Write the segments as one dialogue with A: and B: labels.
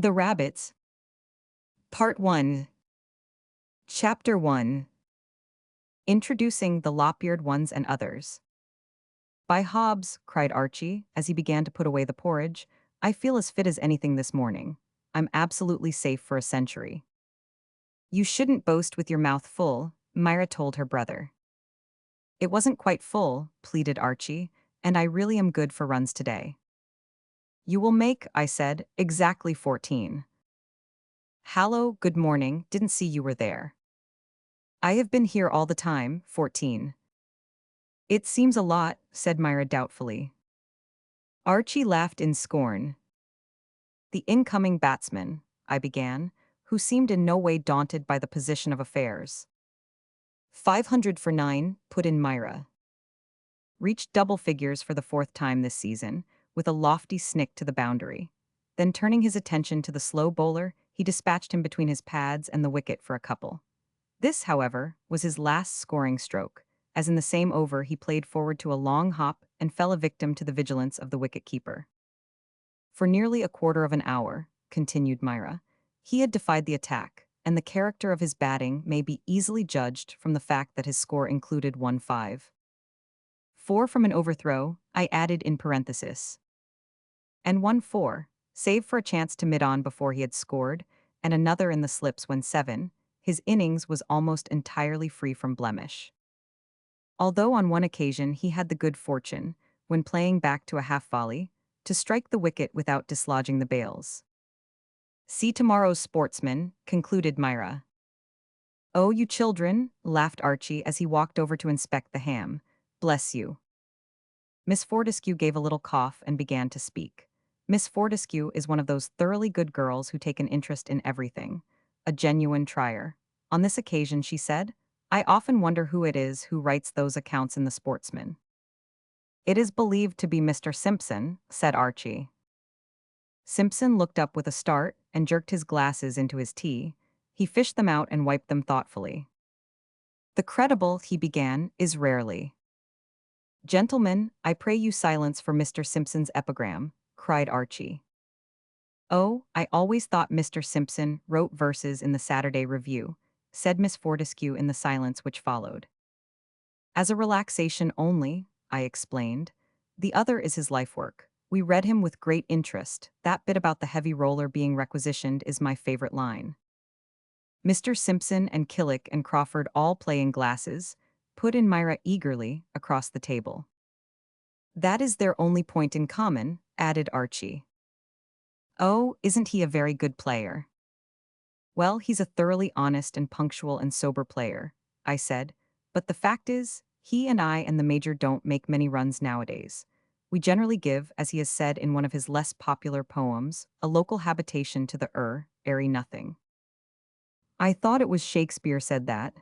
A: The Rabbits, Part 1, Chapter 1, Introducing the Lop-eared Ones and Others. By Hobbs, cried Archie, as he began to put away the porridge, I feel as fit as anything this morning. I'm absolutely safe for a century. You shouldn't boast with your mouth full, Myra told her brother. It wasn't quite full, pleaded Archie, and I really am good for runs today. You will make, I said, exactly 14. Hallo, good morning, didn't see you were there. I have been here all the time, 14. It seems a lot, said Myra doubtfully. Archie laughed in scorn. The incoming batsman, I began, who seemed in no way daunted by the position of affairs. 500 for 9, put in Myra. Reached double figures for the fourth time this season, with a lofty snick to the boundary. Then turning his attention to the slow bowler, he dispatched him between his pads and the wicket for a couple. This, however, was his last scoring stroke, as in the same over he played forward to a long hop and fell a victim to the vigilance of the wicket-keeper. For nearly a quarter of an hour, continued Myra, he had defied the attack, and the character of his batting may be easily judged from the fact that his score included 1-5. 4 from an overthrow, I added in parenthesis. And 1-4, save for a chance to mid-on before he had scored, and another in the slips when 7, his innings was almost entirely free from blemish. Although on one occasion he had the good fortune, when playing back to a half-volley, to strike the wicket without dislodging the bails. See tomorrow's Sportsman, concluded Myra. Oh, you children, laughed Archie as he walked over to inspect the ham. Bless you. Miss Fortescue gave a little cough and began to speak. Miss Fortescue is one of those thoroughly good girls who take an interest in everything. A genuine trier. On this occasion, she said, I often wonder who it is who writes those accounts in the Sportsman. It is believed to be Mr. Simpson, said Archie. Simpson looked up with a start and jerked his glasses into his tea. He fished them out and wiped them thoughtfully. The credible, he began, is rarely. Gentlemen, I pray you silence for Mr. Simpson's epigram, cried Archie. Oh, I always thought Mr. Simpson wrote verses in the Saturday Review, said Miss Fortescue in the silence which followed. As a relaxation only, I explained. The other is his life work. We read him with great interest. That bit about the heavy roller being requisitioned is my favorite line. Mr. Simpson and Killick and Crawford all play in glasses, put in Myra eagerly, across the table. That is their only point in common, added Archie. Oh, isn't he a very good player? Well, he's a thoroughly honest and punctual and sober player, I said, but the fact is, he and I and the Major don't make many runs nowadays. We generally give, as he has said in one of his less popular poems, a local habitation to the airy nothing. I thought it was Shakespeare said that.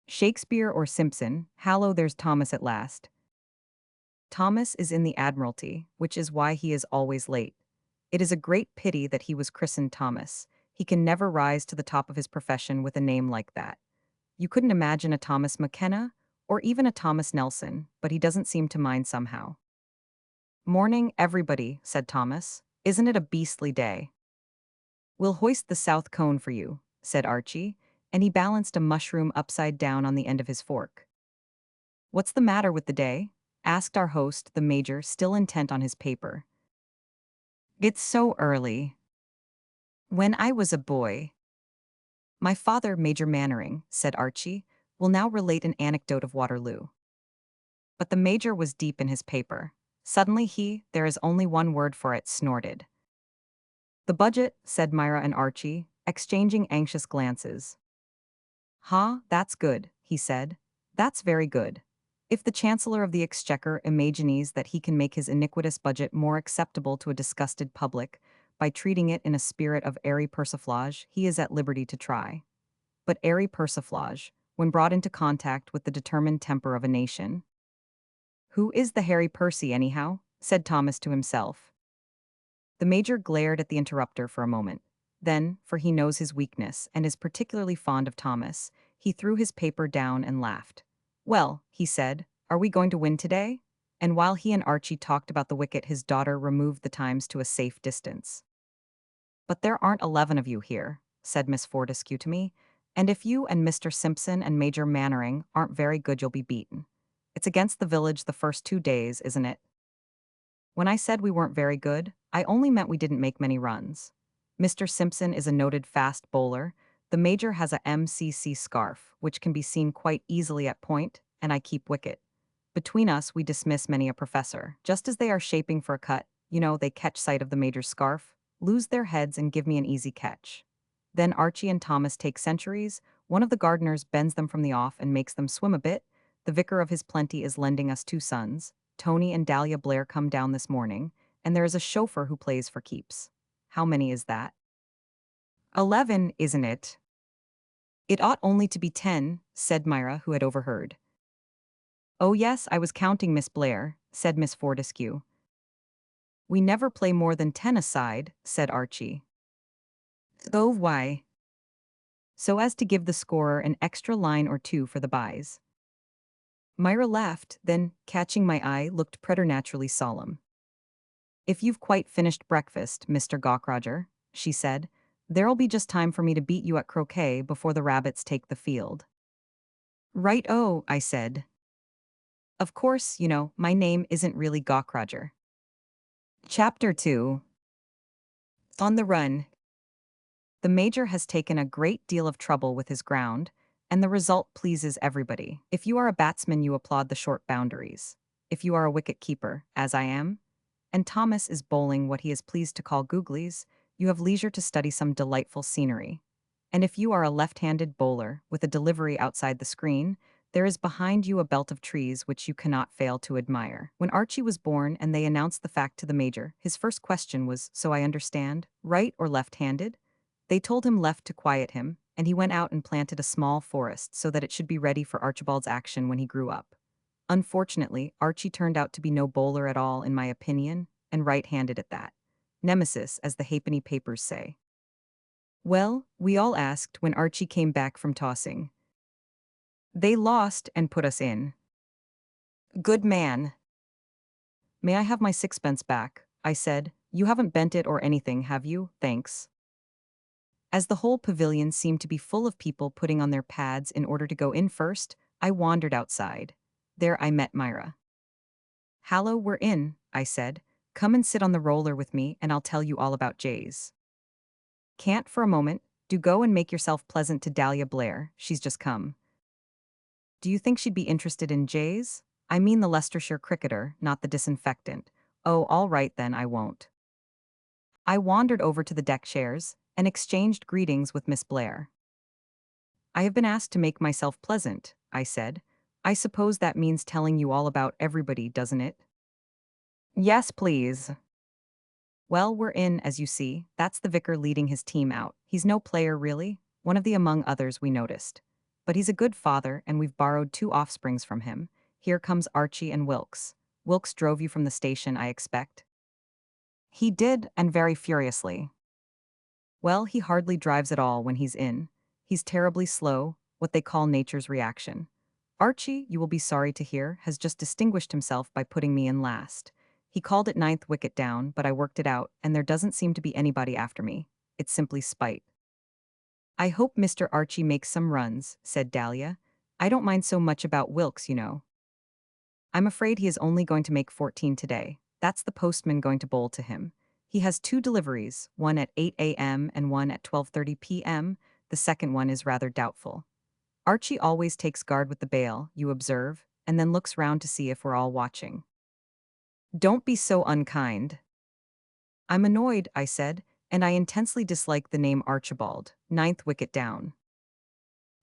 A: Shakespeare or Simpson, hallo there's Thomas at last. Thomas is in the Admiralty, which is why he is always late. It is a great pity that he was christened Thomas. He can never rise to the top of his profession with a name like that. You couldn't imagine a Thomas McKenna, or even a Thomas Nelson, but he doesn't seem to mind somehow. Morning, everybody, said Thomas. Isn't it a beastly day? We'll hoist the south cone for you, said Archie, and he balanced a mushroom upside down on the end of his fork. What's the matter with the day? Asked our host, the Major, still intent on his paper. It's so early. When I was a boy. My father, Major Mannering, said Archie, will now relate an anecdote of Waterloo. But the Major was deep in his paper. Suddenly there is only one word for it, snorted. The budget, said Myra and Archie, exchanging anxious glances. That's good, he said. That's very good. If the Chancellor of the Exchequer imagines that he can make his iniquitous budget more acceptable to a disgusted public by treating it in a spirit of airy persiflage, he is at liberty to try. But airy persiflage, when brought into contact with the determined temper of a nation. Who is the Harry Percy, anyhow? Said Thomas to himself. The Major glared at the interrupter for a moment. Then, for he knows his weakness and is particularly fond of Thomas, he threw his paper down and laughed. Well, he said, are we going to win today? And while he and Archie talked about the wicket, his daughter removed the Times to a safe distance. But there aren't 11 of you here, said Miss Fortescue to me, and if you and Mr. Simpson and Major Mannering aren't very good, you'll be beaten. It's against the village the first 2 days, isn't it? When I said we weren't very good, I only meant we didn't make many runs. Mr. Simpson is a noted fast bowler. The Major has a MCC scarf, which can be seen quite easily at point, and I keep wicket. Between us, we dismiss many a professor. Just as they are shaping for a cut, they catch sight of the Major's scarf, lose their heads, and give me an easy catch. Then Archie and Thomas take centuries. One of the gardeners bends them from the off and makes them swim a bit. The vicar of his plenty is lending us 2 sons. Tony and Dahlia Blair come down this morning, and there is a chauffeur who plays for keeps. How many is that? 11, isn't it? It ought only to be 10, said Myra, who had overheard. Oh yes, I was counting, Miss Blair, said Miss Fortescue. We never play more than 10 aside, said Archie. Oh, why? So as to give the scorer an extra line or two for the buys. Myra laughed, then, catching my eye, looked preternaturally solemn. If you've quite finished breakfast, Mr. Gaukroger, she said, there'll be just time for me to beat you at croquet before the rabbits take the field. Right-o, I said. Of course, my name isn't really Gaukroger. Chapter 2. On the run. The Major has taken a great deal of trouble with his ground, and the result pleases everybody. If you are a batsman, you applaud the short boundaries. If you are a wicket-keeper, as I am, and Thomas is bowling what he is pleased to call googlies, you have leisure to study some delightful scenery. And if you are a left-handed bowler, with a delivery outside the screen, there is behind you a belt of trees which you cannot fail to admire. When Archie was born and they announced the fact to the Major, his first question was, so I understand, right or left-handed? They told him left to quiet him, and he went out and planted a small forest so that it should be ready for Archibald's action when he grew up. Unfortunately, Archie turned out to be no bowler at all, in my opinion, and right-handed at that. Nemesis, as the halfpenny papers say. Well, we all asked when Archie came back from tossing. They lost and put us in. Good man. May I have my sixpence back? I said. You haven't bent it or anything, have you? Thanks. As the whole pavilion seemed to be full of people putting on their pads in order to go in first, I wandered outside. There I met Myra. Hallo, we're in, I said. Come and sit on the roller with me and I'll tell you all about Jays. Can't for a moment. Do go and make yourself pleasant to Dahlia Blair, she's just come. Do you think she'd be interested in Jays? I mean the Leicestershire cricketer, not the disinfectant. Oh, all right then, I won't. I wandered over to the deck chairs and exchanged greetings with Miss Blair. I have been asked to make myself pleasant, I said. I suppose that means telling you all about everybody, doesn't it? Yes, please. Well, we're in, as you see. That's the vicar leading his team out. He's no player, really. One of the among others we noticed. But he's a good father, and we've borrowed 2 offsprings from him. Here comes Archie and Wilkes. Wilkes drove you from the station, I expect. He did, and very furiously. Well, he hardly drives at all when he's in. He's terribly slow, what they call nature's reaction. Archie, you will be sorry to hear, has just distinguished himself by putting me in last. He called it 9th wicket down, but I worked it out, and there doesn't seem to be anybody after me. It's simply spite. I hope Mr. Archie makes some runs, said Dahlia. I don't mind so much about Wilkes, I'm afraid he is only going to make 14 today. That's the postman going to bowl to him. He has 2 deliveries, one at 8 a.m. and one at 12:30 p.m. The second one is rather doubtful. Archie always takes guard with the bail, you observe, and then looks round to see if we're all watching. Don't be so unkind. I'm annoyed, I said, and I intensely dislike the name Archibald, 9th wicket down.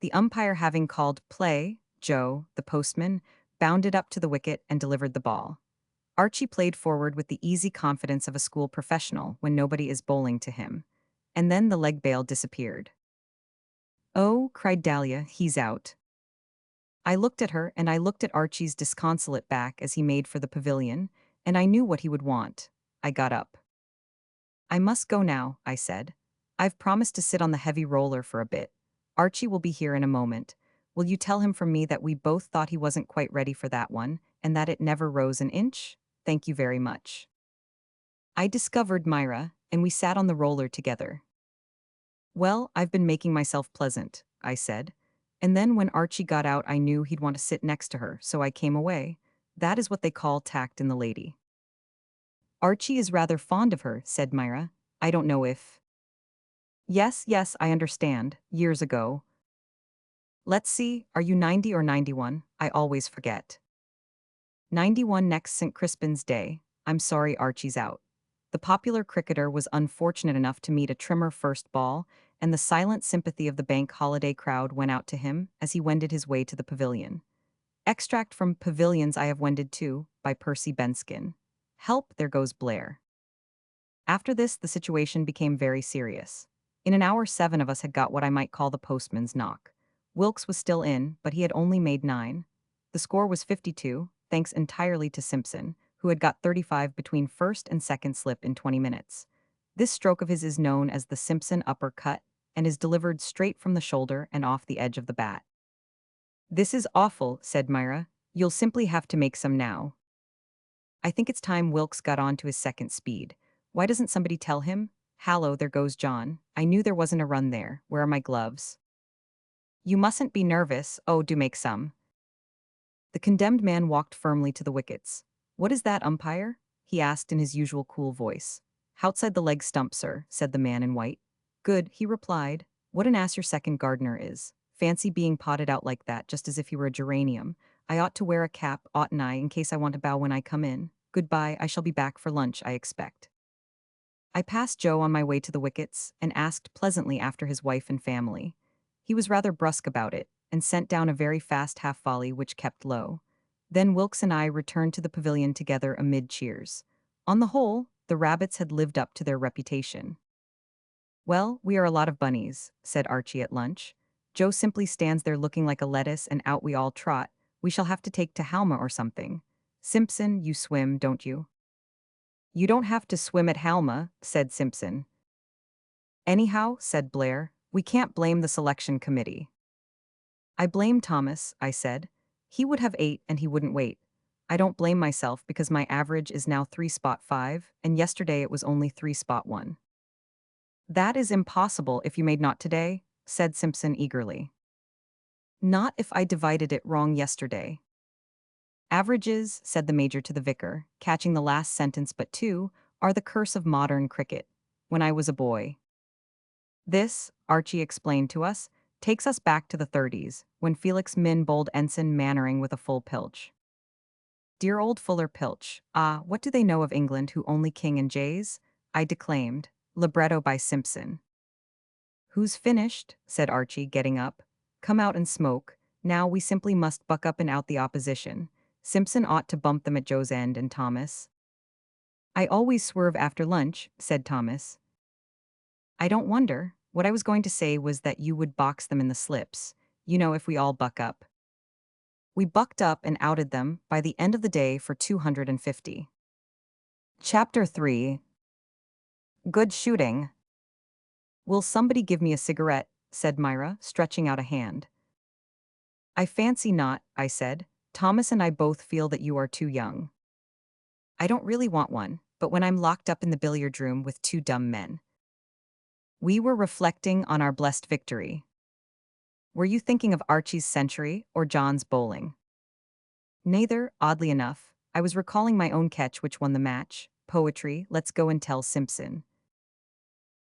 A: The umpire having called play, Joe, the postman, bounded up to the wicket and delivered the ball. Archie played forward with the easy confidence of a school professional when nobody is bowling to him. And then the leg bail disappeared. Oh, cried Dahlia, he's out. I looked at her and I looked at Archie's disconsolate back as he made for the pavilion, and I knew what he would want. I got up. I must go now, I said. I've promised to sit on the heavy roller for a bit. Archie will be here in a moment. Will you tell him from me that we both thought he wasn't quite ready for that one, and that it never rose an inch? Thank you very much. I discovered Myra, and we sat on the roller together. Well, I've been making myself pleasant, I said. And then when Archie got out, I knew he'd want to sit next to her, so I came away. That is what they call tact in the lady. Archie is rather fond of her, said Myra. I don't know if. Yes, yes, I understand. Years ago. Let's see, are you 90 or 91? I always forget. 91 next St. Crispin's Day. I'm sorry Archie's out. The popular cricketer was unfortunate enough to meet a trimmer first ball, and the silent sympathy of the bank holiday crowd went out to him as he wended his way to the pavilion. Extract from Pavilions I Have Wended To, by Percy Benskin. Help, there goes Blair. After this, the situation became very serious. In an hour, 7 of us had got what I might call the postman's knock. Wilkes was still in, but he had only made 9. The score was 52, thanks entirely to Simpson, who had got 35 between first and second slip in 20 minutes. This stroke of his is known as the Simpson uppercut and is delivered straight from the shoulder and off the edge of the bat. This is awful, said Myra. You'll simply have to make some now. I think it's time Wilkes got on to his second speed. Why doesn't somebody tell him? Hallo, there goes John. I knew there wasn't a run there. Where are my gloves? You mustn't be nervous. Oh, do make some. The condemned man walked firmly to the wickets. What is that, umpire? He asked in his usual cool voice. Outside the leg stump, sir, said the man in white. Good, he replied. What an ass your second gardener is. Fancy being potted out like that, just as if he were a geranium. I ought to wear a cap, oughtn't I, in case I want to bow when I come in. Goodbye, I shall be back for lunch, I expect. I passed Joe on my way to the wickets and asked pleasantly after his wife and family. He was rather brusque about it, and sent down a very fast half-volley which kept low. Then Wilkes and I returned to the pavilion together amid cheers. On the whole, the rabbits had lived up to their reputation. Well, we are a lot of bunnies, said Archie at lunch. Joe simply stands there looking like a lettuce and out we all trot. We shall have to take to Halma or something. Simpson, you swim, don't you? You don't have to swim at Halma, said Simpson. Anyhow, said Blair, we can't blame the selection committee. I blame Thomas, I said. He would have 8 and he wouldn't wait. I don't blame myself because my average is now 3.5, and yesterday it was only 3.1. That is impossible if you made not today, said Simpson eagerly. Not if I divided it wrong yesterday. Averages, said the major to the vicar, catching the last sentence but 2, are the curse of modern cricket. When I was a boy. This, Archie explained to us, takes us back to the 30s, when Felix Min bowled Ensign Mannering with a full pilch. Dear old Fuller Pilch, ah, what do they know of England who only king and jays? I declaimed, libretto by Simpson. Who's finished? Said Archie, getting up. Come out and smoke. Now we simply must buck up and out the opposition. Simpson ought to bump them at Joe's end and Thomas. I always swerve after lunch, said Thomas. I don't wonder. What I was going to say was that you would box them in the slips. You know, if we all buck up. We bucked up and outed them by the end of the day for 250. Chapter 3. Good shooting. Will somebody give me a cigarette? Said Myra, stretching out a hand. I fancy not, I said. Thomas and I both feel that you are too young. I don't really want one, but when I'm locked up in the billiard room with 2 dumb men. We were reflecting on our blessed victory. Were you thinking of Archie's century or John's bowling? Neither, oddly enough. I was recalling my own catch which won the match. Poetry, let's go and tell Simpson.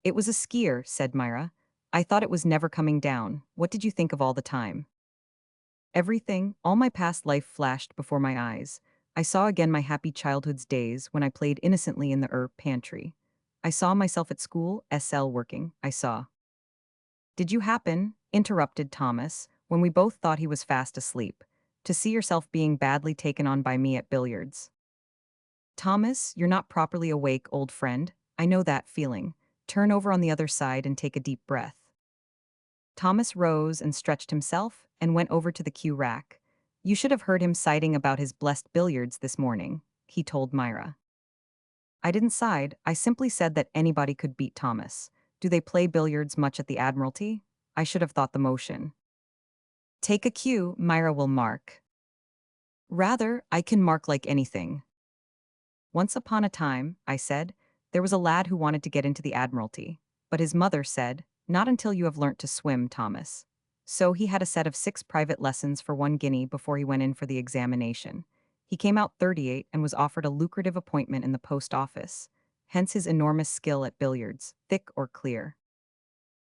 A: It was a skier, said Myra. I thought it was never coming down. What did you think of all the time? Everything, all my past life flashed before my eyes. I saw again my happy childhood's days when I played innocently in the pantry. I saw myself at school, SL working, I saw. Did you happen, interrupted Thomas, when we both thought he was fast asleep, to see yourself being badly taken on by me at billiards? Thomas, you're not properly awake, old friend. I know that feeling. Turn over on the other side and take a deep breath. Thomas rose and stretched himself and went over to the cue rack. You should have heard him citing about his blessed billiards this morning, he told Myra. I didn't side, I simply said that anybody could beat Thomas. Do they play billiards much at the Admiralty? I should have thought the motion. Take a cue, Myra will mark. Rather, I can mark like anything. Once upon a time, I said, There was a lad who wanted to get into the Admiralty, but his mother said, "Not until you have learnt to swim, Thomas." So he had a set of 6 private lessons for 1 guinea before he went in for the examination. He came out 38 and was offered a lucrative appointment in the post office, hence his enormous skill at billiards, thick or clear.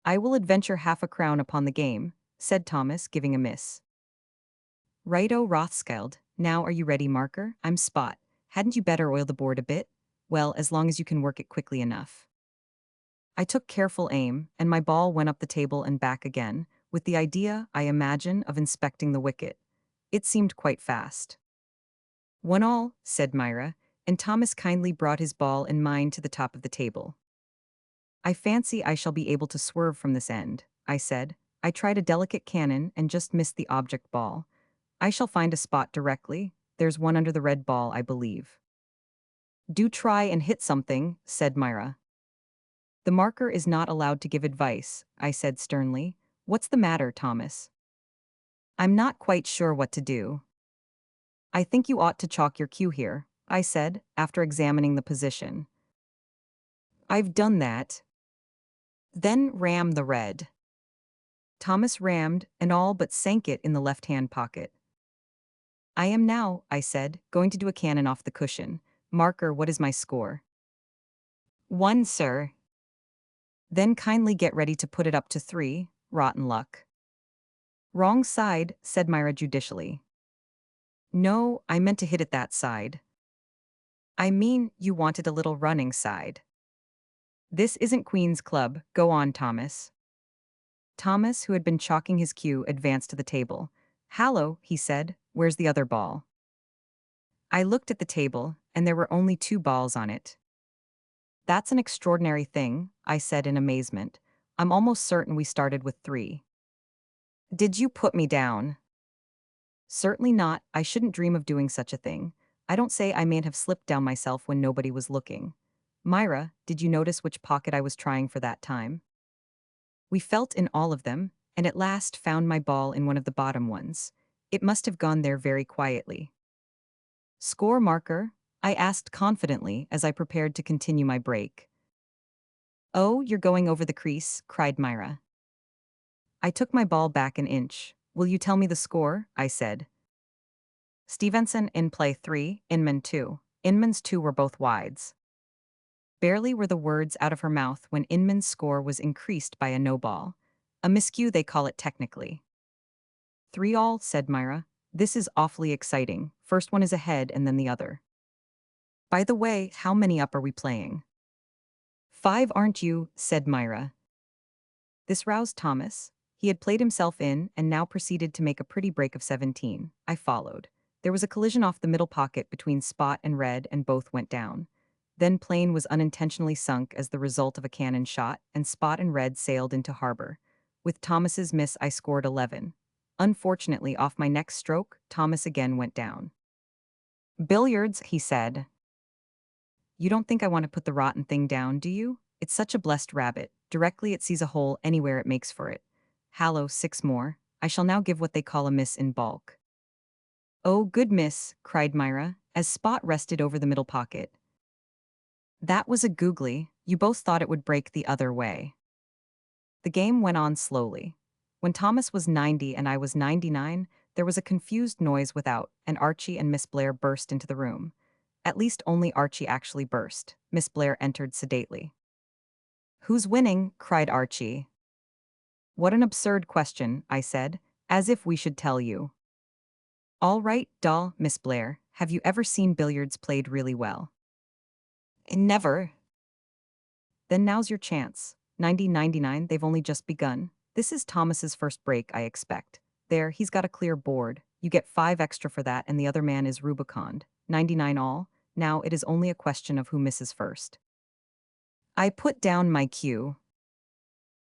A: "I will adventure half a crown upon the game," said Thomas, giving a miss. "Righto, Rothschild. Now are you ready, Marker? I'm Spot. Hadn't you better oil the board a bit? Well, as long as you can work it quickly enough." I took careful aim, and my ball went up the table and back again, with the idea, I imagine, of inspecting the wicket. It seemed quite fast. "1-all," said Myra, and Thomas kindly brought his ball and mine to the top of the table. "I fancy I shall be able to swerve from this end," I said. I tried a delicate cannon and just missed the object ball. "I shall find a spot directly. There's one under the red ball, I believe." "Do try and hit something," said Myra. "The marker is not allowed to give advice," I said sternly. "What's the matter, Thomas?" "I'm not quite sure what to do." "I think you ought to chalk your cue here," I said, after examining the position. "I've done that." "Then ram the red." Thomas rammed, and all but sank it in the left-hand pocket. "I am now," I said, "going to do a cannon off the cushion. Marker, what is my score?" "1, sir." "Then kindly get ready to put it up to 3, rotten luck." "Wrong side," said Myra judicially. "No, I meant to hit it that side." "I mean, you wanted a little running side." "This isn't Queen's Club, go on, Thomas." Thomas, who had been chalking his cue, advanced to the table. "Hallo," he said, "where's the other ball?" I looked at the table, and there were only 2 balls on it. "That's an extraordinary thing," I said in amazement. "I'm almost certain we started with 3. "Did you put me down?" "Certainly not, I shouldn't dream of doing such a thing. I don't say I mayn't have slipped down myself when nobody was looking. Myra, did you notice which pocket I was trying for that time?" We felt in all of them, and at last found my ball in one of the bottom ones. It must have gone there very quietly. "Score, Marker?" I asked confidently as I prepared to continue my break. "Oh, you're going over the crease," cried Myra. I took my ball back an inch. "Will you tell me the score?" I said. "Stevenson in play 3, Inman 2. Inman's 2 were both wides." Barely were the words out of her mouth when Inman's score was increased by a no ball. A miscue, they call it technically. 3-all, said Myra. "This is awfully exciting. First one is ahead and then the other. By the way, how many up are we playing?" "5, aren't you?" said Myra. This roused Thomas. He had played himself in and now proceeded to make a pretty break of 17. I followed. There was a collision off the middle pocket between Spot and Red, and both went down. Then plane was unintentionally sunk as the result of a cannon shot, and Spot and Red sailed into harbor. With Thomas's miss, I scored 11. Unfortunately, off my next stroke, Thomas again went down. "Billiards," he said. "You don't think I want to put the rotten thing down, do you? It's such a blessed rabbit. Directly it sees a hole anywhere it makes for it. Hallo, 6 more. I shall now give what they call a miss in bulk." "Oh, good miss," cried Myra, as Spot rested over the middle pocket. "That was a googly. You both thought it would break the other way." The game went on slowly. When Thomas was 90 and I was 99, there was a confused noise without, and Archie and Miss Blair burst into the room. At least only Archie actually burst. Miss Blair entered sedately. "Who's winning?" cried Archie. "What an absurd question," I said, "as if we should tell you." "All right, doll, Miss Blair, have you ever seen billiards played really well?" "Never." "Then now's your chance. 90-99, they've only just begun. This is Thomas's first break, I expect. There, he's got a clear board. You get 5 extra for that, and the other man is Rubicond. 99 all. Now it is only a question of who misses first." I put down my cue.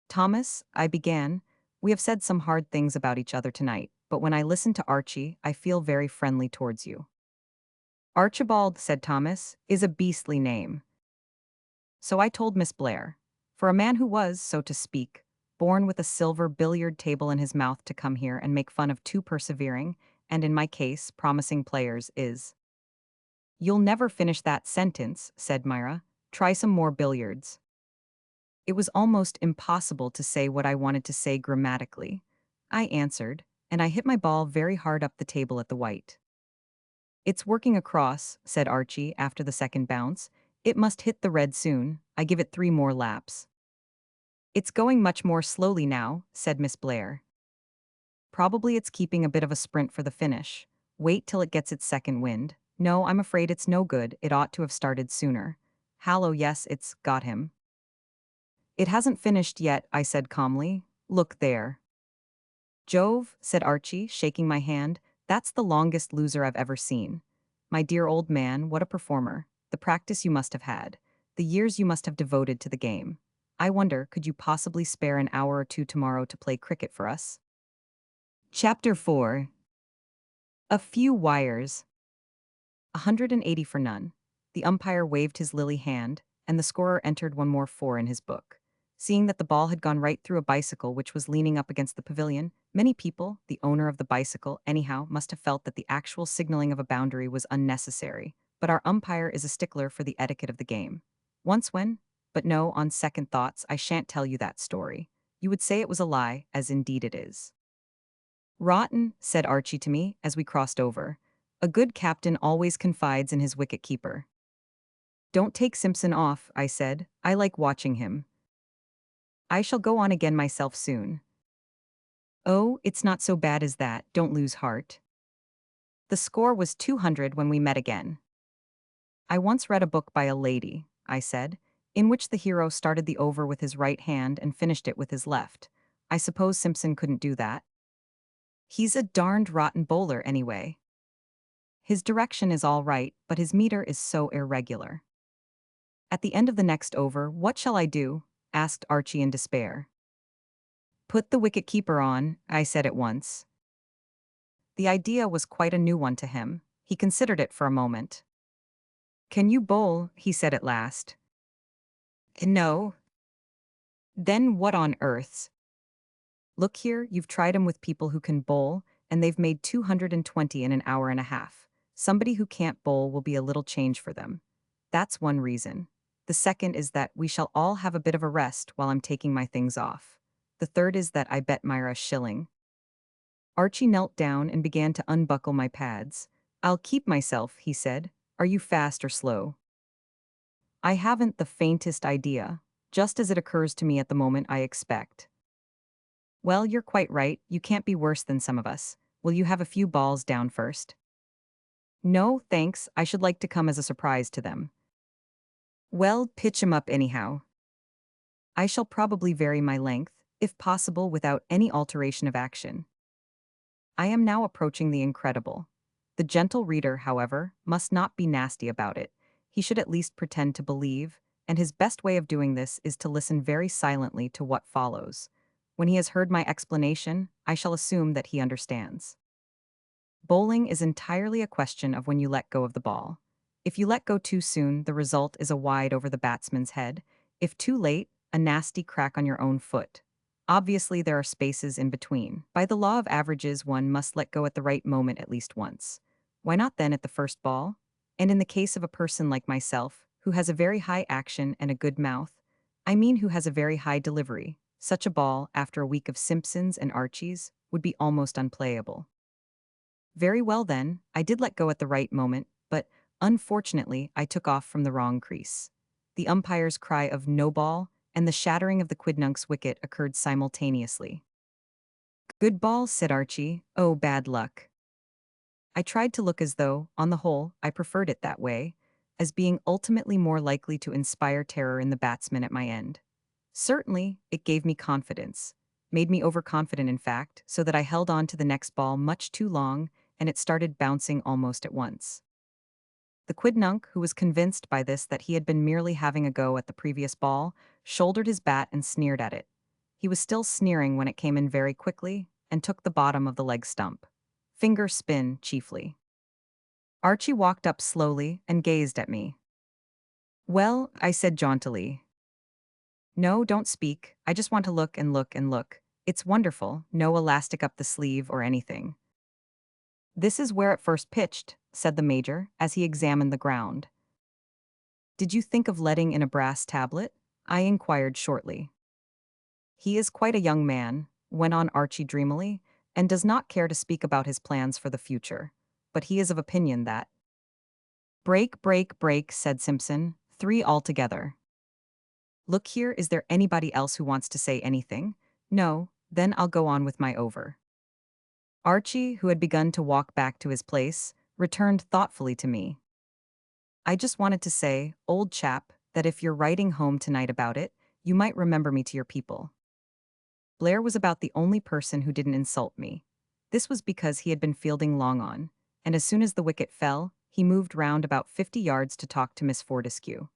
A: "Thomas," I began, "we have said some hard things about each other tonight, but when I listen to Archie, I feel very friendly towards you." "Archibald," said Thomas, "is a beastly name." So I told Miss Blair. For a man who was, so to speak, born with a silver billiard table in his mouth to come here and make fun of 2 persevering, and in my case, promising players is. "You'll never finish that sentence," said Myra. Try some more billiards. It was almost impossible to say what I wanted to say grammatically. I answered, and I hit my ball very hard up the table at the white. It's working across, said Archie after the second bounce. It must hit the red soon. I give it 3 more laps. It's going much more slowly now, said Miss Blair. Probably it's keeping a bit of a sprint for the finish. Wait till it gets its second wind. No, I'm afraid it's no good. It ought to have started sooner. Hallo, yes, it's got him. It hasn't finished yet, I said calmly. Look there. Jove, said Archie, shaking my hand, that's the longest loser I've ever seen. My dear old man, what a performer. The practice you must have had. The years you must have devoted to the game. I wonder, could you possibly spare an hour or two tomorrow to play cricket for us? Chapter 4. A few wires. 180 for none. The umpire waved his lily hand, and the scorer entered one more 4 in his book. Seeing that the ball had gone right through a bicycle which was leaning up against the pavilion, many people, the owner of the bicycle anyhow, must have felt that the actual signaling of a boundary was unnecessary, but our umpire is a stickler for the etiquette of the game. Once when? But no, on second thoughts, I shan't tell you that story. You would say it was a lie, as indeed it is. Rotten, said Archie to me as we crossed over. A good captain always confides in his wicket-keeper. Don't take Simpson off, I said. I like watching him. I shall go on again myself soon. Oh, it's not so bad as that, don't lose heart. The score was 200 when we met again. I once read a book by a lady, I said, in which the hero started the over with his right hand and finished it with his left. I suppose Simpson couldn't do that. He's a darned rotten bowler anyway. His direction is all right, but his meter is so irregular. At the end of the next over, what shall I do? Asked Archie in despair. Put the wicket-keeper on, I said at once. The idea was quite a new one to him. He considered it for a moment. Can you bowl? He said at last. No. Then what on earth's? Look here, you've tried him with people who can bowl, and they've made 220 in an hour and a half. Somebody who can't bowl will be a little change for them. That's one reason. The second is that we shall all have a bit of a rest while I'm taking my things off. The third is that I bet Myra a shilling. Archie knelt down and began to unbuckle my pads. I'll keep myself, he said. Are you fast or slow? I haven't the faintest idea. Just as it occurs to me at the moment, I expect. Well, you're quite right, you can't be worse than some of us. Will you have a few balls down first? No, thanks, I should like to come as a surprise to them. Well, pitch 'em up anyhow. I shall probably vary my length, if possible without any alteration of action. I am now approaching the incredible. The gentle reader, however, must not be nasty about it. He should at least pretend to believe, and his best way of doing this is to listen very silently to what follows. When he has heard my explanation, I shall assume that he understands. Bowling is entirely a question of when you let go of the ball. If you let go too soon, the result is a wide over the batsman's head. If too late, a nasty crack on your own foot. Obviously, there are spaces in between. By the law of averages, one must let go at the right moment at least once. Why not then at the first ball? And in the case of a person like myself, who has a very high action and a good mouth, I mean who has a very high delivery, such a ball, after a week of Simpsons and Archies, would be almost unplayable. Very well then, I did let go at the right moment, but, unfortunately, I took off from the wrong crease. The umpire's cry of "no ball" and the shattering of the quidnunk's wicket occurred simultaneously. Good ball, said Archie. Oh, bad luck. I tried to look as though, on the whole, I preferred it that way, as being ultimately more likely to inspire terror in the batsman at my end. Certainly, it gave me confidence. Made me overconfident, in fact, so that I held on to the next ball much too long, and it started bouncing almost at once. The quidnunc, who was convinced by this that he had been merely having a go at the previous ball, shouldered his bat and sneered at it. He was still sneering when it came in very quickly, and took the bottom of the leg stump. Finger spin, chiefly. Archie walked up slowly and gazed at me. Well, I said jauntily. No, don't speak, I just want to look and look and look. It's wonderful, no elastic up the sleeve or anything. This is where it first pitched, said the major, as he examined the ground. Did you think of letting in a brass tablet? I inquired shortly. He is quite a young man, went on Archie dreamily, and does not care to speak about his plans for the future. But he is of opinion that. Break, break, break, said Simpson, three altogether. Look here, is there anybody else who wants to say anything? No, then I'll go on with my over. Archie, who had begun to walk back to his place, returned thoughtfully to me. I just wanted to say, old chap, that if you're writing home tonight about it, you might remember me to your people. Blair was about the only person who didn't insult me. This was because he had been fielding long on, and as soon as the wicket fell, he moved round about 50 yards to talk to Miss Fortescue.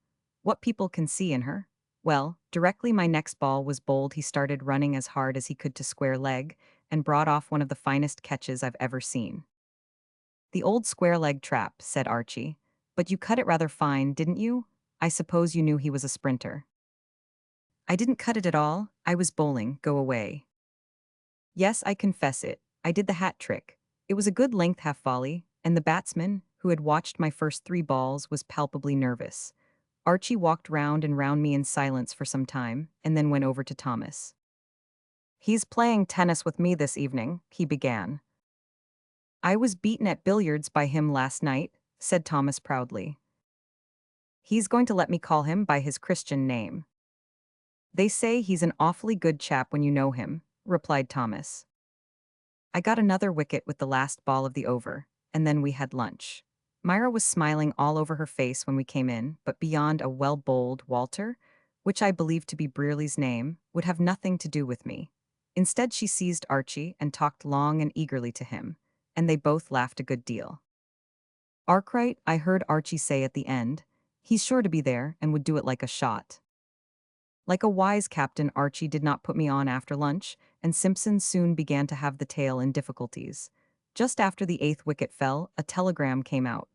A: What people can see in her? Well, directly my next ball was bowled, he started running as hard as he could to square leg, and brought off one of the finest catches I've ever seen. The old square leg trap, said Archie. But you cut it rather fine, didn't you? I suppose you knew he was a sprinter. I didn't cut it at all, I was bowling, go away. Yes, I confess it, I did the hat trick. It was a good length half volley, and the batsman, who had watched my first three balls, was palpably nervous. Archie walked round and round me in silence for some time, and then went over to Thomas. He's playing tennis with me this evening, he began. I was beaten at billiards by him last night, said Thomas proudly. He's going to let me call him by his Christian name. They say he's an awfully good chap when you know him, replied Thomas. I got another wicket with the last ball of the over, and then we had lunch. Myra was smiling all over her face when we came in, but beyond a well-bowled Walter, which I believed to be Brearley's name, would have nothing to do with me. Instead, she seized Archie and talked long and eagerly to him, and they both laughed a good deal. Arkwright, I heard Archie say at the end, he's sure to be there and would do it like a shot. Like a wise captain, Archie did not put me on after lunch, and Simpson soon began to have the tail in difficulties. Just after the eighth wicket fell, a telegram came out.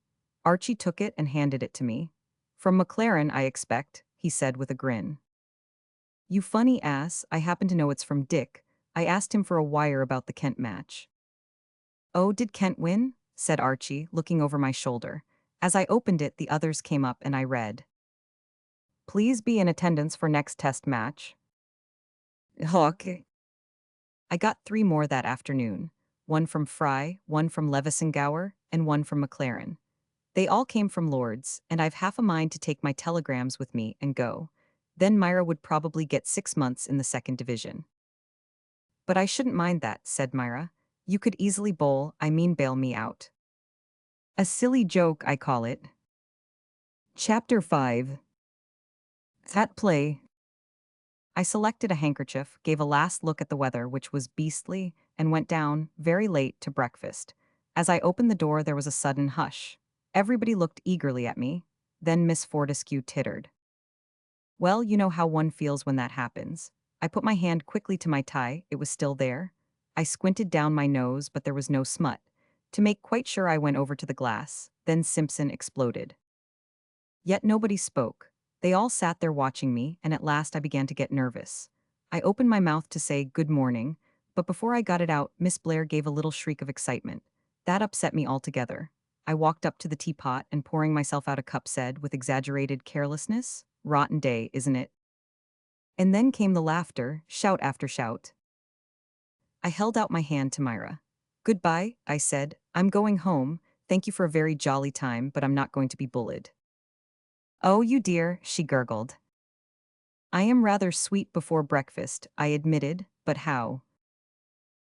A: Archie took it and handed it to me. From McLaren, I expect, he said with a grin. You funny ass, I happen to know it's from Dick. I asked him for a wire about the Kent match. Oh, did Kent win? Said Archie, looking over my shoulder. As I opened it, the others came up and I read. Please be in attendance for next test match. Okay. I got three more that afternoon. One from Fry, one from Leveson-Gower, and one from McLaren. They all came from Lord's, and I've half a mind to take my telegrams with me and go. Then Myra would probably get 6 months in the second division. But I shouldn't mind that, said Myra. You could easily bail me out. A silly joke, I call it. Chapter 5. At play. I selected a handkerchief, gave a last look at the weather, which was beastly, and went down, very late, to breakfast. As I opened the door, there was a sudden hush. Everybody looked eagerly at me. Then Miss Fortescue tittered. Well, you know how one feels when that happens. I put my hand quickly to my tie, it was still there. I squinted down my nose, but there was no smut. To make quite sure, I went over to the glass. Then Simpson exploded. Yet nobody spoke. They all sat there watching me, and at last I began to get nervous. I opened my mouth to say good morning, but before I got it out, Miss Blair gave a little shriek of excitement. That upset me altogether. I walked up to the teapot and, pouring myself out a cup, said, with exaggerated carelessness, "Rotten day, isn't it?" And then came the laughter, shout after shout. I held out my hand to Myra. "Goodbye," I said. "I'm going home. Thank you for a very jolly time, but I'm not going to be bullied." "Oh, you dear," she gurgled. "I am rather sweet before breakfast," I admitted, "but how?"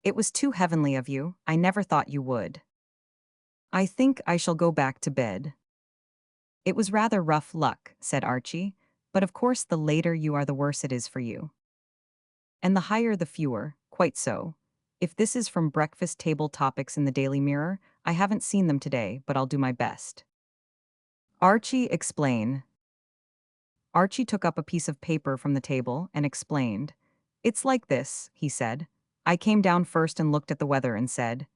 A: "It was too heavenly of you. I never thought you would." "I think I shall go back to bed." "It was rather rough luck," said Archie, "but of course the later you are the worse it is for you. And the higher the fewer, quite so. If this is from breakfast table topics in the Daily Mirror, I haven't seen them today, but I'll do my best." Archie, explain. Archie took up a piece of paper from the table and explained. "It's like this," he said. "I came down first and looked at the weather and said,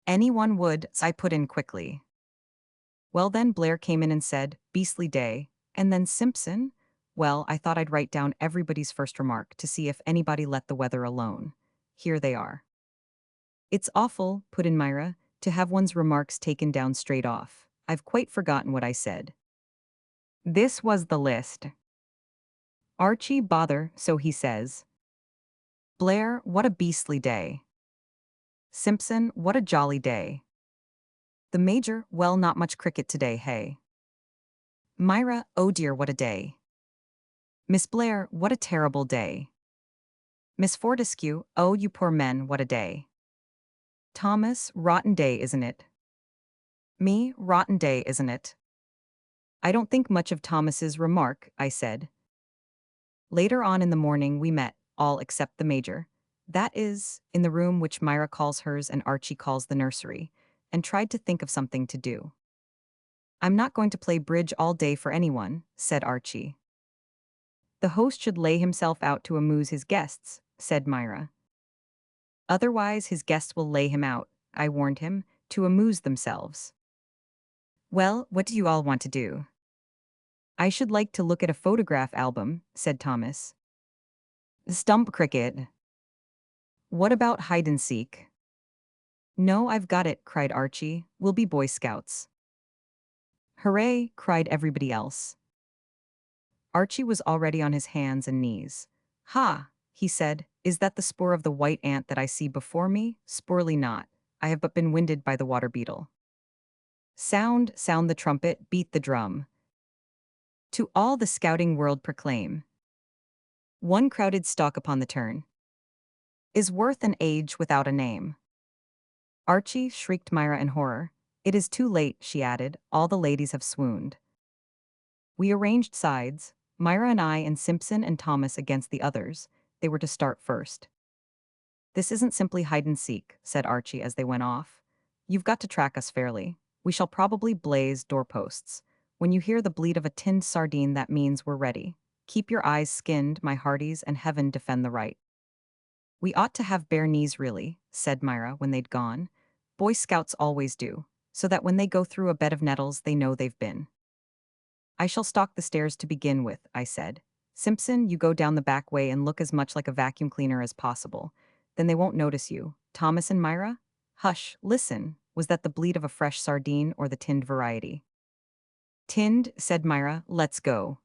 A: 'Anyone would,' I put in quickly. Well, then Blair came in and said, 'Beastly day,' and then Simpson. Well, I thought I'd write down everybody's first remark to see if anybody let the weather alone. Here they are." "It's awful," put in Myra, "to have one's remarks taken down straight off. I've quite forgotten what I said." This was the list. Archie, bother, so he says. Blair, what a beastly day. Simpson, what a jolly day. The Major, well, not much cricket today, hey. Myra, oh dear, what a day. Miss Blair, what a terrible day. Miss Fortescue, oh you poor men, what a day. Thomas, rotten day, isn't it? Me, rotten day, isn't it? I don't think much of Thomas's remark, I said. Later on in the morning we met, all except the Major. That is, in the room which Myra calls hers and Archie calls the nursery, and tried to think of something to do. I'm not going to play bridge all day for anyone, said Archie. The host should lay himself out to amuse his guests, said Myra. Otherwise his guests will lay him out, I warned him, to amuse themselves. Well, what do you all want to do? I should like to look at a photograph album, said Thomas. Stump cricket. What about hide and seek? No, I've got it, cried Archie. We'll be Boy Scouts. Hooray, cried everybody else. Archie was already on his hands and knees. Ha, he said, is that the spoor of the white ant that I see before me? Spoorly not. I have but been winded by the water beetle. Sound, sound the trumpet, beat the drum. To all the scouting world proclaim. One crowded stalk upon the turn is worth an age without a name. Archie, shrieked Myra in horror. It is too late, she added, all the ladies have swooned. We arranged sides, Myra and I and Simpson and Thomas against the others. They were to start first. This isn't simply hide and seek, said Archie as they went off. You've got to track us fairly. We shall probably blaze doorposts. When you hear the bleat of a tinned sardine, that means we're ready. Keep your eyes skinned, my hearties, and heaven defend the right. We ought to have bare knees, really, said Myra when they'd gone. Boy Scouts always do, so that when they go through a bed of nettles, they know they've been. I shall stalk the stairs to begin with, I said. Simpson, you go down the back way and look as much like a vacuum cleaner as possible. Then they won't notice you. Thomas and Myra? Hush, listen. Was that the bleat of a fresh sardine or the tinned variety? Tinned, said Myra. Let's go.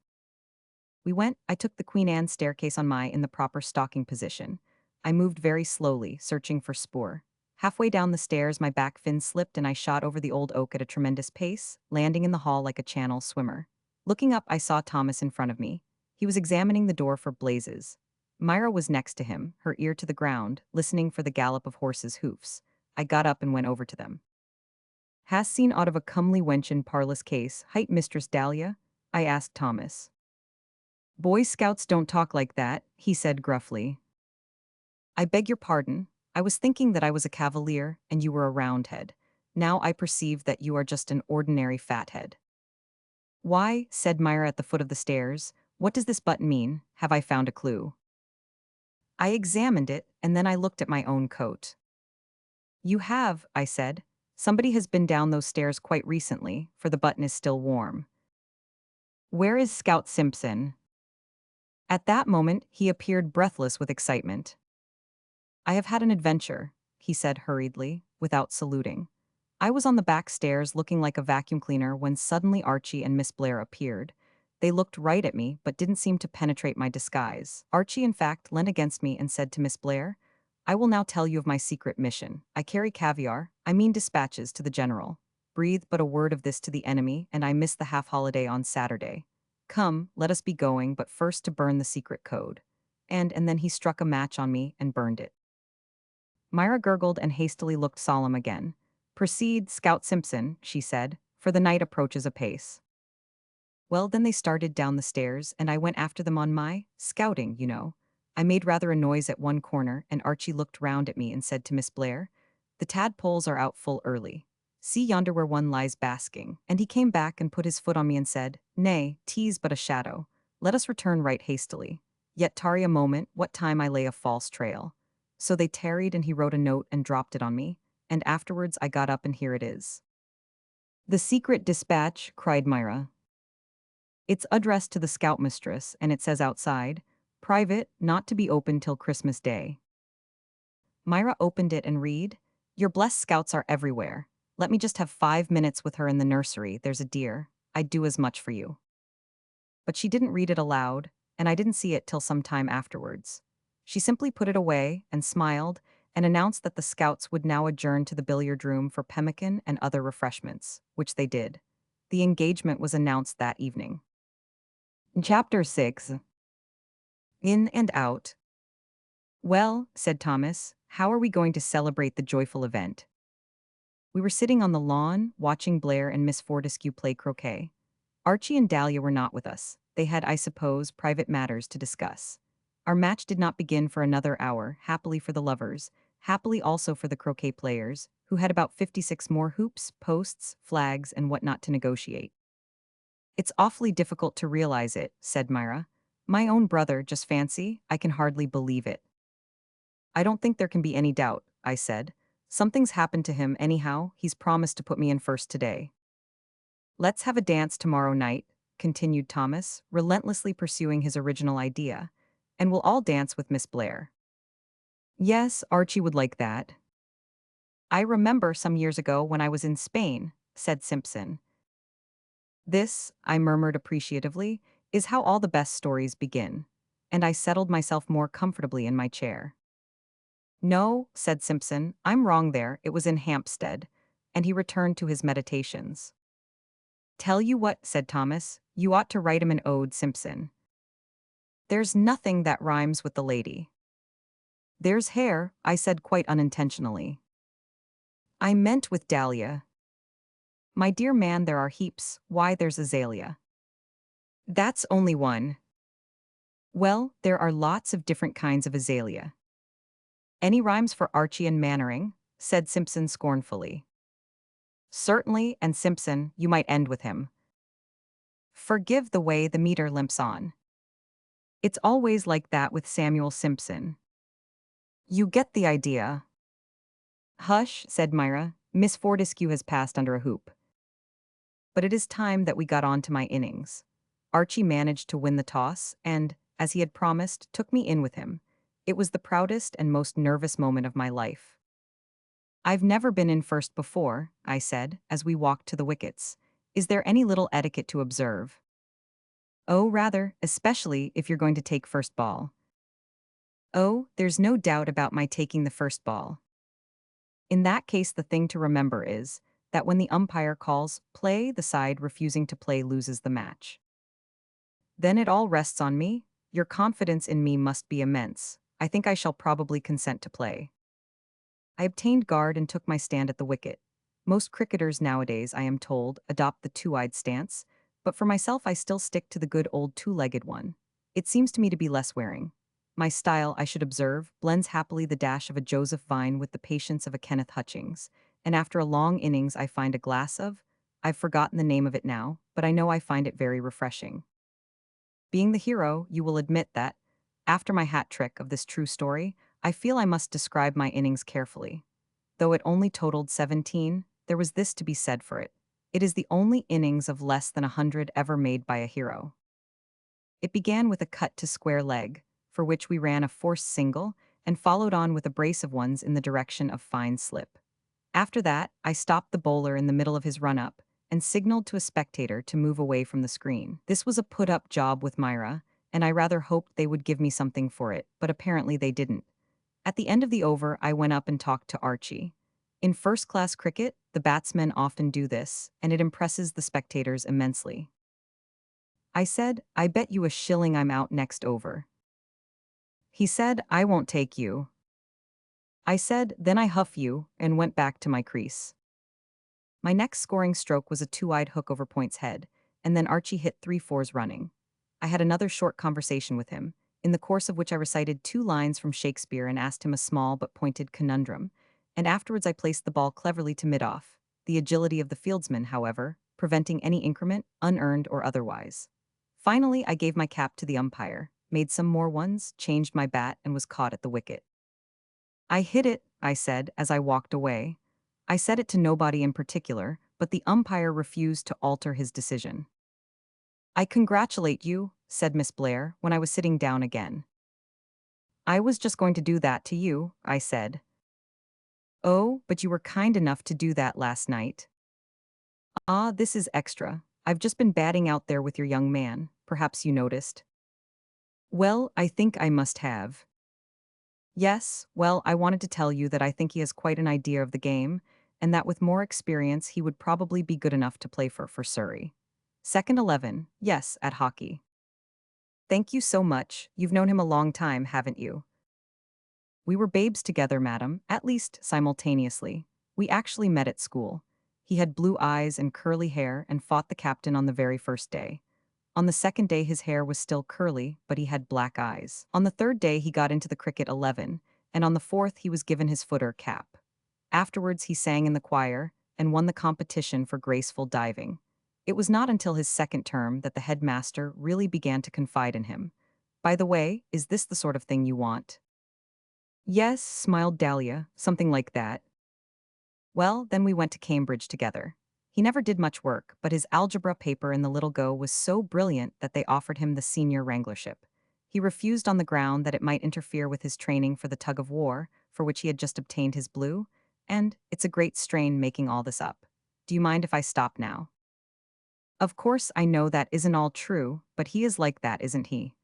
A: We went. I took the Queen Anne staircase on my in the proper stalking position. I moved very slowly, searching for spoor. Halfway down the stairs, my back fin slipped and I shot over the old oak at a tremendous pace, landing in the hall like a channel swimmer. Looking up, I saw Thomas in front of me. He was examining the door for blazes. Myra was next to him, her ear to the ground, listening for the gallop of horses' hoofs. I got up and went over to them. Hast seen aught of a comely wench in parlous case, hight Mistress Dahlia? I asked Thomas. Boy Scouts don't talk like that, he said gruffly. I beg your pardon. I was thinking that I was a cavalier and you were a roundhead. Now I perceive that you are just an ordinary fathead. Why, said Myra at the foot of the stairs, what does this button mean? Have I found a clue? I examined it, and then I looked at my own coat. You have, I said. Somebody has been down those stairs quite recently, for the button is still warm. Where is Scout Simpson? At that moment, he appeared breathless with excitement. I have had an adventure, he said hurriedly, without saluting. I was on the back stairs looking like a vacuum cleaner when suddenly Archie and Miss Blair appeared. They looked right at me, but didn't seem to penetrate my disguise. Archie, in fact, leant against me and said to Miss Blair, I will now tell you of my secret mission. I carry caviar, I mean dispatches, to the general. Breathe but a word of this to the enemy, and I miss the half-holiday on Saturday. Come, let us be going, but first to burn the secret code. And then he struck a match on me and burned it. Myra gurgled and hastily looked solemn again. Proceed, Scout Simpson, she said, for the night approaches apace. Well, then they started down the stairs, and I went after them on my scouting, you know. I made rather a noise at one corner, and Archie looked round at me and said to Miss Blair, The tadpoles are out full early. See yonder where one lies basking. And he came back and put his foot on me and said, Nay, 'tis but a shadow. Let us return right hastily. Yet tarry a moment, what time I lay a false trail. So they tarried, and he wrote a note and dropped it on me, and afterwards I got up and here it is. The secret dispatch, cried Myra. It's addressed to the scoutmistress, and it says outside, Private, not to be opened till Christmas Day. Myra opened it and read, Your blessed scouts are everywhere. Let me just have 5 minutes with her in the nursery, there's a dear. I'd do as much for you. but she didn't read it aloud, and I didn't see it till some time afterwards. She simply put it away and smiled and announced that the scouts would now adjourn to the billiard room for pemmican and other refreshments, which they did. The engagement was announced that evening. In Chapter 6. In and Out. Well, said Thomas, how are we going to celebrate the joyful event? We were sitting on the lawn, watching Blair and Miss Fortescue play croquet. Archie and Dahlia were not with us. They had, I suppose, private matters to discuss. Our match did not begin for another hour, happily for the lovers, happily also for the croquet players, who had about 56 more hoops, posts, flags, and whatnot to negotiate. It's awfully difficult to realize it, said Myra. My own brother, just fancy, I can hardly believe it. I don't think there can be any doubt, I said. Something's happened to him anyhow, he's promised to put me in first today. Let's have a dance tomorrow night, continued Thomas, relentlessly pursuing his original idea, and we'll all dance with Miss Blair. Yes, Archie would like that. I remember some years ago when I was in Spain, said Simpson. This, I murmured appreciatively, is how all the best stories begin. And I settled myself more comfortably in my chair. No, said Simpson, I'm wrong there, it was in Hampstead. And he returned to his meditations. Tell you what, said Thomas, you ought to write him an ode, Simpson. There's nothing that rhymes with the lady. There's hair, I said quite unintentionally. I meant with Dahlia. My dear man, there are heaps, why there's azalea. That's only one. Well, there are lots of different kinds of azalea. Any rhymes for Archie and Mannering? Said Simpson scornfully. Certainly, and Simpson, you might end with him. Forgive the way the meter limps on. It's always like that with Samuel Simpson. You get the idea. Hush, said Myra, Miss Fortescue has passed under a hoop. But it is time that we got on to my innings. Archie managed to win the toss and, as he had promised, took me in with him. It was the proudest and most nervous moment of my life. I've never been in first before, I said, as we walked to the wickets. Is there any little etiquette to observe? Oh, rather, especially if you're going to take first ball. Oh, there's no doubt about my taking the first ball. In that case, the thing to remember is that when the umpire calls play, the side refusing to play loses the match. Then it all rests on me. Your confidence in me must be immense. I think I shall probably consent to play. I obtained guard and took my stand at the wicket. Most cricketers nowadays, I am told, adopt the two-eyed stance, but for myself I still stick to the good old two-legged one. It seems to me to be less wearing. My style, I should observe, blends happily the dash of a Joseph Vine with the patience of a Kenneth Hutchings, and after a long innings I find a glass of, I've forgotten the name of it now, but I know I find it very refreshing. Being the hero, you will admit that, after my hat trick of this true story, I feel I must describe my innings carefully. Though it only totaled 17, there was this to be said for it. It is the only innings of less than 100 ever made by a hero. It began with a cut to square leg, for which we ran a forced single, and followed on with a brace of ones in the direction of fine slip. After that, I stopped the bowler in the middle of his run-up, and signaled to a spectator to move away from the screen. This was a put-up job with Myra, and I rather hoped they would give me something for it, but apparently they didn't. At the end of the over, I went up and talked to Archie. In first-class cricket, the batsmen often do this, and it impresses the spectators immensely. I said, I bet you a shilling I'm out next over. He said, I won't take you. I said, then I huff you, and went back to my crease. My next scoring stroke was a two-eyed hook over Point's head, and then Archie hit 3 fours running. I had another short conversation with him, in the course of which I recited 2 lines from Shakespeare and asked him a small but pointed conundrum, and afterwards I placed the ball cleverly to mid-off, the agility of the fieldsman, however, preventing any increment, unearned or otherwise. Finally, I gave my cap to the umpire, made some more ones, changed my bat, and was caught at the wicket. I hit it, I said, as I walked away. I said it to nobody in particular, but the umpire refused to alter his decision. I congratulate you, said Miss Blair, when I was sitting down again. I was just going to do that to you, I said. Oh, but you were kind enough to do that last night. Ah, this is extra. I've just been batting out there with your young man. perhaps you noticed. Well, I think I must have. Yes, well, I wanted to tell you that I think he has quite an idea of the game, and that with more experience he would probably be good enough to play for Surrey. Second 11, yes, at hockey. Thank you so much, you've known him a long time, haven't you? We were babes together, madam, at least simultaneously. We actually met at school. He had blue eyes and curly hair and fought the captain on the very first day. On the second day his hair was still curly, but he had black eyes. On the third day he got into the cricket 11, and on the fourth he was given his footer cap. Afterwards he sang in the choir, and won the competition for graceful diving. It was not until his second term that the headmaster really began to confide in him. By the way, is this the sort of thing you want? Yes, smiled Dahlia, something like that. Well, then we went to Cambridge together. He never did much work, but his algebra paper in the Little Go was so brilliant that they offered him the senior wranglership. He refused on the ground that it might interfere with his training for the tug of war, for which he had just obtained his blue, and it's a great strain making all this up. Do you mind if I stop now? Of course, I know that isn't all true, but he is like that, isn't he?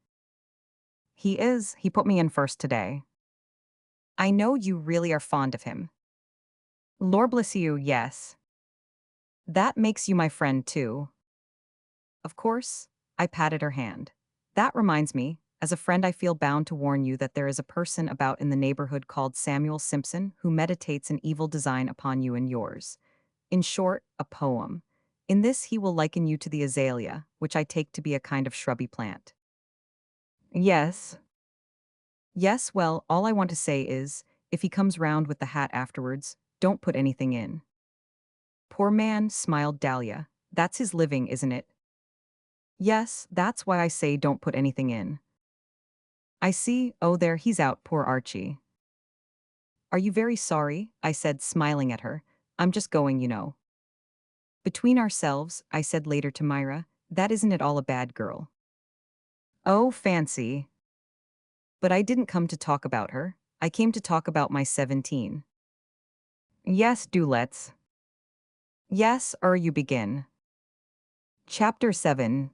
A: He is. He put me in first today. I know you really are fond of him. Lord bless you, yes. That makes you my friend, too. Of course, I patted her hand. That reminds me, as a friend, I feel bound to warn you that there is a person about in the neighborhood called Samuel Simpson who meditates an evil design upon you and yours. In short, a poem. In this, he will liken you to the azalea, which I take to be a kind of shrubby plant. Yes. Yes, well, all I want to say is, if he comes round with the hat afterwards, don't put anything in. Poor man, smiled Dahlia. That's his living, isn't it? Yes, that's why I say don't put anything in. I see, oh there he's out, poor Archie. Are you very sorry? I said, smiling at her. I'm just going, you know. Between ourselves, I said later to Myra, that isn't at all a bad girl. Oh, fancy. But I didn't come to talk about her. I came to talk about my 17. Yes, do let's. Yes, you begin. Chapter 7.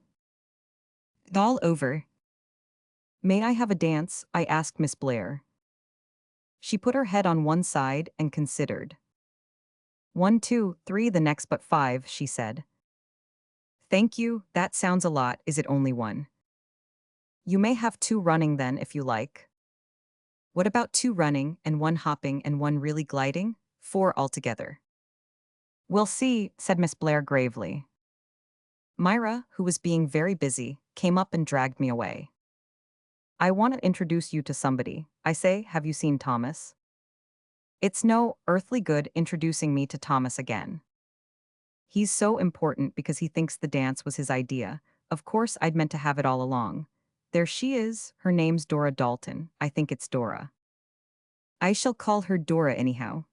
A: All over. May I have a dance? I asked Miss Blair. She put her head on one side and considered. 1, 2, 3, the next but 5, she said. Thank you, that sounds a lot, is it only one? You may have 2 running then if you like. What about 2 running and 1 hopping and 1 really gliding? 4 altogether. We'll see, said Miss Blair gravely. Myra, who was being very busy, came up and dragged me away. I want to introduce you to somebody. I say, have you seen Thomas? It's no earthly good introducing me to Thomas again. He's so important because he thinks the dance was his idea. Of course, I'd meant to have it all along. There she is. Her name's Dora Dalton. I think it's Dora. I shall call her Dora anyhow.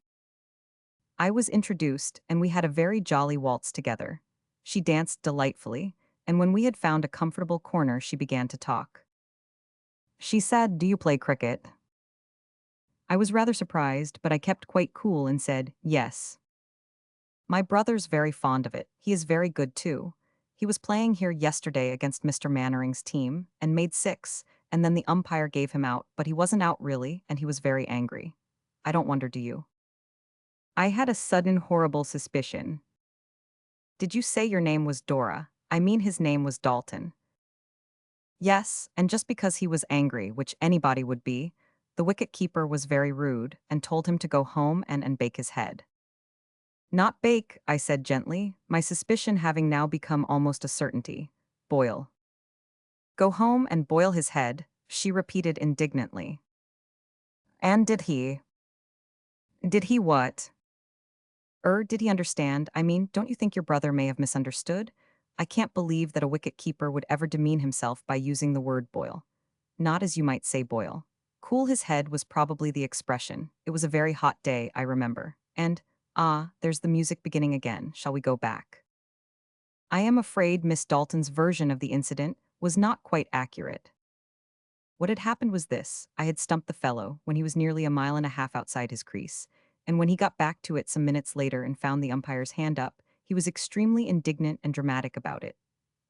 A: I was introduced, and we had a very jolly waltz together. She danced delightfully, and when we had found a comfortable corner, she began to talk. She said, "Do you play cricket?" I was rather surprised, but I kept quite cool and said, "Yes. My brother's very fond of it. He is very good too. He was playing here yesterday against Mr. Mannering's team, and made 6, and then the umpire gave him out, but he wasn't out really, and he was very angry. I don't wonder, do you? I had a sudden horrible suspicion. Did you say your name was Dora? I mean his name was Dalton. Yes, and just because he was angry, which anybody would be, the wicket-keeper was very rude, and told him to go home and bake his head. Not bake, I said gently, my suspicion having now become almost a certainty. Boil. Go home and boil his head, she repeated indignantly. And did he? Did he what? Did he understand? I mean, don't you think your brother may have misunderstood? I can't believe that a wicket-keeper would ever demean himself by using the word boil. Not as you might say boil. Cool his head was probably the expression. It was a very hot day, I remember. And, there's the music beginning again. Shall we go back? I am afraid Miss Dalton's version of the incident was not quite accurate. What had happened was this: I had stumped the fellow when he was nearly a mile and a half outside his crease, and when he got back to it some minutes later and found the umpire's hand up, he was extremely indignant and dramatic about it.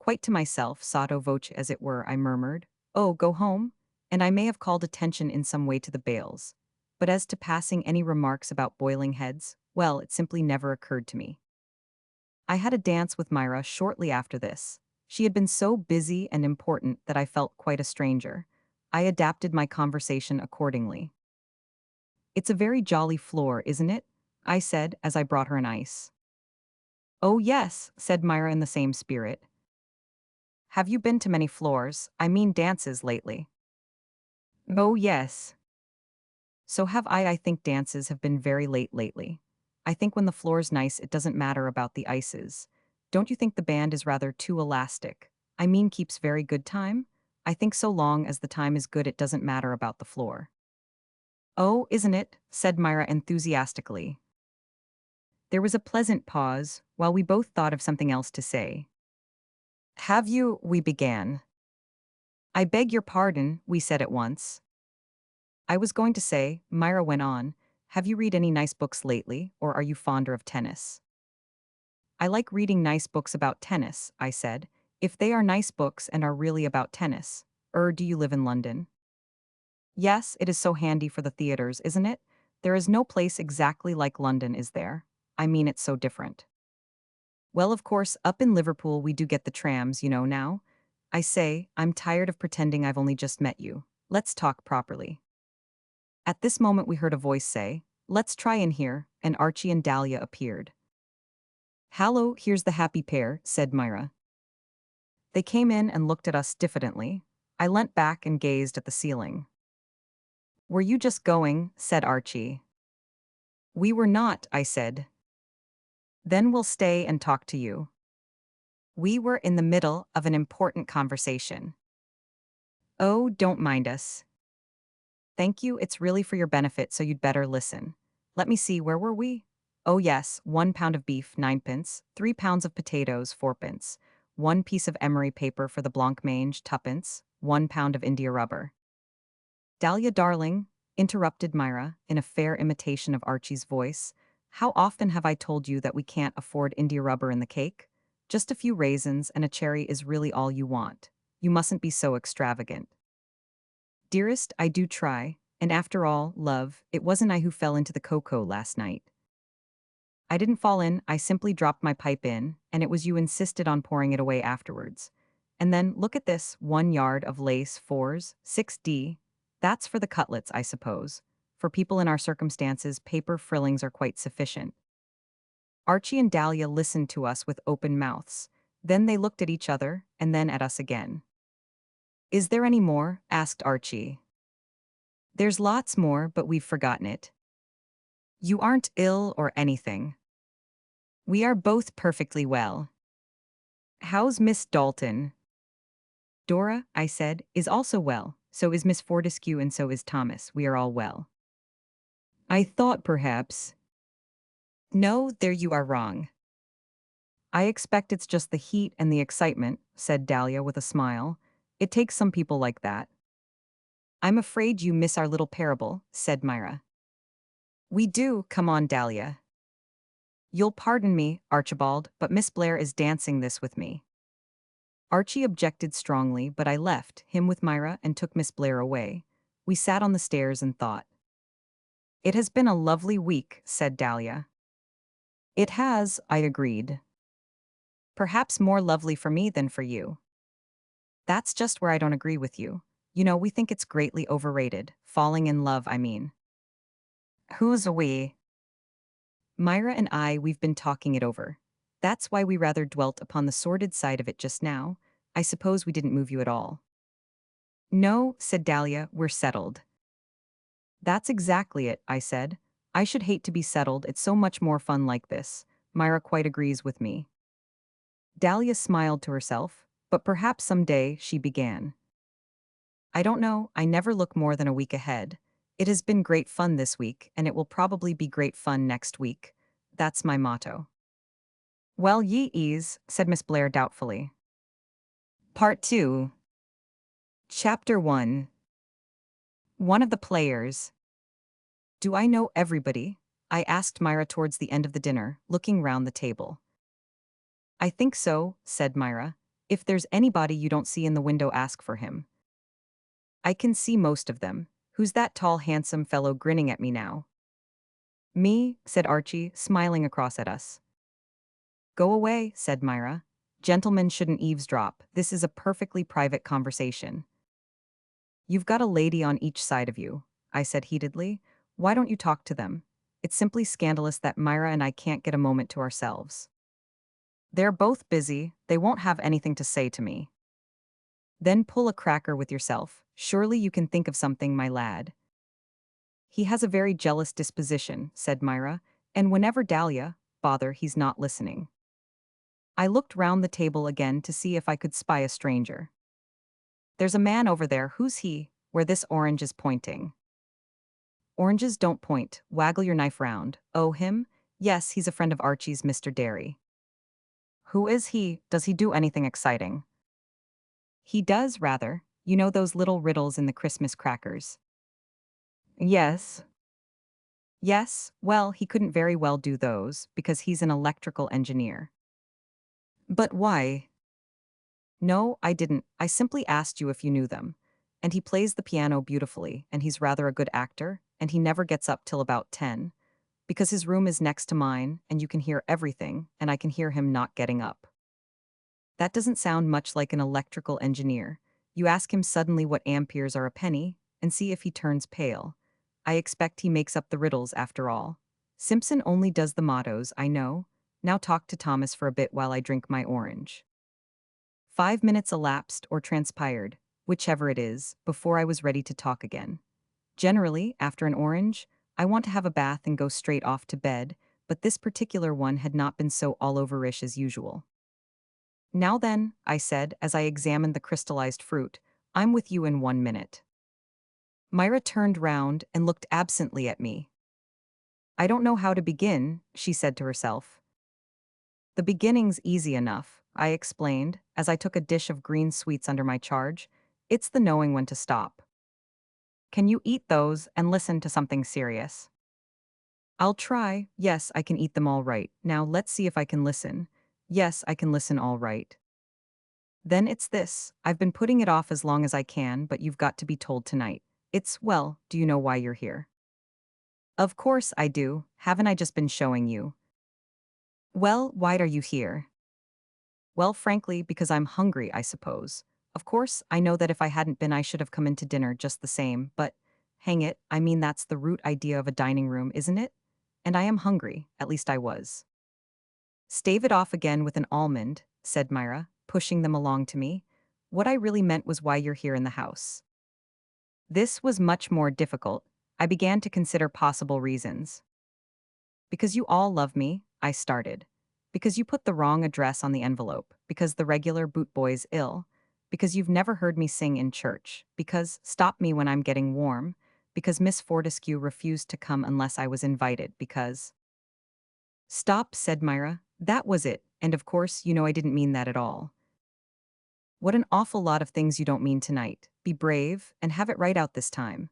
A: Quite to myself, sotto voce as it were, I murmured, "Oh, go home?" And I may have called attention in some way to the bales. But as to passing any remarks about boiling heads, well, it simply never occurred to me. I had a dance with Myra shortly after this. She had been so busy and important that I felt quite a stranger. I adapted my conversation accordingly. "It's a very jolly floor, isn't it?" I said as I brought her an ice. "Oh, yes," said Myra in the same spirit. "Have you been to many floors, I mean dances, lately?" "Oh, yes." "So have I. I think dances have been very late lately. I think when the floor's nice, it doesn't matter about the ices. Don't you think the band is rather too elastic? I mean, keeps very good time? I think so long as the time is good, it doesn't matter about the floor." "Oh, isn't it?" said Myra enthusiastically. There was a pleasant pause, while we both thought of something else to say. "Have you," we began. "I beg your pardon," we said at once. "I was going to say," Myra went on, "have you read any nice books lately, or are you fonder of tennis?" "I like reading nice books about tennis," I said, "if they are nice books and are really about tennis. Do you live in London?" "Yes, it is so handy for the theaters, isn't it? There is no place exactly like London, is there? I mean, it's so different." "Well, of course, up in Liverpool we do get the trams, you know now. I say, I'm tired of pretending I've only just met you. Let's talk properly." At this moment we heard a voice say, "Let's try in here," and Archie and Dahlia appeared. "Hallo, here's the happy pair," said Myra. They came in and looked at us diffidently. I leant back and gazed at the ceiling. "Were you just going?" said Archie. "We were not," I said. "Then we'll stay and talk to you." We were in the middle of an important conversation. "Oh, don't mind us." "Thank you, it's really for your benefit, so you'd better listen. Let me see, where were we? Oh yes, 1 pound of beef, 9 pence, 3 pounds of potatoes, 4 pence, 1 piece of emery paper for the blancmange, 2 pence, 1 pound of India rubber." "Dahlia, darling," interrupted Myra, in a fair imitation of Archie's voice, "how often have I told you that we can't afford India rubber in the cake? Just a few raisins and a cherry is really all you want. You mustn't be so extravagant." "Dearest, I do try, and after all, love, it wasn't I who fell into the cocoa last night." "I didn't fall in, I simply dropped my pipe in, and it was you insisted on pouring it away afterwards. And then, look at this, 1 yard of lace, 4s, 6D. That's for the cutlets, I suppose. For people in our circumstances, paper frillings are quite sufficient." Archie and Dahlia listened to us with open mouths. Then they looked at each other, and then at us again. "Is there any more?" asked Archie. "There's lots more, but we've forgotten it." "You aren't ill or anything?" "We are both perfectly well." "How's Miss Dalton?" "Dora," I said, "is also well. So is Miss Fortescue and so is Thomas. We are all well." "I thought perhaps—" "No, there you are wrong." "I expect it's just the heat and the excitement," said Dahlia with a smile. "It takes some people like that." "I'm afraid you miss our little parable," said Myra. "We do, come on, Dahlia." "You'll pardon me, Archibald, but Miss Blair is dancing this with me." Archie objected strongly, but I left him with Myra and took Miss Blair away. We sat on the stairs and thought. "It has been a lovely week," said Dahlia. "It has," I agreed. "Perhaps more lovely for me than for you." "That's just where I don't agree with you. You know, we think it's greatly overrated. Falling in love, I mean." "Who's a we?" "Myra and we've been talking it over. That's why we rather dwelt upon the sordid side of it just now. I suppose we didn't move you at all." "No," said Dahlia, "we're settled." "That's exactly it," I said. "I should hate to be settled, it's so much more fun like this." Myra quite agrees with me. Dahlia smiled to herself, but perhaps someday, she began. "I don't know, I never look more than a week ahead. It has been great fun this week, and it will probably be great fun next week. That's my motto." "Well, ye ease," said Miss Blair doubtfully. Part 2. Chapter 1. One of the players. "Do I know everybody?" I asked Myra towards the end of the dinner, looking round the table. "I think so," said Myra. If there's anybody you don't see in the window, ask for him. I can see most of them. Who's that tall, handsome fellow grinning at me now? Me, said Archie, smiling across at us. Go away, said Myra. Gentlemen shouldn't eavesdrop. This is a perfectly private conversation. You've got a lady on each side of you, I said heatedly. Why don't you talk to them? It's simply scandalous that Myra and I can't get a moment to ourselves. They're both busy, they won't have anything to say to me. Then pull a cracker with yourself. Surely you can think of something, my lad. He has a very jealous disposition, said Myra, and whenever Dahlia, bother, he's not listening. I looked round the table again to see if I could spy a stranger. There's a man over there, who's he, where this orange is pointing? Oranges don't point, waggle your knife round. Oh, him? Yes, he's a friend of Archie's, Mr. Derry. Who is he? Does he do anything exciting? He does, rather. You know those little riddles in the Christmas crackers? Yes. Yes, well, he couldn't very well do those, because he's an electrical engineer. But why? No, I didn't. I simply asked you if you knew them. And he plays the piano beautifully, and he's rather a good actor, and he never gets up till about 10, because his room is next to mine, and you can hear everything, and I can hear him not getting up. That doesn't sound much like an electrical engineer. You ask him suddenly what amperes are a penny, and see if he turns pale. I expect he makes up the riddles after all. Simpson only does the mottos, I know. Now talk to Thomas for a bit while I drink my orange. 5 minutes elapsed or transpired, whichever it is, before I was ready to talk again. Generally, after an orange, I want to have a bath and go straight off to bed, but this particular one had not been so all-over-ish as usual. Now then, I said, as I examined the crystallized fruit, I'm with you in 1 minute. Myra turned round and looked absently at me. I don't know how to begin, she said to herself. The beginning's easy enough, I explained, as I took a dish of green sweets under my charge. It's the knowing when to stop. Can you eat those and listen to something serious? I'll try. Yes, I can eat them all right. Now let's see if I can listen. Yes, I can listen all right. Then it's this. I've been putting it off as long as I can, but you've got to be told tonight. Well, do you know why you're here? Of course I do. Haven't I just been showing you? Well, why are you here? Well, frankly, because I'm hungry, I suppose. Of course, I know that if I hadn't been, I should have come in to dinner just the same, but hang it, I mean, that's the root idea of a dining room, isn't it? And I am hungry, at least I was. Stave it off again with an almond, said Myra, pushing them along to me. What I really meant was why you're here in the house. This was much more difficult. I began to consider possible reasons. Because you all love me, I started. Because you put the wrong address on the envelope. Because the regular boot boy's ill. Because you've never heard me sing in church. Because stop me when I'm getting warm. Because Miss Fortescue refused to come unless I was invited. Because... Stop, said Myra. That was it, and of course, you know I didn't mean that at all. What an awful lot of things you don't mean tonight. Be brave, and have it right out this time.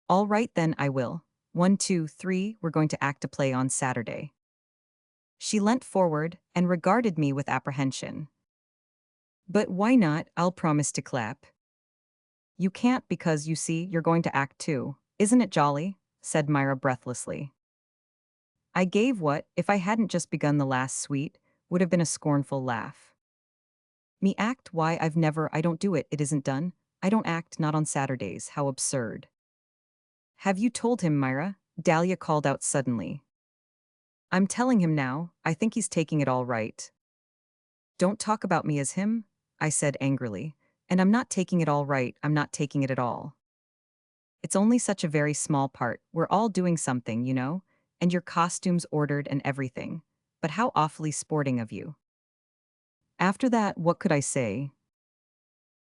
A: All right then, I will. 1, 2, 3, we're going to act a play on Saturday. She leant forward and regarded me with apprehension. But why not? I'll promise to clap. You can't because, you see, you're going to act too. Isn't it jolly? Said Myra breathlessly. I gave what, if I hadn't just begun the last suite, would have been a scornful laugh. Me act? Why, I don't do it, it isn't done. I don't act, not on Saturdays, how absurd. Have you told him, Myra? Dahlia called out suddenly. I'm telling him now, I think he's taking it all right. Don't talk about me as him, I said angrily. And I'm not taking it all right, I'm not taking it at all. It's only such a very small part, we're all doing something, you know, and your costume's ordered and everything. But how awfully sporting of you. After that, what could I say?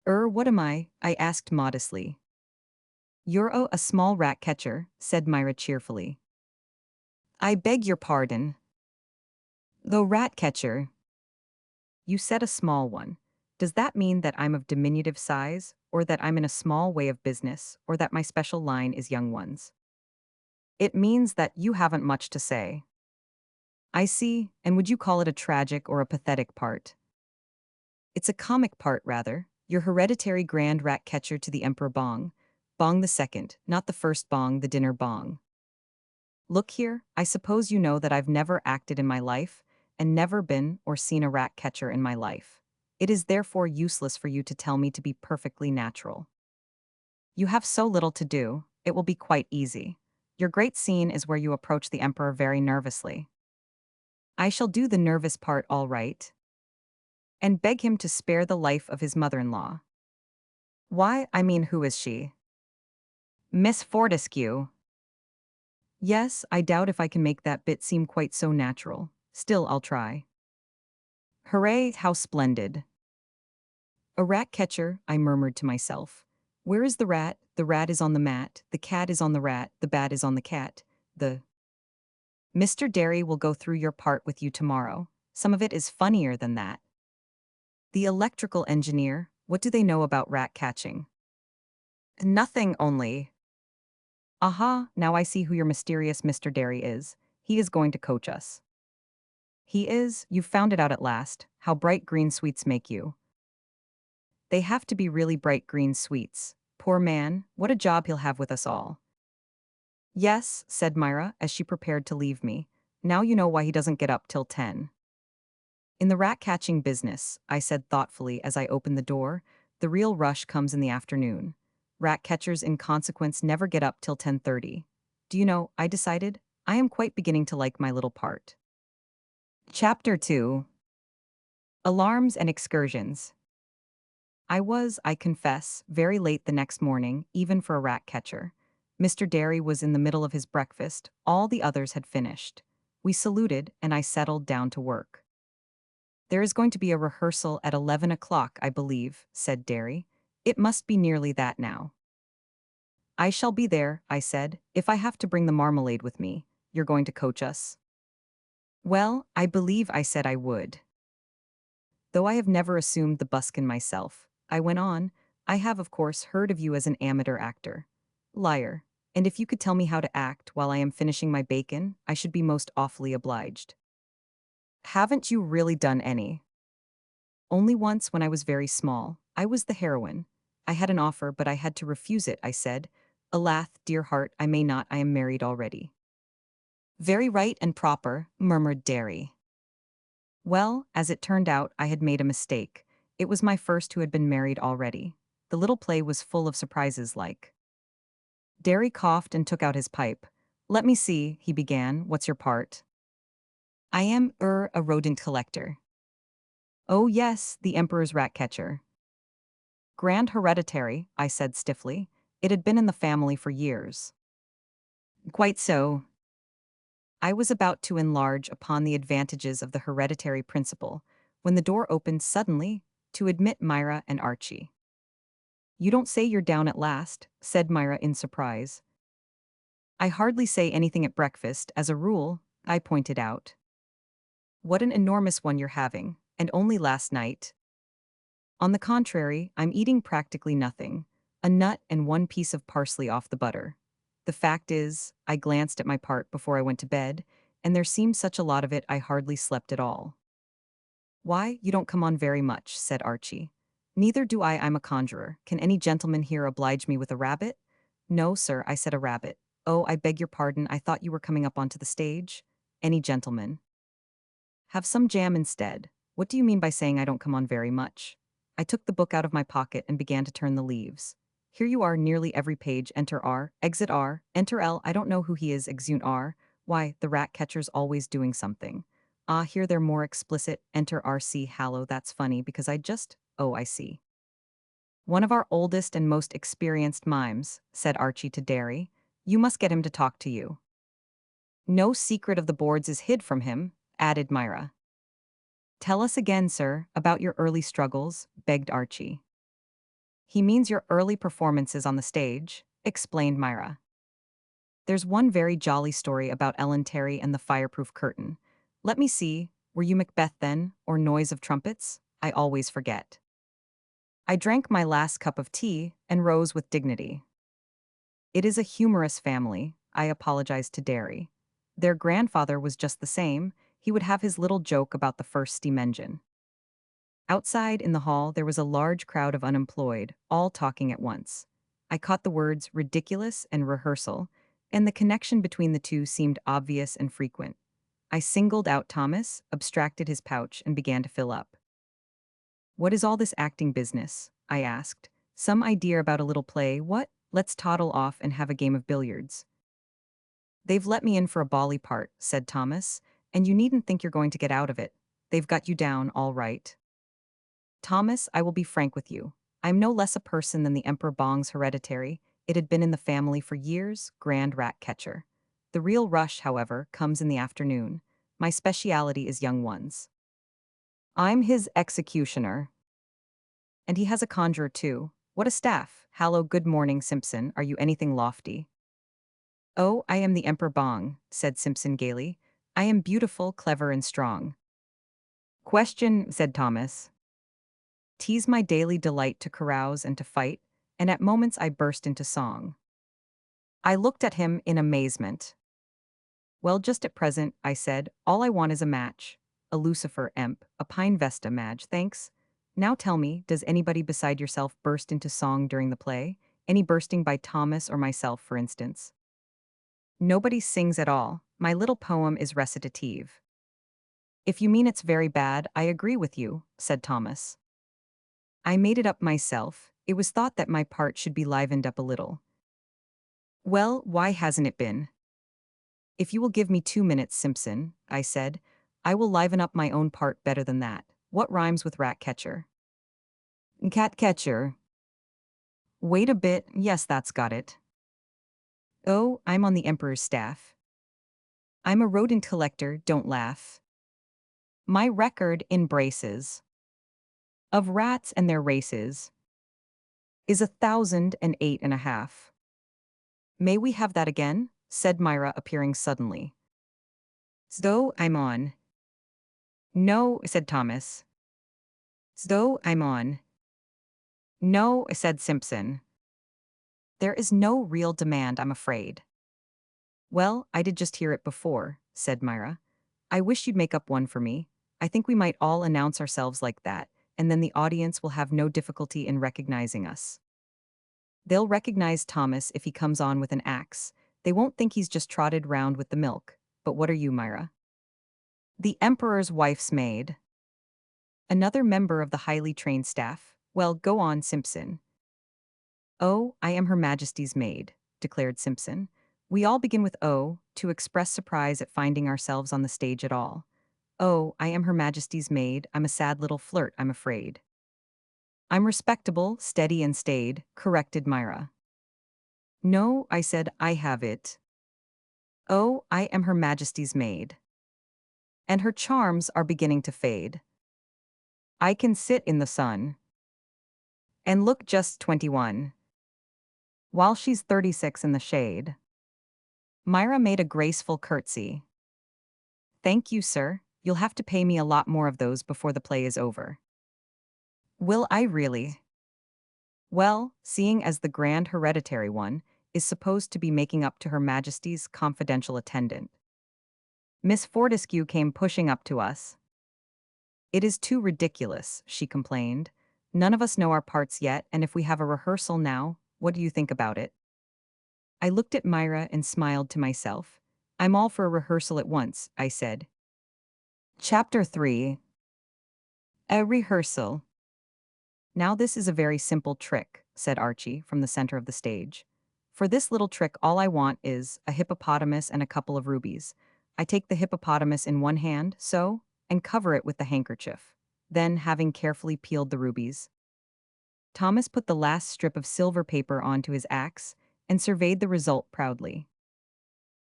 A: What am I? I asked modestly. You're a small rat catcher, said Myra cheerfully. I beg your pardon. The rat catcher. You said a small one. Does that mean that I'm of diminutive size, or that I'm in a small way of business, or that my special line is young ones? It means that you haven't much to say. I see, and would you call it a tragic or a pathetic part? It's a comic part, rather. Your hereditary grand rat catcher to the Emperor Bong. Bong the second, not the first Bong, the dinner Bong. Look here, I suppose you know that I've never acted in my life, and never been or seen a rat catcher in my life. It is therefore useless for you to tell me to be perfectly natural. You have so little to do, it will be quite easy. Your great scene is where you approach the Emperor very nervously. I shall do the nervous part all right, and beg him to spare the life of his mother-in-law. Why, I mean, who is she? Miss Fortescue. Yes, I doubt if I can make that bit seem quite so natural. Still, I'll try. Hooray, how splendid. A rat catcher, I murmured to myself. Where is the rat? The rat is on the mat, the cat is on the rat, the bat is on the cat, the... Mr. Derry will go through your part with you tomorrow. Some of it is funnier than that. The electrical engineer, what do they know about rat catching? Nothing only. Aha, now I see who your mysterious Mr. Derry is. He is going to coach us. He is, you've found it out at last, how bright green sweets make you. They have to be really bright green sweets. Poor man, what a job he'll have with us all. Yes, said Myra, as she prepared to leave me. Now you know why he doesn't get up till 10. In the rat-catching business, I said thoughtfully as I opened the door, the real rush comes in the afternoon. Rat-catchers in consequence never get up till 10:30. Do you know, I decided, I am quite beginning to like my little part. Chapter 2. Alarms and Excursions. I was, I confess, very late the next morning, even for a rat catcher. Mr. Derry was in the middle of his breakfast, all the others had finished. We saluted, and I settled down to work. There is going to be a rehearsal at 11 o'clock, I believe, said Derry. It must be nearly that now. I shall be there, I said, if I have to bring the marmalade with me. You're going to coach us? Well, I believe I said I would. Though I have never assumed the buskin myself, I went on, I have of course heard of you as an amateur actor. Liar. And if you could tell me how to act while I am finishing my bacon, I should be most awfully obliged. Haven't you really done any? Only once when I was very small. I was the heroine. I had an offer, but I had to refuse it, I said. Alas, dear heart, I may not, I am married already. Very right and proper, murmured Derry. Well, as it turned out, I had made a mistake. It was my first who had been married already. The little play was full of surprises like. Derry coughed and took out his pipe. Let me see, he began, what's your part? I am, a rodent collector. Oh yes, the Emperor's rat catcher. Grand hereditary, I said stiffly. It had been in the family for years. Quite so. I was about to enlarge upon the advantages of the hereditary principle, when the door opened suddenly, to admit Myra and Archie. You don't say you're down at last, said Myra in surprise. I hardly say anything at breakfast, as a rule, I pointed out. What an enormous one you're having, and only last night. On the contrary, I'm eating practically nothing, a nut and one piece of parsley off the butter. The fact is, I glanced at my part before I went to bed, and there seemed such a lot of it I hardly slept at all. Why, you don't come on very much, said Archie. Neither do I, I'm a conjurer. Can any gentleman here oblige me with a rabbit? No, sir, I said a rabbit. Oh, I beg your pardon, I thought you were coming up onto the stage. Any gentleman. Have some jam instead. What do you mean by saying I don't come on very much? I took the book out of my pocket and began to turn the leaves. Here you are, nearly every page, enter R, exit R, enter L, I don't know who he is, exeunt R. Why, the rat catcher's always doing something. Ah, here they're more explicit, enter RC, hallow, that's funny, because oh, I see. One of our oldest and most experienced mimes, said Archie to Derry. You must get him to talk to you. No secret of the boards is hid from him, added Myra. Tell us again, sir, about your early struggles, begged Archie. He means your early performances on the stage, explained Myra. There's one very jolly story about Ellen Terry and the fireproof curtain. Let me see, were you Macbeth then, or Noise of Trumpets? I always forget. I drank my last cup of tea and rose with dignity. It is a humorous family, I apologized to Derry. Their grandfather was just the same, he would have his little joke about the first steam engine. Outside in the hall, there was a large crowd of unemployed, all talking at once. I caught the words ridiculous and rehearsal, and the connection between the two seemed obvious and frequent. I singled out Thomas, abstracted his pouch, and began to fill up. What is all this acting business? I asked. Some idea about a little play, what? Let's toddle off and have a game of billiards. They've let me in for a bally part, said Thomas, and you needn't think you're going to get out of it. They've got you down, all right. Thomas, I will be frank with you. I'm no less a person than the Emperor Bong's hereditary. It had been in the family for years, grand rat catcher. The real rush, however, comes in the afternoon. My speciality is young ones. I'm his executioner. And he has a conjurer too. What a staff. Hallo, good morning, Simpson. Are you anything lofty? Oh, I am the Emperor Bong, said Simpson gaily. I am beautiful, clever, and strong. Question, said Thomas. Tease my daily delight to carouse and to fight, and at moments I burst into song. I looked at him in amazement. Well, just at present, I said, all I want is a match. A Lucifer emp, a pine vesta madge, thanks. Now tell me, does anybody beside yourself burst into song during the play? Any bursting by Thomas or myself, for instance? Nobody sings at all. My little poem is recitative. If you mean it's very bad, I agree with you, said Thomas. I made it up myself. It was thought that my part should be livened up a little. Well, why hasn't it been? If you will give me 2 minutes, Simpson, I said, I will liven up my own part better than that. What rhymes with rat catcher? Cat catcher. Wait a bit, yes, that's got it. Oh, I'm on the Emperor's staff. I'm a rodent collector, don't laugh. My record in braces of rats and their races is 1,008.5. May we have that again? Said Myra, appearing suddenly. So I'm on. No, said Thomas. So I'm on. No, said Simpson. There is no real demand, I'm afraid. Well, I did just hear it before, said Myra. I wish you'd make up one for me. I think we might all announce ourselves like that, and then the audience will have no difficulty in recognizing us. They'll recognize Thomas if he comes on with an axe. They won't think he's just trotted round with the milk. But what are you, Myra? The Emperor's wife's maid. Another member of the highly trained staff. Well, go on, Simpson. Oh, I am Her Majesty's maid, declared Simpson. We all begin with O, to express surprise at finding ourselves on the stage at all. Oh, I am Her Majesty's maid, I'm a sad little flirt, I'm afraid. I'm respectable, steady and staid, corrected Myra. No, I said, I have it. Oh, I am Her Majesty's maid. And her charms are beginning to fade. I can sit in the sun and look just 21, while she's 36 in the shade. Myra made a graceful curtsy. Thank you, sir. You'll have to pay me a lot more of those before the play is over. Will I really? Well, seeing as the grand hereditary one is supposed to be making up to Her Majesty's confidential attendant. Miss Fortescue came pushing up to us. It is too ridiculous, she complained. None of us know our parts yet, and if we have a rehearsal now, what do you think about it? I looked at Myra and smiled to myself. I'm all for a rehearsal at once, I said. Chapter 3. A rehearsal. Now this is a very simple trick, said Archie from the center of the stage. For this little trick all I want is a hippopotamus and a couple of rubies. I take the hippopotamus in one hand, so, and cover it with the handkerchief. Then, having carefully peeled the rubies, Thomas put the last strip of silver paper onto his axe and surveyed the result proudly.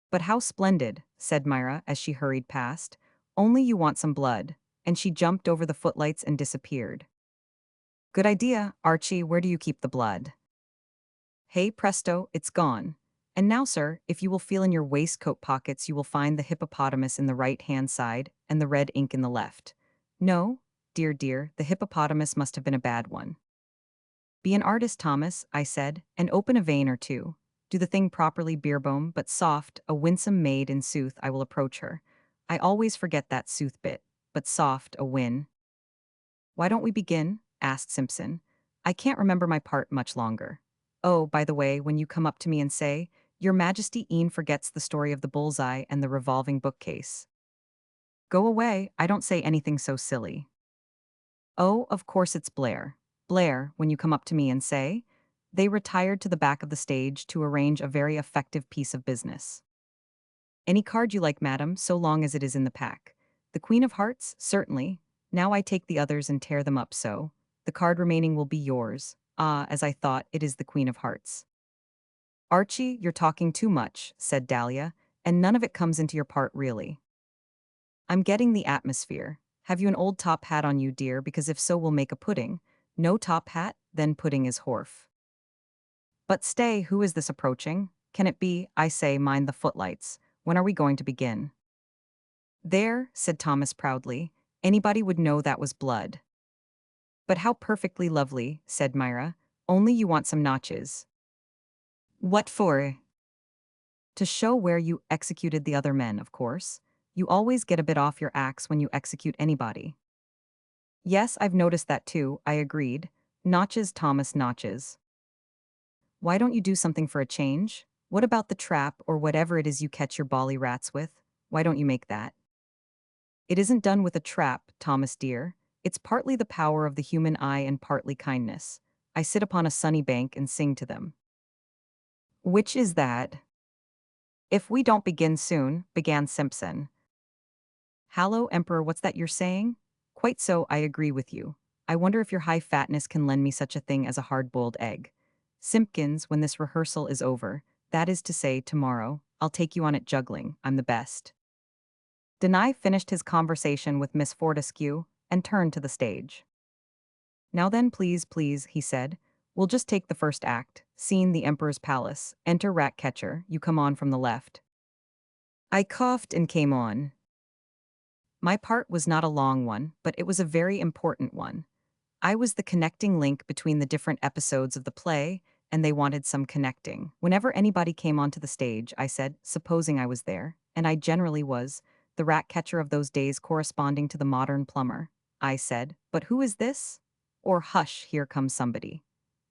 A: But how splendid, said Myra as she hurried past. Only you want some blood. And she jumped over the footlights and disappeared. Good idea, Archie, where do you keep the blood? Hey presto, it's gone. And now, sir, if you will feel in your waistcoat pockets, you will find the hippopotamus in the right-hand side and the red ink in the left. No, dear, the hippopotamus must have been a bad one. Be an artist, Thomas, I said, and open a vein or two. Do the thing properly, Beerbohm, but soft, a winsome maid in sooth, I will approach her. I always forget that sooth bit, but soft, a win. Why don't we begin? Asked Simpson. I can't remember my part much longer. Oh, by the way, when you come up to me and say, Your Majesty Ean forgets the story of the bullseye and the revolving bookcase. Go away, I don't say anything so silly. Oh, of course it's Blair. Blair, when you come up to me and say, They retired to the back of the stage to arrange a very effective piece of business. Any card you like, madam, so long as it is in the pack. The Queen of Hearts, certainly. Now I take the others and tear them up so. The card remaining will be yours. Ah, as I thought, it is the Queen of Hearts. Archie, you're talking too much, said Dahlia, and none of it comes into your part really. I'm getting the atmosphere. Have you an old top hat on you, dear? Because if so, we'll make a pudding. No top hat, then pudding is horf. But stay, who is this approaching? Can it be, I say, mind the footlights. When are we going to begin? There, said Thomas proudly, anybody would know that was blood. But how perfectly lovely, said Myra. Only you want some notches. What for? To show where you executed the other men, of course. You always get a bit off your axe when you execute anybody. Yes, I've noticed that too, I agreed. Notches, Thomas, notches. Why don't you do something for a change? What about the trap or whatever it is you catch your bally rats with? Why don't you make that? It isn't done with a trap, Thomas dear. It's partly the power of the human eye and partly kindness. I sit upon a sunny bank and sing to them. Which is that? If we don't begin soon, began Simpson. Hallo, Emperor, what's that you're saying? Quite so, I agree with you. I wonder if your high fatness can lend me such a thing as a hard-boiled egg. Simpkins, when this rehearsal is over, that is to say, tomorrow, I'll take you on it juggling. I'm the best. Denai finished his conversation with Miss Fortescue and turned to the stage. Now then, please, please, he said. We'll just take the first act. Scene the Emperor's palace. Enter Ratcatcher. You come on from the left. I coughed and came on. My part was not a long one, but it was a very important one. I was the connecting link between the different episodes of the play, and they wanted some connecting. Whenever anybody came onto the stage, I said, supposing I was there, and I generally was, the rat catcher of those days corresponding to the modern plumber. I said, but who is this? Or hush, here comes somebody.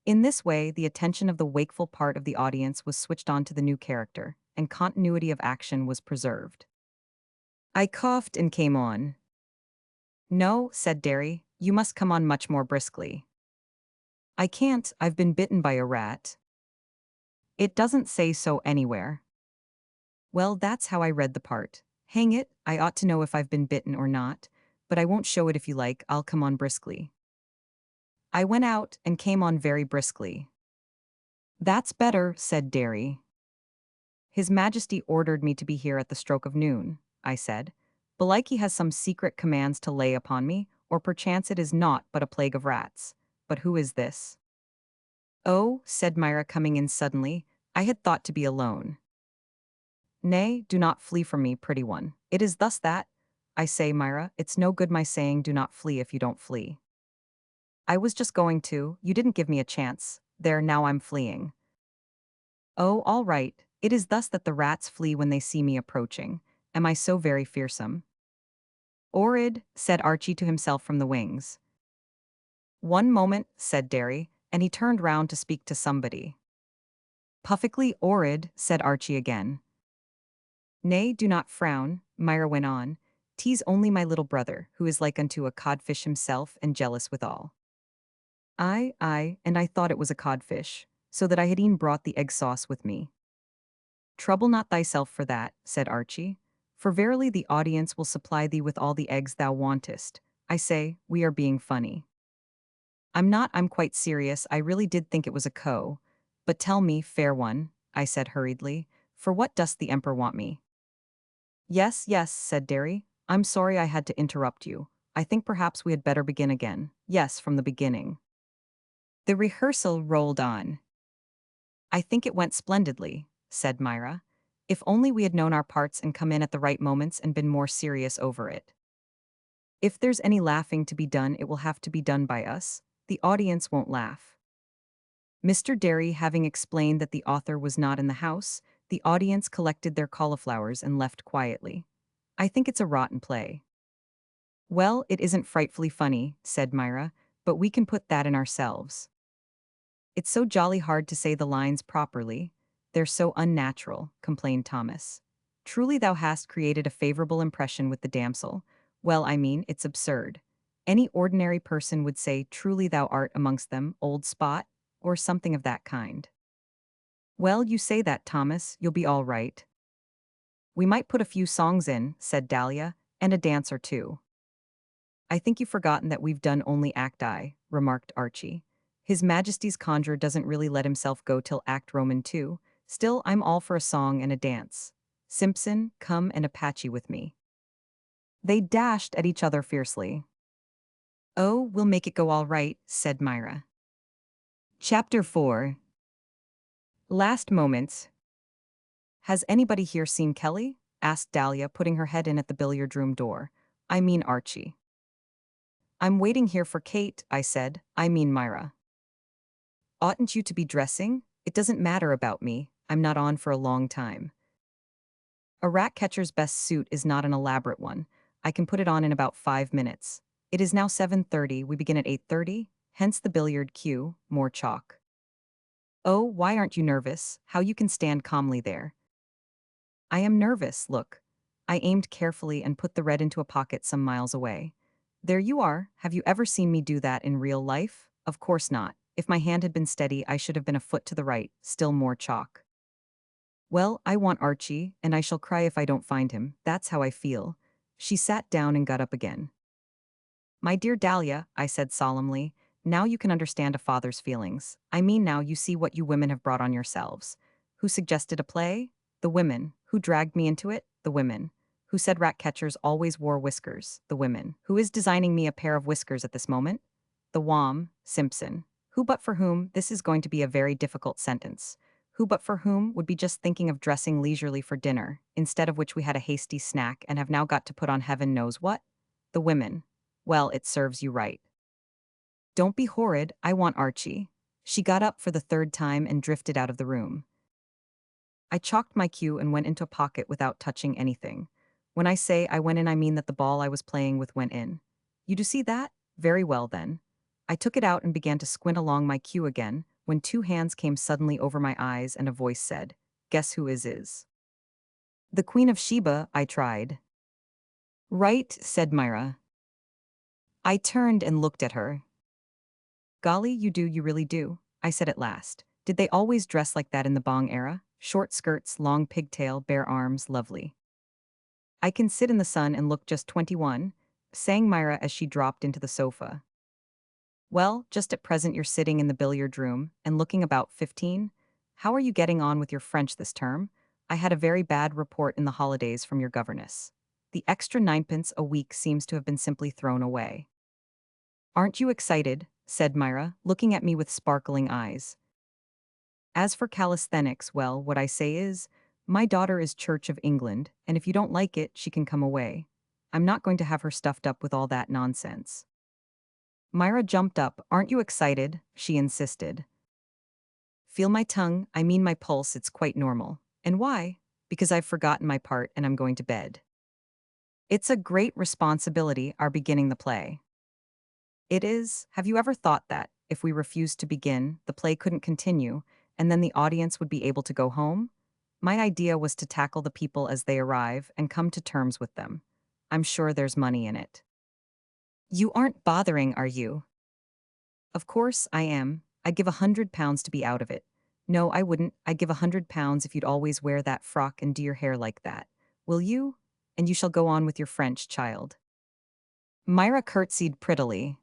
A: In this way, the attention of the wakeful part of the audience was switched on to the new character, and continuity of action was preserved. I coughed and came on. No, said Derry, you must come on much more briskly. I can't, I've been bitten by a rat. It doesn't say so anywhere. Well, that's how I read the part. Hang it, I ought to know if I've been bitten or not, but I won't show it if you like, I'll come on briskly. I went out and came on very briskly. That's better, said Derry. His Majesty ordered me to be here at the stroke of noon, I said. Belike he has some secret commands to lay upon me, or perchance it is naught but a plague of rats. But who is this? Oh, said Myra coming in suddenly, I had thought to be alone. Nay, do not flee from me, pretty one. It is thus that, I say, Myra, it's no good my saying do not flee if you don't flee. I was just going to, you didn't give me a chance. There, now I'm fleeing. Oh, all right, it is thus that the rats flee when they see me approaching. Am I so very fearsome? Horrid, said Archie to himself from the wings. One moment, said Derry, and he turned round to speak to somebody. Puffingly horrid, said Archie again. Nay, do not frown, Myra went on. 'Tis only my little brother, who is like unto a codfish himself and jealous withal. Aye, and I thought it was a codfish, so that I had e'en brought the egg sauce with me. Trouble not thyself for that, said Archie, for verily the audience will supply thee with all the eggs thou wantest. I say, we are being funny. I'm not, I'm quite serious, I really did think it was a co. But tell me, fair one, I said hurriedly, for what dost the Emperor want me? Yes, said Derry. I'm sorry I had to interrupt you. I think perhaps we had better begin again. Yes, from the beginning. The rehearsal rolled on. I think it went splendidly, said Myra. If only we had known our parts and come in at the right moments and been more serious over it. If there's any laughing to be done, it will have to be done by us. The audience won't laugh. Mr. Derry having explained that the author was not in the house, the audience collected their cauliflowers and left quietly. I think it's a rotten play. Well, it isn't frightfully funny, said Myra, but we can put that in ourselves. It's so jolly hard to say the lines properly. They're so unnatural, complained Thomas. Truly thou hast created a favorable impression with the damsel. Well, I mean, it's absurd. Any ordinary person would say, truly thou art amongst them, old spot, or something of that kind. Well, you say that, Thomas, you'll be all right. We might put a few songs in, said Dahlia, and a dance or two. I think you've forgotten that we've done only Act I, remarked Archie. His Majesty's conjurer doesn't really let himself go till Act Roman II. Still, I'm all for a song and a dance. Simpson, come and Apache with me. They dashed at each other fiercely. Oh, we'll make it go all right, said Myra. Chapter 4. Last moments. Has anybody here seen Kelly? Asked Dahlia, putting her head in at the billiard room door. I mean Archie. I'm waiting here for Kate, I said. I mean Myra. Oughtn't you to be dressing? It doesn't matter about me. I'm not on for a long time. A rat catcher's best suit is not an elaborate one. I can put it on in about 5 minutes. It is now 7:30, we begin at 8:30, hence the billiard cue, more chalk. Oh, why aren't you nervous? How you can stand calmly there? I am nervous, look. I aimed carefully and put the red into a pocket some miles away. There you are. Have you ever seen me do that in real life? Of course not. If my hand had been steady, I should have been a foot to the right, still more chalk. Well, I want Archie, and I shall cry if I don't find him. That's how I feel. She sat down and got up again. My dear Dahlia, I said solemnly, now you can understand a father's feelings. I mean now you see what you women have brought on yourselves. Who suggested a play? The women. Who dragged me into it? The women. Who said rat catchers always wore whiskers? The women. Who is designing me a pair of whiskers at this moment? The Wham, Simpson. Who but for whom, this is going to be a very difficult sentence. Who but for whom would be just thinking of dressing leisurely for dinner, instead of which we had a hasty snack and have now got to put on heaven knows what? The women. Well, it serves you right. Don't be horrid, I want Archie. She got up for the third time and drifted out of the room. I chalked my cue and went into a pocket without touching anything. When I say I went in, I mean that the ball I was playing with went in. You do see that? Very well then. I took it out and began to squint along my cue again, when 2 hands came suddenly over my eyes and a voice said, Guess who is? The Queen of Sheba, I tried. Right, said Myra. I turned and looked at her. Golly, you really do, I said at last. Did they always dress like that in the Bong era? Short skirts, long pigtail, bare arms, lovely. I can sit in the sun and look just 21, sang Myra as she dropped into the sofa. Well, just at present you're sitting in the billiard room and looking about 15. How are you getting on with your French this term? I had a very bad report in the holidays from your governess. The extra 9 pence a week seems to have been simply thrown away. Aren't you excited? Said Myra, looking at me with sparkling eyes. As for calisthenics, well, what I say is, my daughter is Church of England, and if you don't like it, she can come away. I'm not going to have her stuffed up with all that nonsense. Myra jumped up. Aren't you excited? She insisted. Feel my tongue, I mean my pulse, it's quite normal. And why? Because I've forgotten my part and I'm going to bed. It's a great responsibility, our beginning the play. It is. Have you ever thought that, if we refused to begin, the play couldn't continue, and then the audience would be able to go home? My idea was to tackle the people as they arrive and come to terms with them. I'm sure there's money in it. You aren't bothering, are you? Of course I am. I'd give £100 to be out of it. No, I wouldn't. I'd give £100 if you'd always wear that frock and do your hair like that. Will you? And you shall go on with your French, child. Myra curtsied prettily.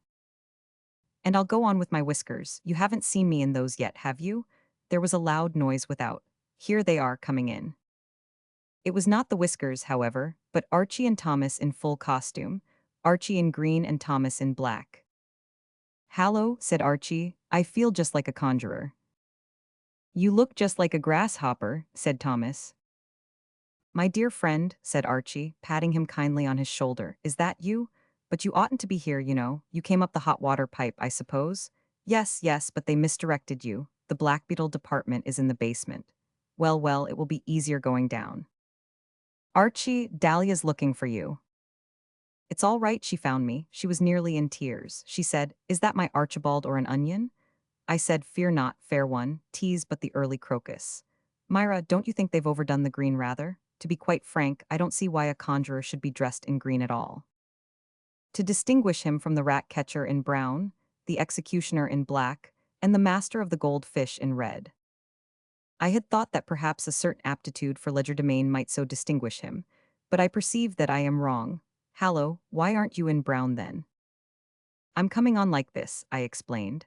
A: And I'll go on with my whiskers. You haven't seen me in those yet, have you? There was a loud noise without. Here they are coming in. It was not the whiskers, however, but Archie and Thomas in full costume, Archie in green and Thomas in black. Hallo, said Archie, I feel just like a conjurer. You look just like a grasshopper, said Thomas. My dear friend, said Archie, patting him kindly on his shoulder, is that you? But you oughtn't to be here, you know. You came up the hot water pipe, I suppose? Yes, yes, but they misdirected you. The blackbeetle department is in the basement. Well, well, it will be easier going down. Archie, Dahlia's looking for you. It's all right, she found me. She was nearly in tears. She said, "Is that my Archibald or an onion?" I said, "Fear not, fair one, 'tis but the early crocus." Myra, don't you think they've overdone the green rather? To be quite frank, I don't see why a conjurer should be dressed in green at all. To distinguish him from the rat catcher in brown, the executioner in black, and the master of the gold fish in red. I had thought that perhaps a certain aptitude for legerdemain might so distinguish him, but I perceive that I am wrong. Hallo, why aren't you in brown then? I'm coming on like this, I explained.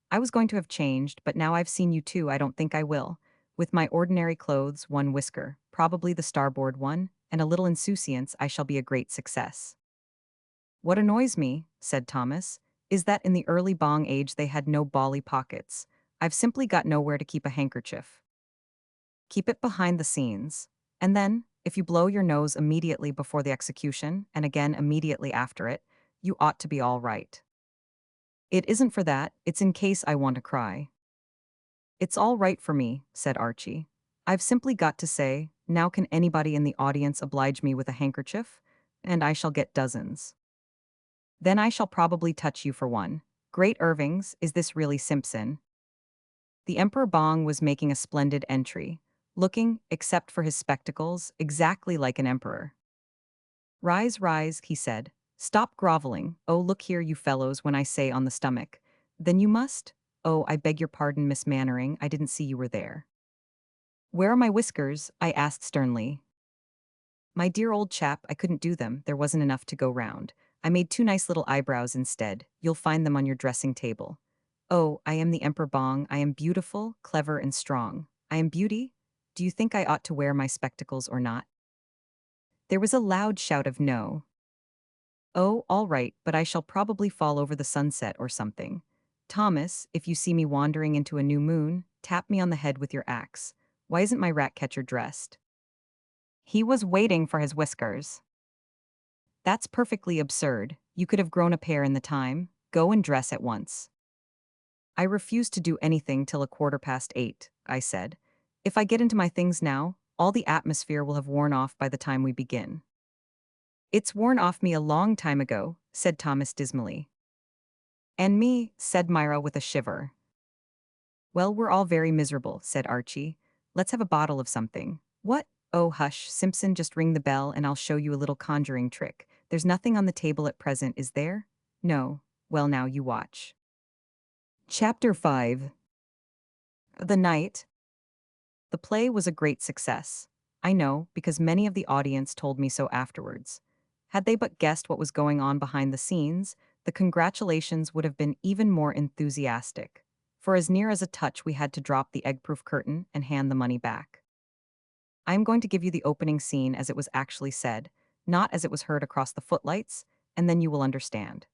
A: I was going to have changed, but now I've seen you too, I don't think I will. With my ordinary clothes, one whisker, probably the starboard one, and a little insouciance, I shall be a great success. What annoys me, said Thomas, is that in the early Bong age they had no bally pockets. I've simply got nowhere to keep a handkerchief. Keep it behind the scenes. And then, if you blow your nose immediately before the execution, and again immediately after it, you ought to be all right. It isn't for that, it's in case I want to cry. It's all right for me, said Archie. I've simply got to say, now can anybody in the audience oblige me with a handkerchief? And I shall get dozens. Then I shall probably touch you for one. Great Irvings, is this really Simpson? The Emperor Bong was making a splendid entry, looking, except for his spectacles, exactly like an emperor. Rise, rise, he said. Stop groveling. Oh, look here, you fellows, when I say on the stomach. Then you must? Oh, I beg your pardon, Miss Mannering, I didn't see you were there. Where are my whiskers? I asked sternly. My dear old chap, I couldn't do them, there wasn't enough to go round. I made two nice little eyebrows instead. You'll find them on your dressing table. Oh, I am the Emperor Bong. I am beautiful, clever, and strong. I am beauty? Do you think I ought to wear my spectacles or not? There was a loud shout of no. Oh, all right, but I shall probably fall over the sunset or something. Thomas, if you see me wandering into a new moon, tap me on the head with your axe. Why isn't my rat catcher dressed? He was waiting for his whiskers. That's perfectly absurd. You could have grown a pair in the time. Go and dress at once. I refuse to do anything till 8:15, I said. If I get into my things now, all the atmosphere will have worn off by the time we begin. It's worn off me a long time ago, said Thomas dismally. And me, said Myra with a shiver. Well, we're all very miserable, said Archie. Let's have a bottle of something. What? Oh, hush, Simpson, just ring the bell and I'll show you a little conjuring trick. There's nothing on the table at present, is there? No. Well, now you watch. Chapter 5. The night. The play was a great success. I know, because many of the audience told me so afterwards. Had they but guessed what was going on behind the scenes, the congratulations would have been even more enthusiastic. For as near as a touch we had to drop the egg-proof curtain and hand the money back. I am going to give you the opening scene as it was actually said, not as it was heard across the footlights, and then you will understand.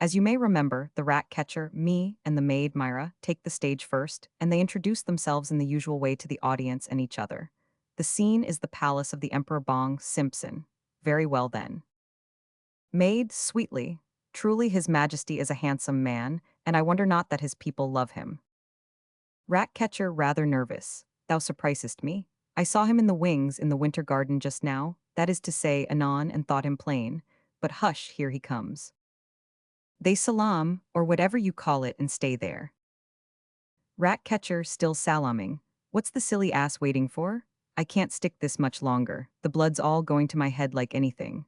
A: As you may remember, the rat catcher, me, and the maid, Myra, take the stage first, and they introduce themselves in the usual way to the audience and each other. The scene is the palace of the Emperor Bong Simpson. Very well then. Maid, sweetly, truly his majesty is a handsome man, and I wonder not that his people love him. Rat catcher, rather nervous. Thou surprisest me. I saw him in the wings in the winter garden just now, that is to say, anon, and thought him plain. But hush, here he comes. They salaam, or whatever you call it, and stay there. Rat catcher, still salaaming. What's the silly ass waiting for? I can't stick this much longer. The blood's all going to my head like anything.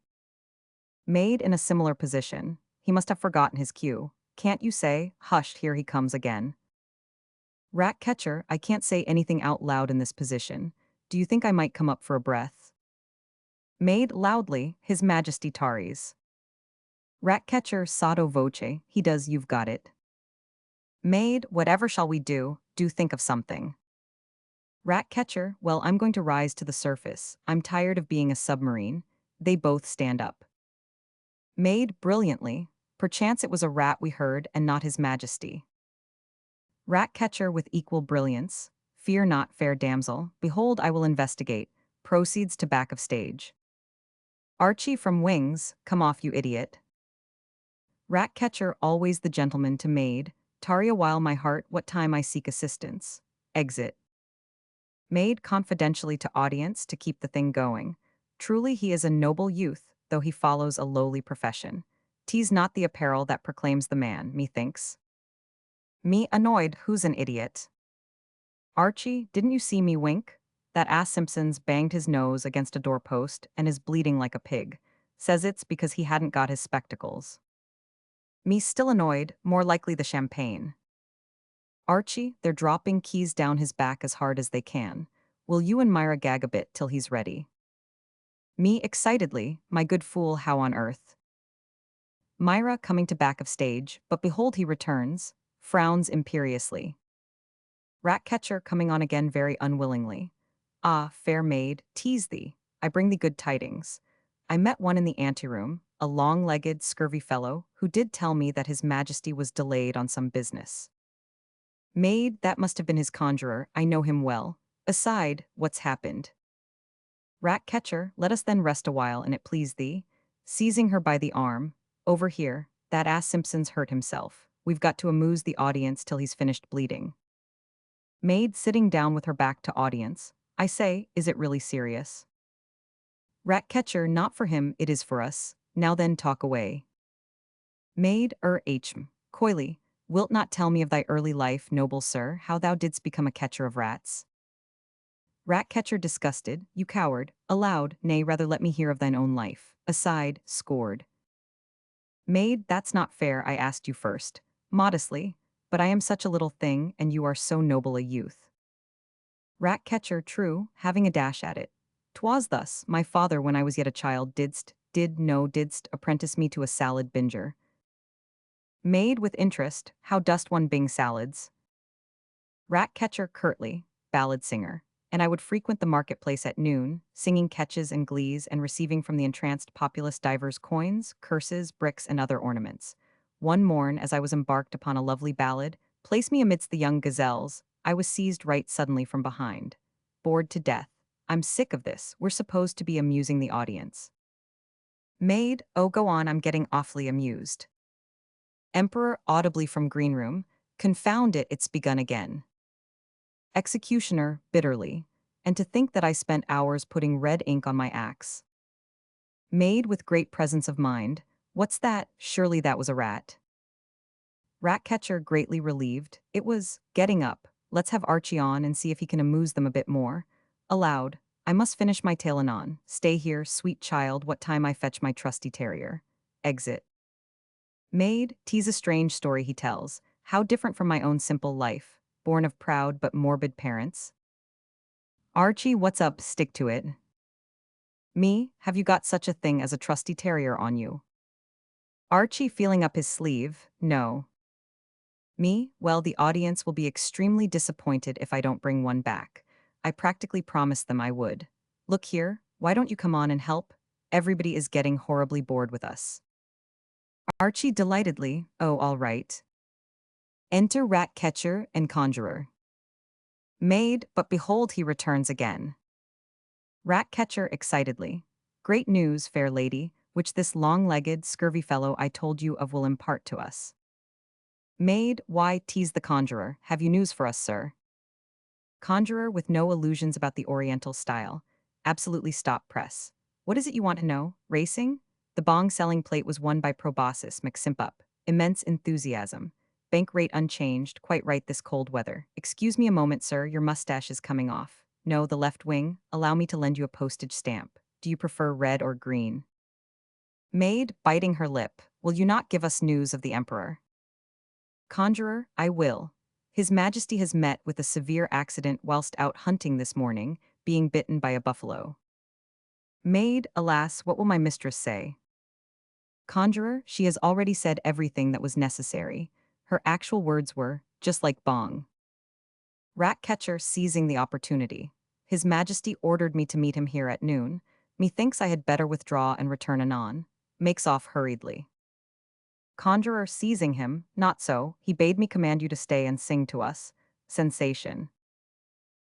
A: Maid in a similar position. He must have forgotten his cue. Can't you say, hush, here he comes again? Rat catcher, I can't say anything out loud in this position. Do you think I might come up for a breath? Maid loudly, His Majesty tarries. Rat catcher, sotto voce, he does, you've got it. Maid, whatever shall we do? Do think of something. Rat catcher, well, I'm going to rise to the surface. I'm tired of being a submarine. They both stand up. Maid, brilliantly. Perchance it was a rat we heard and not His Majesty. Rat catcher with equal brilliance. Fear not, fair damsel. Behold, I will investigate. Proceeds to back of stage. Archie from wings, come off, you idiot. Rat catcher, always the gentleman to maid. Tarry a while, my heart, what time I seek assistance. Exit. Maid confidentially to audience to keep the thing going. Truly he is a noble youth, though he follows a lowly profession. 'Tis not the apparel that proclaims the man, methinks. Me annoyed, who's an idiot? Archie, didn't you see me wink? That ass Simpson's banged his nose against a doorpost and is bleeding like a pig. Says it's because he hadn't got his spectacles. Me still annoyed, more likely the champagne. Archie, they're dropping keys down his back as hard as they can. Will you and Myra gag a bit till he's ready? Me excitedly, my good fool, how on earth? Myra coming to back of stage, but behold he returns, frowns imperiously. Ratcatcher coming on again very unwillingly. Ah, fair maid, tease thee, I bring thee good tidings. I met one in the anteroom, a long-legged, scurvy fellow, who did tell me that his majesty was delayed on some business. Maid, that must have been his conjurer, I know him well. Aside, what's happened? Ratcatcher, let us then rest a while, and it please thee. Seizing her by the arm, over here, that ass Simpson's hurt himself. We've got to amuse the audience till he's finished bleeding. Maid sitting down with her back to audience. I say, is it really serious? Ratcatcher, not for him, it is for us. Now then, talk away. Maid, coyly, wilt not tell me of thy early life, noble sir, how thou didst become a catcher of rats? Ratcatcher disgusted, you coward, aloud, nay, rather let me hear of thine own life. Aside, scored. Maid, that's not fair, I asked you first. Modestly, but I am such a little thing, and you are so noble a youth. Ratcatcher, true, having a dash at it. 'Twas thus, my father when I was yet a child didst apprentice me to a salad binger. Maid with interest, how dost one bing salads? Ratcatcher curtly, ballad singer, and I would frequent the marketplace at noon, singing catches and glees and receiving from the entranced populace divers coins, curses, bricks, and other ornaments. One morn, as I was embarked upon a lovely ballad, place me amidst the young gazelles, I was seized right suddenly from behind. Bored to death. I'm sick of this, we're supposed to be amusing the audience. Maid, oh go on, I'm getting awfully amused. Emperor audibly from green room, confound it, it's begun again. Executioner, bitterly, and to think that I spent hours putting red ink on my axe. Maid with great presence of mind, what's that? Surely that was a rat. Ratcatcher greatly relieved, it was, getting up, let's have Archie on and see if he can amuse them a bit more. Aloud, I must finish my tale anon, stay here, sweet child, what time I fetch my trusty terrier. Exit. Maid, 'tis a strange story he tells, how different from my own simple life, born of proud but morbid parents. Archie, what's up, stick to it. Me, have you got such a thing as a trusty terrier on you? Archie feeling up his sleeve, no. Me, well, the audience will be extremely disappointed if I don't bring one back. I practically promised them I would. Look here, why don't you come on and help? Everybody is getting horribly bored with us. Archie delightedly, oh, all right. Enter Ratcatcher and Conjurer. Maid, but behold he returns again. Ratcatcher excitedly. Great news, fair lady, which this long-legged, scurvy fellow I told you of will impart to us. Maid, why, 'tis the conjurer, have you news for us, sir? Conjurer with no illusions about the oriental style. Absolutely stop press. What is it you want to know? Racing? The bong-selling plate was won by Proboscis McSimpup. Immense enthusiasm. Bank rate unchanged, quite right this cold weather. Excuse me a moment, sir, your mustache is coming off. No, the left wing, allow me to lend you a postage stamp. Do you prefer red or green? Maid, biting her lip, will you not give us news of the Emperor? Conjurer, I will. His Majesty has met with a severe accident whilst out hunting this morning, being bitten by a buffalo. Maid, alas, what will my mistress say? Conjurer, she has already said everything that was necessary. Her actual words were, just like bong. Ratcatcher seizing the opportunity. His Majesty ordered me to meet him here at noon. Methinks I had better withdraw and return anon. Makes off hurriedly. Conjurer seizing him, not so, he bade me command you to stay and sing to us. Sensation.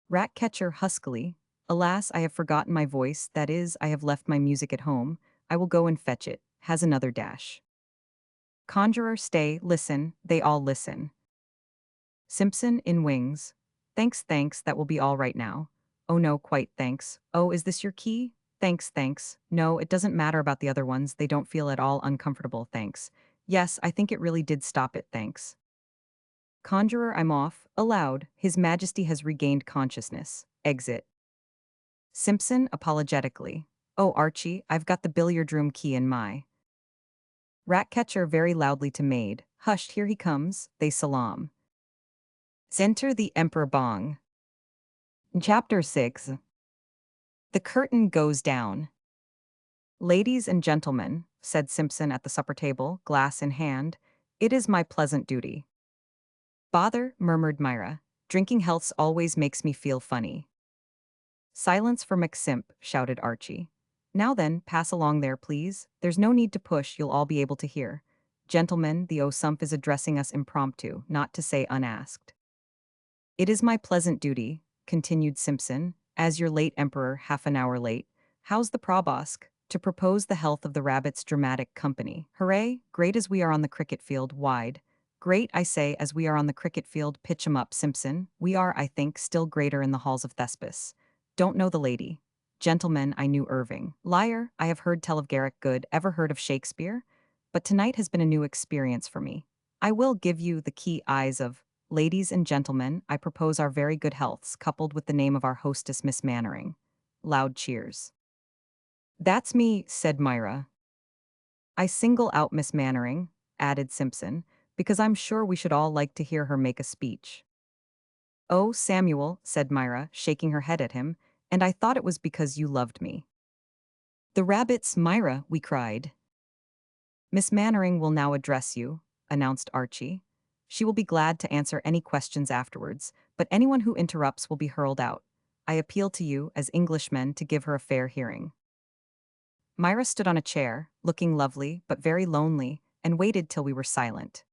A: Ratcatcher huskily, alas, I have forgotten my voice, that is, I have left my music at home, I will go and fetch it, has another dash. Conjurer stay, listen, they all listen. Simpson in wings. Thanks, that will be all right now. Oh no, quite thanks. Oh, is this your key? Thanks, thanks. No, it doesn't matter about the other ones, they don't feel at all uncomfortable, thanks. Yes, I think it really did stop it, thanks. Conjurer, I'm off. Aloud, His Majesty has regained consciousness. Exit. Simpson, apologetically. Oh, Archie, I've got the billiard room key in my. Ratcatcher very loudly to maid. Hushed, here he comes, they salaam. Enter the Emperor Bong. Chapter 6. The curtain goes down. Ladies and gentlemen, said Simpson at the supper table, glass in hand, it is my pleasant duty. Bother, murmured Myra. Drinking healths always makes me feel funny. Silence for McSimp, shouted Archie. Now then, pass along there, please. There's no need to push, you'll all be able to hear. Gentlemen, the O'Sump is addressing us impromptu, not to say unasked. It is my pleasant duty, continued Simpson, as your late emperor half an hour late. How's the probosk? To propose the health of the rabbits' dramatic company. Hooray, great as we are on the cricket field, wide. Great, I say, as we are on the cricket field, pitch 'em up, Simpson. We are, I think, still greater in the halls of Thespis. Don't know the lady. Gentlemen, I knew Irving. Liar, I have heard tell of Garrick Good, ever heard of Shakespeare? But tonight has been a new experience for me. I will give you the key eyes of, ladies and gentlemen, I propose our very good healths, coupled with the name of our hostess, Miss Mannering. Loud cheers. That's me, said Myra. I single out Miss Mannering, added Simpson, because I'm sure we should all like to hear her make a speech. Oh, Samuel, said Myra, shaking her head at him, and I thought it was because you loved me. The rabbits, Myra, we cried. Miss Mannering will now address you, announced Archie. She will be glad to answer any questions afterwards, but anyone who interrupts will be hurled out. I appeal to you, as Englishmen, to give her a fair hearing. Myra stood on a chair, looking lovely, but very lonely, and waited till we were silent.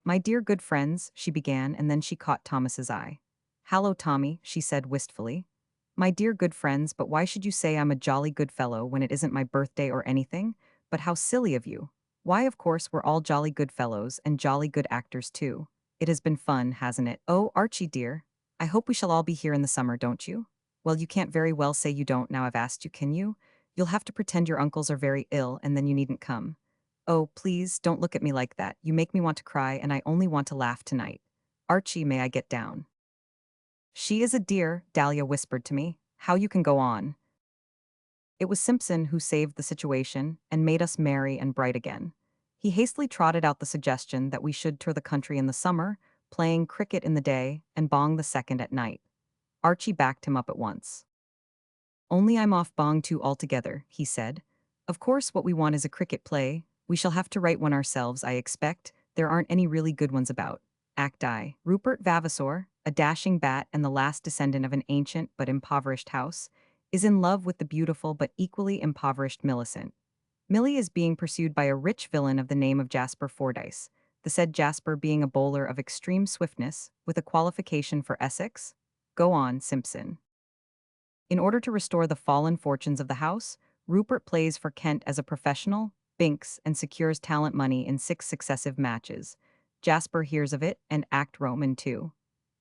A: My dear good friends, she began, and then she caught Thomas's eye. Hallo, Tommy, she said wistfully. My dear good friends, but why should you say I'm a jolly good fellow when it isn't my birthday or anything? But how silly of you. Why, of course, we're all jolly good fellows and jolly good actors too. It has been fun, hasn't it? Oh, Archie dear, I hope we shall all be here in the summer, don't you? Well, you can't very well say you don't now I've asked you, can you? You'll have to pretend your uncles are very ill and then you needn't come. Oh, please, don't look at me like that. You make me want to cry and I only want to laugh tonight. Archie, may I get down? She is a dear, Dahlia whispered to me. How you can go on. It was Simpson who saved the situation and made us merry and bright again. He hastily trotted out the suggestion that we should tour the country in the summer, playing cricket in the day and bong the second at night. Archie backed him up at once. Only I'm off bong too altogether, he said. Of course what we want is a cricket play. We shall have to write one ourselves, I expect. There aren't any really good ones about. Act I. Rupert Vavasor, a dashing bat and the last descendant of an ancient but impoverished house, is in love with the beautiful but equally impoverished Millicent. Millie is being pursued by a rich villain of the name of Jasper Fordyce, the said Jasper being a bowler of extreme swiftness, with a qualification for Essex. Go on, Simpson. In order to restore the fallen fortunes of the house, Rupert plays for Kent as a professional, binks, and secures talent money in 6 successive matches. Jasper hears of it, and Act Roman 2.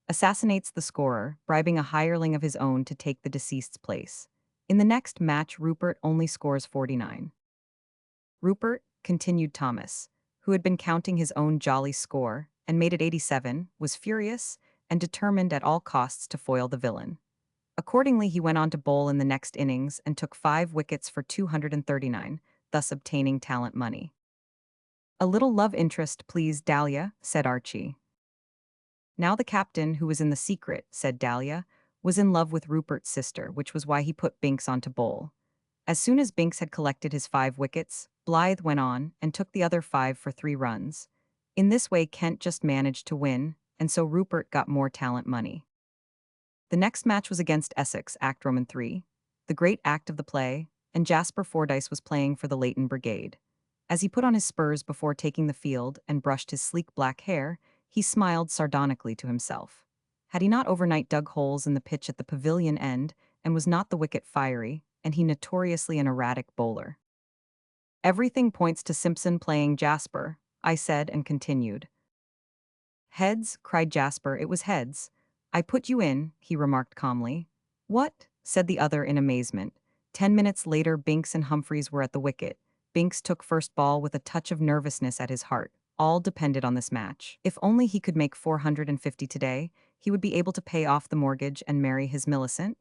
A: Assassinates the scorer, bribing a hireling of his own to take the deceased's place. In the next match, Rupert only scores 49. Rupert, continued Thomas, who had been counting his own jolly score, and made it 87, was furious, and determined at all costs to foil the villain. Accordingly, he went on to bowl in the next innings and took 5 wickets for 239, thus obtaining talent money. A little love interest, please, Dahlia, said Archie. Now the captain, who was in the secret, said Dahlia, was in love with Rupert's sister, which was why he put Binks on to bowl. As soon as Binks had collected his 5 wickets, Blythe went on and took the other 5 for 3 runs. In this way Kent just managed to win, and so Rupert got more talent money. The next match was against Essex, Act Roman 3, the great act of the play, and Jasper Fordyce was playing for the Leighton Brigade. As he put on his spurs before taking the field and brushed his sleek black hair, he smiled sardonically to himself. Had he not overnight dug holes in the pitch at the pavilion end, and was not the wicket fiery, and he notoriously an erratic bowler? Everything points to Simpson playing Jasper, I said and continued. Heads, cried Jasper, it was heads. I put you in, he remarked calmly. What? Said the other in amazement. 10 minutes later, Binks and Humphreys were at the wicket. Binks took first ball with a touch of nervousness at his heart. All depended on this match. If only he could make 450 today, he would be able to pay off the mortgage and marry his Millicent.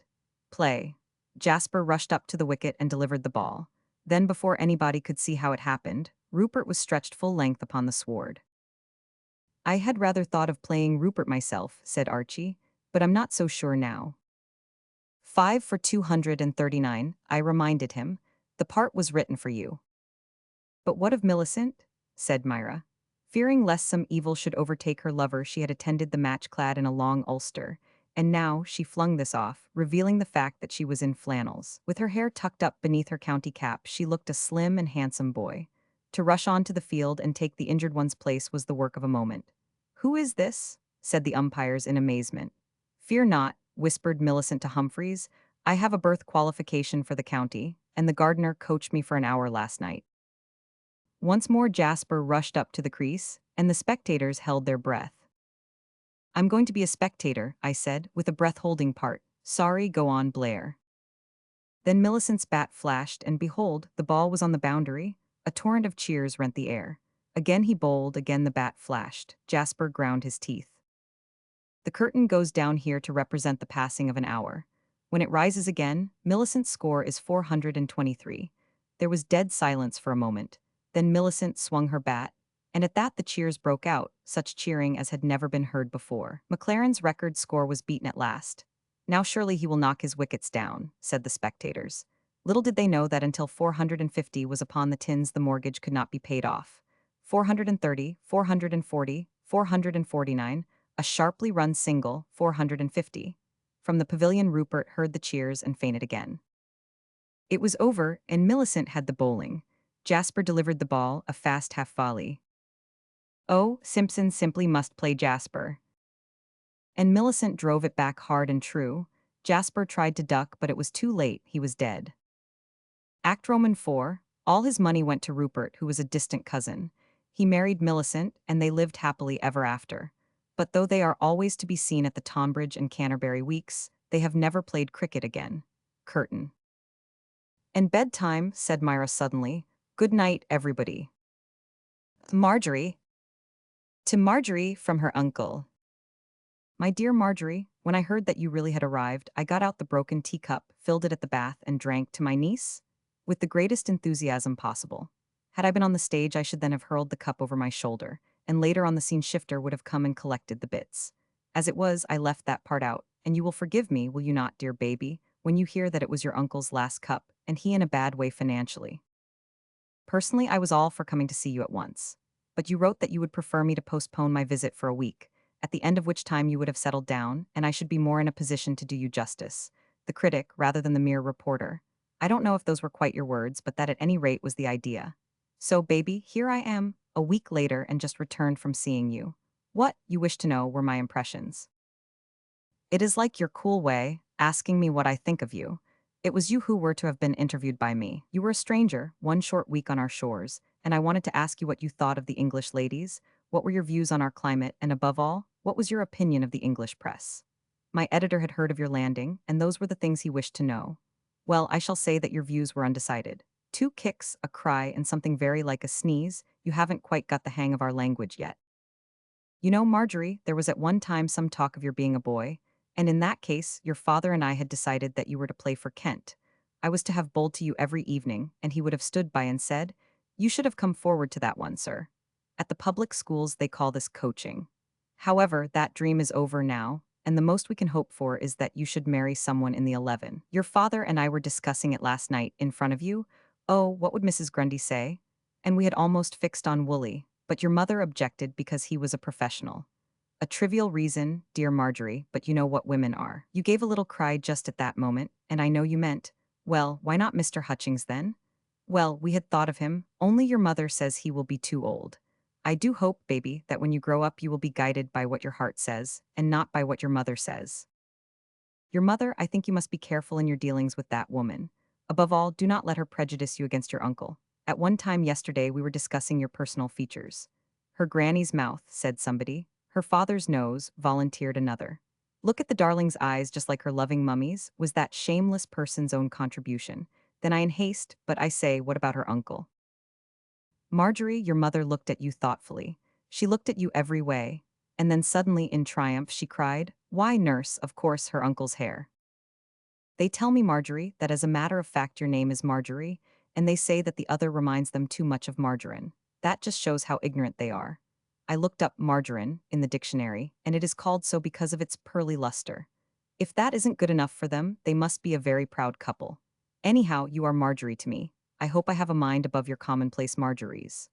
A: Play. Jasper rushed up to the wicket and delivered the ball. Then, before anybody could see how it happened, Rupert was stretched full length upon the sward. "I had rather thought of playing Rupert myself," said Archie, "but I'm not so sure now." 5 for 239, I reminded him. "The part was written for you." "But what of Millicent?" said Myra. Fearing lest some evil should overtake her lover, she had attended the match clad in a long ulster, and now she flung this off, revealing the fact that she was in flannels. With her hair tucked up beneath her county cap, she looked a slim and handsome boy. To rush on to the field and take the injured one's place was the work of a moment. "Who is this?" said the umpires in amazement. "Fear not," whispered Millicent to Humphreys. "I have a birth qualification for the county, and the gardener coached me for an hour last night." Once more Jasper rushed up to the crease, and the spectators held their breath. "I'm going to be a spectator," I said, with a breath-holding part. "Sorry, go on, Blair." Then Millicent's bat flashed, and behold, the ball was on the boundary. A torrent of cheers rent the air. Again he bowled, again the bat flashed. Jasper ground his teeth. The curtain goes down here to represent the passing of an hour. When it rises again, Millicent's score is 423. There was dead silence for a moment. Then Millicent swung her bat, and at that the cheers broke out, such cheering as had never been heard before. McLaren's record score was beaten at last. "Now surely he will knock his wickets down," said the spectators. Little did they know that until 450 was upon the tins the mortgage could not be paid off. 430, 440, 449, a sharply run single, 450. From the pavilion Rupert heard the cheers and fainted again. It was over, and Millicent had the bowling. Jasper delivered the ball, a fast half-volley. "Oh, Simpson simply must play Jasper." And Millicent drove it back hard and true. Jasper tried to duck, but it was too late, he was dead. Act Roman 4, all his money went to Rupert, who was a distant cousin. He married Millicent, and they lived happily ever after. But though they are always to be seen at the Tonbridge and Canterbury weeks, they have never played cricket again. Curtain. "And bedtime," said Myra suddenly. "Good night, everybody." "Marjorie." To Marjorie from her uncle. "My dear Marjorie, when I heard that you really had arrived, I got out the broken teacup, filled it at the bath, and drank to my niece with the greatest enthusiasm possible. Had I been on the stage, I should then have hurled the cup over my shoulder, and later on the scene shifter would have come and collected the bits. As it was, I left that part out, and you will forgive me, will you not, dear baby, when you hear that it was your uncle's last cup, and he in a bad way financially. Personally, I was all for coming to see you at once. But you wrote that you would prefer me to postpone my visit for a week, at the end of which time you would have settled down, and I should be more in a position to do you justice, the critic rather than the mere reporter. I don't know if those were quite your words, but that at any rate was the idea. So, baby, here I am, a week later, and just returned from seeing you. What, you wish to know, were my impressions? It is like your cool way, asking me what I think of you. It was you who were to have been interviewed by me. You were a stranger, one short week on our shores, and I wanted to ask you what you thought of the English ladies, what were your views on our climate, and above all, what was your opinion of the English press? My editor had heard of your landing, and those were the things he wished to know. Well, I shall say that your views were undecided. 2 kicks, a cry, and something very like a sneeze. You haven't quite got the hang of our language yet. You know, Marjorie, there was at one time some talk of your being a boy, and in that case, your father and I had decided that you were to play for Kent. I was to have bowled to you every evening, and he would have stood by and said, "You should have come forward to that one, sir." At the public schools, they call this coaching. However, that dream is over now, and the most we can hope for is that you should marry someone in the 11. Your father and I were discussing it last night in front of you. Oh, what would Mrs. Grundy say? And we had almost fixed on Woolley, but your mother objected because he was a professional. A trivial reason, dear Marjorie, but you know what women are. You gave a little cry just at that moment, and I know you meant, well, why not Mr. Hutchings then? Well, we had thought of him, only your mother says he will be too old. I do hope, baby, that when you grow up you will be guided by what your heart says, and not by what your mother says. Your mother, I think you must be careful in your dealings with that woman. Above all, do not let her prejudice you against your uncle. At one time yesterday we were discussing your personal features. Her granny's mouth, said somebody. Her father's nose, volunteered another. Look at the darling's eyes, just like her loving mummy's, was that shameless person's own contribution. Then I in haste, but I say, what about her uncle? Marjorie, your mother looked at you thoughtfully. She looked at you every way. And then suddenly, in triumph, she cried, why, nurse, of course, her uncle's hair. They tell me, Marjorie, that as a matter of fact your name is Marjorie, and they say that the other reminds them too much of margarine. That just shows how ignorant they are. I looked up margarine in the dictionary, and it is called so because of its pearly luster. If that isn't good enough for them, they must be a very proud couple. Anyhow, you are Marjorie to me. I hope I have a mind above your commonplace Marjories.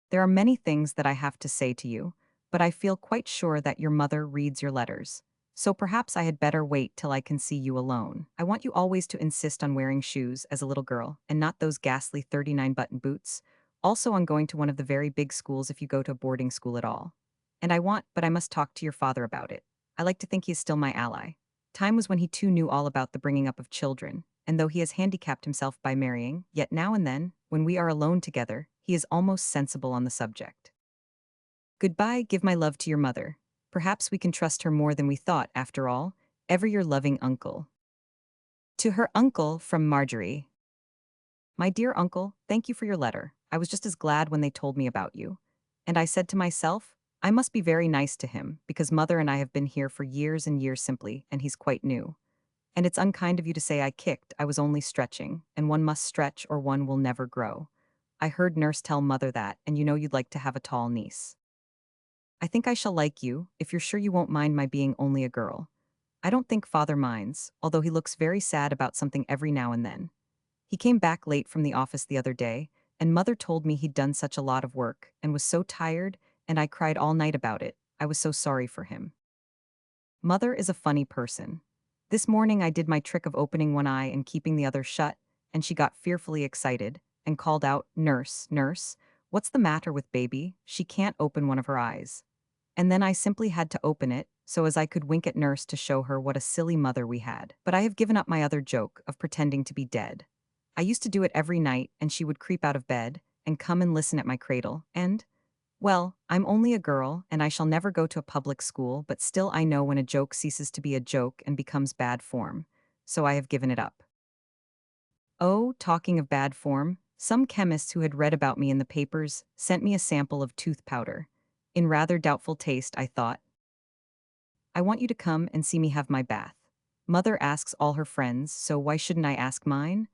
A: There are many things that I have to say to you, but I feel quite sure that your mother reads your letters. So perhaps I had better wait till I can see you alone. I want you always to insist on wearing shoes as a little girl, and not those ghastly 39-button boots. Also on going to one of the very big schools if you go to a boarding school at all. And but I must talk to your father about it. I like to think he is still my ally. Time was when he too knew all about the bringing up of children, and though he has handicapped himself by marrying, yet now and then, when we are alone together, he is almost sensible on the subject. Goodbye, give my love to your mother. Perhaps we can trust her more than we thought, after all. Ever your loving uncle. To her uncle from Marjorie. My dear uncle, thank you for your letter. I was just as glad when they told me about you. And I said to myself, I must be very nice to him, because mother and I have been here for years and years simply, and he's quite new. And it's unkind of you to say I kicked, I was only stretching, and one must stretch or one will never grow. I heard nurse tell mother that, and you know you'd like to have a tall niece. I think I shall like you, if you're sure you won't mind my being only a girl. I don't think father minds, although he looks very sad about something every now and then. He came back late from the office the other day, and mother told me he'd done such a lot of work, and was so tired, and I cried all night about it. I was so sorry for him. Mother is a funny person. This morning I did my trick of opening one eye and keeping the other shut, and she got fearfully excited, and called out, nurse, nurse, what's the matter with baby? She can't open one of her eyes. And then I simply had to open it, so as I could wink at nurse to show her what a silly mother we had. But I have given up my other joke of pretending to be dead. I used to do it every night, and she would creep out of bed, and come and listen at my cradle, and, well, I'm only a girl, and I shall never go to a public school, but still I know when a joke ceases to be a joke and becomes bad form, so I have given it up. Oh, talking of bad form, some chemists who had read about me in the papers sent me a sample of tooth powder. In rather doubtful taste, I thought. I want you to come and see me have my bath. Mother asks all her friends, so why shouldn't I ask mine?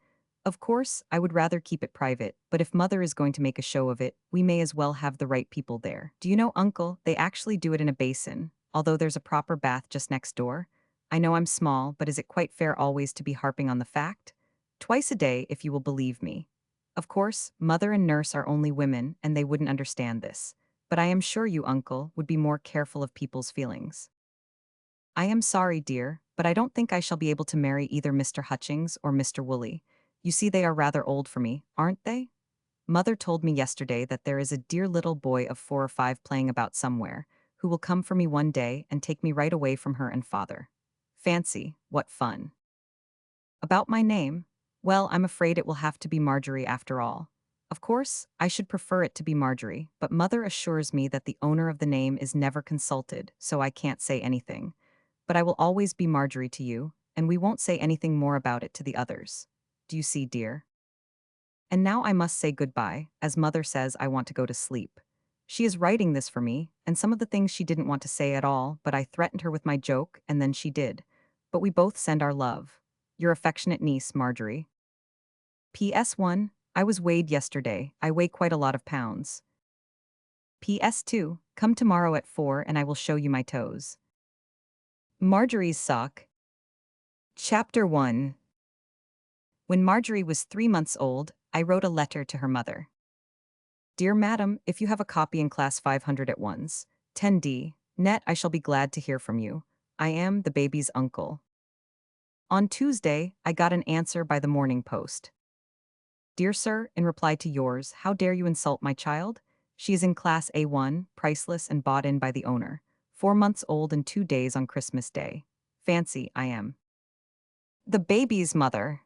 A: Of course, I would rather keep it private, but if mother is going to make a show of it, we may as well have the right people there. Do you know, uncle, they actually do it in a basin, although there's a proper bath just next door. I know I'm small, but is it quite fair always to be harping on the fact? Twice a day, if you will believe me. Of course, mother and nurse are only women, and they wouldn't understand this. But I am sure you, uncle, would be more careful of people's feelings. I am sorry, dear, but I don't think I shall be able to marry either Mr. Hutchings or Mr. Woolley. You see they are rather old for me, aren't they? Mother told me yesterday that there is a dear little boy of 4 or 5 playing about somewhere, who will come for me one day and take me right away from her and father. Fancy, what fun. About my name? Well, I'm afraid it will have to be Marjorie after all. Of course, I should prefer it to be Marjorie, but mother assures me that the owner of the name is never consulted, so I can't say anything. But I will always be Marjorie to you, and we won't say anything more about it to the others. Do you see, dear? And now I must say goodbye, as mother says I want to go to sleep. She is writing this for me, and some of the things she didn't want to say at all, but I threatened her with my joke, and then she did. But we both send our love. Your affectionate niece, Marjorie. PS1, I was weighed yesterday. I weigh quite a lot of pounds. PS2, come tomorrow at 4 and I will show you my toes. Marjorie's sock. Chapter 1. When Marjorie was 3 months old, I wrote a letter to her mother. Dear Madam, if you have a copy in class 500 at once, 10D, net, I shall be glad to hear from you. I am the baby's uncle. On Tuesday, I got an answer by the morning post. Dear Sir, in reply to yours, how dare you insult my child? She is in class A1, priceless and bought in by the owner. 4 months old and 2 days on Christmas Day. Fancy, I am the baby's mother.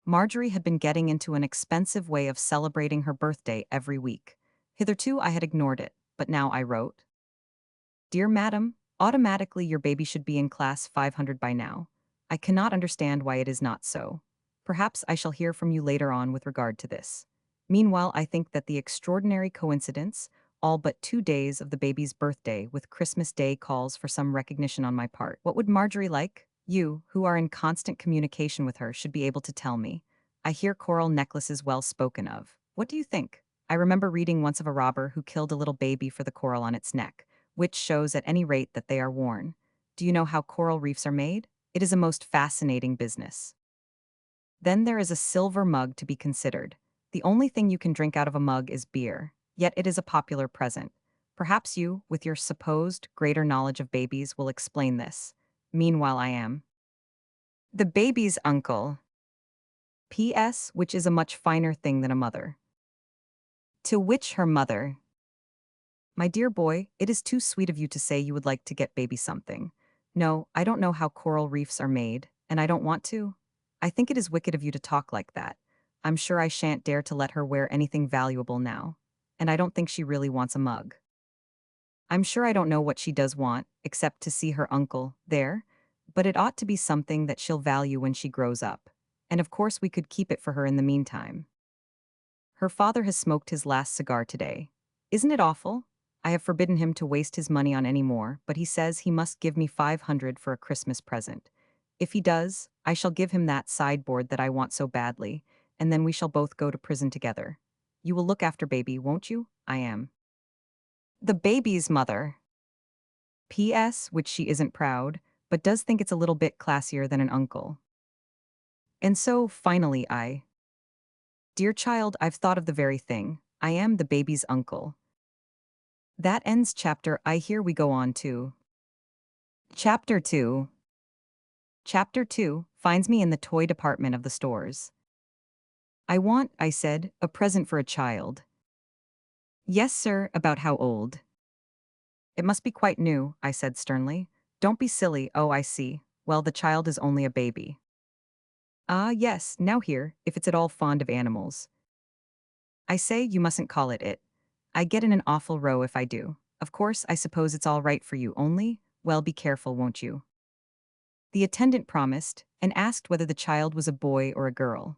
A: Marjorie had been getting into an expensive way of celebrating her birthday every week. Hitherto I had ignored it, but now I wrote. Dear Madam, automatically your baby should be in class 500 by now. I cannot understand why it is not so. Perhaps I shall hear from you later on with regard to this. Meanwhile, I think that the extraordinary coincidence, all but 2 days of the baby's birthday with Christmas Day calls for some recognition on my part. What would Marjorie like? You, who are in constant communication with her, should be able to tell me. I hear coral necklaces well spoken of. What do you think? I remember reading once of a robber who killed a little baby for the coral on its neck, which shows at any rate that they are worn. Do you know how coral reefs are made? It is a most fascinating business. Then there is a silver mug to be considered. The only thing you can drink out of a mug is beer, yet it is a popular present. Perhaps you, with your supposed greater knowledge of babies, will explain this. Meanwhile, I am the baby's uncle. P.S., which is a much finer thing than a mother. To which her mother, my dear boy, it is too sweet of you to say you would like to get baby something. No, I don't know how coral reefs are made, and I don't want to. I think it is wicked of you to talk like that. I'm sure I shan't dare to let her wear anything valuable now. And I don't think she really wants a mug. I'm sure I don't know what she does want, except to see her uncle there, but it ought to be something that she'll value when she grows up. And of course we could keep it for her in the meantime. Her father has smoked his last cigar today. Isn't it awful? I have forbidden him to waste his money on any more, but he says he must give me 500 for a Christmas present. If he does, I shall give him that sideboard that I want so badly, and then we shall both go to prison together. You will look after baby, won't you? I am the baby's mother. P.S., which she isn't proud, but does think it's a little bit classier than an uncle. And so, finally, dear child, I've thought of the very thing. I am the baby's uncle. That ends chapter I. Here we go on to Chapter 2. Chapter 2 finds me in the toy department of the stores. I want, I said, a present for a child. Yes, sir, about how old? It must be quite new, I said sternly. Don't be silly, oh, I see. Well, the child is only a baby. Ah, yes, now here, if it's at all fond of animals. I say you mustn't call it it. I get in an awful row if I do. Of course, I suppose it's all right for you only, well, be careful, won't you? The attendant promised, and asked whether the child was a boy or a girl.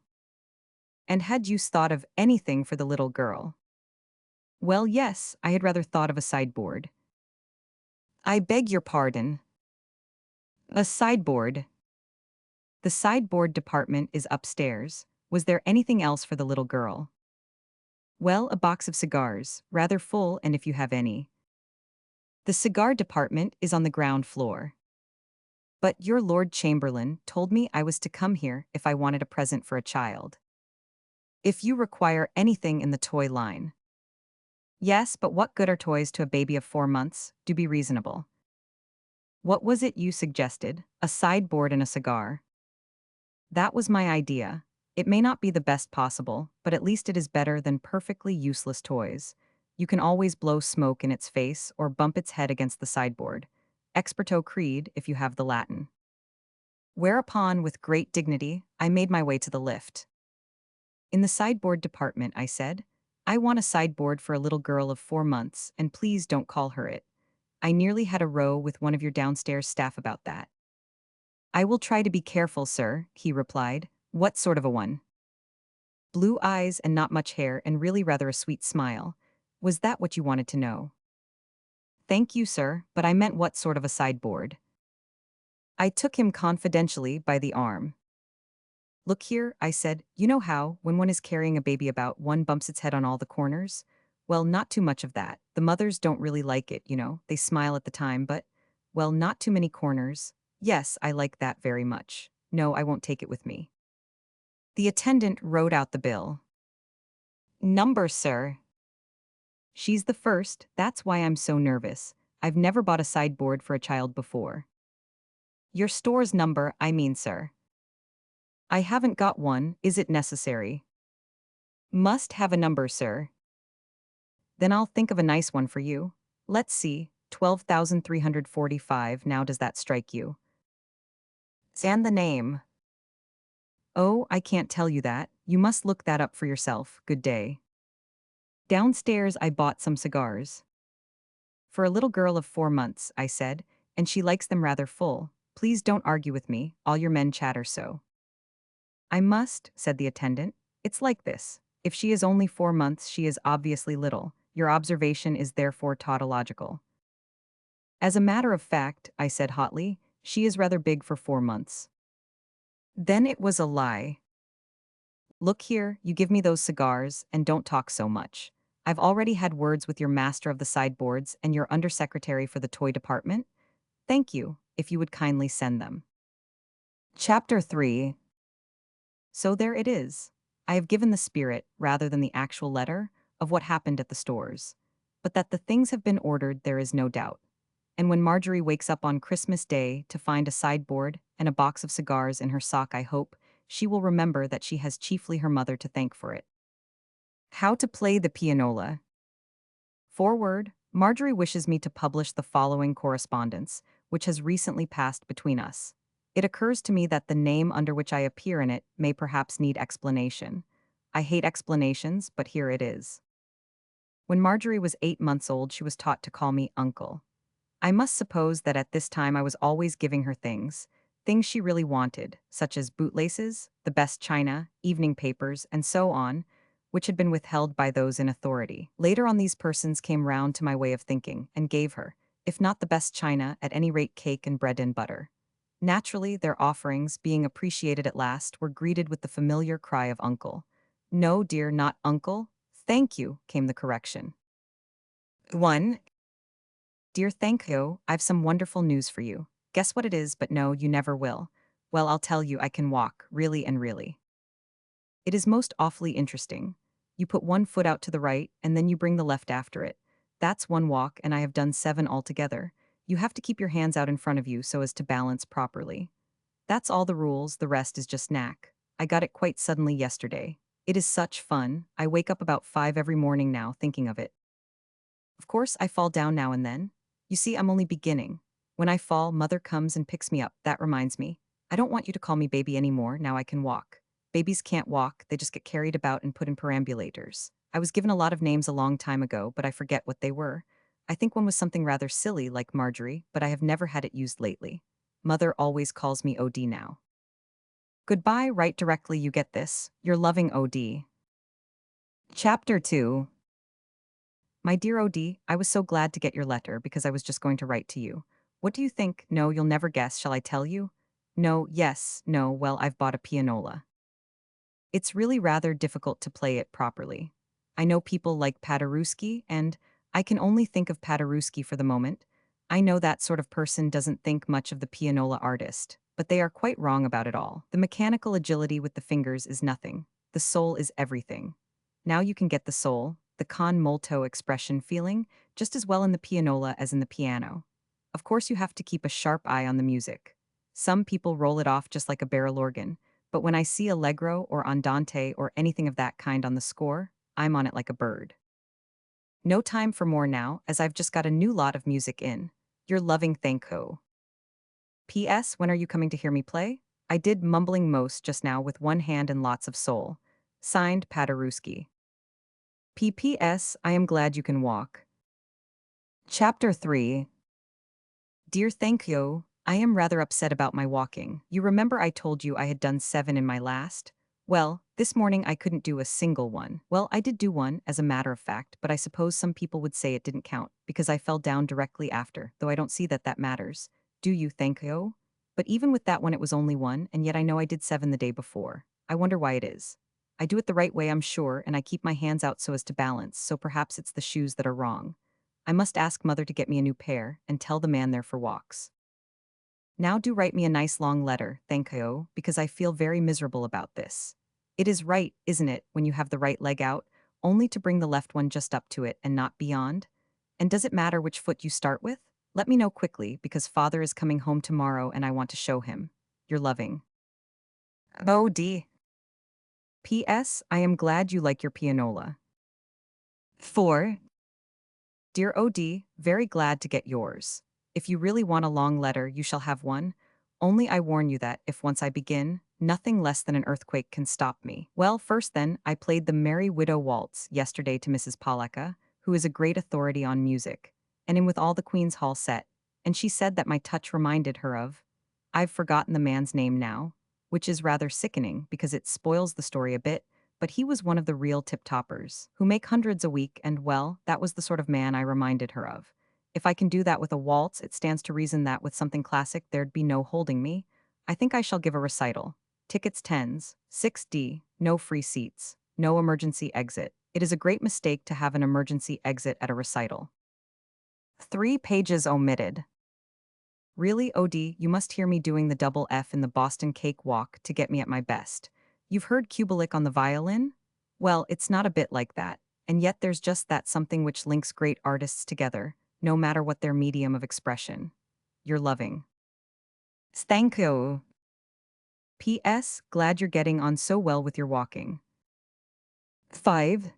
A: And had you thought of anything for the little girl? Well, yes, I had rather thought of a sideboard. I beg your pardon. A sideboard. The sideboard department is upstairs. Was there anything else for the little girl? Well, a box of cigars, rather full, and if you have any. The cigar department is on the ground floor. But your Lord Chamberlain told me I was to come here if I wanted a present for a child. If you require anything in the toy line. Yes, but what good are toys to a baby of 4 months? Do be reasonable. What was it you suggested? A sideboard and a cigar. That was my idea. It may not be the best possible, but at least it is better than perfectly useless toys. You can always blow smoke in its face or bump its head against the sideboard. Experto creed if you have the Latin. Whereupon, with great dignity, I made my way to the lift. In the sideboard department, I said, I want a sideboard for a little girl of 4 months, and please don't call her it. I nearly had a row with one of your downstairs staff about that. I will try to be careful, sir, he replied. What sort of a one? Blue eyes and not much hair and really rather a sweet smile. Was that what you wanted to know? Thank you, sir, but I meant what sort of a sideboard. I took him confidentially by the arm. Look here, I said, you know how, when one is carrying a baby about, one bumps its head on all the corners? Well, not too much of that. The mothers don't really like it, you know. They smile at the time, but, well, not too many corners. Yes, I like that very much. No, I won't take it with me. The attendant wrote out the bill. Number, sir. She's the first, that's why I'm so nervous. I've never bought a sideboard for a child before. Your store's number, I mean, sir. I haven't got one, is it necessary? Must have a number, sir. Then I'll think of a nice one for you. Let's see, 12,345, now does that strike you? And the name. Oh, I can't tell you that. You must look that up for yourself. Good day. Downstairs I bought some cigars. For a little girl of 4 months, I said, and she likes them rather full. Please don't argue with me, all your men chatter so. I must, said the attendant. It's like this. If she is only 4 months, she is obviously little. Your observation is therefore tautological. As a matter of fact, I said hotly, she is rather big for 4 months. Then it was a lie. Look here, you give me those cigars, and don't talk so much. I've already had words with your master of the sideboards and your undersecretary for the toy department. Thank you, if you would kindly send them. Chapter 3. So there it is. I have given the spirit, rather than the actual letter, of what happened at the stores. But that the things have been ordered, there is no doubt. And when Marjorie wakes up on Christmas Day to find a sideboard and a box of cigars in her sock, I hope she will remember that she has chiefly her mother to thank for it. How to play the pianola. Forward, Marjorie wishes me to publish the following correspondence, which has recently passed between us. It occurs to me that the name under which I appear in it may perhaps need explanation. I hate explanations, but here it is. When Marjorie was 8 months old, she was taught to call me uncle. I must suppose that at this time I was always giving her things she really wanted, such as bootlaces, the best china, evening papers, and so on, which had been withheld by those in authority. Later on, these persons came round to my way of thinking, and gave her, if not the best china, at any rate cake and bread and butter. Naturally, their offerings, being appreciated at last, were greeted with the familiar cry of uncle. No, dear, not uncle. Thank you, came the correction. 1. Dear Thank you, I've some wonderful news for you. Guess what it is, but no, you never will. Well, I'll tell you, I can walk, really and really. It is most awfully interesting. You put one foot out to the right, and then you bring the left after it. That's one walk, and I have done 7 altogether. You have to keep your hands out in front of you so as to balance properly. That's all the rules, the rest is just knack. I got it quite suddenly yesterday. It is such fun. I wake up about 5 every morning now thinking of it. Of course, I fall down now and then. You see, I'm only beginning. When I fall, mother comes and picks me up. That reminds me. I don't want you to call me baby anymore, now I can walk. Babies can't walk, they just get carried about and put in perambulators. I was given a lot of names a long time ago, but I forget what they were. I think one was something rather silly, like Marjorie, but I have never had it used lately. Mother always calls me OD now. Goodbye, write directly you get this. Your loving OD. Chapter 2. My dear OD, I was so glad to get your letter because I was just going to write to you. What do you think? No, you'll never guess. Shall I tell you? No, yes, no, well, I've bought a pianola. It's really rather difficult to play it properly. I know people like Paderewski, and I can only think of Paderewski for the moment. I know that sort of person doesn't think much of the pianola artist, but they are quite wrong about it all. The mechanical agility with the fingers is nothing. The soul is everything. Now you can get the soul, the con molto expression feeling, just as well in the pianola as in the piano. Of course, you have to keep a sharp eye on the music. Some people roll it off just like a barrel organ, but when I see allegro or andante or anything of that kind on the score, I'm on it like a bird. No time for more now, as I've just got a new lot of music in. Your loving Thanko. P.S. When are you coming to hear me play? I did mumbling most just now with one hand and lots of soul. Signed, Paderewski. P.P.S. I am glad you can walk. Chapter 3. Dear Thank I am rather upset about my walking. You remember I told you I had done 7 in my last? Well, this morning I couldn't do a single one. Well, I did do one, as a matter of fact, but I suppose some people would say it didn't count, because I fell down directly after, though I don't see that that matters. Do you, Thank? But even with that one it was only one, and yet I know I did 7 the day before. I wonder why it is. I do it the right way, I'm sure, and I keep my hands out so as to balance, so perhaps it's the shoes that are wrong. I must ask mother to get me a new pair, and tell the man there for walks. Now do write me a nice long letter, Thank because I feel very miserable about this. It is right, isn't it, when you have the right leg out, only to bring the left one just up to it and not beyond? And does it matter which foot you start with? Let me know quickly, because father is coming home tomorrow and I want to show him. Your loving. O.D. P.S. I am glad you like your pianola. 4. Dear O.D., very glad to get yours. If you really want a long letter, you shall have one. Only I warn you that, if once I begin, nothing less than an earthquake can stop me. Well, first then, I played the Merry Widow Waltz yesterday to Mrs. Polacca, who is a great authority on music, and in with all the Queen's Hall set, and she said that my touch reminded her of— I've forgotten the man's name now. which is rather sickening because it spoils the story a bit, but he was one of the real tip-toppers, who make hundreds a week and, well, that was the sort of man I reminded her of. If I can do that with a waltz, it stands to reason that with something classic there'd be no holding me. I think I shall give a recital. Tickets tens, 6D, no free seats, no emergency exit. It is a great mistake to have an emergency exit at a recital. 3 pages omitted. Really, OD, you must hear me doing the double F in the Boston Cake Walk to get me at my best. You've heard Kubelik on the violin? Well, it's not a bit like that, and yet there's just that something which links great artists together, no matter what their medium of expression. You're loving. Thank you. P.S. Glad you're getting on so well with your walking. 5.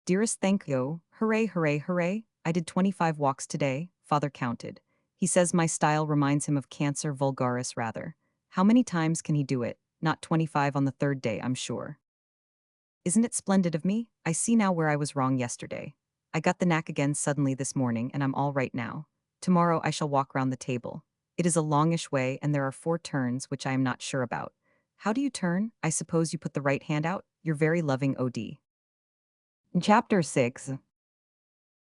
A: Dearest, thank you. Hooray, hooray, hooray. I did 25 walks today, Father counted. He says my style reminds him of Cancer vulgaris rather. How many times can he do it? Not 25 on the third day, I'm sure. Isn't it splendid of me? I see now where I was wrong yesterday. I got the knack again suddenly this morning, and I'm all right now. Tomorrow I shall walk round the table. It is a longish way, and there are 4 turns which I am not sure about. How do you turn? I suppose you put the right hand out? You're very loving, OD. Chapter 6.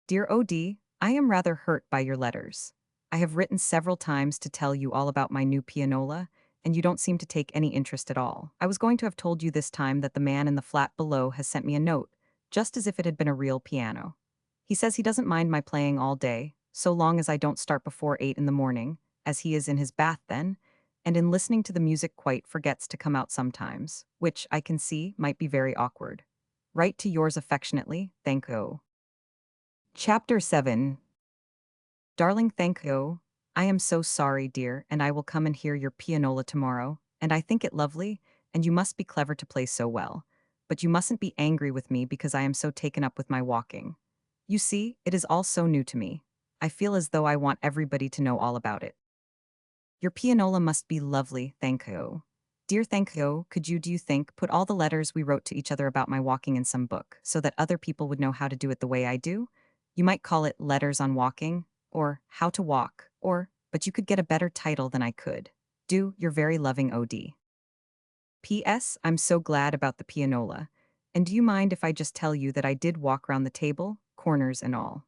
A: Dear OD, I am rather hurt by your letters. I have written several times to tell you all about my new pianola, and you don't seem to take any interest at all. I was going to have told you this time that the man in the flat below has sent me a note, just as if it had been a real piano. He says he doesn't mind my playing all day, so long as I don't start before 8 in the morning, as he is in his bath then, and in listening to the music quite forgets to come out sometimes, which, I can see, might be very awkward. Write to yours affectionately, thank you. Chapter 7. Darling, thank you. I am so sorry, dear, and I will come and hear your pianola tomorrow, and I think it lovely, and you must be clever to play so well. But you mustn't be angry with me because I am so taken up with my walking. You see, it is all so new to me. I feel as though I want everybody to know all about it. Your pianola must be lovely, thank you. Dear thank you, could you, do you think, put all the letters we wrote to each other about my walking in some book, so that other people would know how to do it the way I do? You might call it Letters on Walking, or How to Walk, or, but you could get a better title than I could. Do, your very loving OD. P.S. I'm so glad about the pianola. And do you mind if I just tell you that I did walk round the table, corners and all?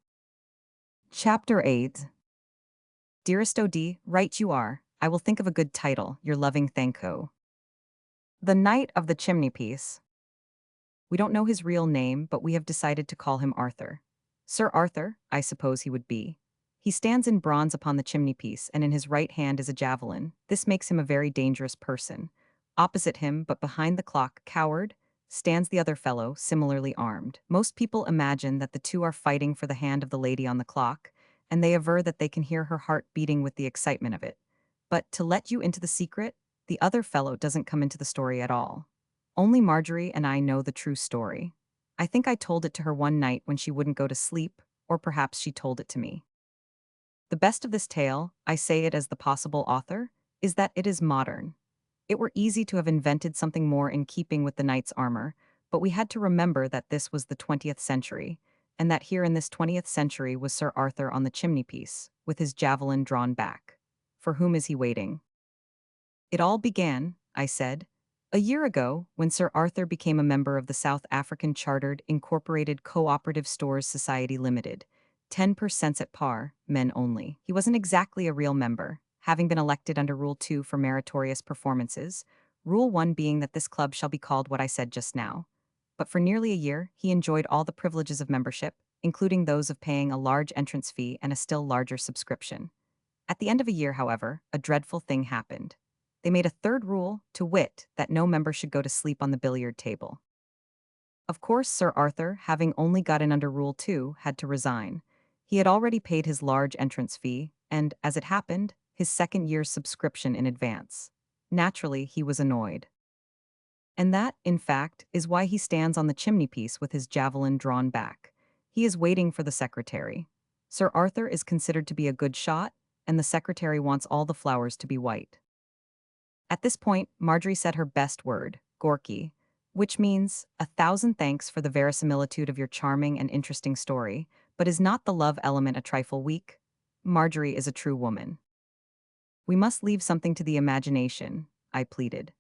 A: Chapter 8. Dearest OD, right you are. I will think of a good title, your loving Thanko. The Knight of the Chimney Piece. We don't know his real name, but we have decided to call him Arthur. Sir Arthur, I suppose he would be. He stands in bronze upon the chimney-piece, and in his right hand is a javelin. This makes him a very dangerous person. Opposite him, but behind the clock, coward, stands the other fellow, similarly armed. Most people imagine that the two are fighting for the hand of the lady on the clock, and they aver that they can hear her heart beating with the excitement of it. But to let you into the secret, the other fellow doesn't come into the story at all. Only Marjorie and I know the true story. I think I told it to her one night when she wouldn't go to sleep, or perhaps she told it to me. The best of this tale, I say it as the possible author, is that it is modern. It were easy to have invented something more in keeping with the knight's armor, but we had to remember that this was the 20th century, and that here in this 20th century was Sir Arthur on the chimney-piece, with his javelin drawn back. For whom is he waiting? It all began, I said, a year ago, when Sir Arthur became a member of the South African Chartered Incorporated Cooperative Stores Society Limited. 10% at par, men only. He wasn't exactly a real member, having been elected under Rule 2 for meritorious performances, Rule 1 being that this club shall be called what I said just now. But for nearly a year, he enjoyed all the privileges of membership, including those of paying a large entrance fee and a still larger subscription. At the end of a year, however, a dreadful thing happened. They made a third rule, to wit, that no member should go to sleep on the billiard table. Of course, Sir Arthur, having only got in under Rule 2, had to resign. He had already paid his large entrance fee, and, as it happened, his second year's subscription in advance. Naturally, he was annoyed. And that, in fact, is why he stands on the chimney-piece with his javelin drawn back. He is waiting for the secretary. Sir Arthur is considered to be a good shot, and the secretary wants all the flowers to be white. At this point, Marjorie said her best word, Gorky, which means, 1,000 thanks for the verisimilitude of your charming and interesting story, but is not the love element a trifle weak? Marjorie is a true woman. We must leave something to the imagination, I pleaded.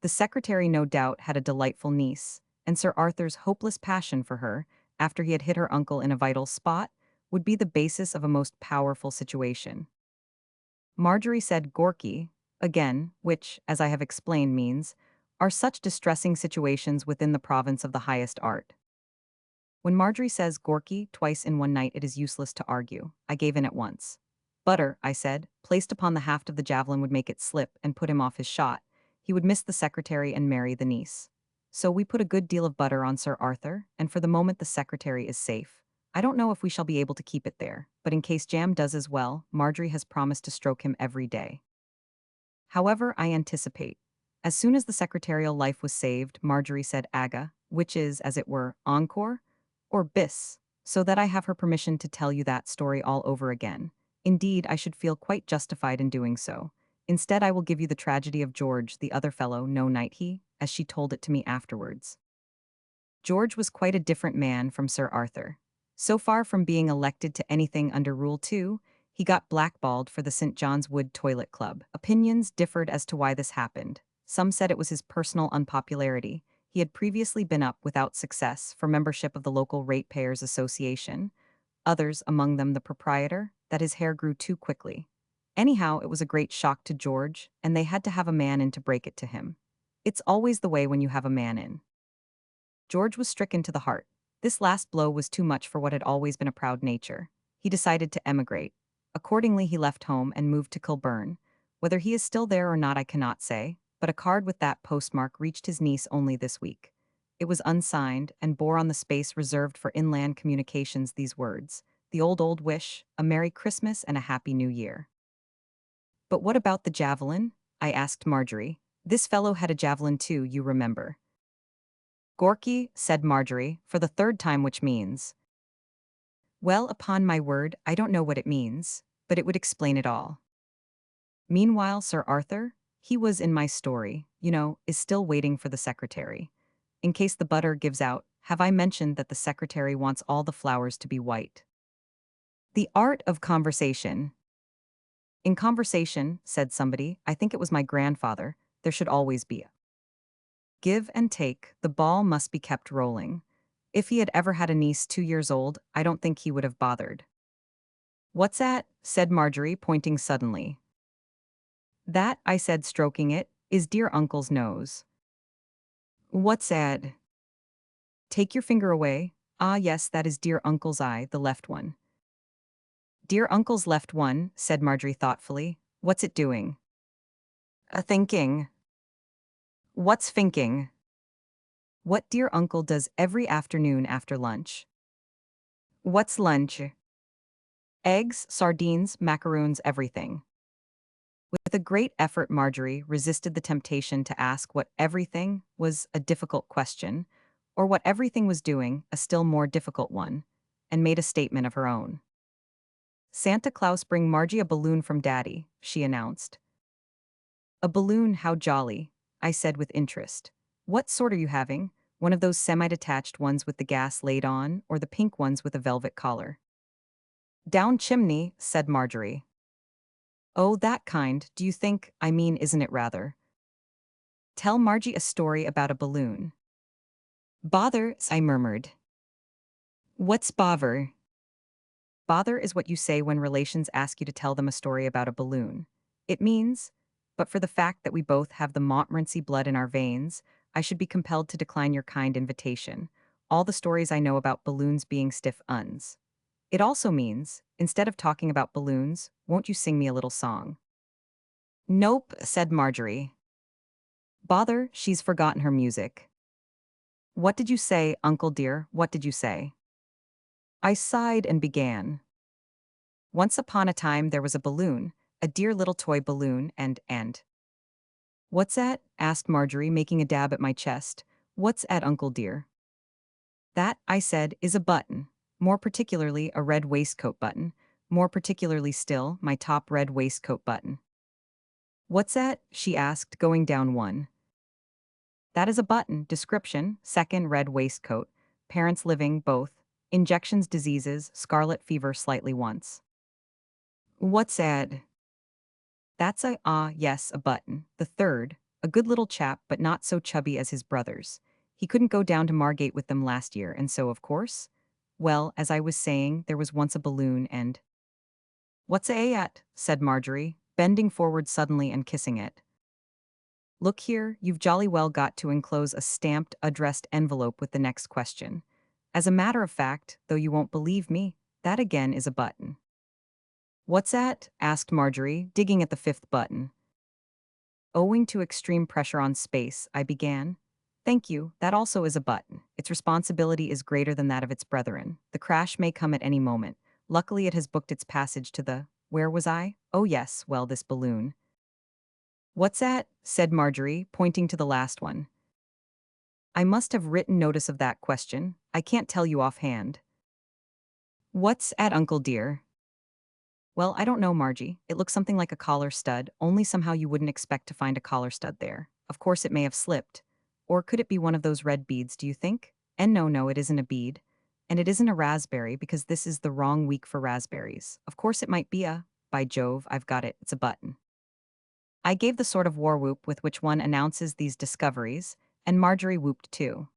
A: The secretary no doubt had a delightful niece, and Sir Arthur's hopeless passion for her, after he had hit her uncle in a vital spot, would be the basis of a most powerful situation. Marjorie said Gorky, again, which, as I have explained, means, are such distressing situations within the province of the highest art. When Marjorie says Gorky twice in one night, it is useless to argue. I gave in at once. Butter, I said, placed upon the haft of the javelin would make it slip and put him off his shot. He would miss the secretary and marry the niece. So we put a good deal of butter on Sir Arthur, and for the moment the secretary is safe. I don't know if we shall be able to keep it there, but in case Jam does as well, Marjorie has promised to stroke him every day. However, I anticipate. As soon as the secretarial life was saved, Marjorie said aga, which is, as it were, encore, or bis, so that I have her permission to tell you that story all over again. Indeed, I should feel quite justified in doing so. Instead, I will give you the tragedy of George, the other fellow, no night he, as she told it to me afterwards. George was quite a different man from Sir Arthur. So far from being elected to anything under Rule 2, he got blackballed for the St. John's Wood Toilet Club. Opinions differed as to why this happened. Some said it was his personal unpopularity. He had previously been up without success for membership of the local Ratepayers Association. Others, among them the proprietor, that his hair grew too quickly. Anyhow, it was a great shock to George, and they had to have a man in to break it to him. It's always the way when you have a man in. George was stricken to the heart. This last blow was too much for what had always been a proud nature. He decided to emigrate. Accordingly, he left home and moved to Kilburn. Whether he is still there or not I cannot say, but a card with that postmark reached his niece only this week. It was unsigned and bore on the space reserved for inland communications these words: the old wish, a Merry Christmas and a Happy New Year. But what about the javelin? I asked Marjorie. This fellow had a javelin too, you remember. Gorky, said Marjorie, for the third time, which means. Well, upon my word, I don't know what it means, but it would explain it all. Meanwhile, Sir Arthur, he was in my story, is still waiting for the secretary. In case the butter gives out, have I mentioned that the secretary wants all the flowers to be white? The art of conversation. In conversation, said somebody, I think it was my grandfather, there should always be a give and take, the ball must be kept rolling. If he had ever had a niece 2 years old, I don't think he would have bothered. What's that? Said Marjorie, pointing suddenly. That, I said, stroking it, is dear uncle's nose. What's that? Take your finger away. Ah, yes, that is dear uncle's eye, the left one. Dear uncle's left one, said Marjorie thoughtfully. What's it doing? Thinking. What's thinking? What dear uncle does every afternoon after lunch. What's lunch? Eggs, sardines, macaroons, everything. With a great effort, Marjorie resisted the temptation to ask what everything was, a difficult question, or what everything was doing, a still more difficult one, and made a statement of her own. Santa Claus bring Margie a balloon from Daddy, she announced. A balloon, how jolly, I said with interest. What sort are you having? One of those semi-detached ones with the gas laid on, or the pink ones with a velvet collar? Down chimney, said Marjorie. Oh, that kind, do you think, isn't it rather? Tell Margie a story about a balloon. Bother, I murmured. What's bother? Bother is what you say when relations ask you to tell them a story about a balloon. It means, but for the fact that we both have the Montmorency blood in our veins, I should be compelled to decline your kind invitation. All the stories I know about balloons being stiff uns. It also means, instead of talking about balloons, won't you sing me a little song? Nope, said Marjorie. Bother, she's forgotten her music. What did you say, uncle dear, what did you say? I sighed and began. Once upon a time there was a balloon, a dear little toy balloon, and. What's that? Asked Marjorie, making a dab at my chest. What's at, uncle dear? That, I said, is a button. More particularly a red waistcoat button. More particularly still, my top red waistcoat button. What's that? She asked, going down one. That is a button. Description: second, red waistcoat. Parents living, both. Injections, diseases, scarlet fever slightly once. What's that? That's yes, a button. The third, A good little chap, but not so chubby as his brothers. He couldn't go down to Margate with them last year, and so, of course, well, as I was saying, there was once a balloon and— What's a at? Said Marjorie, bending forward suddenly and kissing it. Look here, you've jolly well got to enclose a stamped, addressed envelope with the next question. As a matter of fact, though you won't believe me, that again is a button. What's that? Asked Marjorie, digging at the fifth button. Owing to extreme pressure on space, I began. Thank you, that also is a button. Its responsibility is greater than that of its brethren. The crash may come at any moment. Luckily, it has booked its passage to the— Where was I? Oh yes, well, this balloon. What's that? Said Marjorie, pointing to the last one. I must have written notice of that question. I can't tell you offhand. What's at, uncle dear? Well, I don't know, Margie. It looks something like a collar stud, only somehow you wouldn't expect to find a collar stud there. Of course, it may have slipped. Or could it be one of those red beads, do you think? And no, it isn't a bead. And it isn't a raspberry, because this is the wrong week for raspberries. Of course, it might be a— By Jove, I've got it, it's a button. I gave the sort of war whoop with which one announces these discoveries, and Marjorie whooped too.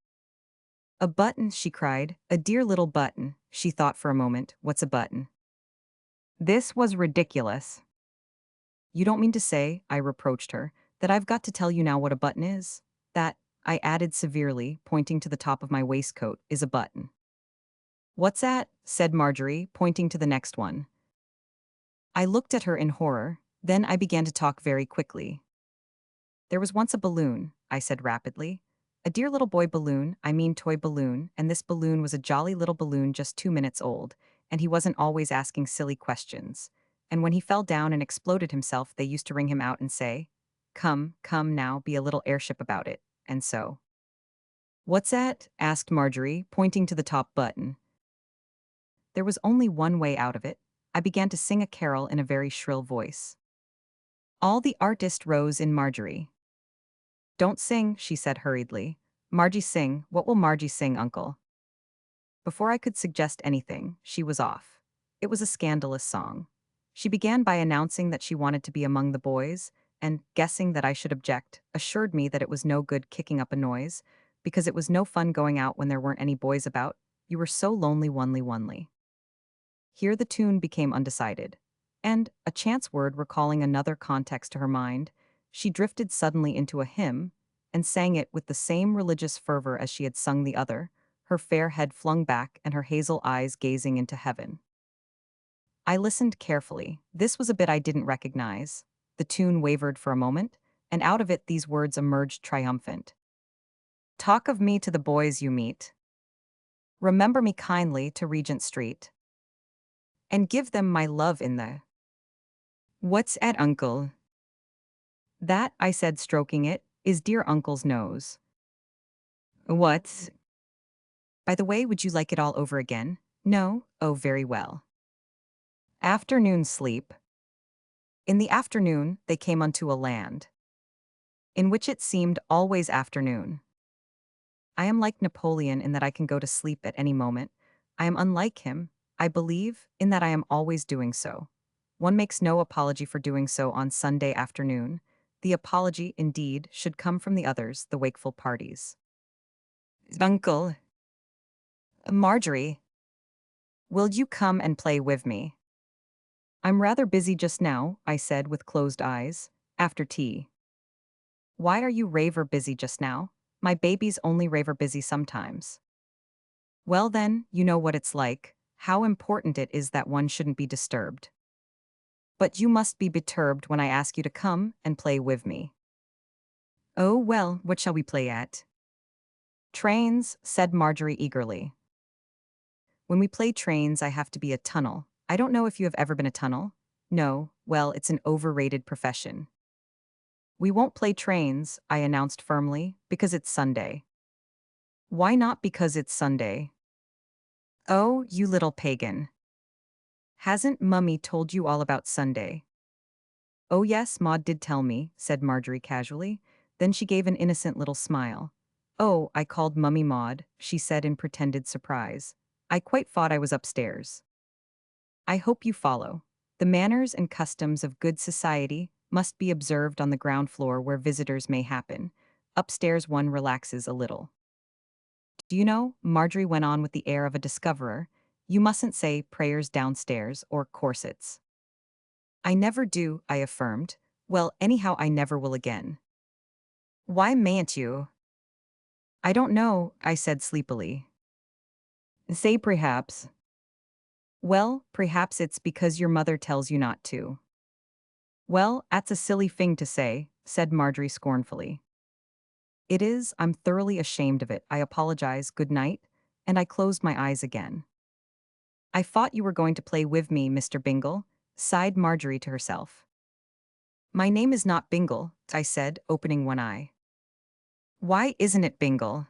A: A button, she cried. A dear little button. She thought for a moment. What's a button? This was ridiculous. You don't mean to say, I reproached her, that I've got to tell you now what a button is? That, I added severely, pointing to the top of my waistcoat, is a button. What's that? Said Marjorie, pointing to the next one. I looked at her in horror, then I began to talk very quickly. There was once a balloon, I said rapidly. A dear little boy balloon, I mean toy balloon, and this balloon was a jolly little balloon just 2 minutes old, and he wasn't always asking silly questions. And when he fell down and exploded himself, they used to ring him out and say, Come, come now, be a little airship about it, and so. What's that? Asked Marjorie, pointing to the top button. There was only one way out of it. I began to sing a carol in a very shrill voice. All the artist rose in Marjorie. Don't sing, she said hurriedly. Margie, sing. What will Margie sing, uncle? Before I could suggest anything, she was off. It was a scandalous song. She began by announcing that she wanted to be among the boys, and, guessing that I should object, assured me that it was no good kicking up a noise, because it was no fun going out when there weren't any boys about. You were so lonely, onely. Here the tune became undecided. And, a chance word recalling another context to her mind, she drifted suddenly into a hymn, and sang it with the same religious fervor as she had sung the other, her fair head flung back and her hazel eyes gazing into heaven. I listened carefully. This was a bit I didn't recognize. The tune wavered for a moment, and out of it these words emerged triumphant. Talk of me to the boys you meet. Remember me kindly to Regent Street. And give them my love in the— What's at, uncle? That, I said, stroking it, is dear uncle's nose. What's— By the way, would you like it all over again? No? Oh, very well. Afternoon sleep. In the afternoon, they came unto a land, in which it seemed always afternoon. I am like Napoleon in that I can go to sleep at any moment. I am unlike him, I believe, in that I am always doing so. One makes no apology for doing so on Sunday afternoon. The apology, indeed, should come from the others, the wakeful parties. Uncle. Marjorie. Will you come and play with me? I'm rather busy just now, I said with closed eyes. After tea. Why are you raver busy just now? My babies only raver busy sometimes. Well then, you know what it's like, how important it is that one shouldn't be disturbed. But you must be perturbed when I ask you to come and play with me. Oh well, what shall we play at? Trains, said Marjorie eagerly. When we play trains, I have to be a tunnel. I don't know if you have ever been a tunnel. No, well, it's an overrated profession. We won't play trains, I announced firmly, because it's Sunday. Why not because it's Sunday? Oh, you little pagan. Hasn't Mummy told you all about Sunday? Oh yes, Maud did tell me, said Marjorie casually. Then she gave an innocent little smile. Oh, I called Mummy Maud, she said in pretended surprise. I quite thought I was upstairs. I hope you follow. The manners and customs of good society, must be observed on the ground floor where visitors may happen. Upstairs one relaxes a little. Do you know, Marjorie went on with the air of a discoverer, you mustn't say prayers downstairs or corsets. I never do, I affirmed. Well, anyhow, I never will again. Why mayn't you? I don't know, I said sleepily. Say perhaps. Well, perhaps it's because your mother tells you not to. Well, that's a silly thing to say, said Marjorie scornfully. It is, I'm thoroughly ashamed of it, I apologize, good night, and I closed my eyes again. I thought you were going to play with me, Mr. Bingle, sighed Marjorie to herself. My name is not Bingle, I said, opening one eye. Why isn't it Bingle?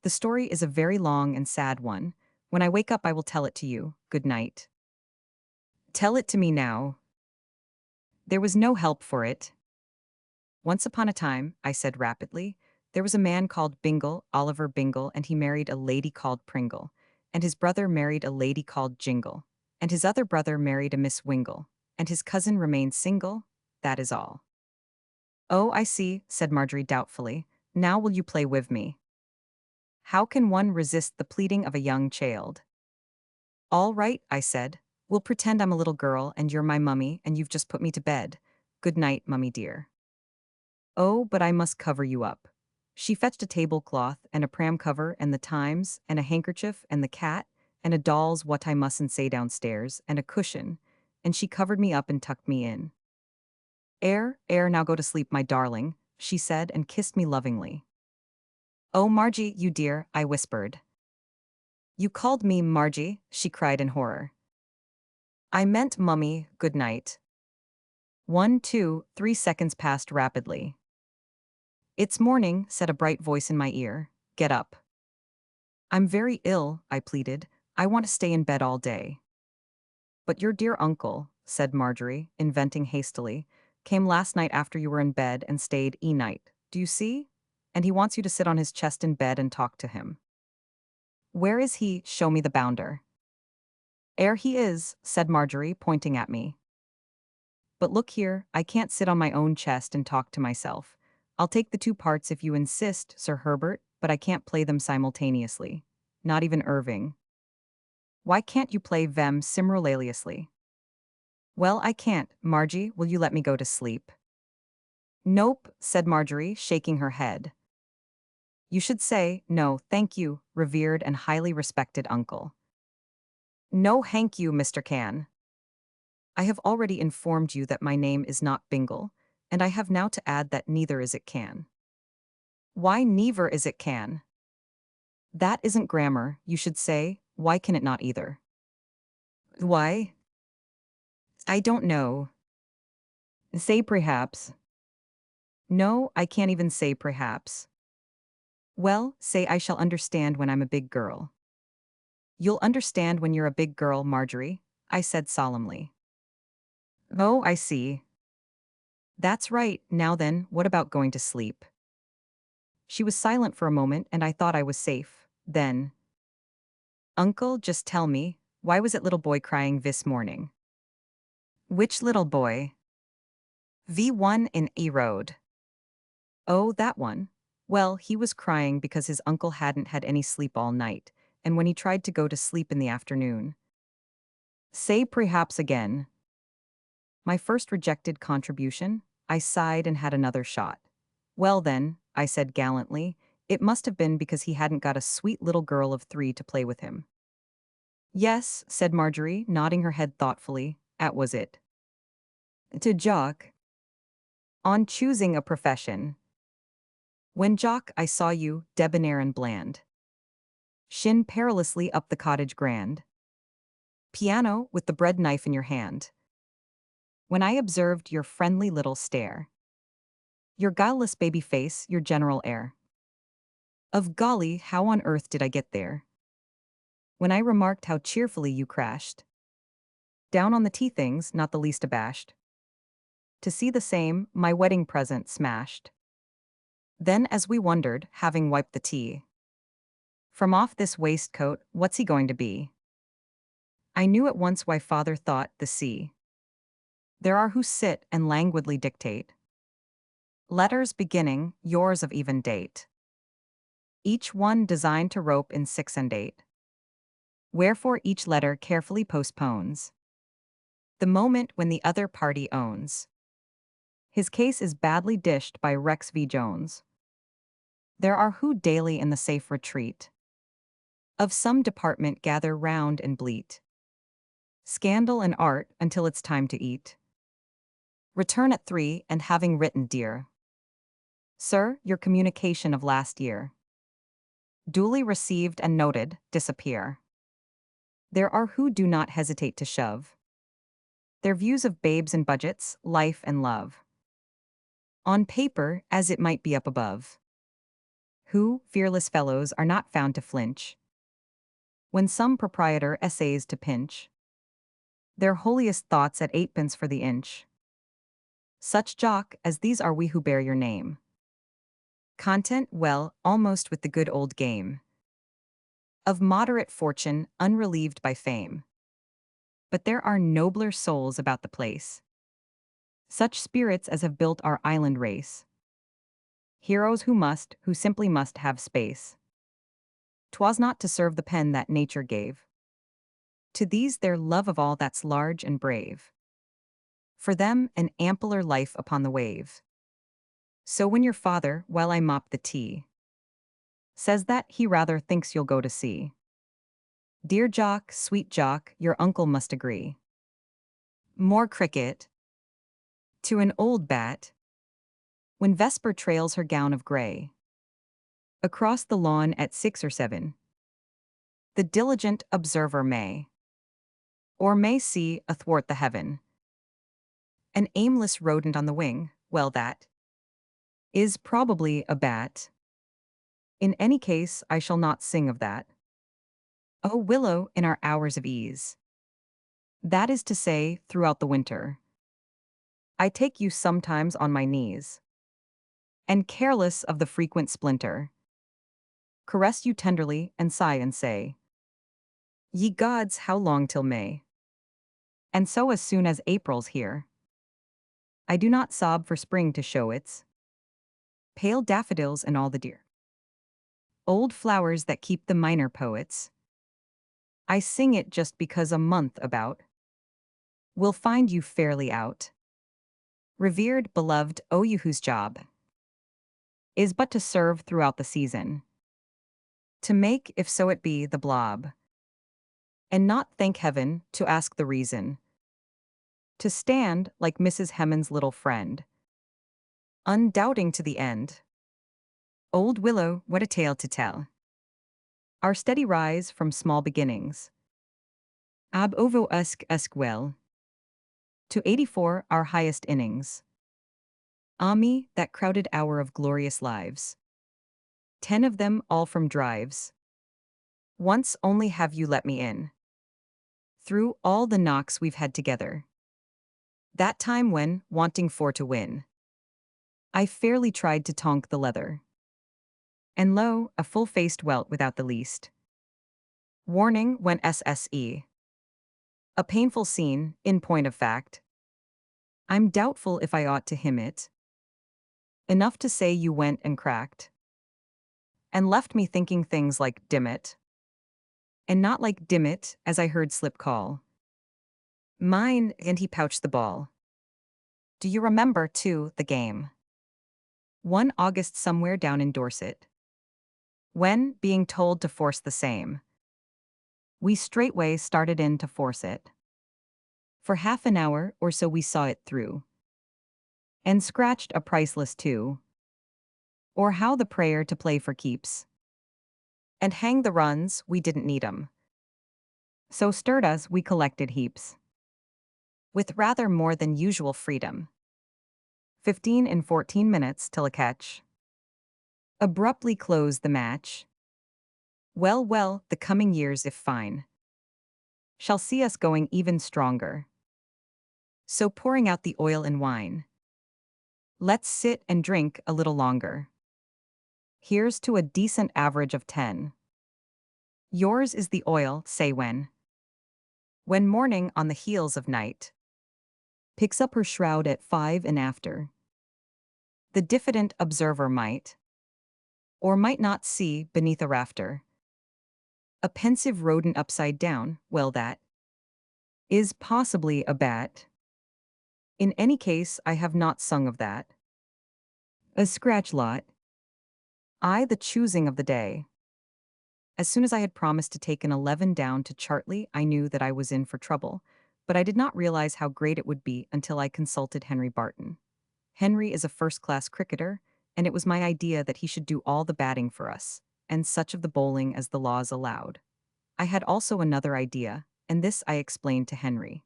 A: The story is a very long and sad one. When I wake up, I will tell it to you. Good night. Tell it to me now. There was no help for it. Once upon a time, I said rapidly, there was a man called Bingle, Oliver Bingle, and he married a lady called Pringle, and his brother married a lady called Jingle, and his other brother married a Miss Wingle, and his cousin remained single. That is all. Oh, I see, said Marjorie doubtfully. Now will you play with me? How can one resist the pleading of a young child? All right, I said. We'll pretend I'm a little girl and you're my mummy and you've just put me to bed. Good night, mummy dear. Oh, but I must cover you up. She fetched a tablecloth and a pram cover and the Times and a handkerchief and the cat and a doll's what I mustn't say downstairs and a cushion, and she covered me up and tucked me in. Now go to sleep, my darling, she said and kissed me lovingly. Oh, Margie, you dear, I whispered. You called me Margie, she cried in horror. I meant mummy, good night. 1, 2, 3 seconds passed rapidly. It's morning, said a bright voice in my ear. Get up. I'm very ill, I pleaded. I want to stay in bed all day. But your dear uncle, said Marjorie, inventing hastily, came last night after you were in bed and stayed night. Do you see? And he wants you to sit on his chest in bed and talk to him. Where is he? Show me the bounder. He is, said Marjorie, pointing at me. But look here, I can't sit on my own chest and talk to myself. I'll take the two parts if you insist, Sir Herbert, but I can't play them simultaneously. Not even Irving. Why can't you play them simultaneously? Well, I can't. Margie, will you let me go to sleep? Nope, said Marjorie, shaking her head. You should say, no, thank you, revered and highly respected uncle. No, thank you, Mr. Can. I have already informed you that my name is not Bingle, and I have now to add that neither is it Can. Why neither is it Can? That isn't grammar, you should say, why can it not either? Why? I don't know. Say perhaps. No, I can't even say perhaps. Well, say I shall understand when I'm a big girl. You'll understand when you're a big girl, Marjorie, I said solemnly. Oh, I see. That's right, now then, what about going to sleep? She was silent for a moment and I thought I was safe. Then, Uncle, just tell me, why was it little boy crying this morning? Which little boy? V1 in E Road. Oh, that one. Well, he was crying because his uncle hadn't had any sleep all night, and when he tried to go to sleep in the afternoon. Say perhaps again. My first rejected contribution, I sighed and had another shot. Well then, I said gallantly, it must have been because he hadn't got a sweet little girl of 3 to play with him. Yes, said Marjorie, nodding her head thoughtfully, that was it. To Jock. On choosing a profession. When Jock, I saw you, debonair and bland. Shin perilously up the cottage grand. Piano with the bread knife in your hand. When I observed your friendly little stare. Your guileless baby face, your general air. Of golly, how on earth did I get there? When I remarked how cheerfully you crashed. Down on the tea things, not the least abashed. To see the same, my wedding present smashed. Then as we wondered, having wiped the tea. From off this waistcoat, what's he going to be? I knew at once why father thought the sea. There are who sit and languidly dictate. Letters beginning, yours of even date. Each one designed to rope in 6 and 8. Wherefore each letter carefully postpones the moment when the other party owns. His case is badly dished by Rex v. Jones. There are who daily in the safe retreat of some department gather round and bleat scandal and art until it's time to eat. Return at 3 and having written, dear Sir, your communication of last year, duly received and noted, disappear. There are who do not hesitate to shove their views of babes and budgets, life and love on paper as it might be up above. Who, fearless fellows, are not found to flinch when some proprietor essays to pinch their holiest thoughts at 8 pence for the inch. Such jock as these are we who bear your name. Content well, almost with the good old game of moderate fortune, unrelieved by fame. But there are nobler souls about the place, such spirits as have built our island race. Heroes who simply must have space. 'Twas not to serve the pen that nature gave to these their love of all that's large and brave. For them, an ampler life upon the wave. So when your father, while I mop the tea, says that he rather thinks you'll go to sea, dear Jock, sweet Jock, your uncle must agree. More cricket to an old bat when Vesper trails her gown of gray across the lawn at 6 or 7. The diligent observer may see athwart the heaven an aimless rodent on the wing. Well, that is probably a bat. In any case, I shall not sing of that. Oh, willow, in our hours of ease, that is to say, throughout the winter, I take you sometimes on my knees, and careless of the frequent splinter, caress you tenderly and sigh and say, ye gods, how long till May? And so as soon as April's here, I do not sob for spring to show its pale daffodils and all the dear old flowers that keep the minor poets. I sing it just because a month about will find you fairly out. Revered, beloved, O you whose job is but to serve throughout the season, to make, if so it be, the blob, and not thank heaven to ask the reason, to stand like Mrs. Hemans' little friend, undoubting to the end. Old willow, what a tale to tell. Our steady rise from small beginnings. Ab ovo usk well. To 84, our highest innings. Ah me, that crowded hour of glorious lives. 10 of them all from drives. Once only have you let me in. Through all the knocks we've had together. That time when, wanting for to win, I fairly tried to tonk the leather. And lo, a full-faced welt without the least warning went SSE. A painful scene, in point of fact. I'm doubtful if I ought to hymn it. Enough to say you went and cracked. And left me thinking things like dim it. And not like dim it, as I heard Slip call. Mine, and he pouched the ball. Do you remember, too, the game? One August somewhere down in Dorset. When, being told to force the same, we straightway started in to force it. For half an hour or so we saw it through. And scratched a priceless 2. Or how the prayer to play for keeps. And hang the runs, we didn't need 'em. So stirred us, we collected heaps. With rather more than usual freedom. 15 in 14 minutes till a catch abruptly closed the match. Well, well, the coming years, if fine, shall see us going even stronger. So pouring out the oil and wine, let's sit and drink a little longer. Here's to a decent average of 10. Yours is the oil, say when morning on the heels of night picks up her shroud at 5 and after. The diffident observer might, or might not see beneath a rafter. A pensive rodent upside down, well that is possibly a bat. In any case, I have not sung of that. A scratch lot. I the choosing of the day. As soon as I had promised to take an 11 down to Chartley, I knew that I was in for trouble, but I did not realize how great it would be until I consulted Henry Barton. Henry is a first-class cricketer, and it was my idea that he should do all the batting for us, and such of the bowling as the laws allowed. I had also another idea, and this I explained to Henry.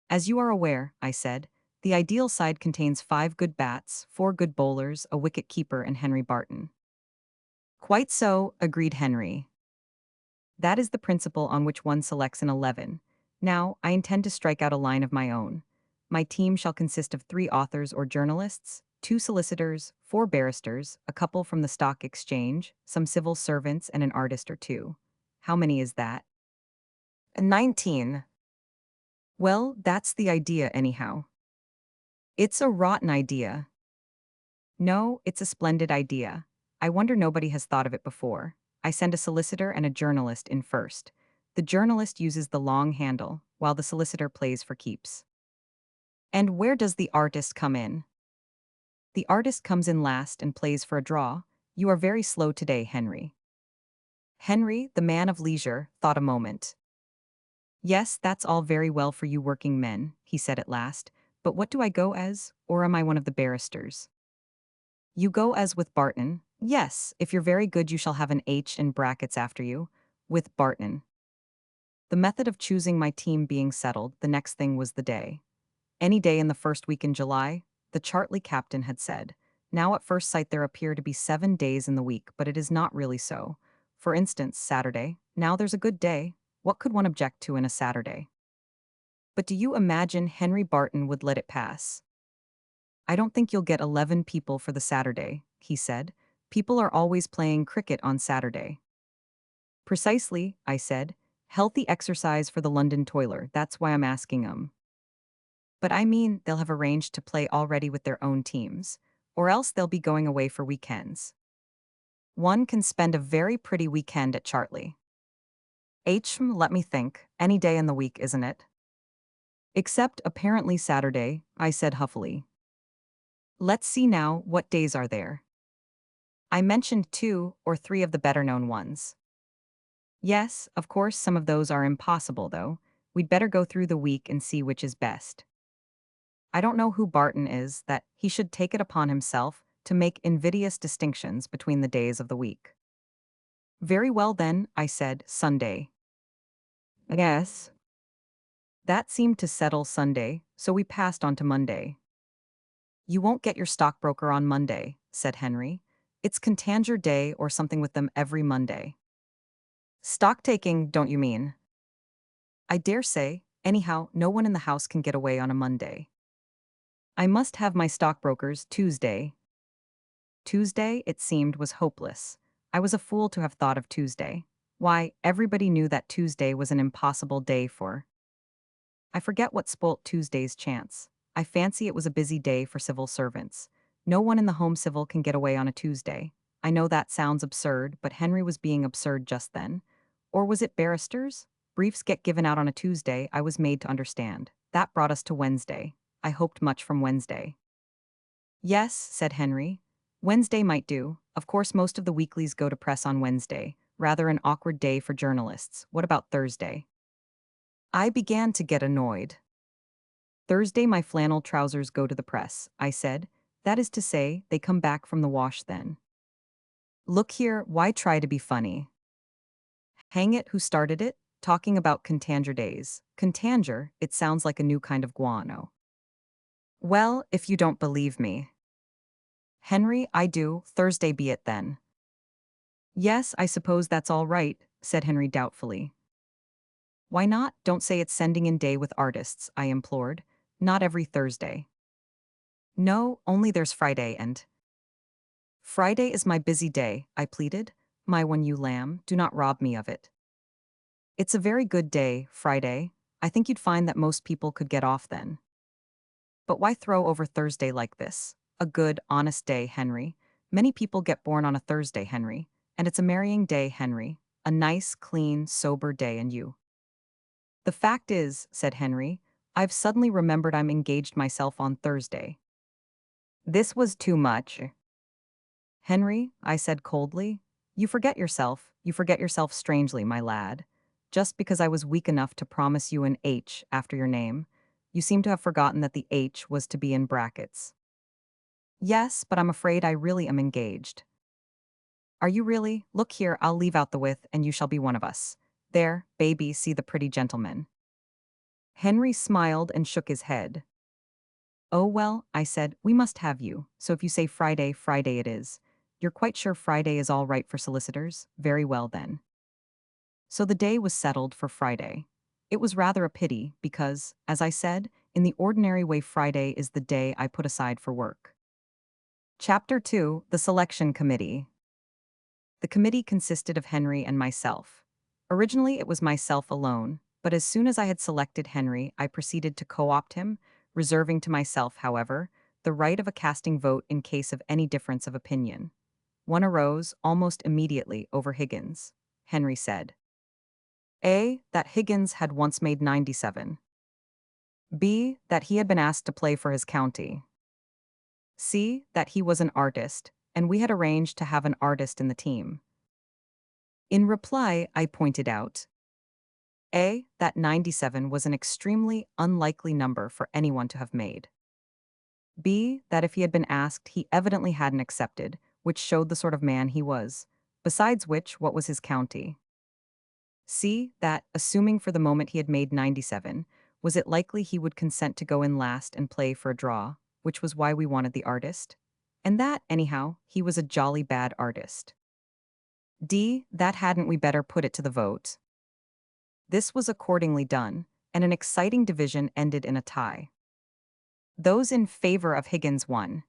A: As you are aware, I said, the ideal side contains 5 good bats, 4 good bowlers, a wicket-keeper, and Henry Barton. Quite so, agreed Henry. That is the principle on which one selects an 11. Now, I intend to strike out a line of my own. My team shall consist of 3 authors or journalists, 2 solicitors, 4 barristers, a couple from the stock exchange, some civil servants, and an artist or 2. How many is that? 19. Well, that's the idea anyhow. It's a rotten idea. No, it's a splendid idea. I wonder nobody has thought of it before. I send a solicitor and a journalist in first. The journalist uses the long handle, while the solicitor plays for keeps. And where does the artist come in? The artist comes in last and plays for a draw. You are very slow today, Henry. Henry, the man of leisure, thought a moment. Yes, that's all very well for you working men, he said at last, but what do I go as, or am I one of the barristers? You go as with Barton. Yes, if you're very good you shall have an H in brackets after you. With Barton. The method of choosing my team being settled, the next thing was the day. Any day in the first week in July, the Chartley captain had said. Now at first sight there appear to be 7 days in the week, but it is not really so. For instance, Saturday. Now there's a good day. What could one object to in a Saturday? But do you imagine Henry Barton would let it pass? I don't think you'll get 11 people for the Saturday, he said. People are always playing cricket on Saturday. Precisely, I said. Healthy exercise for the London toiler, that's why I'm asking 'em. But I mean, they'll have arranged to play already with their own teams, or else they'll be going away for weekends. One can spend a very pretty weekend at Chartley. Let me think, any day in the week, isn't it? Except apparently Saturday, I said huffily. Let's see now, what days are there? I mentioned 2 or 3 of the better-known ones. Yes, of course some of those are impossible, though. We'd better go through the week and see which is best. I don't know who Barton is, that he should take it upon himself to make invidious distinctions between the days of the week. Very well then, I said, Sunday. Yes. That seemed to settle Sunday, so we passed on to Monday. You won't get your stockbroker on Monday, said Henry. It's Contanger Day or something with them every Monday. Stock-taking, don't you mean? I dare say, anyhow, no one in the house can get away on a Monday. I must have my stockbrokers Tuesday. Tuesday, it seemed, was hopeless. I was a fool to have thought of Tuesday. Why, everybody knew that Tuesday was an impossible day for. I forget what spoilt Tuesday's chance. I fancy it was a busy day for civil servants. No one in the home civil can get away on a Tuesday. I know that sounds absurd, but Henry was being absurd just then. Or was it barristers? Briefs get given out on a Tuesday, I was made to understand. That brought us to Wednesday. I hoped much from Wednesday. Yes, said Henry. Wednesday might do. Of course most of the weeklies go to press on Wednesday. Rather an awkward day for journalists. What about Thursday? I began to get annoyed. Thursday my flannel trousers go to the press, I said. That is to say, they come back from the wash then. Look here, why try to be funny? Hang it, who started it? Talking about contanger days. Contanger, it sounds like a new kind of guano. Well, if you don't believe me. Henry, I do, Thursday be it then. Yes, I suppose that's all right, said Henry doubtfully. Why not? Don't say it's sending in day with artists, I implored. Not every Thursday. No, only there's Friday and... Friday is my busy day, I pleaded. My one you lamb, do not rob me of it. It's a very good day, Friday. I think you'd find that most people could get off then. But why throw over Thursday like this? A good, honest day, Henry. Many people get born on a Thursday, Henry. And it's a marrying day, Henry. A nice, clean, sober day, and you. The fact is, said Henry, I've suddenly remembered I'm engaged myself on Thursday. This was too much. Henry, I said coldly, you forget yourself strangely, my lad. Just because I was weak enough to promise you an H after your name, you seem to have forgotten that the H was to be in brackets. Yes, but I'm afraid I really am engaged. Are you really? Look here, I'll leave out the with, and you shall be one of us. There, baby, see the pretty gentleman. Henry smiled and shook his head. Oh well, I said, we must have you, so if you say Friday, Friday it is. You're quite sure Friday is all right for solicitors? Very well then. So the day was settled for Friday. It was rather a pity because, as I said, in the ordinary way Friday is the day I put aside for work. Chapter 2, The Selection Committee. The committee consisted of Henry and myself. Originally it was myself alone, but as soon as I had selected Henry, I proceeded to co-opt him, reserving to myself, however, the right of a casting vote in case of any difference of opinion. One arose almost immediately over Higgins. Henry said, A. That Higgins had once made 97. B. That he had been asked to play for his county. C. That he was an artist, and we had arranged to have an artist in the team. In reply, I pointed out, A. That 97 was an extremely unlikely number for anyone to have made. B. That if he had been asked, he evidently hadn't accepted, which showed the sort of man he was. Besides which, what was his county? C. That, assuming for the moment he had made 97, was it likely he would consent to go in last and play for a draw, which was why we wanted the artist? And that, anyhow, he was a jolly bad artist. D. That hadn't we better put it to the vote? This was accordingly done, and an exciting division ended in a tie. Those in favor of Higgins won.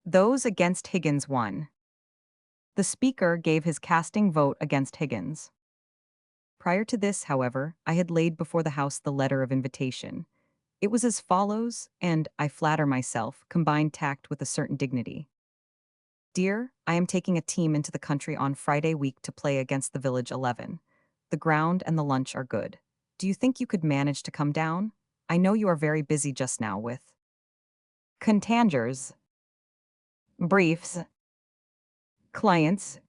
A: Those against Higgins won. The speaker gave his casting vote against Higgins. Prior to this, however, I had laid before the House the letter of invitation. It was as follows, and, I flatter myself, combined tact with a certain dignity. Dear, I am taking a team into the country on Friday week to play against the Village 11. The ground and the lunch are good. Do you think you could manage to come down? I know you are very busy just now with contangers, briefs, clients,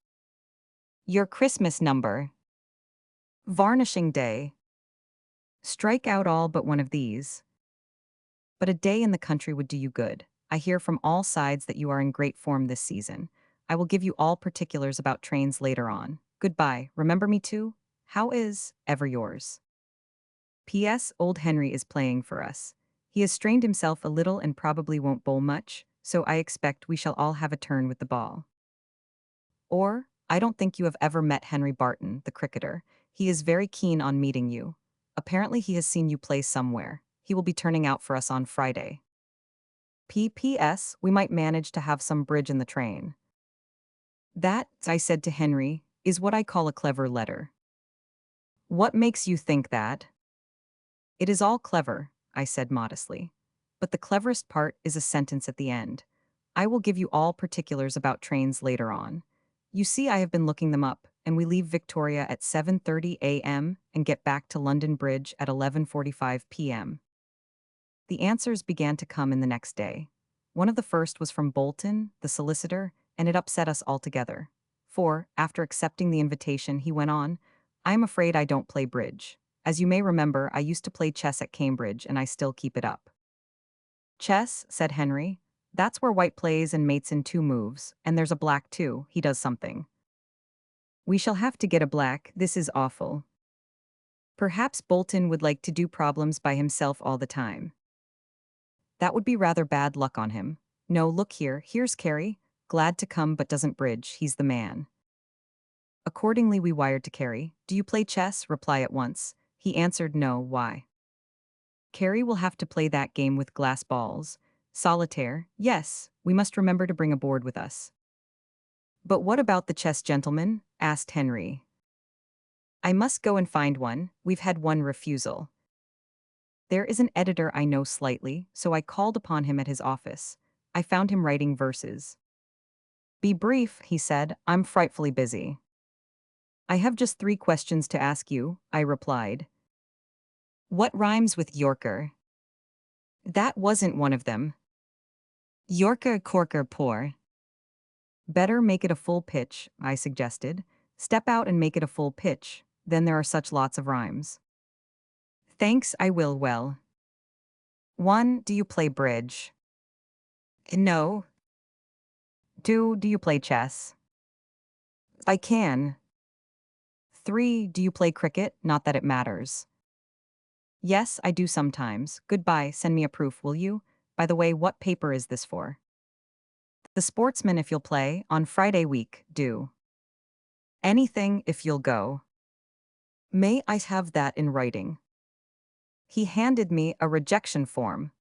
A: your Christmas number, varnishing day. Strike out all but one of these. But a day in the country would do you good. I hear from all sides that you are in great form this season. I will give you all particulars about trains later on. Goodbye. Remember me too? How is, ever yours? P.S. Old Henry is playing for us. He has strained himself a little and probably won't bowl much, so I expect we shall all have a turn with the ball. Or, I don't think you have ever met Henry Barton, the cricketer. He is very keen on meeting you. Apparently he has seen you play somewhere. He will be turning out for us on Friday. P.P.S. We might manage to have some bridge in the train. That, I said to Henry, is what I call a clever letter. What makes you think that? It is all clever, I said modestly. But the cleverest part is a sentence at the end. I will give you all particulars about trains later on. You see, I have been looking them up, and we leave Victoria at 7:30 a.m. and get back to London Bridge at 11:45 p.m. The answers began to come in the next day. One of the first was from Bolton, the solicitor, and it upset us altogether. For, after accepting the invitation, he went on, I am afraid I don't play bridge. As you may remember, I used to play chess at Cambridge, and I still keep it up. Chess, said Henry. That's where white plays and mates in 2 moves, and there's a black too, he does something. We shall have to get a black, this is awful. Perhaps Bolton would like to do problems by himself all the time. That would be rather bad luck on him. No, look here, here's Carey, glad to come but doesn't bridge, he's the man. Accordingly we wired to Carey, do you play chess? Reply at once. He answered no, why? Carey will have to play that game with glass balls. Solitaire, yes, we must remember to bring a board with us. But what about the chess gentleman? Asked Henry. I must go and find one, we've had one refusal. There is an editor I know slightly, so I called upon him at his office. I found him writing verses. Be brief, he said, I'm frightfully busy. I have just 3 questions to ask you, I replied. What rhymes with Yorker? That wasn't one of them. Yorker corker poor. Better make it a full pitch, I suggested. Step out and make it a full pitch, then there are such lots of rhymes. Thanks, I will well. 1. Do you play bridge? No. 2. Do you play chess? I can. 3. Do you play cricket? Not that it matters. Yes, I do sometimes. Goodbye, send me a proof, will you? By the way, what paper is this for? The Sportsman if you'll play, on Friday week, do. Anything if you'll go. May I have that in writing? He handed me a rejection form.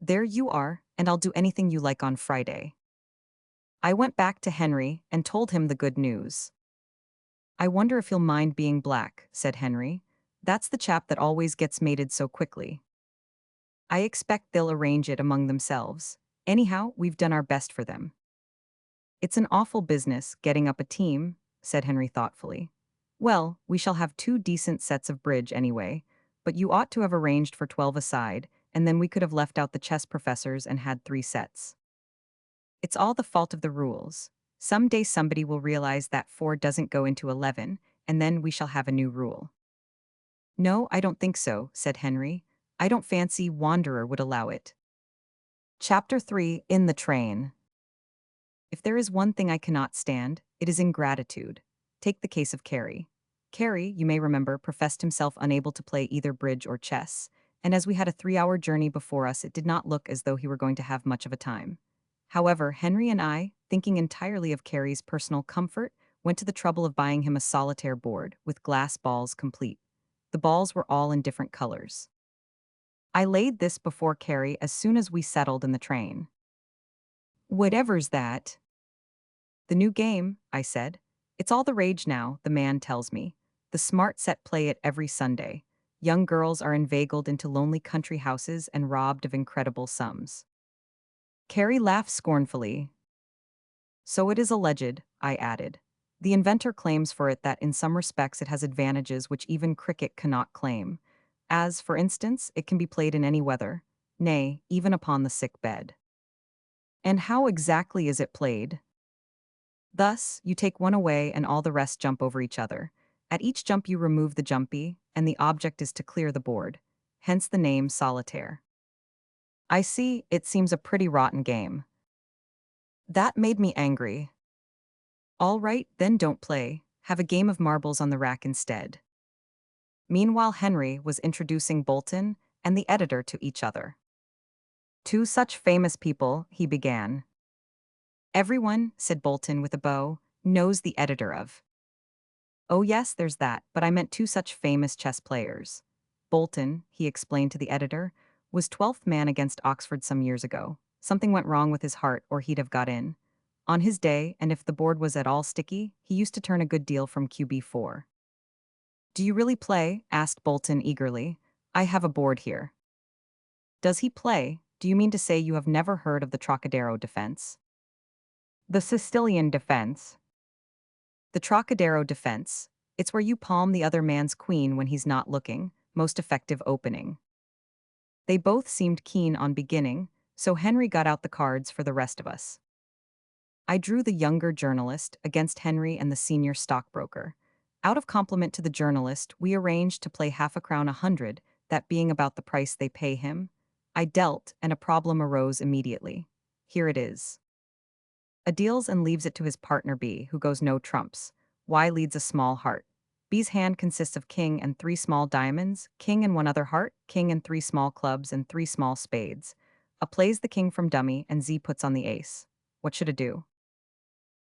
A: There you are, and I'll do anything you like on Friday. I went back to Henry and told him the good news. I wonder if he'll mind being black, said Henry. That's the chap that always gets mated so quickly. I expect they'll arrange it among themselves. Anyhow, we've done our best for them. It's an awful business, getting up a team, said Henry thoughtfully. Well, we shall have 2 decent sets of bridge anyway, but you ought to have arranged for 12 aside, and then we could have left out the chess professors and had 3 sets. It's all the fault of the rules. Someday somebody will realize that 4 doesn't go into 11, and then we shall have a new rule. No, I don't think so, said Henry. I don't fancy Wanderer would allow it. Chapter 3, In the Train. If there is one thing I cannot stand, it is ingratitude. Take the case of Carey. Carey, you may remember, professed himself unable to play either bridge or chess, and as we had a 3-hour journey before us, it did not look as though he were going to have much of a time. However, Henry and I, thinking entirely of Carey's personal comfort, went to the trouble of buying him a solitaire board, with glass balls complete. The balls were all in different colors. I laid this before Carey as soon as we settled in the train. Whatever's that? The new game, I said. It's all the rage now, the man tells me. The smart set play it every Sunday. Young girls are inveigled into lonely country houses and robbed of incredible sums. Carey laughed scornfully. So it is alleged, I added. The inventor claims for it that in some respects it has advantages which even cricket cannot claim. As, for instance, it can be played in any weather, nay, even upon the sick bed. And how exactly is it played? Thus, you take one away and all the rest jump over each other. At each jump you remove the jumpy, and the object is to clear the board. Hence the name solitaire. I see, it seems a pretty rotten game. That made me angry. All right, then don't play. Have a game of marbles on the rack instead. Meanwhile, Henry was introducing Bolton and the editor to each other. 2 such famous people, he began. Everyone, said Bolton with a bow, knows the editor of. Oh yes, there's that, but I meant 2 such famous chess players. Bolton, he explained to the editor, was 12th man against Oxford some years ago. Something went wrong with his heart or he'd have got in. On his day, and if the board was at all sticky, he used to turn a good deal from QB4. Do you really play? Asked Bolton eagerly. I have a board here. Does he play? Do you mean to say you have never heard of the Trocadero defense? The Sicilian defense. The Trocadero defense. It's where you palm the other man's queen when he's not looking. Most effective opening. They both seemed keen on beginning, so Henry got out the cards for the rest of us. I drew the younger journalist against Henry and the senior stockbroker. Out of compliment to the journalist, we arranged to play half a crown 100, that being about the price they pay him. I dealt, and a problem arose immediately. Here it is. A deals and leaves it to his partner B, who goes no trumps. Y leads a small heart. B's hand consists of king and 3 small diamonds, king and 1 other heart, king and 3 small clubs and 3 small spades. A plays the king from dummy and Z puts on the ace. What should I do?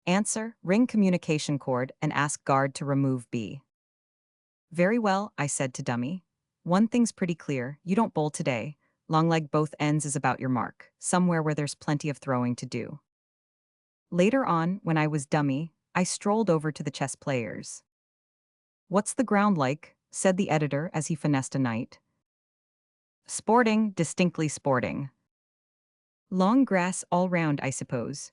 A: Answer, ring communication cord and ask guard to remove B. Very well, I said to dummy. One thing's pretty clear, you don't bowl today. Long leg both ends is about your mark, somewhere where there's plenty of throwing to do. Later on, when I was dummy, I strolled over to the chess players. What's the ground like? Said the editor as he finessed a knight. Sporting, distinctly sporting. Long grass all round, I suppose.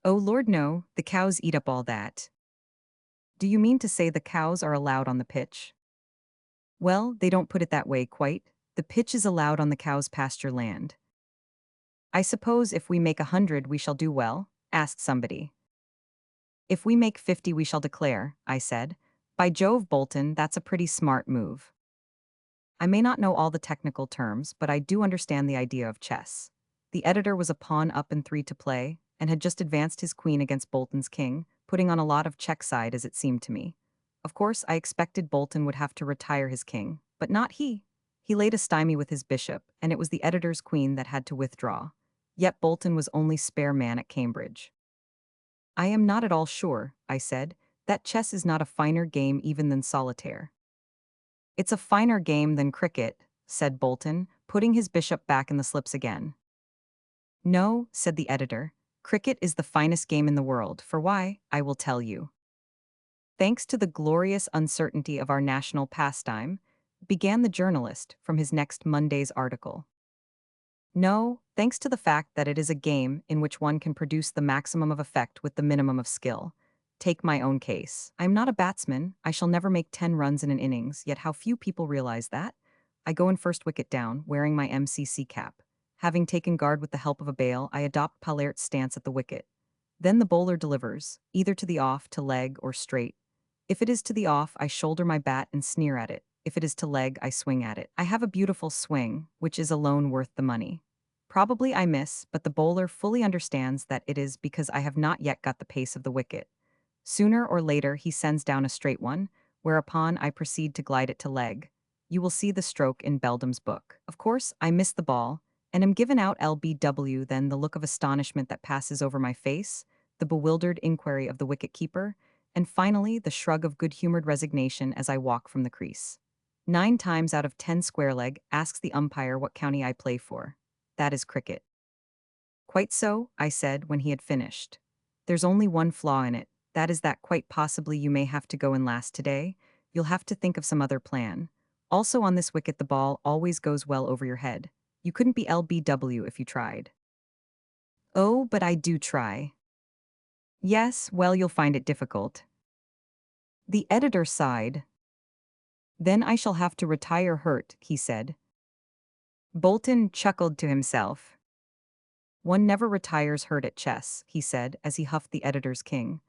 A: Oh Lord, no, the cows eat up all that. Do you mean to say the cows are allowed on the pitch? Well, they don't put it that way quite. The pitch is allowed on the cows' pasture land. I suppose if we make 100 we shall do well, asked somebody. If we make 50 we shall declare, I said. By Jove, Bolton, that's a pretty smart move. I may not know all the technical terms, but I do understand the idea of chess. The editor was a pawn up and 3 to play, and had just advanced his queen against Bolton's king, putting on a lot of check side as it seemed to me. Of course, I expected Bolton would have to retire his king, but not he. He laid a stymie with his bishop, and it was the editor's queen that had to withdraw. Yet Bolton was only spare man at Cambridge. I am not at all sure, I said, that chess is not a finer game even than solitaire. It's a finer game than cricket, said Bolton, putting his bishop back in the slips again. No, said the editor, cricket is the finest game in the world, for why, I will tell you. Thanks to the glorious uncertainty of our national pastime, began the journalist from his next Monday's article. No, thanks to the fact that it is a game in which one can produce the maximum of effect with the minimum of skill. Take my own case. I'm not a batsman, I shall never make 10 runs in an innings, yet how few people realize that. I go in first wicket down, wearing my MCC cap. Having taken guard with the help of a bail, I adopt Palert's stance at the wicket. Then the bowler delivers, either to the off, to leg, or straight. If it is to the off, I shoulder my bat and sneer at it. If it is to leg, I swing at it. I have a beautiful swing, which is alone worth the money. Probably I miss, but the bowler fully understands that it is because I have not yet got the pace of the wicket. Sooner or later he sends down a straight one, whereupon I proceed to glide it to leg. You will see the stroke in Beldam's book. Of course, I miss the ball, and am given out LBW, then the look of astonishment that passes over my face, the bewildered inquiry of the wicket-keeper, and finally the shrug of good-humored resignation as I walk from the crease. 9 times out of 10 square leg asks the umpire what county I play for. That is cricket. Quite so, I said when he had finished. There's only one flaw in it. That is that quite possibly you may have to go in last today. You'll have to think of some other plan. Also on this wicket the ball always goes well over your head. You couldn't be LBW if you tried. Oh, but I do try. Yes, well you'll find it difficult. The editor sighed. Then I shall have to retire hurt, he said. Bolton chuckled to himself. One never retires hurt at chess, he said as he huffed the editor's king.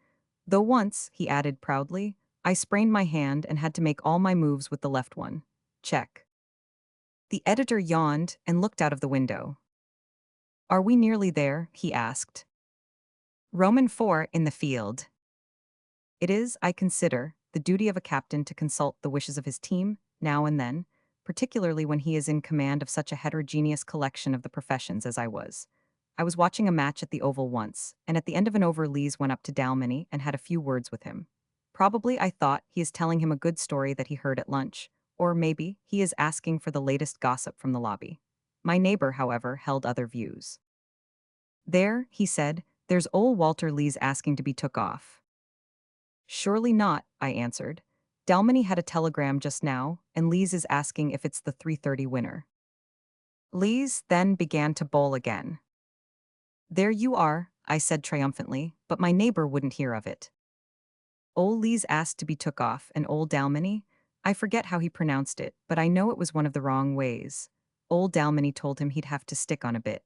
A: Though once, he added proudly, I sprained my hand and had to make all my moves with the left one. Check. The editor yawned and looked out of the window. Are we nearly there? He asked. Roman 4 in the field. It is, I consider, the duty of a captain to consult the wishes of his team, now and then, particularly when he is in command of such a heterogeneous collection of the professions as I was. I was watching a match at the Oval once, and at the end of an over Lees went up to Dalmeny and had a few words with him. Probably, I thought, he is telling him a good story that he heard at lunch, or maybe he is asking for the latest gossip from the lobby. My neighbor, however, held other views. There, he said, there's old Walter Lees asking to be took off. Surely not, I answered. Dalmeny had a telegram just now, and Lees is asking if it's the 3:30 winner. Lees then began to bowl again. There you are, I said triumphantly, but my neighbor wouldn't hear of it. Old Lees asked to be took off, and old Dalmeny, I forget how he pronounced it, but I know it was one of the wrong ways. Old Dalmeny told him he'd have to stick on a bit.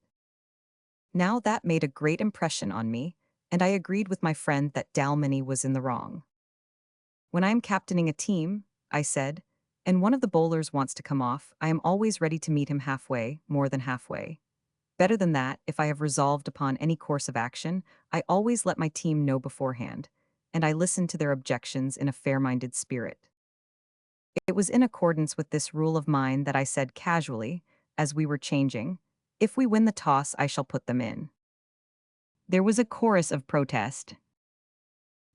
A: Now that made a great impression on me, and I agreed with my friend that Dalmeny was in the wrong. When I am captaining a team, I said, and one of the bowlers wants to come off, I am always ready to meet him halfway, more than halfway. Better than that, if I have resolved upon any course of action, I always let my team know beforehand, and I listen to their objections in a fair-minded spirit. It was in accordance with this rule of mine that I said casually, as we were changing, if we win the toss, I shall put them in. There was a chorus of protest.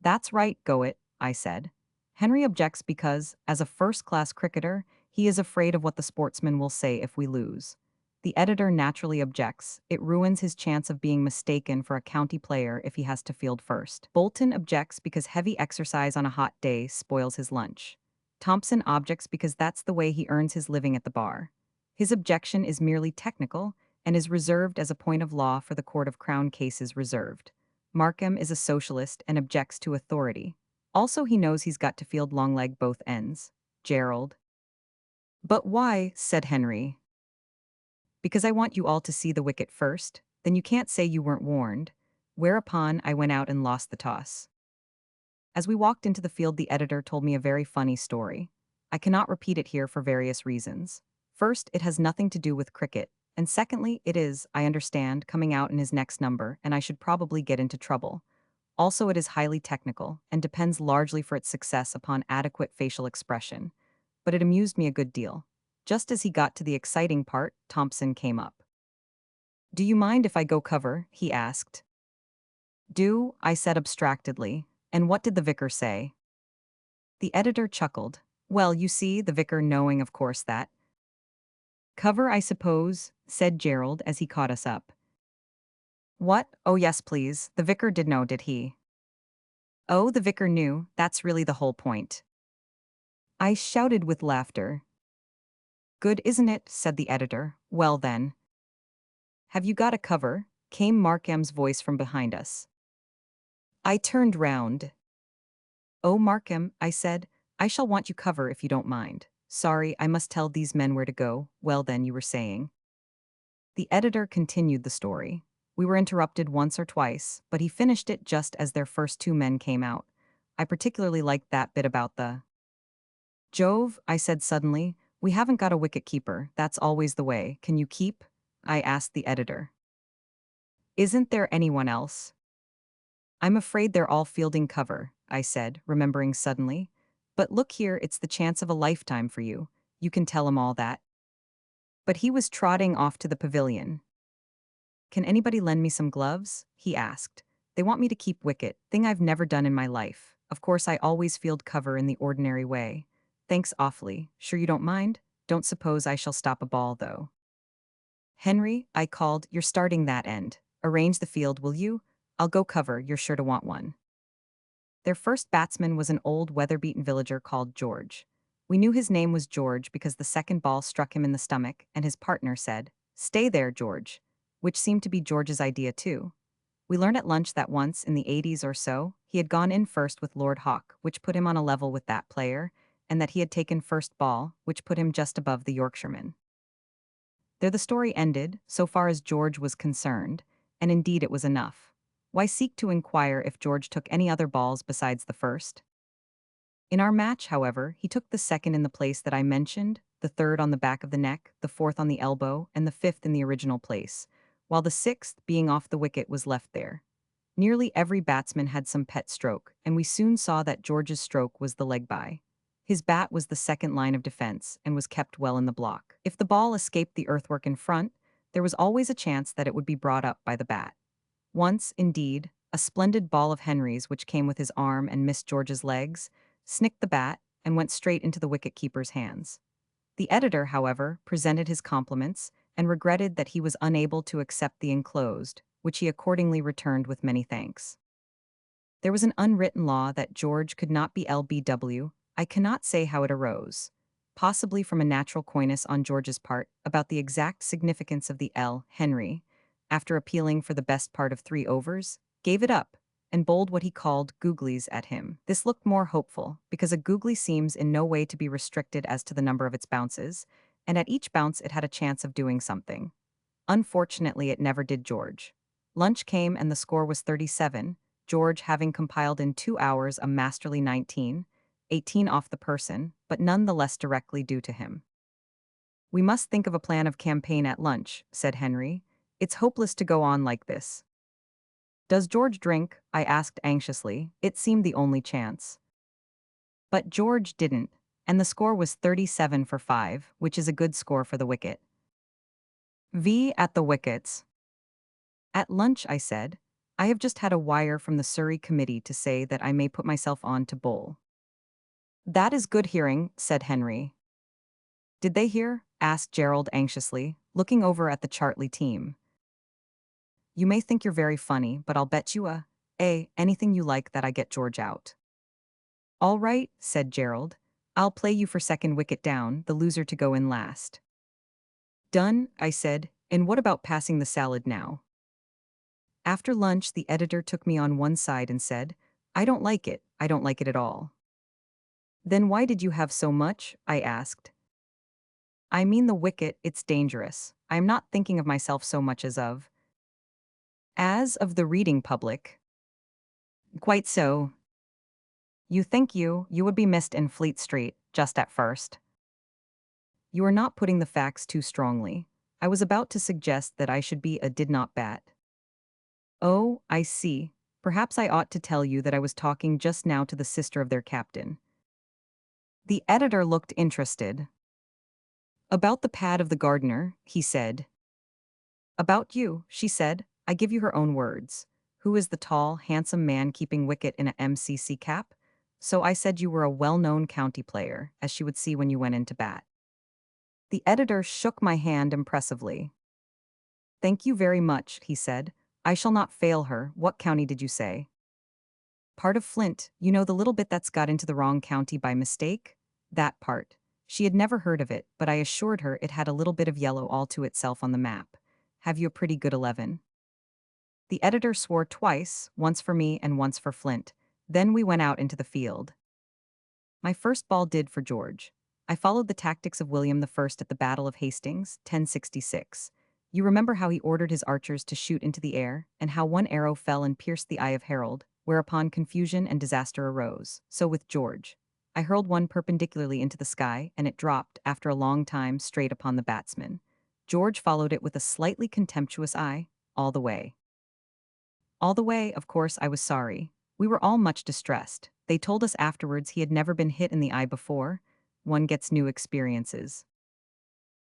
A: That's right, go it, I said. Henry objects because, as a first-class cricketer, he is afraid of what the sportsman will say if we lose. The editor naturally objects. It ruins his chance of being mistaken for a county player if he has to field first. Bolton objects because heavy exercise on a hot day spoils his lunch. Thompson objects because that's the way he earns his living at the bar. His objection is merely technical and is reserved as a point of law for the Court of Crown cases reserved. Markham is a socialist and objects to authority. Also, he knows he's got to field Longleg both ends. Gerald. But why? Said Henry. Because I want you all to see the wicket first, then you can't say you weren't warned. Whereupon I went out and lost the toss. As we walked into the field, the editor told me a very funny story. I cannot repeat it here for various reasons. First, it has nothing to do with cricket, and secondly, it is, I understand, coming out in his next number, and I should probably get into trouble. Also, it is highly technical, and depends largely for its success upon adequate facial expression. But it amused me a good deal. Just as he got to the exciting part, Thompson came up. "Do you mind if I go cover?" he asked. "Do," I said abstractedly. "And what did the vicar say?" The editor chuckled. "Well, you see, the vicar knowing, of course, that." "Cover, I suppose," said Gerald as he caught us up. "What? Oh, yes, please. The vicar did know, did he?" "Oh, the vicar knew. That's really the whole point." I shouted with laughter. "Good, isn't it?" said the editor. "Well, then. Have you got a cover?" came Markham's voice from behind us. I turned round. "Oh, Markham," I said, "I shall want you cover if you don't mind. Sorry, I must tell these men where to go. Well, then, you were saying." The editor continued the story. We were interrupted once or twice, but he finished it just as their first two men came out. I particularly liked that bit about the Jove, I said suddenly. We haven't got a wicket-keeper. That's always the way. Can you keep? I asked the editor. Isn't there anyone else? I'm afraid they're all fielding cover, I said, remembering suddenly. But look here, it's the chance of a lifetime for you. You can tell 'em all that. But he was trotting off to the pavilion. Can anybody lend me some gloves? He asked. They want me to keep wicket, thing I've never done in my life. Of course, I always field cover in the ordinary way. Thanks awfully. Sure you don't mind? Don't suppose I shall stop a ball, though. Henry, I called, you're starting that end. Arrange the field, will you? I'll go cover, you're sure to want one. Their first batsman was an old weather-beaten villager called George. We knew his name was George because the second ball struck him in the stomach, and his partner said, "Stay there, George," which seemed to be George's idea too. We learned at lunch that once, in the 80s or so, he had gone in first with Lord Hawke, which put him on a level with that player, and that he had taken first ball, which put him just above the Yorkshireman. There the story ended, so far as George was concerned, and indeed it was enough. Why seek to inquire if George took any other balls besides the first? In our match, however, he took the second in the place that I mentioned, the third on the back of the neck, the fourth on the elbow, and the fifth in the original place, while the sixth, being off the wicket, was left there. Nearly every batsman had some pet stroke, and we soon saw that George's stroke was the leg by. His bat was the second line of defense and was kept well in the block. If the ball escaped the earthwork in front, there was always a chance that it would be brought up by the bat. Once, indeed, a splendid ball of Henry's, which came with his arm and missed George's legs, snicked the bat and went straight into the wicket-keeper's hands. The editor, however, presented his compliments and regretted that he was unable to accept the enclosed, which he accordingly returned with many thanks. There was an unwritten law that George could not be LBW. I cannot say how it arose. Possibly from a natural coyness on George's part about the exact significance of the L. Henry, after appealing for the best part of 3 overs, gave it up, and bowled what he called googlies at him. This looked more hopeful, because a googly seems in no way to be restricted as to the number of its bounces, and at each bounce it had a chance of doing something. Unfortunately, it never did George. Lunch came and the score was 37, George having compiled in 2 hours a masterly 19, 18 off the person, but none the less directly due to him. We must think of a plan of campaign at lunch, said Henry. It's hopeless to go on like this. Does George drink? I asked anxiously. It seemed the only chance. But George didn't, and the score was 37 for 5, which is a good score for the wicket. V at the wickets. At lunch, I said, I have just had a wire from the Surrey committee to say that I may put myself on to bowl. That is good hearing, said Henry. Did they hear? Asked Gerald anxiously, looking over at the Chartley team. You may think you're very funny, but I'll bet you anything you like that I get George out. All right, said Gerald. I'll play you for second wicket down, the loser to go in last. Done, I said, and what about passing the salad now? After lunch, the editor took me on one side and said, I don't like it, I don't like it at all. Then why did you have so much? I asked. I mean the wicket, it's dangerous. I am not thinking of myself so much as of the reading public. Quite so. You think you would be missed in Fleet Street, just at first. You are not putting the facts too strongly. I was about to suggest that I should be a did not bat. Oh, I see. Perhaps I ought to tell you that I was talking just now to the sister of their captain. The editor looked interested. About the pad of the gardener, he said. About you, she said. I give you her own words. Who is the tall, handsome man keeping wicket in a MCC cap? So I said you were a well-known county player, as she would see when you went into bat. The editor shook my hand impressively. Thank you very much, he said. I shall not fail her. What county did you say? Part of Flint, you know the little bit that's got into the wrong county by mistake? That part. She had never heard of it, but I assured her it had a little bit of yellow all to itself on the map. Have you a pretty good 11? The editor swore twice, once for me and once for Flint. Then we went out into the field. My first ball did for George. I followed the tactics of William the First at the Battle of Hastings, 1066. You remember how he ordered his archers to shoot into the air, and how one arrow fell and pierced the eye of Harold, whereupon confusion and disaster arose. So with George. I hurled one perpendicularly into the sky, and it dropped, after a long time, straight upon the batsman. George followed it with a slightly contemptuous eye, all the way. All the way, of course, I was sorry. We were all much distressed. They told us afterwards he had never been hit in the eye before. One gets new experiences.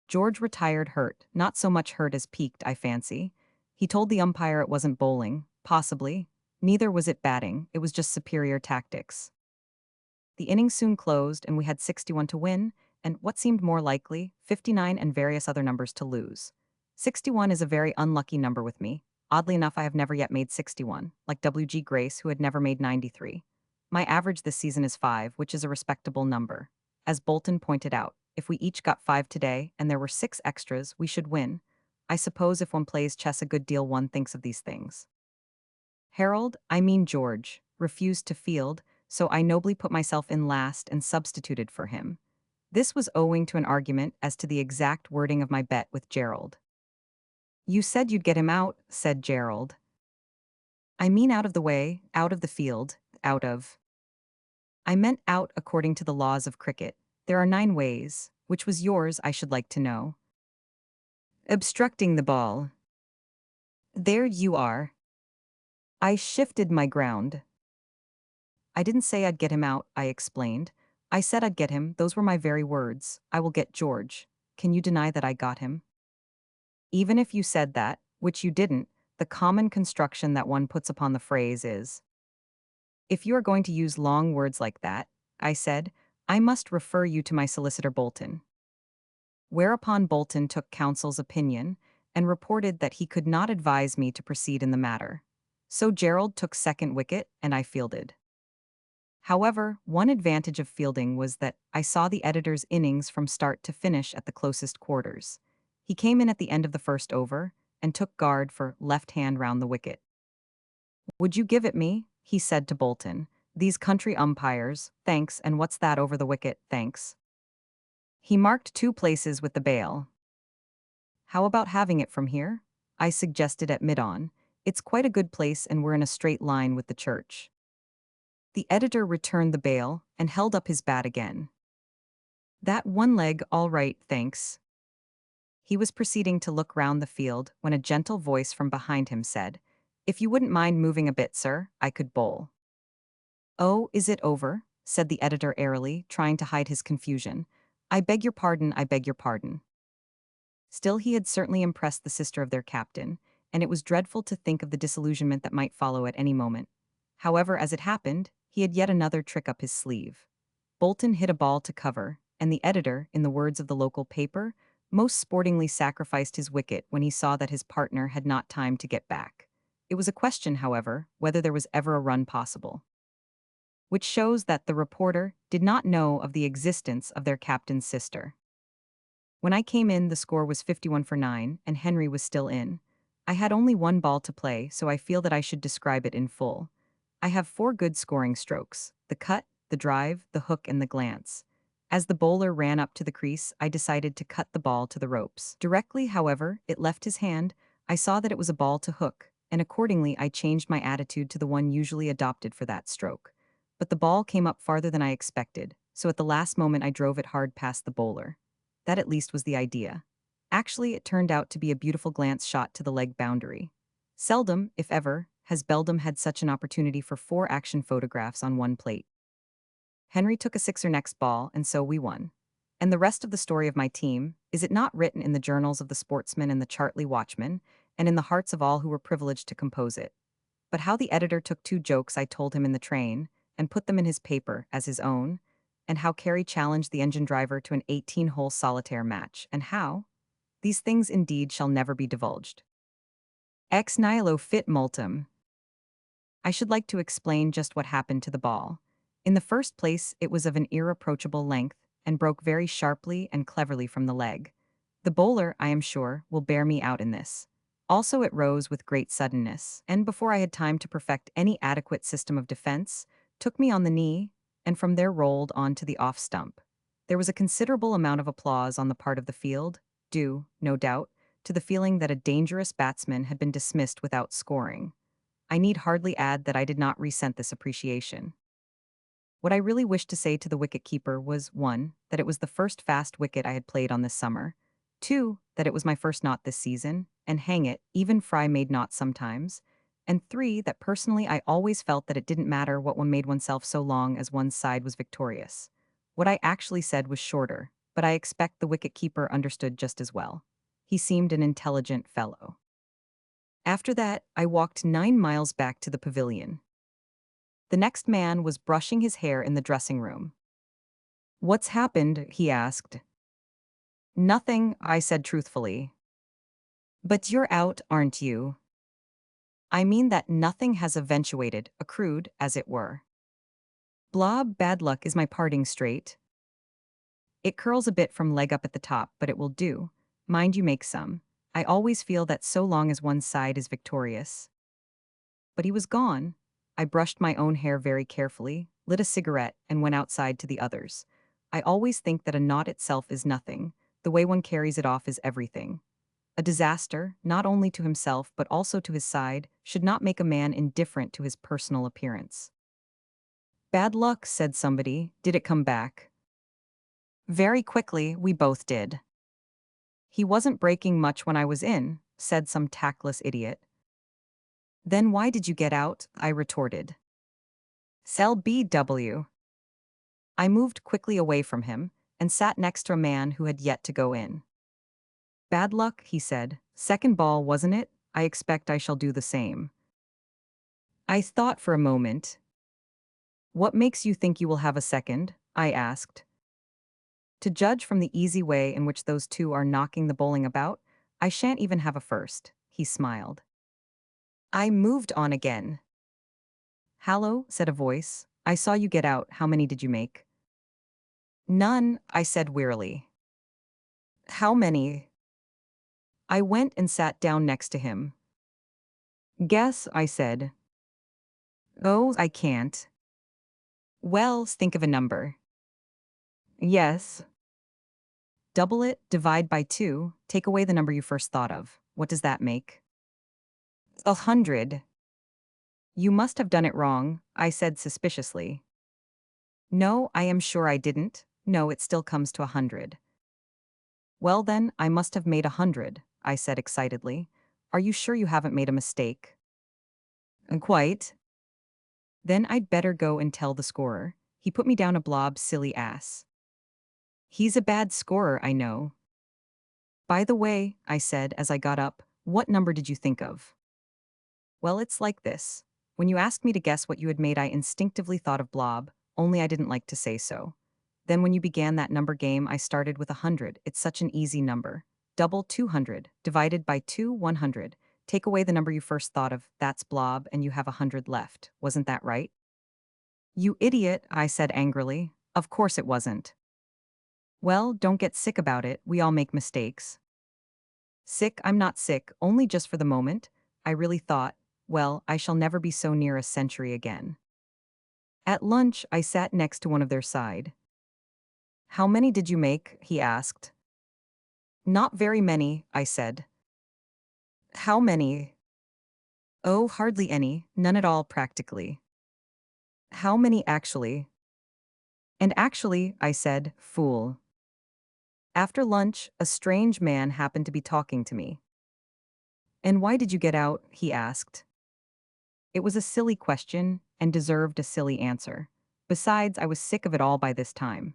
A: George retired hurt, not so much hurt as piqued, I fancy. He told the umpire it wasn't bowling, possibly. Neither was it batting, it was just superior tactics. The inning soon closed, and we had 61 to win, and what seemed more likely, 59 and various other numbers to lose. 61 is a very unlucky number with me. Oddly enough, I have never yet made 61, like W.G. Grace, who had never made 93. My average this season is 5, which is a respectable number. As Bolton pointed out, if we each got 5 today, and there were 6 extras, we should win. I suppose if one plays chess a good deal, one thinks of these things. Harold, I mean George, refused to field, so I nobly put myself in last and substituted for him. This was owing to an argument as to the exact wording of my bet with Gerald. You said you'd get him out, said Gerald. I mean out of the way, out of the field, out of. I meant out according to the laws of cricket. There are 9 ways. Which was yours, I should like to know. Obstructing the ball. There you are. I shifted my ground. I didn't say I'd get him out, I explained. I said I'd get him, those were my very words. I will get George. Can you deny that I got him? Even if you said that, which you didn't, the common construction that one puts upon the phrase is. If you are going to use long words like that, I said, I must refer you to my solicitor Bolton. Whereupon Bolton took counsel's opinion and reported that he could not advise me to proceed in the matter. So Gerald took second wicket and I fielded. However, one advantage of fielding was that I saw the editor's innings from start to finish at the closest quarters. He came in at the end of the first over and took guard for left hand round the wicket. Would you give it me? He said to Bolton. These country umpires, thanks, and what's that over the wicket, thanks? He marked 2 places with the bail. How about having it from here? I suggested at mid-on. It's quite a good place and we're in a straight line with the church. The editor returned the bail and held up his bat again. That one leg, all right, thanks. He was proceeding to look round the field when a gentle voice from behind him said, If you wouldn't mind moving a bit, sir, I could bowl. Oh, is it over? Said the editor airily, trying to hide his confusion. I beg your pardon, I beg your pardon. Still, he had certainly impressed the sister of their captain, and it was dreadful to think of the disillusionment that might follow at any moment. However, as it happened, he had yet another trick up his sleeve. Bolton hit a ball to cover, and the editor, in the words of the local paper, most sportingly sacrificed his wicket when he saw that his partner had not time to get back. It was a question, however, whether there was ever a run possible. Which shows that the reporter did not know of the existence of their captain's sister. When I came in, the score was 51 for 9, and Henry was still in. I had only one ball to play, so I feel that I should describe it in full. I have four good scoring strokes: the cut, the drive, the hook, and the glance. As the bowler ran up to the crease, I decided to cut the ball to the ropes. Directly, however, it left his hand, I saw that it was a ball to hook, and accordingly I changed my attitude to the one usually adopted for that stroke. But the ball came up farther than I expected, so at the last moment I drove it hard past the bowler. That at least was the idea. Actually, it turned out to be a beautiful glance shot to the leg boundary. Seldom, if ever, has Beldam had such an opportunity for four action photographs on one plate. Henry took a sixer next ball, and so we won. And the rest of the story of my team, is it not written in the journals of the sportsman and the Chartley watchman, and in the hearts of all who were privileged to compose it? But how the editor took two jokes I told him in the train, and put them in his paper as his own, and how Carey challenged the engine driver to an 18-hole solitaire match, and how? These things indeed shall never be divulged. Ex nihilo fit multum. I should like to explain just what happened to the ball. In the first place, it was of an irreproachable length, and broke very sharply and cleverly from the leg. The bowler, I am sure, will bear me out in this. Also, it rose with great suddenness, and before I had time to perfect any adequate system of defense, took me on the knee, and from there rolled on to the off stump. There was a considerable amount of applause on the part of the field, due, no doubt, to the feeling that a dangerous batsman had been dismissed without scoring. I need hardly add that I did not resent this appreciation. What I really wished to say to the wicket-keeper was 1. That it was the first fast wicket I had played on this summer, 2. That it was my first knot this season, and hang it, even Fry made knots sometimes, and 3. That personally I always felt that it didn't matter what one made oneself so long as one's side was victorious. What I actually said was shorter, but I expect the wicket-keeper understood just as well. He seemed an intelligent fellow. After that, I walked 9 miles back to the pavilion. The next man was brushing his hair in the dressing room. "What's happened?" he asked. "Nothing," I said truthfully. "But you're out, aren't you?" "I mean that nothing has eventuated, accrued, as it were." "Blob, bad luck is my parting straight. It curls a bit from leg up at the top, but it will do. Mind you make some. I always feel that so long as one side is victorious." But he was gone. I brushed my own hair very carefully, lit a cigarette, and went outside to the others. I always think that a knot itself is nothing. The way one carries it off is everything. A disaster, not only to himself but also to his side, should not make a man indifferent to his personal appearance. "Bad luck," said somebody. "Did it come back?" "Very quickly, we both did." "He wasn't breaking much when I was in," said some tactless idiot. "Then why did you get out?" I retorted. "Sell BW." I moved quickly away from him, and sat next to a man who had yet to go in. "Bad luck," he said. "Second ball, wasn't it? I expect I shall do the same." I thought for a moment. "What makes you think you will have a second?" I asked. "To judge from the easy way in which those two are knocking the bowling about, I shan't even have a first," he smiled. I moved on again. "Hallo," said a voice. "I saw you get out. How many did you make?" "None," I said wearily. "How many?" I went and sat down next to him. "Guess," I said. "Oh, I can't." "Well, think of a number." "Yes." "Double it, divide by 2, take away the number you first thought of. What does that make?" 100. "You must have done it wrong," I said suspiciously. "No, I am sure I didn't. No, it still comes to 100. "Well then, I must have made 100, I said excitedly. "Are you sure you haven't made a mistake?" Quite." "Then I'd better go and tell the scorer. He put me down a blob, silly ass." "He's a bad scorer, I know." "By the way," I said as I got up, "what number did you think of?" "Well, it's like this. When you asked me to guess what you had made, I instinctively thought of blob, only I didn't like to say so. Then when you began that number game, I started with 100. It's such an easy number. Double 200, divided by 2, 100. Take away the number you first thought of, that's blob, and you have 100 left. Wasn't that right?" "You idiot," I said angrily. "Of course it wasn't." Well, don't get sick about it, we all make mistakes. Sick, I'm not sick, only just for the moment. I really thought, well, I shall never be so near a century again. At lunch, I sat next to one of their side. How many did you make? He asked. Not very many, I said. How many? Oh, hardly any, none at all practically. How many actually? And actually, I said, fool. After lunch, a strange man happened to be talking to me. And why did you get out? He asked. It was a silly question and deserved a silly answer. Besides, I was sick of it all by this time.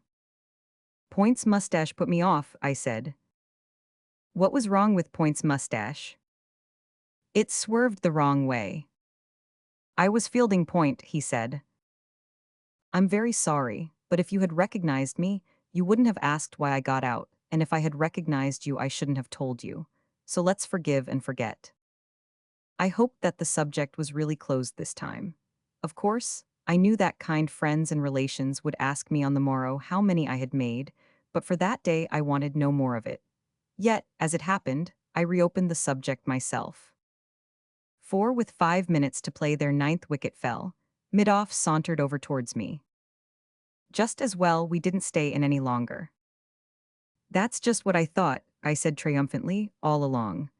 A: Point's mustache put me off, I said. What was wrong with Point's mustache? It swerved the wrong way. I was fielding Point, he said. I'm very sorry, but if you had recognized me, you wouldn't have asked why I got out, and if I had recognized you, I shouldn't have told you. So let's forgive and forget. I hoped that the subject was really closed this time. Of course, I knew that kind friends and relations would ask me on the morrow how many I had made, but for that day I wanted no more of it. Yet, as it happened, I reopened the subject myself. 4 with 5 minutes to play their ninth wicket fell. Midoff sauntered over towards me. Just as well we didn't stay in any longer. That's just what I thought, I said triumphantly, all along.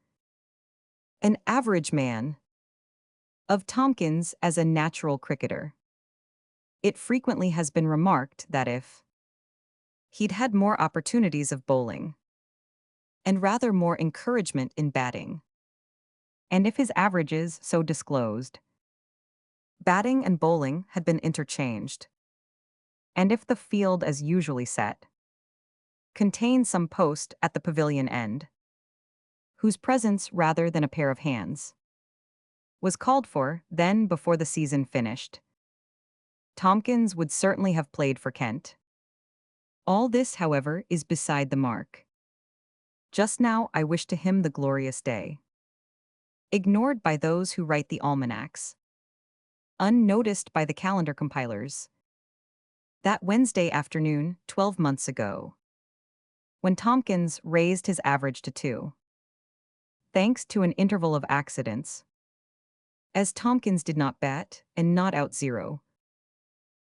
A: An average man. Of Tompkins as a natural cricketer. It frequently has been remarked that if he'd had more opportunities of bowling, and rather more encouragement in batting, and if his averages so disclosed, batting and bowling had been interchanged, and if the field as usually set contained some post at the pavilion end, whose presence rather than a pair of hands was called for, then before the season finished, Tompkins would certainly have played for Kent. All this, however, is beside the mark. Just now I wish to him the glorious day, ignored by those who write the almanacs, unnoticed by the calendar compilers, that Wednesday afternoon, 12 months ago, when Tompkins raised his average to 2. Thanks to an interval of accidents, as Tompkins did not bat and not out 0.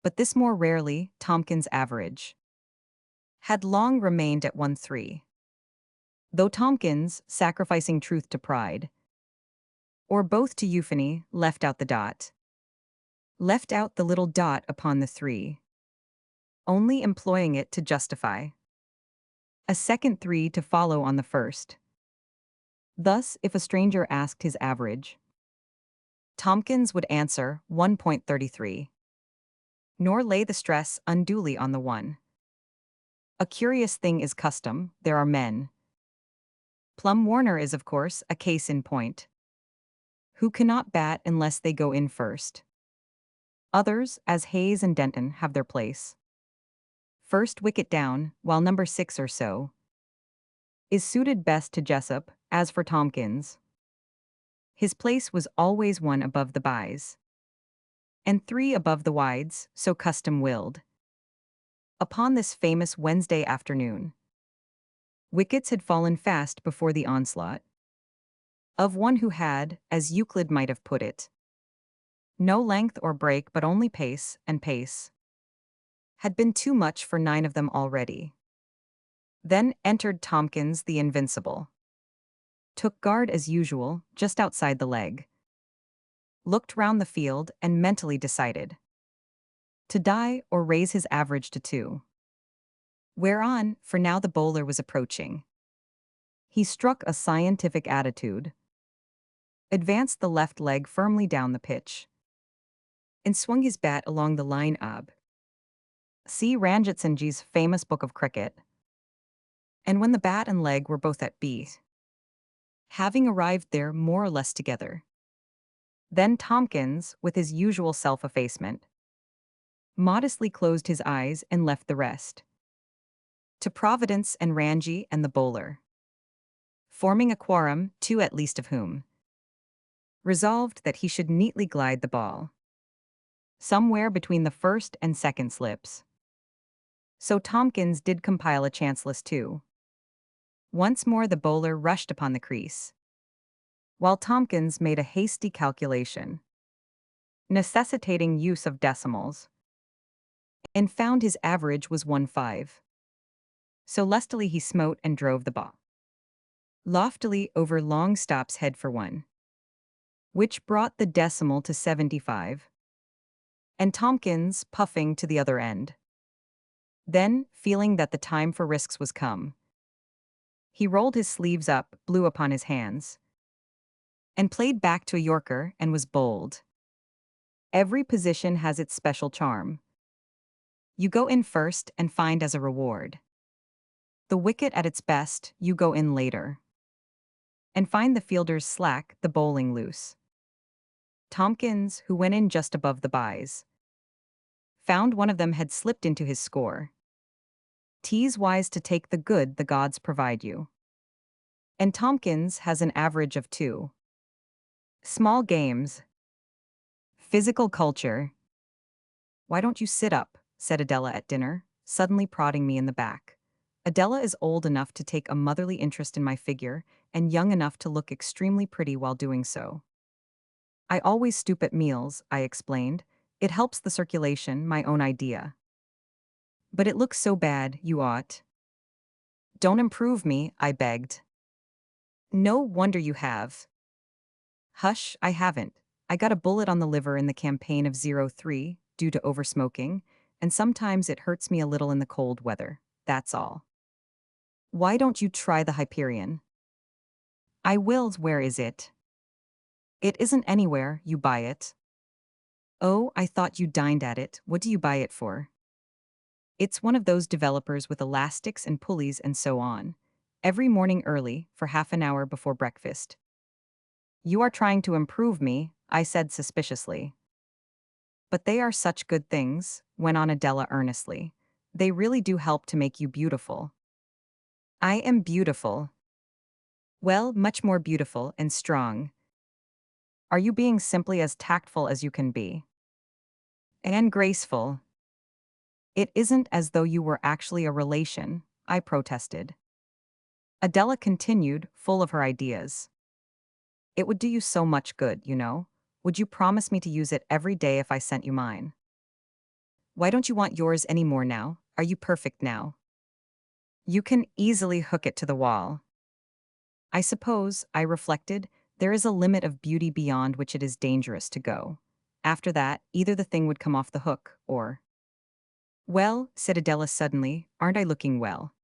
A: But this more rarely, Tompkins' average had long remained at 1-3. Though Tompkins, sacrificing truth to pride, or both to euphony, left out the dot. Left out the little dot upon the 3. Only employing it to justify a second 3 to follow on the first. Thus, if a stranger asked his average, Tompkins would answer 1.33. Nor lay the stress unduly on the 1. A curious thing is custom, there are men. Plum Warner is, of course, a case in point, who cannot bat unless they go in first. Others, as Hayes and Denton, have their place. First wicket down, while number 6 or so is suited best to Jessup. As for Tompkins, his place was always 1 above the byes, and 3 above the wides, so custom willed. Upon this famous Wednesday afternoon, wickets had fallen fast before the onslaught of one who had, as Euclid might have put it, no length or break but only pace, and pace had been too much for 9 of them already. Then entered Tompkins the invincible. Took guard as usual, just outside the leg. Looked round the field and mentally decided to die or raise his average to 2. Whereon, for now the bowler was approaching, he struck a scientific attitude, advanced the left leg firmly down the pitch, and swung his bat along the line ab. See Ranjit Singh's famous book of cricket. And when the bat and leg were both at B, having arrived there more or less together, then Tompkins, with his usual self-effacement, modestly closed his eyes and left the rest to Providence and Ranji and the bowler, forming a quorum, 2 at least of whom resolved that he should neatly glide the ball somewhere between the first and second slips. So Tompkins did compile a chance list too. Once more the bowler rushed upon the crease, while Tompkins made a hasty calculation, necessitating use of decimals, and found his average was 1.5. So lustily he smote and drove the ball loftily over Longstop's head for one, which brought the decimal to 75, and Tompkins puffing to the other end. Then, feeling that the time for risks was come, he rolled his sleeves up, blew upon his hands, and played back to a Yorker and was bowled. Every position has its special charm. You go in first and find as a reward. The wicket at its best, you go in later, and find the fielders slack, the bowling loose. Tompkins, who went in just above the byes, found one of them had slipped into his score. 'Tis wise to take the good the gods provide you. And Tompkins has an average of 2. Small games. Physical culture. Why don't you sit up, said Adela at dinner, suddenly prodding me in the back. Adela is old enough to take a motherly interest in my figure, and young enough to look extremely pretty while doing so. I always stoop at meals, I explained. It helps the circulation, my own idea. But it looks so bad, you ought. Don't improve me, I begged. No wonder you have. Hush, I haven't. I got a bullet on the liver in the campaign of '03, due to oversmoking, and sometimes it hurts me a little in the cold weather. That's all. Why don't you try the Hyperion? I will. Where is it? It isn't anywhere, you buy it. Oh, I thought you dined at it. What do you buy it for? It's one of those developers with elastics and pulleys and so on. Every morning early, for half an hour before breakfast. You are trying to improve me, I said suspiciously. But they are such good things, went on Adela earnestly. They really do help to make you beautiful. I am beautiful. Well, much more beautiful and strong. Are you being simply as tactful as you can be? And graceful. It isn't as though you were actually a relation, I protested. Adela continued, full of her ideas. It would do you so much good, you know. Would you promise me to use it every day if I sent you mine? Why don't you want yours any more now? Are you perfect now? You can easily hook it to the wall. I suppose, I reflected, there is a limit of beauty beyond which it is dangerous to go. After that, either the thing would come off the hook, or... Well, said Adela suddenly, aren't I looking well?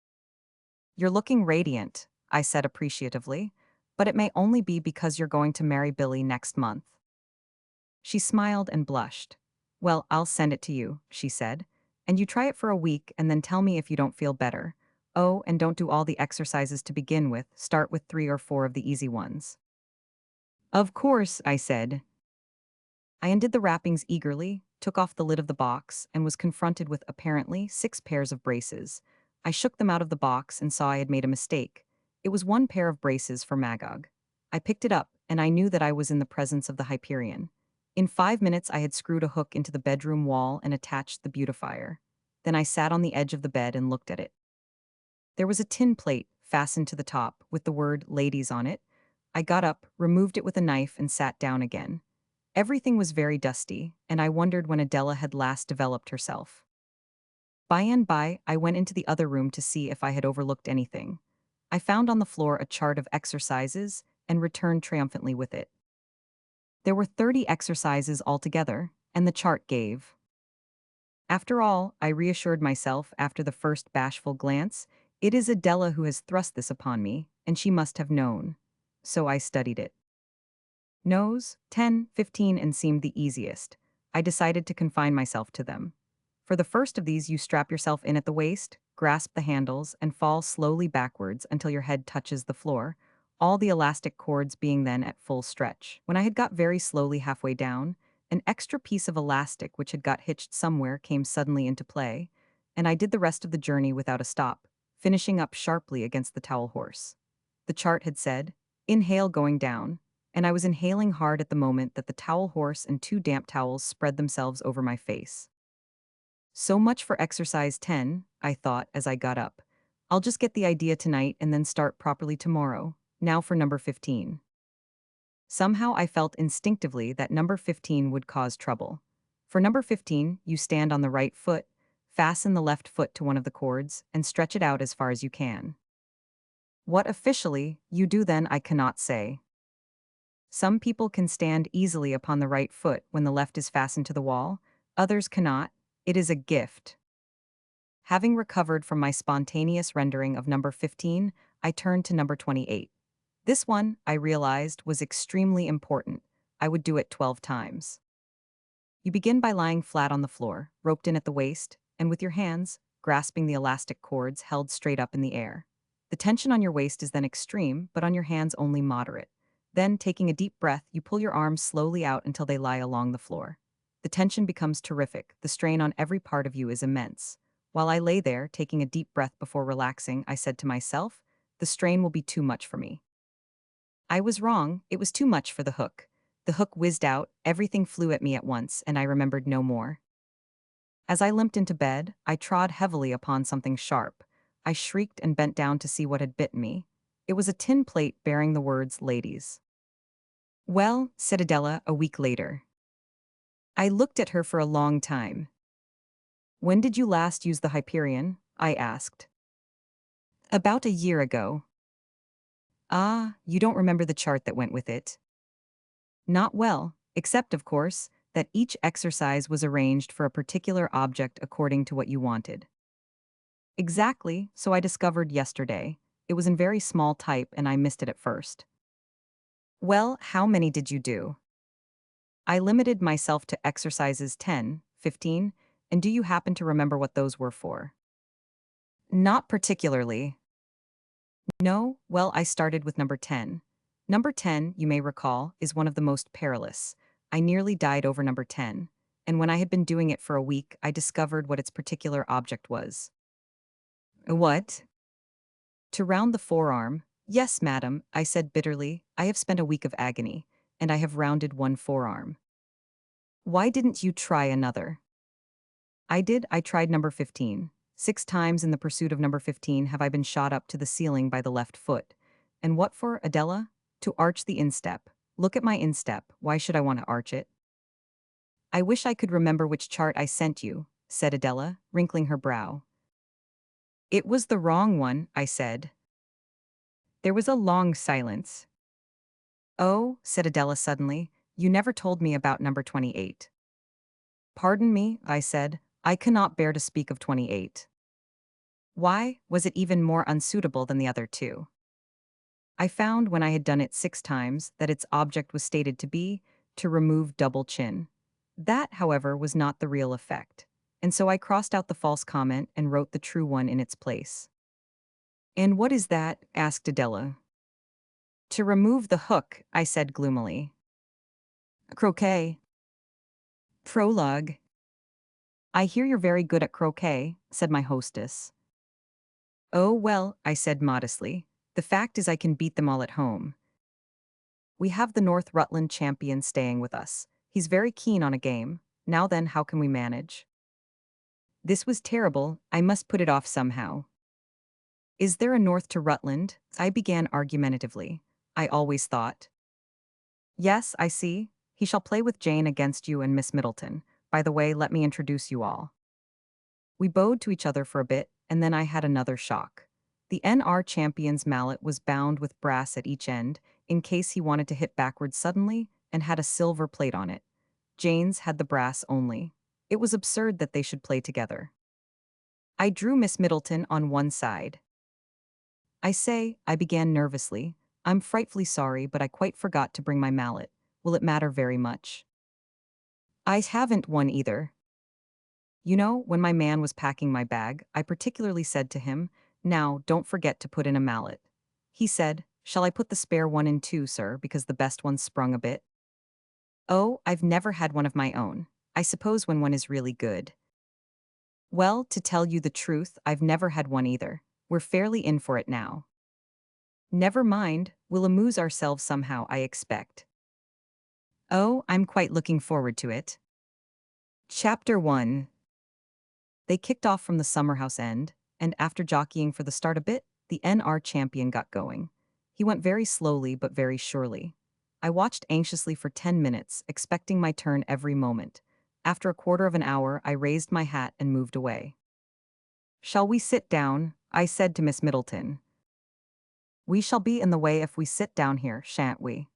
A: You're looking radiant, I said appreciatively, but it may only be because you're going to marry Billy next month. She smiled and blushed. Well, I'll send it to you, she said, and you try it for a week and then tell me if you don't feel better. Oh, and don't do all the exercises to begin with, start with 3 or 4 of the easy ones. Of course, I said. I undid the wrappings eagerly, took off the lid of the box, and was confronted with apparently 6 pairs of braces. I shook them out of the box and saw I had made a mistake. It was 1 pair of braces for Magog. I picked it up, and I knew that I was in the presence of the Hyperion. In 5 minutes I had screwed a hook into the bedroom wall and attached the beautifier. Then I sat on the edge of the bed and looked at it. There was a tin plate fastened to the top with the word ladies on it. I got up, removed it with a knife, and sat down again. Everything was very dusty, and I wondered when Adela had last developed herself. By and by, I went into the other room to see if I had overlooked anything. I found on the floor a chart of exercises and returned triumphantly with it. There were 30 exercises altogether, and the chart gave. After all, I reassured myself after the first bashful glance, it is Adela who has thrust this upon me, and she must have known. So I studied it. Nose, 10, 15, and seemed the easiest. I decided to confine myself to them. For the first of these, you strap yourself in at the waist, grasp the handles, and fall slowly backwards until your head touches the floor, all the elastic cords being then at full stretch. When I had got very slowly halfway down, an extra piece of elastic which had got hitched somewhere came suddenly into play, and I did the rest of the journey without a stop, finishing up sharply against the towel horse. The chart had said, inhale going down, and I was inhaling hard at the moment that the towel horse and 2 damp towels spread themselves over my face. So much for exercise 10, I thought as I got up. I'll just get the idea tonight and then start properly tomorrow. Now for number 15. Somehow I felt instinctively that number 15 would cause trouble. For number 15, you stand on the right foot, fasten the left foot to one of the cords, and stretch it out as far as you can. What officially you do then I cannot say. Some people can stand easily upon the right foot when the left is fastened to the wall, others cannot. It is a gift. Having recovered from my spontaneous rendering of number 15, I turned to number 28. This one, I realized, was extremely important. I would do it 12 times. You begin by lying flat on the floor, roped in at the waist, and with your hands, grasping the elastic cords held straight up in the air. The tension on your waist is then extreme, but on your hands only moderate. Then, taking a deep breath, you pull your arms slowly out until they lie along the floor. The tension becomes terrific, the strain on every part of you is immense. While I lay there, taking a deep breath before relaxing, I said to myself, the strain will be too much for me. I was wrong, it was too much for the hook. The hook whizzed out, everything flew at me at once, and I remembered no more. As I limped into bed, I trod heavily upon something sharp. I shrieked and bent down to see what had bitten me. It was a tin plate bearing the words "Ladies." Well, said Adela a week later. I looked at her for a long time. When did you last use the Hyperion? I asked. About a year ago. Ah, you don't remember the chart that went with it? Not well, except, of course, that each exercise was arranged for a particular object according to what you wanted. Exactly, so I discovered yesterday. It was in very small type and I missed it at first. Well, how many did you do? I limited myself to exercises 10, 15, and do you happen to remember what those were for? Not particularly. No, well, I started with number 10. Number 10, you may recall, is one of the most perilous. I nearly died over number 10, and when I had been doing it for a week, I discovered what its particular object was. What? To round the forearm. Yes, madam, I said bitterly, I have spent a week of agony, and I have rounded one forearm. Why didn't you try another? I did, I tried number 15. 6 times in the pursuit of number 15 have I been shot up to the ceiling by the left foot. And what for, Adela? To arch the instep. Look at my instep, why should I want to arch it? I wish I could remember which chart I sent you, said Adela, wrinkling her brow. It was the wrong one, I said. There was a long silence. Oh, said Adela suddenly, you never told me about number 28. Pardon me, I said, I cannot bear to speak of 28. Why, was it even more unsuitable than the other two? I found when I had done it 6 times that its object was stated to be to remove double chin. That, however, was not the real effect, and so I crossed out the false comment and wrote the true one in its place. And what is that? Asked Adela. To remove the hook, I said gloomily. Croquet. Prologue. I hear you're very good at croquet, said my hostess. Oh, well, I said modestly. The fact is I can beat them all at home. We have the North Rutland champion staying with us. He's very keen on a game. Now then, how can we manage? This was terrible. I must put it off somehow. Is there a North to Rutland? I began argumentatively. I always thought. Yes, I see. He shall play with Jane against you and Miss Middleton. By the way, let me introduce you all. We bowed to each other for a bit, and then I had another shock. The NR champion's mallet was bound with brass at each end, in case he wanted to hit backwards suddenly, and had a silver plate on it. Jane's had the brass only. It was absurd that they should play together. I drew Miss Middleton on one side. I say, I began nervously, I'm frightfully sorry, but I quite forgot to bring my mallet. Will it matter very much? I haven't one either. You know, when my man was packing my bag, I particularly said to him, now, don't forget to put in a mallet. He said, shall I put the spare one in too, sir, because the best one sprung a bit? Oh, I've never had one of my own. I suppose when one is really good. Well, to tell you the truth, I've never had one either. We're fairly in for it now. Never mind, we'll amuse ourselves somehow, I expect. Oh, I'm quite looking forward to it. Chapter 1. They kicked off from the summer house end, and after jockeying for the start a bit, the NR champion got going. He went very slowly but very surely. I watched anxiously for 10 minutes, expecting my turn every moment. After a quarter of an hour, I raised my hat and moved away. "Shall we sit down?" I said to Miss Middleton. "We shall be in the way if we sit down here, shan't we?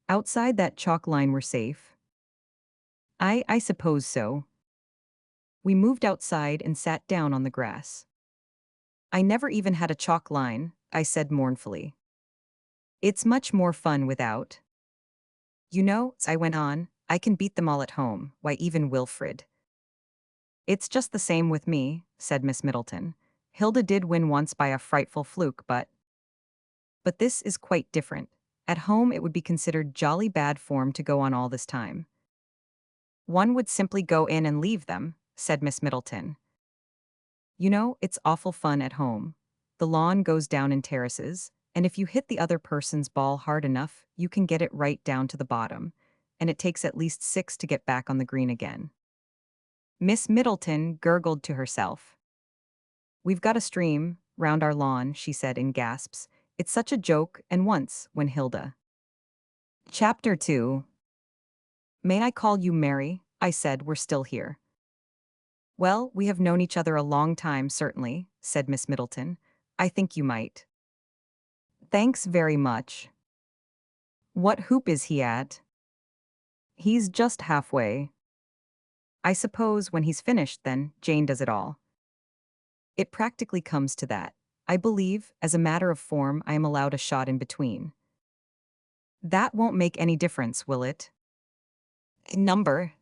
A: Outside that chalk line we're safe." I suppose so." We moved outside and sat down on the grass. "I never even had a chalk line," I said mournfully. "It's much more fun without. You know," I went on, "I can beat them all at home, why even Wilfred." "It's just the same with me," said Miss Middleton. "Hilda did win once by a frightful fluke, but this is quite different. At home it would be considered jolly bad form to go on all this time." "One would simply go in and leave them," said Miss Middleton. "You know, it's awful fun at home. The lawn goes down in terraces, and if you hit the other person's ball hard enough, you can get it right down to the bottom, and it takes at least 6 to get back on the green again." Miss Middleton gurgled to herself. "We've got a stream round our lawn," she said in gasps. "It's such a joke, and once, when Hilda—" Chapter 2. "May I call you Mary?" I said. "We're still here." "Well, we have known each other a long time, certainly," said Miss Middleton. "I think you might." "Thanks very much." "What hoop is he at?" "He's just halfway." "I suppose when he's finished, then, Jane does it all." "It practically comes to that. I believe, as a matter of form, I am allowed a shot in between." "That won't make any difference, will it?" "Number."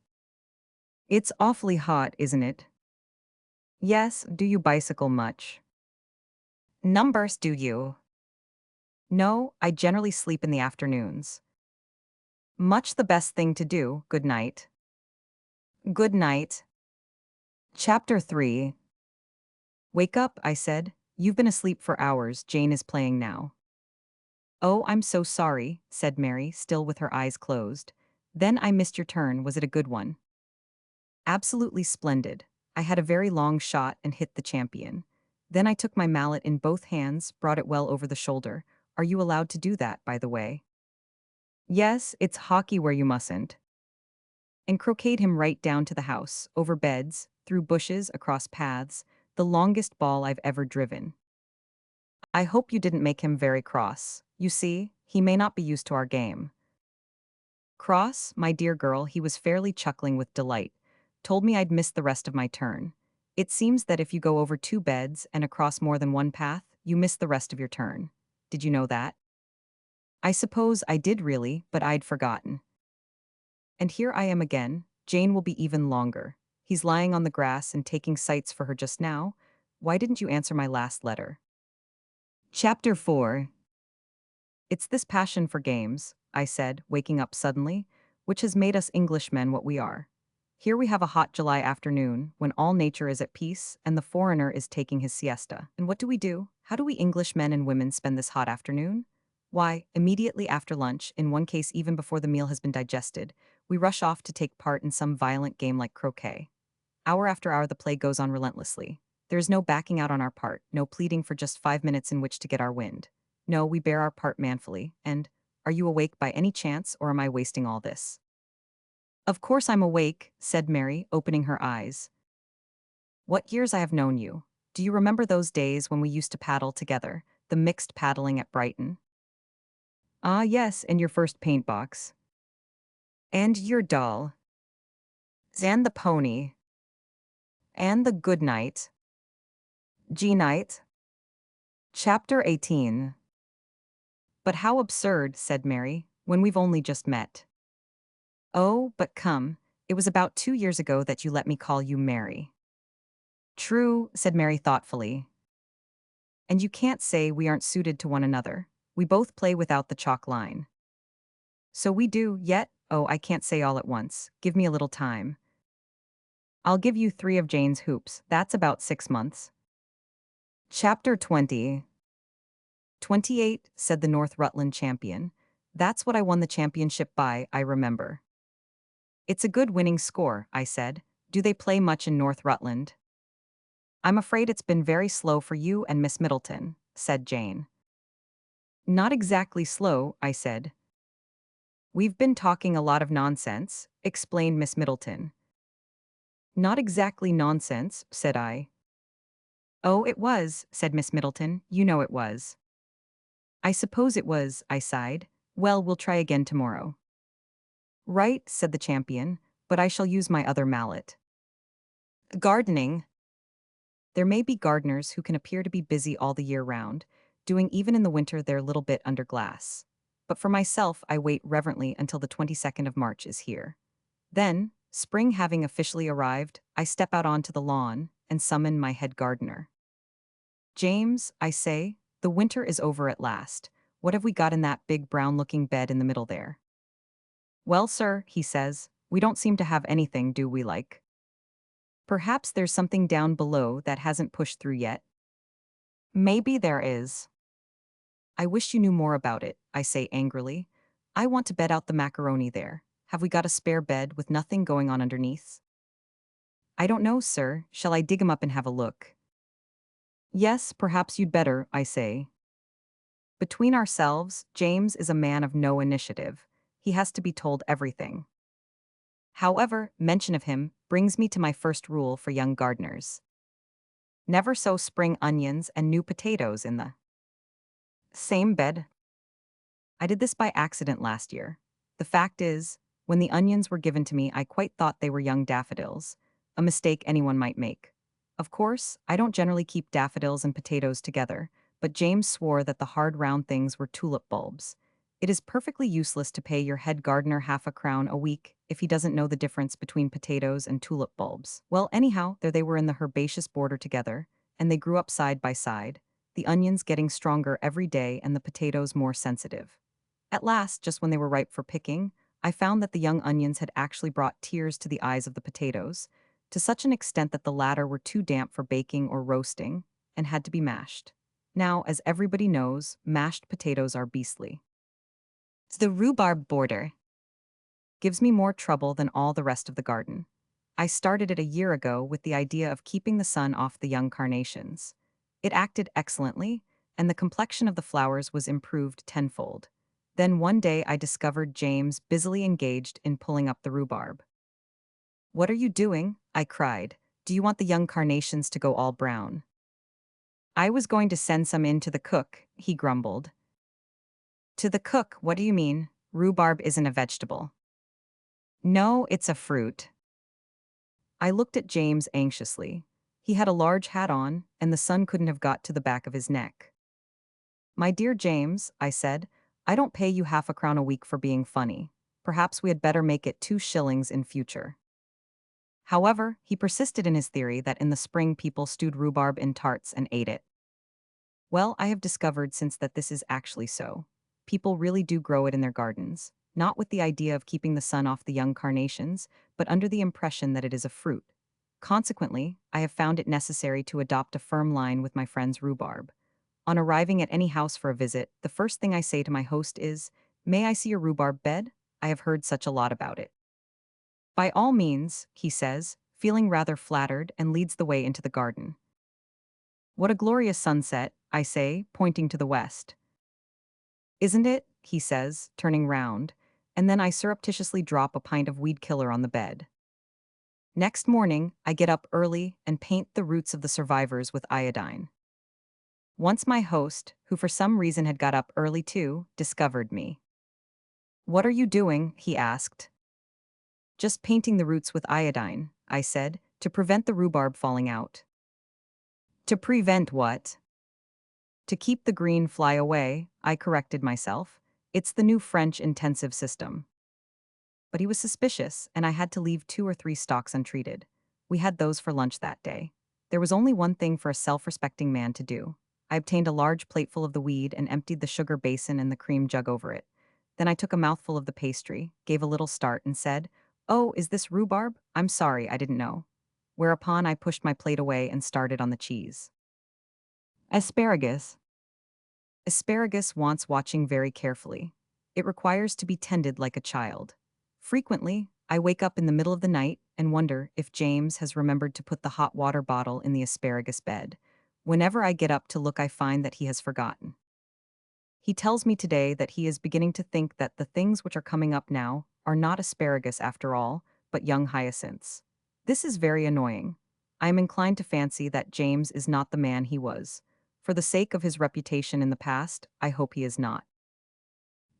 A: "It's awfully hot, isn't it?" "Yes, do you bicycle much?" "Numbers, do you?" "No, I generally sleep in the afternoons." "Much the best thing to do, good night." "Good night." Chapter 3. "Wake up," I said. "You've been asleep for hours, Jane is playing now." "Oh, I'm so sorry," said Mary, still with her eyes closed. "Then I missed your turn, was it a good one?" "Absolutely splendid. I had a very long shot and hit the champion. Then I took my mallet in both hands, brought it well over the shoulder. Are you allowed to do that, by the way?" "Yes, it's hockey where you mustn't." And croqueted him right down to the house, over beds, through bushes, across paths, the longest ball I've ever driven. I hope you didn't make him very cross. You see, he may not be used to our game. "Cross, my dear girl," he was fairly chuckling with delight. "Told me I'd missed the rest of my turn. It seems that if you go over 2 beds and across more than one path, you miss the rest of your turn. Did you know that?" I suppose I did really, but I'd forgotten. And here I am again. Jane will be even longer. He's lying on the grass and taking sights for her just now. Why didn't you answer my last letter? Chapter 4. "It's this passion for games," I said, waking up suddenly, "which has made us Englishmen what we are. Here we have a hot July afternoon, when all nature is at peace, and the foreigner is taking his siesta. And what do? How do we Englishmen and women spend this hot afternoon? Why, immediately after lunch, in one case even before the meal has been digested, we rush off to take part in some violent game like croquet. Hour after hour the play goes on relentlessly. There is no backing out on our part, no pleading for just 5 minutes in which to get our wind. No, we bear our part manfully, and, are you awake by any chance, or am I wasting all this?" "Of course I'm awake," said Mary, opening her eyes. "What years I have known you. Do you remember those days when we used to paddle together, the mixed paddling at Brighton?" "Ah, yes, and your first paint box." "And your doll." "And the pony." "And the good night." G-night. Chapter 18. "But how absurd," said Mary, "when we've only just met." "Oh, but come, it was about 2 years ago that you let me call you Mary." "True," said Mary thoughtfully. "And you can't say we aren't suited to one another. We both play without the chalk line." "So we do, yet, oh, I can't say all at once. Give me a little time. I'll give you 3 of Jane's hoops, that's about 6 months." Chapter 20. "28, said the North Rutland champion. "That's what I won the championship by, I remember." "It's a good winning score," I said. Do they play much in North Rutland? I'm afraid it's been very slow for you and Miss Middleton, said Jane. Not exactly slow, I said. We've been talking a lot of nonsense, explained Miss Middleton. Not exactly nonsense, said I. Oh, it was, said Miss Middleton. You know it was. I suppose it was, I sighed. Well, we'll try again tomorrow. Right, said the champion, but I shall use my other mallet. Gardening. There may be gardeners who can appear to be busy all the year round, doing even in the winter their little bit under glass. But for myself, I wait reverently until the 22nd of March is here. Then, spring having officially arrived, I step out onto the lawn and summon my head gardener. James, I say, the winter is over at last. What have we got in that big brown-looking bed in the middle there? Well, sir, he says, we don't seem to have anything, do we like? Perhaps there's something down below that hasn't pushed through yet. Maybe there is. I wish you knew more about it, I say angrily. I want to bed out the macaroni there. Have we got a spare bed with nothing going on underneath? I don't know, sir. Shall I dig 'em up and have a look? Yes, perhaps you'd better, I say. Between ourselves, James is a man of no initiative. He has to be told everything. However, mention of him brings me to my first rule for young gardeners. Never sow spring onions and new potatoes in the same bed. I did this by accident last year. The fact is, when the onions were given to me, I quite thought they were young daffodils, a mistake anyone might make. Of course, I don't generally keep daffodils and potatoes together, but James swore that the hard round things were tulip bulbs. It is perfectly useless to pay your head gardener half-a-crown a week if he doesn't know the difference between potatoes and tulip bulbs. Well, anyhow, there they were in the herbaceous border together, and they grew up side by side, the onions getting stronger every day and the potatoes more sensitive. At last, just when they were ripe for picking, I found that the young onions had actually brought tears to the eyes of the potatoes, to such an extent that the latter were too damp for baking or roasting, and had to be mashed. Now, as everybody knows, mashed potatoes are beastly. The rhubarb border gives me more trouble than all the rest of the garden. I started it a year ago with the idea of keeping the sun off the young carnations. It acted excellently, and the complexion of the flowers was improved tenfold. Then one day I discovered James busily engaged in pulling up the rhubarb. What are you doing? I cried. Do you want the young carnations to go all brown? I was going to send some in to the cook, he grumbled. To the cook, what do you mean? Rhubarb isn't a vegetable. No, it's a fruit. I looked at James anxiously. He had a large hat on, and the sun couldn't have got to the back of his neck. My dear James, I said, I don't pay you half-a-crown a week for being funny. Perhaps we had better make it 2 shillings in future. However, he persisted in his theory that in the spring people stewed rhubarb in tarts and ate it. Well, I have discovered since that this is actually so. People really do grow it in their gardens, not with the idea of keeping the sun off the young carnations, but under the impression that it is a fruit. Consequently, I have found it necessary to adopt a firm line with my friend's rhubarb. On arriving at any house for a visit, the first thing I say to my host is, "May I see your rhubarb bed? I have heard such a lot about it." By all means, he says, feeling rather flattered, and leads the way into the garden. What a glorious sunset, I say, pointing to the west. Isn't it? He says, turning round, and then I surreptitiously drop a pint of weed killer on the bed. Next morning, I get up early and paint the roots of the survivors with iodine. Once my host, who for some reason had got up early too, discovered me. What are you doing? He asked. Just painting the roots with iodine, I said, to prevent the rhubarb falling out. To prevent what? To keep the green fly away, I corrected myself. It's the new French intensive system. But he was suspicious, and I had to leave 2 or 3 stalks untreated. We had those for lunch that day. There was only one thing for a self-respecting man to do. I obtained a large plateful of the weed and emptied the sugar basin and the cream jug over it. Then I took a mouthful of the pastry, gave a little start, and said, "Oh, is this rhubarb? I'm sorry, I didn't know." Whereupon I pushed my plate away and started on the cheese. Asparagus. Asparagus wants watching very carefully. It requires to be tended like a child. Frequently, I wake up in the middle of the night and wonder if James has remembered to put the hot water bottle in the asparagus bed. Whenever I get up to look, I find that he has forgotten. He tells me today that he is beginning to think that the things which are coming up now are not asparagus after all, but young hyacinths. This is very annoying. I am inclined to fancy that James is not the man he was. For the sake of his reputation in the past, I hope he is not.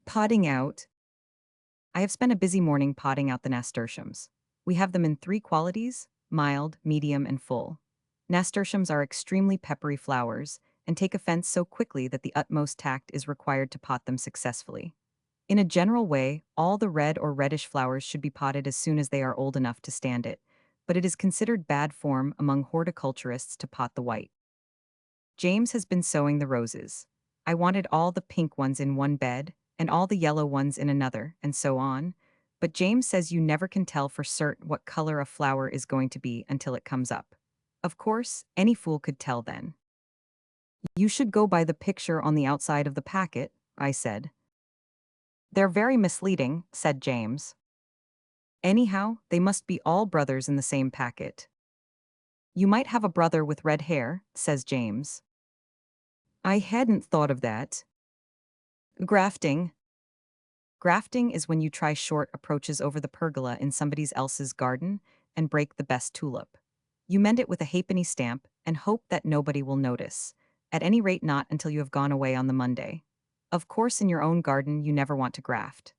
A: Potting out. I have spent a busy morning potting out the nasturtiums. We have them in three qualities: mild, medium, and full. Nasturtiums are extremely peppery flowers and take offense so quickly that the utmost tact is required to pot them successfully. In a general way, all the red or reddish flowers should be potted as soon as they are old enough to stand it, but it is considered bad form among horticulturists to pot the white. James has been sowing the roses. I wanted all the pink ones in one bed, and all the yellow ones in another, and so on. But James says you never can tell for certain what color a flower is going to be until it comes up. Of course, any fool could tell then. You should go by the picture on the outside of the packet, I said. They're very misleading, said James. Anyhow, they must be all brothers in the same packet. You might have a brother with red hair, says James. I hadn't thought of that. Grafting. Grafting is when you try short approaches over the pergola in somebody else's garden and break the best tulip. You mend it with a halfpenny stamp and hope that nobody will notice, at any rate not until you have gone away on the Monday. Of course, in your own garden you never want to graft.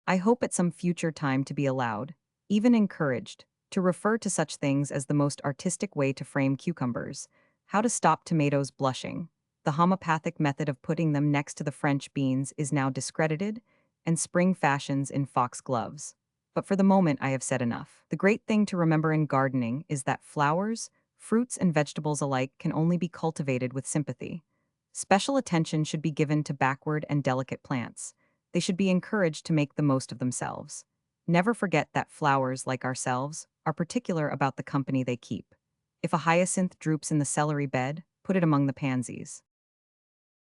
A: I hope at some future time to be allowed, even encouraged, to refer to such things as the most artistic way to frame cucumbers, how to stop tomatoes blushing. The homeopathic method of putting them next to the French beans is now discredited, and spring fashions in foxgloves. But for the moment I have said enough. The great thing to remember in gardening is that flowers, fruits, and vegetables alike can only be cultivated with sympathy. Special attention should be given to backward and delicate plants. They should be encouraged to make the most of themselves. Never forget that flowers, like ourselves, are particular about the company they keep. If a hyacinth droops in the celery bed, put it among the pansies.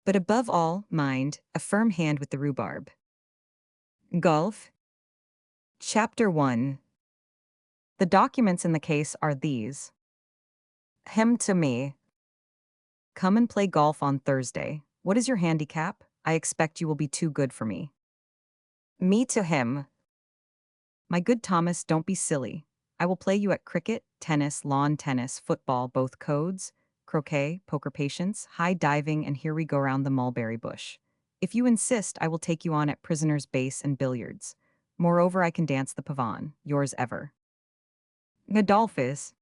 A: But above all, mind, a firm hand with the rhubarb. Golf. Chapter 1. The documents in the case are these. Him to me. Come and play golf on Thursday. What is your handicap? I expect you will be too good for me. Me to him. My good Thomas, don't be silly. I will play you at cricket, tennis, lawn tennis, football, both codes, croquet, poker patience, high diving, and here we go round the mulberry bush. If you insist, I will take you on at prisoner's base and billiards. Moreover, I can dance the pavane. Yours ever. Adolphus.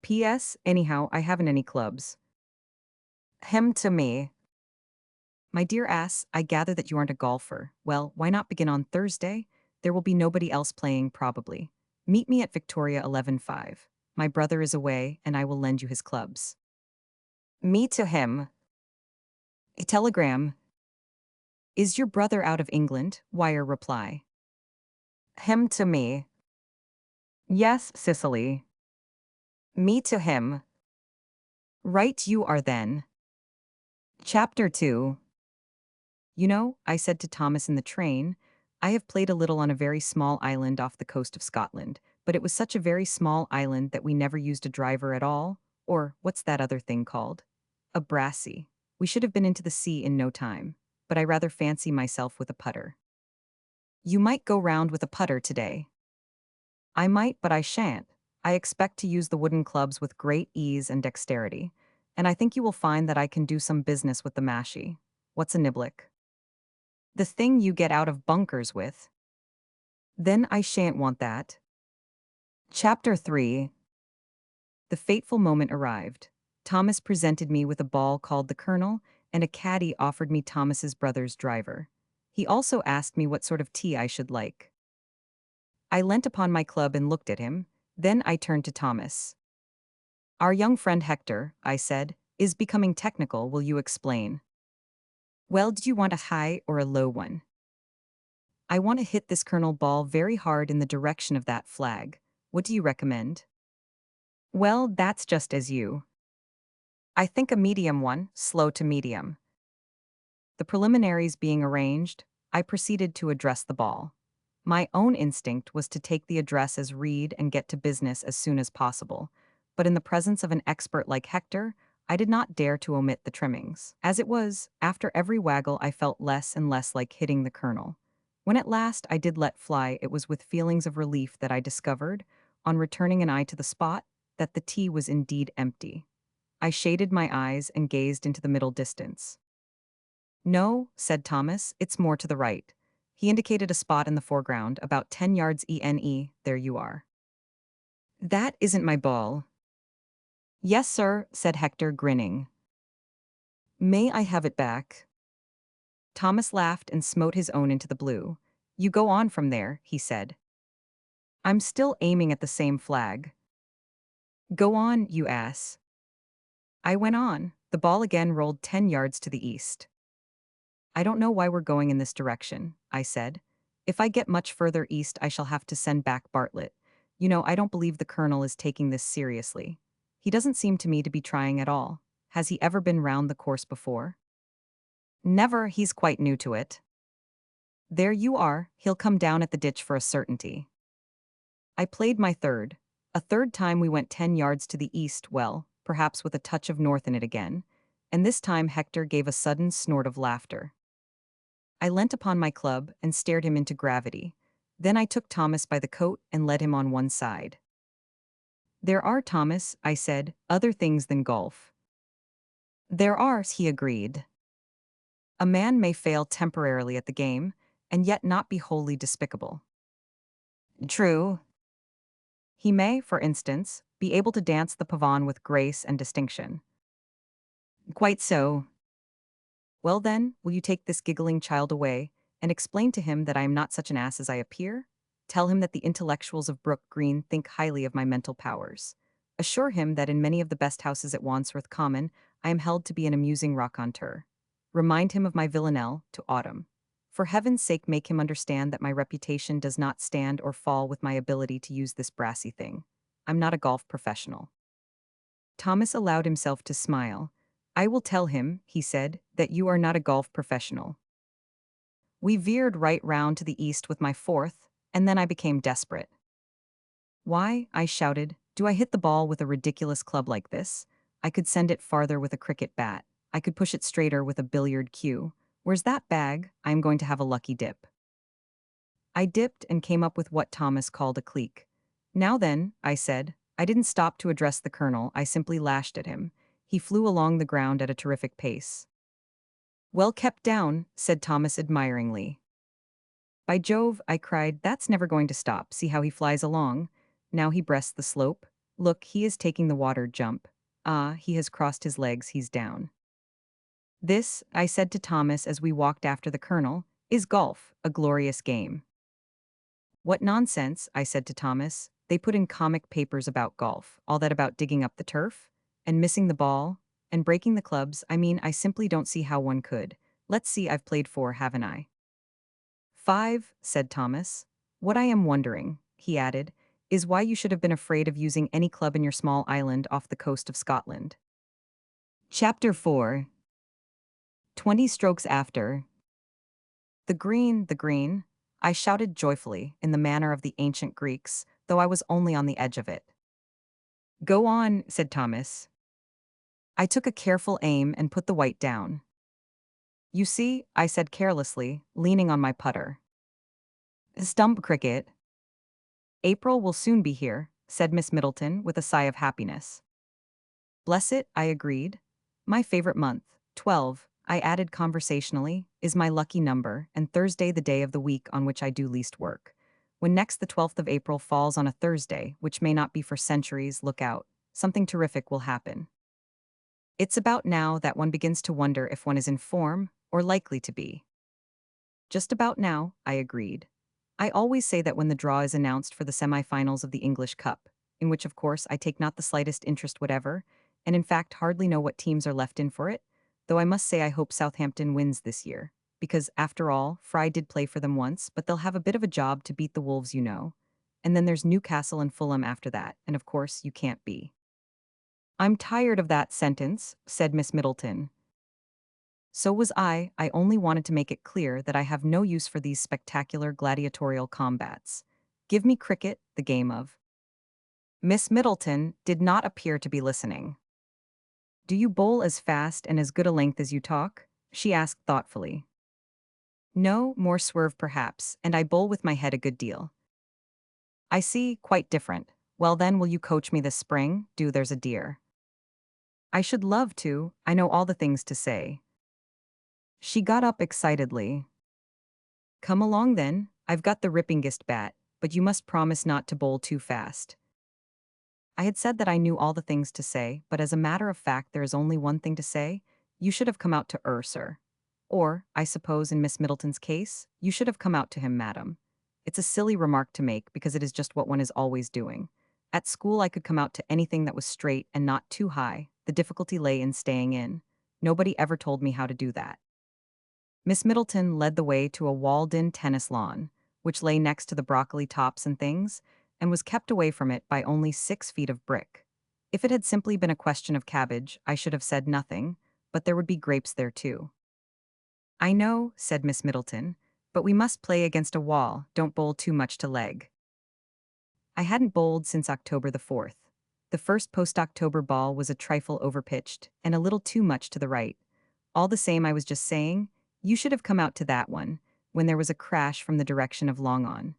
A: P.S. Anyhow, I haven't any clubs. Him to me. My dear ass, I gather that you aren't a golfer. Well, why not begin on Thursday? There will be nobody else playing, probably. Meet me at Victoria 11:5. My brother is away, and I will lend you his clubs. Me to him. A telegram. Is your brother out of England? Wire reply. Him to me. Yes, Cicely. Me to him. Right you are then. Chapter 2. You know, I said to Thomas in the train, I have played a little on a very small island off the coast of Scotland, but it was such a very small island that we never used a driver at all, or what's that other thing called? A brassy. We should have been into the sea in no time, but I rather fancy myself with a putter. You might go round with a putter today. I might, but I shan't. I expect to use the wooden clubs with great ease and dexterity, and I think you will find that I can do some business with the mashie. What's a niblick? The thing you get out of bunkers with. Then I shan't want that. Chapter 3. The fateful moment arrived. Thomas presented me with a ball called the Colonel, and a caddy offered me Thomas's brother's driver. He also asked me what sort of tea I should like. I leant upon my club and looked at him, then I turned to Thomas. Our young friend Hector, I said, is becoming technical, will you explain? Well, do you want a high or a low one? I want to hit this Colonel ball very hard in the direction of that flag. What do you recommend? Well, that's just as you. I think a medium one, slow to medium. The preliminaries being arranged, I proceeded to address the ball. My own instinct was to take the address as read and get to business as soon as possible, but in the presence of an expert like Hector, I did not dare to omit the trimmings. As it was, after every waggle I felt less and less like hitting the kernel. When at last I did let fly, it was with feelings of relief that I discovered, on returning an eye to the spot, that the tea was indeed empty. I shaded my eyes and gazed into the middle distance. No, said Thomas, it's more to the right. He indicated a spot in the foreground, about 10 yards ENE, there you are. That isn't my ball. Yes, sir, said Hector, grinning. May I have it back? Thomas laughed and smote his own into the blue. You go on from there, he said. I'm still aiming at the same flag. Go on, you ass. I went on. The ball again rolled 10 yards to the east. I don't know why we're going in this direction, I said. If I get much further east, I shall have to send back Bartlett. You know, I don't believe the colonel is taking this seriously. He doesn't seem to me to be trying at all. Has he ever been round the course before? Never, he's quite new to it. There you are, he'll come down at the ditch for a certainty. I played my third. A third time we went 10 yards to the east, well, perhaps with a touch of north in it again, and this time Hector gave a sudden snort of laughter. I leant upon my club and stared him into gravity. Then I took Thomas by the coat and led him on one side. There are, Thomas, I said, other things than golf. There are, he agreed. A man may fail temporarily at the game, and yet not be wholly despicable. True. He may, for instance, be able to dance the pavane with grace and distinction. Quite so. Well then, will you take this giggling child away, and explain to him that I am not such an ass as I appear? Tell him that the intellectuals of Brook Green think highly of my mental powers. Assure him that in many of the best houses at Wandsworth Common, I am held to be an amusing raconteur. Remind him of my villanelle, to Autumn. For heaven's sake, make him understand that my reputation does not stand or fall with my ability to use this brassy thing. I'm not a golf professional. Thomas allowed himself to smile. I will tell him, he said, that you are not a golf professional. We veered right round to the east with my fourth, and then I became desperate. Why, I shouted, do I hit the ball with a ridiculous club like this? I could send it farther with a cricket bat. I could push it straighter with a billiard cue. Where's that bag? I am going to have a lucky dip. I dipped and came up with what Thomas called a cleek. Now then, I said. I didn't stop to address the colonel, I simply lashed at him. He flew along the ground at a terrific pace. Well kept down, said Thomas admiringly. By Jove, I cried, that's never going to stop. See how he flies along. Now he breasts the slope. Look, he is taking the water jump. Ah, he has crossed his legs, he's down. This, I said to Thomas as we walked after the colonel, is golf, a glorious game. What nonsense, I said to Thomas. They put in comic papers about golf, all that about digging up the turf, and missing the ball, and breaking the clubs. I mean, I simply don't see how one could. Let's see, I've played 4, haven't I? 5, said Thomas. What I am wondering, he added, is why you should have been afraid of using any club in your small island off the coast of Scotland. Chapter 4. 20 strokes after. The green, the green, I shouted joyfully, in the manner of the ancient Greeks, though I was only on the edge of it. Go on, said Thomas. I took a careful aim and put the white down. You see, I said carelessly, leaning on my putter. Stump cricket. April will soon be here, said Miss Middleton with a sigh of happiness. Bless it, I agreed. My favorite month, 12, I added conversationally, is my lucky number, and Thursday the day of the week on which I do least work. When next the 12th of April falls on a Thursday, which may not be for centuries, look out. Something terrific will happen. It's about now that one begins to wonder if one is in form, or likely to be. Just about now, I agreed. I always say that when the draw is announced for the semi-finals of the English Cup, in which of course I take not the slightest interest whatever, and in fact hardly know what teams are left in for it, though I must say I hope Southampton wins this year, because after all, Fry did play for them once, but they'll have a bit of a job to beat the Wolves, you know. And then there's Newcastle and Fulham after that, and of course you can't be. I'm tired of that sentence, said Miss Middleton. So was I only wanted to make it clear that I have no use for these spectacular gladiatorial combats. Give me cricket, the game of. Miss Middleton did not appear to be listening. Do you bowl as fast and as good a length as you talk? She asked thoughtfully. No, more swerve perhaps, and I bowl with my head a good deal. I see, quite different. Well then, will you coach me this spring? Do, there's a dear. I should love to, I know all the things to say. She got up excitedly. Come along then, I've got the rippingest bat, but you must promise not to bowl too fast. I had said that I knew all the things to say, but as a matter of fact there is only one thing to say. You should have come out to sir. Or, I suppose in Miss Middleton's case, you should have come out to him, madam. It's a silly remark to make because it is just what one is always doing. At school I could come out to anything that was straight and not too high. The difficulty lay in staying in. Nobody ever told me how to do that. Miss Middleton led the way to a walled-in tennis lawn, which lay next to the broccoli tops and things, and was kept away from it by only 6 feet of brick. If it had simply been a question of cabbage, I should have said nothing, but there would be grapes there too. I know, said Miss Middleton, but we must play against a wall, don't bowl too much to leg. I hadn't bowled since October the 4th. The first post-October ball was a trifle overpitched, and a little too much to the right. All the same, I was just saying, you should have come out to that one, when there was a crash from the direction of Long On.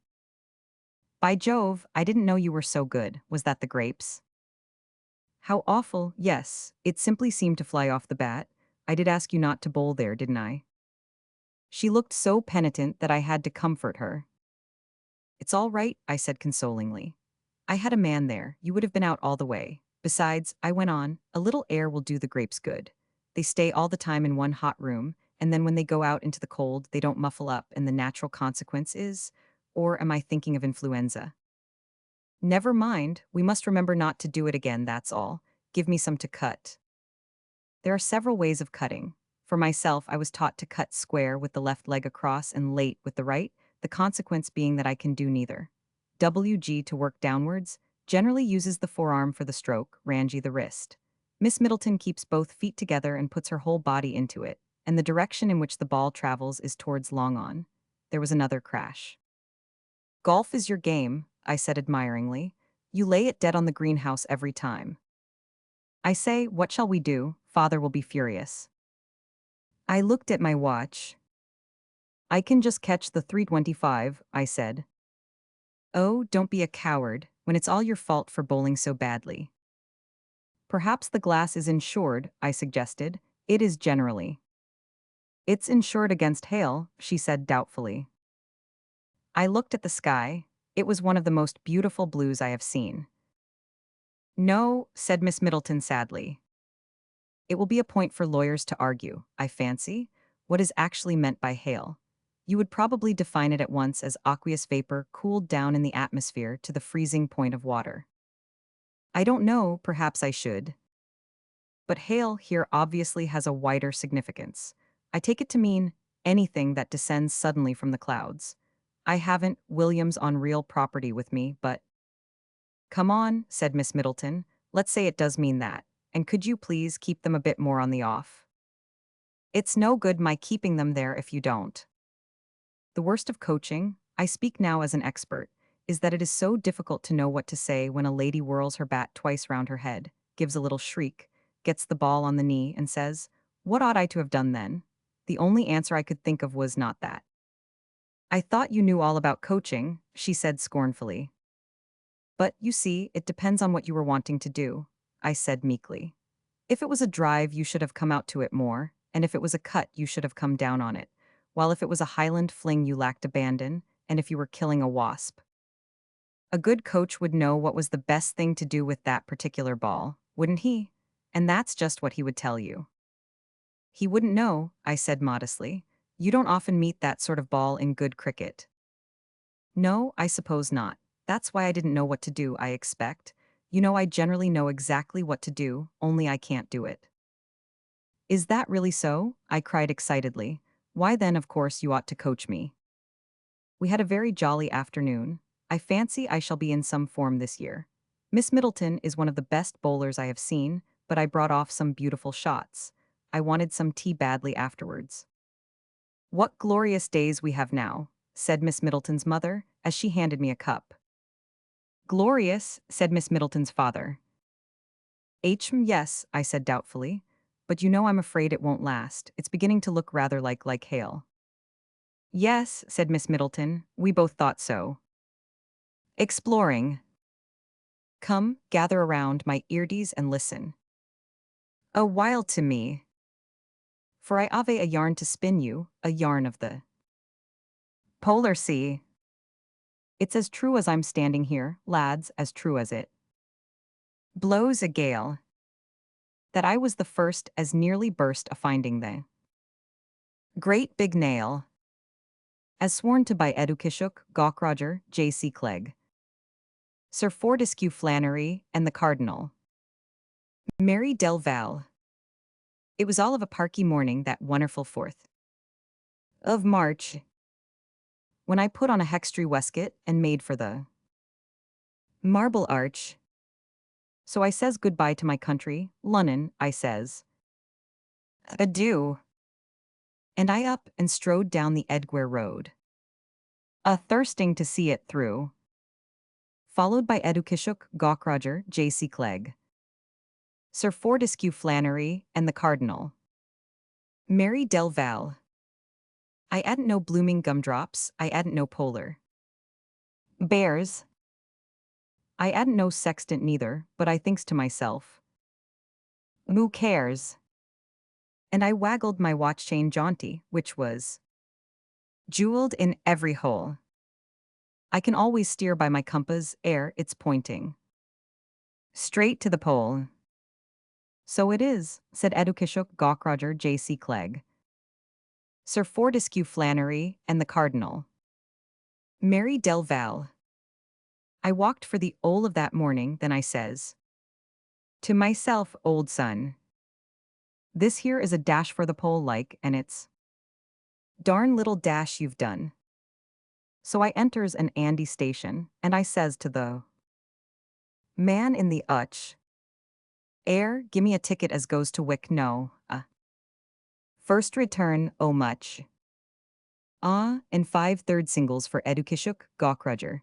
A: By Jove, I didn't know you were so good, was that the grapes? How awful, yes, it simply seemed to fly off the bat. I did ask you not to bowl there, didn't I? She looked so penitent that I had to comfort her. It's all right, I said consolingly. I had a man there, you would have been out all the way. Besides, I went on, a little air will do the grapes good. They stay all the time in one hot room, and then when they go out into the cold, they don't muffle up, and the natural consequence is, or am I thinking of influenza? Never mind, we must remember not to do it again, that's all. Give me some to cut. There are several ways of cutting. For myself, I was taught to cut square with the left leg across and late with the right, the consequence being that I can do neither. WG to work downwards generally uses the forearm for the stroke, Ranji the wrist. Miss Middleton keeps both feet together and puts her whole body into it, and the direction in which the ball travels is towards Long On. There was another crash. Golf is your game, I said admiringly. You lay it dead on the greenhouse every time. I say, what shall we do? Father will be furious. I looked at my watch. I can just catch the 325, I said. Oh, don't be a coward, when it's all your fault for bowling so badly. Perhaps the glass is insured, I suggested. It is generally. It's insured against hail, she said doubtfully. I looked at the sky. It was one of the most beautiful blues I have seen. No, said Miss Middleton sadly. It will be a point for lawyers to argue, I fancy, what is actually meant by hail. You would probably define it at once as aqueous vapor cooled down in the atmosphere to the freezing point of water. I don't know, perhaps I should. But hail here obviously has a wider significance. I take it to mean anything that descends suddenly from the clouds. I haven't Williams on real property with me, but... Come on, said Miss Middleton, let's say it does mean that, and could you please keep them a bit more on the off? It's no good my keeping them there if you don't. The worst of coaching, I speak now as an expert, is that it is so difficult to know what to say when a lady whirls her bat twice round her head, gives a little shriek, gets the ball on the knee, and says, "What ought I to have done then?" The only answer I could think of was not that. I thought you knew all about coaching, she said scornfully. But, you see, it depends on what you were wanting to do, I said meekly. If it was a drive, you should have come out to it more, and if it was a cut, you should have come down on it, while if it was a Highland fling, you lacked abandon, and if you were killing a wasp. A good coach would know what was the best thing to do with that particular ball, wouldn't he? And that's just what he would tell you. He wouldn't know, I said modestly. You don't often meet that sort of ball in good cricket. No, I suppose not. That's why I didn't know what to do, I expect. You know, I generally know exactly what to do, only I can't do it. Is that really so? I cried excitedly. Why then, of course, you ought to coach me. We had a very jolly afternoon. I fancy I shall be in some form this year. Miss Middleton is one of the best bowlers I have seen, but I brought off some beautiful shots. I wanted some tea badly afterwards. What glorious days we have now, said Miss Middleton's mother, as she handed me a cup. Glorious, said Miss Middleton's father. Yes, I said doubtfully. But you know I'm afraid it won't last. It's beginning to look rather like hail. Yes, said Miss Middleton, we both thought so. Exploring. Come, gather around my eardies and listen. A while to me. For I have a yarn to spin you, a yarn of the polar sea. It's as true as I'm standing here, lads, as true as it blows a gale. That I was the first as nearly burst a finding the great big nail. As sworn to by Edukishuk, Gawkroger, J.C. Clegg, Sir Fortescue Flannery, and the Cardinal. Mary Del Val. It was all of a parky morning that wonderful 4th of March, when I put on a hextree waistcoat and made for the Marble Arch. So I says goodbye to my country, Lunnon, I says. Adieu. And I up and strode down the Edgware Road, a thirsting to see it through, followed by Edukishuk, Gawkroger, J.C. Clegg, Sir Fortescue Flannery, and the Cardinal. Mary Del Val. I adn't no blooming gumdrops, I adn't no polar bears. I adn't no sextant neither, but I thinks to myself, who cares? And I waggled my watch chain jaunty, which was jeweled in every hole. I can always steer by my compass ere it's pointing straight to the pole. So it is, said Edukishuk Gawkroger J.C. Clegg, Sir Fortescue Flannery, and the Cardinal. Mary Del Val. I walked for the 'ole of that morning, then I says to myself, old son, this here is a dash for the pole like, and it's darn little dash you've done. So I enters an Andy station, and I says to the man in the utch, gimme a ticket as goes to Wick, no, first return, oh much. And 5/3 singles for Edukishuk, Gawkroger,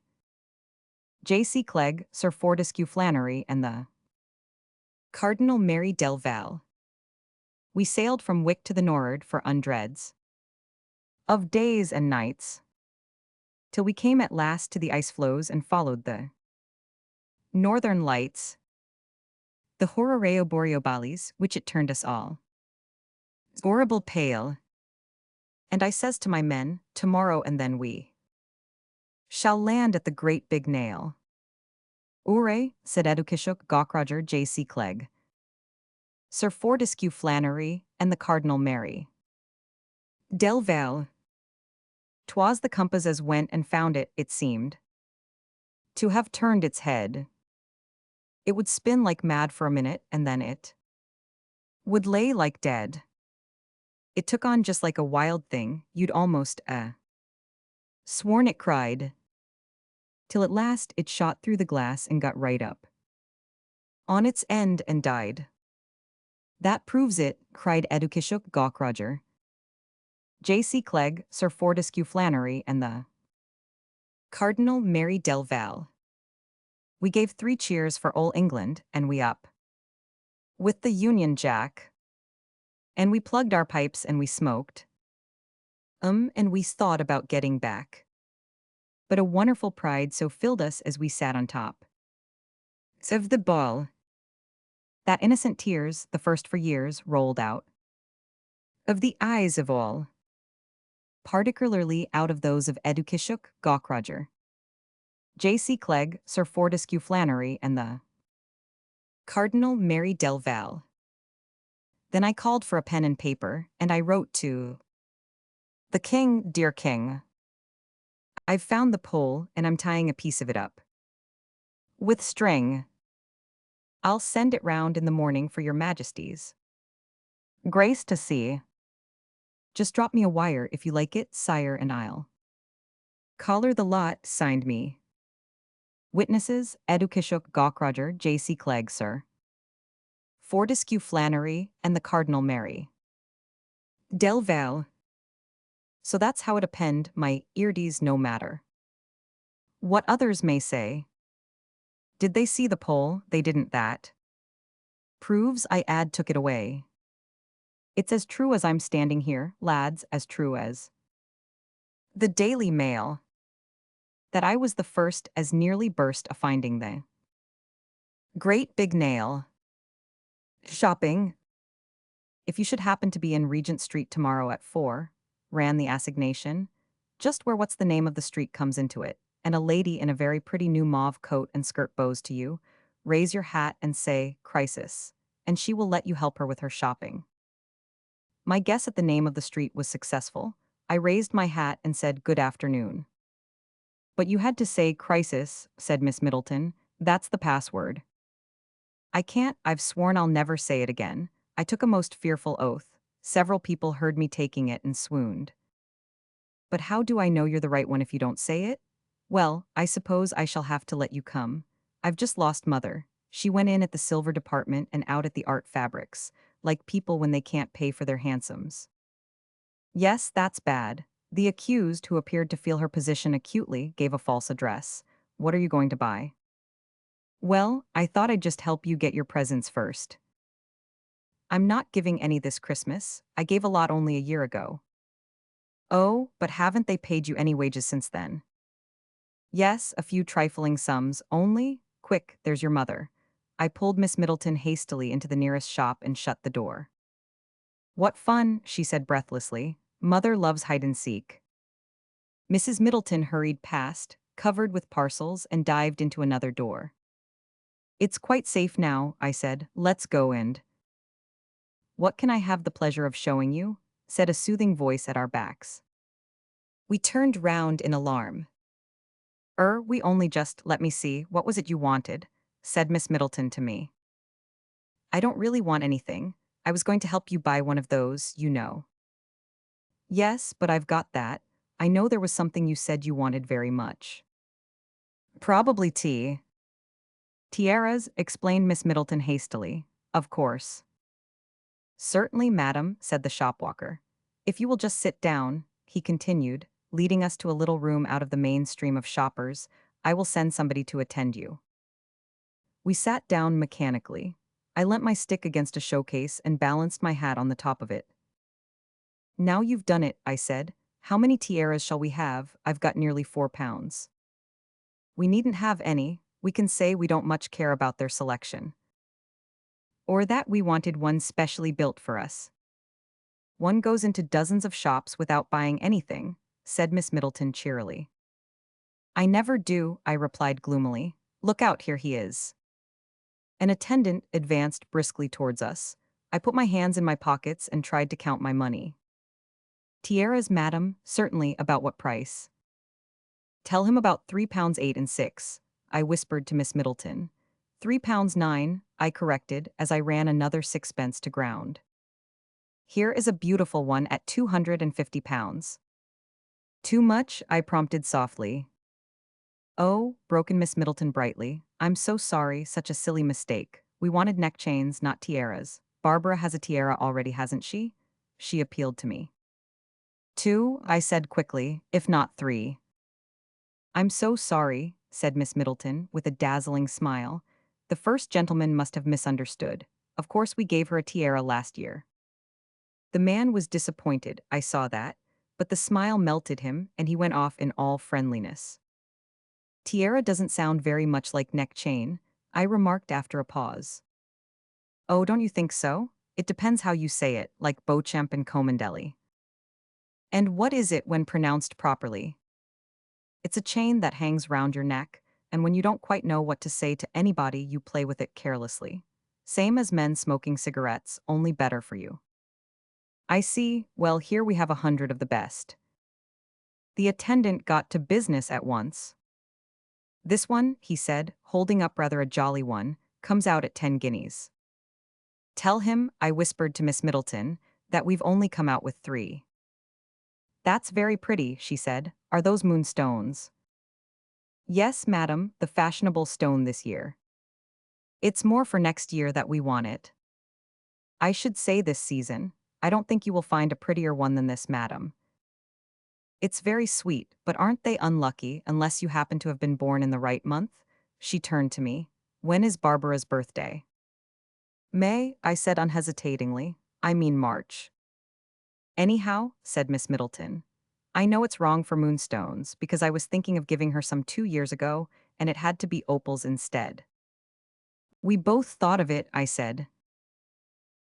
A: J.C. Clegg, Sir Fortescue Flannery, and the Cardinal Mary Del Val. We sailed from Wick to the nor'ard for undreads of days and nights, till we came at last to the ice floes and followed the northern lights, the Horareo Boreobalis, which it turned us all horrible pale. And I says to my men, tomorrow and then we shall land at the great big nail. Ure, said Edukishuk Gawkroger J.C. Clegg, Sir Fortescue Flannery, and the Cardinal Mary Del Val. 'Twas the compass as went and found it, it seemed to have turned its head. It would spin like mad for a minute, and then it would lay like dead. It took on just like a wild thing, you'd almost, sworn it cried. Till at last it shot through the glass and got right up on its end and died. That proves it, cried Edukishuk Gawkroger, J.C. Clegg, Sir Fortescue Flannery, and the Cardinal Mary Del Val. We gave 3 cheers for Ol England, and we up with the Union Jack. And we plugged our pipes and we smoked. And we thought about getting back. But a wonderful pride so filled us as we sat on top of the ball, that innocent tears, the first for years, rolled out of the eyes of all, particularly out of those of Edukishuk Gawkroger, J.C. Clegg, Sir Fortescue Flannery, and the Cardinal Mary Del Val. Then I called for a pen and paper, and I wrote to the king, dear king, I've found the pole, and I'm tying a piece of it up with string. I'll send it round in the morning for your majesties grace to see. Just drop me a wire if you like it, sire, and I'll collar the lot, signed me. Witnesses, Edukishuk Gawkroger, J.C. Clegg, Sir Fortescue Flannery, and the Cardinal Mary Del Val. So that's how it append my eardies no matter. What others may say. Did they see the poll? They didn't that. Proves I ad took it away. It's as true as I'm standing here, lads, as true as the Daily Mail. That I was the first as nearly burst a finding the great big nail. Shopping. If you should happen to be in Regent Street tomorrow at 4, ran the assignation, just where what's the name of the street comes into it, and a lady in a very pretty new mauve coat and skirt bows to you, raise your hat and say, "Crisis," and she will let you help her with her shopping. My guess at the name of the street was successful. I raised my hat and said, "Good afternoon." But you had to say "crisis," said Miss Middleton. "That's the password." I can't, I've sworn I'll never say it again. I took a most fearful oath. Several people heard me taking it and swooned. But how do I know you're the right one if you don't say it? Well, I suppose I shall have to let you come. I've just lost mother. She went in at the silver department and out at the art fabrics, like people when they can't pay for their hansoms. Yes, that's bad. The accused, who appeared to feel her position acutely, gave a false address. What are you going to buy? Well, I thought I'd just help you get your presents first. I'm not giving any this Christmas. I gave a lot only a year ago. Oh, but haven't they paid you any wages since then? Yes, a few trifling sums, only. Quick, there's your mother. I pulled Miss Middleton hastily into the nearest shop and shut the door. What fun, she said breathlessly. Mother loves hide and seek. Mrs. Middleton hurried past, covered with parcels, and dived into another door. It's quite safe now, I said. Let's go and. What can I have the pleasure of showing you? Said a soothing voice at our backs. We turned round in alarm. We only just, let me see, what was it you wanted? Said Miss Middleton to me. I don't really want anything. I was going to help you buy one of those, you know. Yes, but I've got that. I know there was something you said you wanted very much. Probably tea. Tiaras, explained Miss Middleton hastily. Of course. Certainly, madam, said the shopwalker. If you will just sit down, he continued, leading us to a little room out of the main stream of shoppers, I will send somebody to attend you. We sat down mechanically. I leant my stick against a showcase and balanced my hat on the top of it. Now you've done it, I said. How many tiaras shall we have? I've got nearly 4 pounds. We needn't have any. We can say we don't much care about their selection. Or that we wanted one specially built for us. One goes into dozens of shops without buying anything, said Miss Middleton cheerily. I never do, I replied gloomily. Look out, here he is. An attendant advanced briskly towards us. I put my hands in my pockets and tried to count my money. Tiaras, madam, certainly, about what price? Tell him about 3 pounds 8 and 6, I whispered to Miss Middleton. 3 pounds 9, I corrected as I ran another sixpence to ground. Here is a beautiful one at 250 pounds. Too much, I prompted softly. Oh, broke in Miss Middleton brightly. I'm so sorry, such a silly mistake. We wanted neck chains, not tiaras. Barbara has a tiara already, hasn't she? She appealed to me. 2, I said quickly, if not 3. I'm so sorry, said Miss Middleton, with a dazzling smile. The first gentleman must have misunderstood. Of course we gave her a tiara last year. The man was disappointed, I saw that, but the smile melted him, and he went off in all friendliness. Tiara doesn't sound very much like neck chain, I remarked after a pause. Oh, don't you think so? It depends how you say it, like Beauchamp and Comandelli. And what is it when pronounced properly? It's a chain that hangs round your neck, and when you don't quite know what to say to anybody, you play with it carelessly. Same as men smoking cigarettes, only better for you. I see, well, here we have 100 of the best. The attendant got to business at once. This one, he said, holding up rather a jolly one, comes out at 10 guineas. Tell him, I whispered to Miss Middleton, that we've only come out with 3. That's very pretty, she said. Are those moonstones? Yes, madam, the fashionable stone this year. It's more for next year that we want it. I should say this season. I don't think you will find a prettier one than this, madam. It's very sweet, but aren't they unlucky unless you happen to have been born in the right month? She turned to me. When is Barbara's birthday? May, I said unhesitatingly. I mean March. Anyhow, said Miss Middleton, I know it's wrong for moonstones because I was thinking of giving her some 2 years ago and it had to be opals instead. We both thought of it, I said.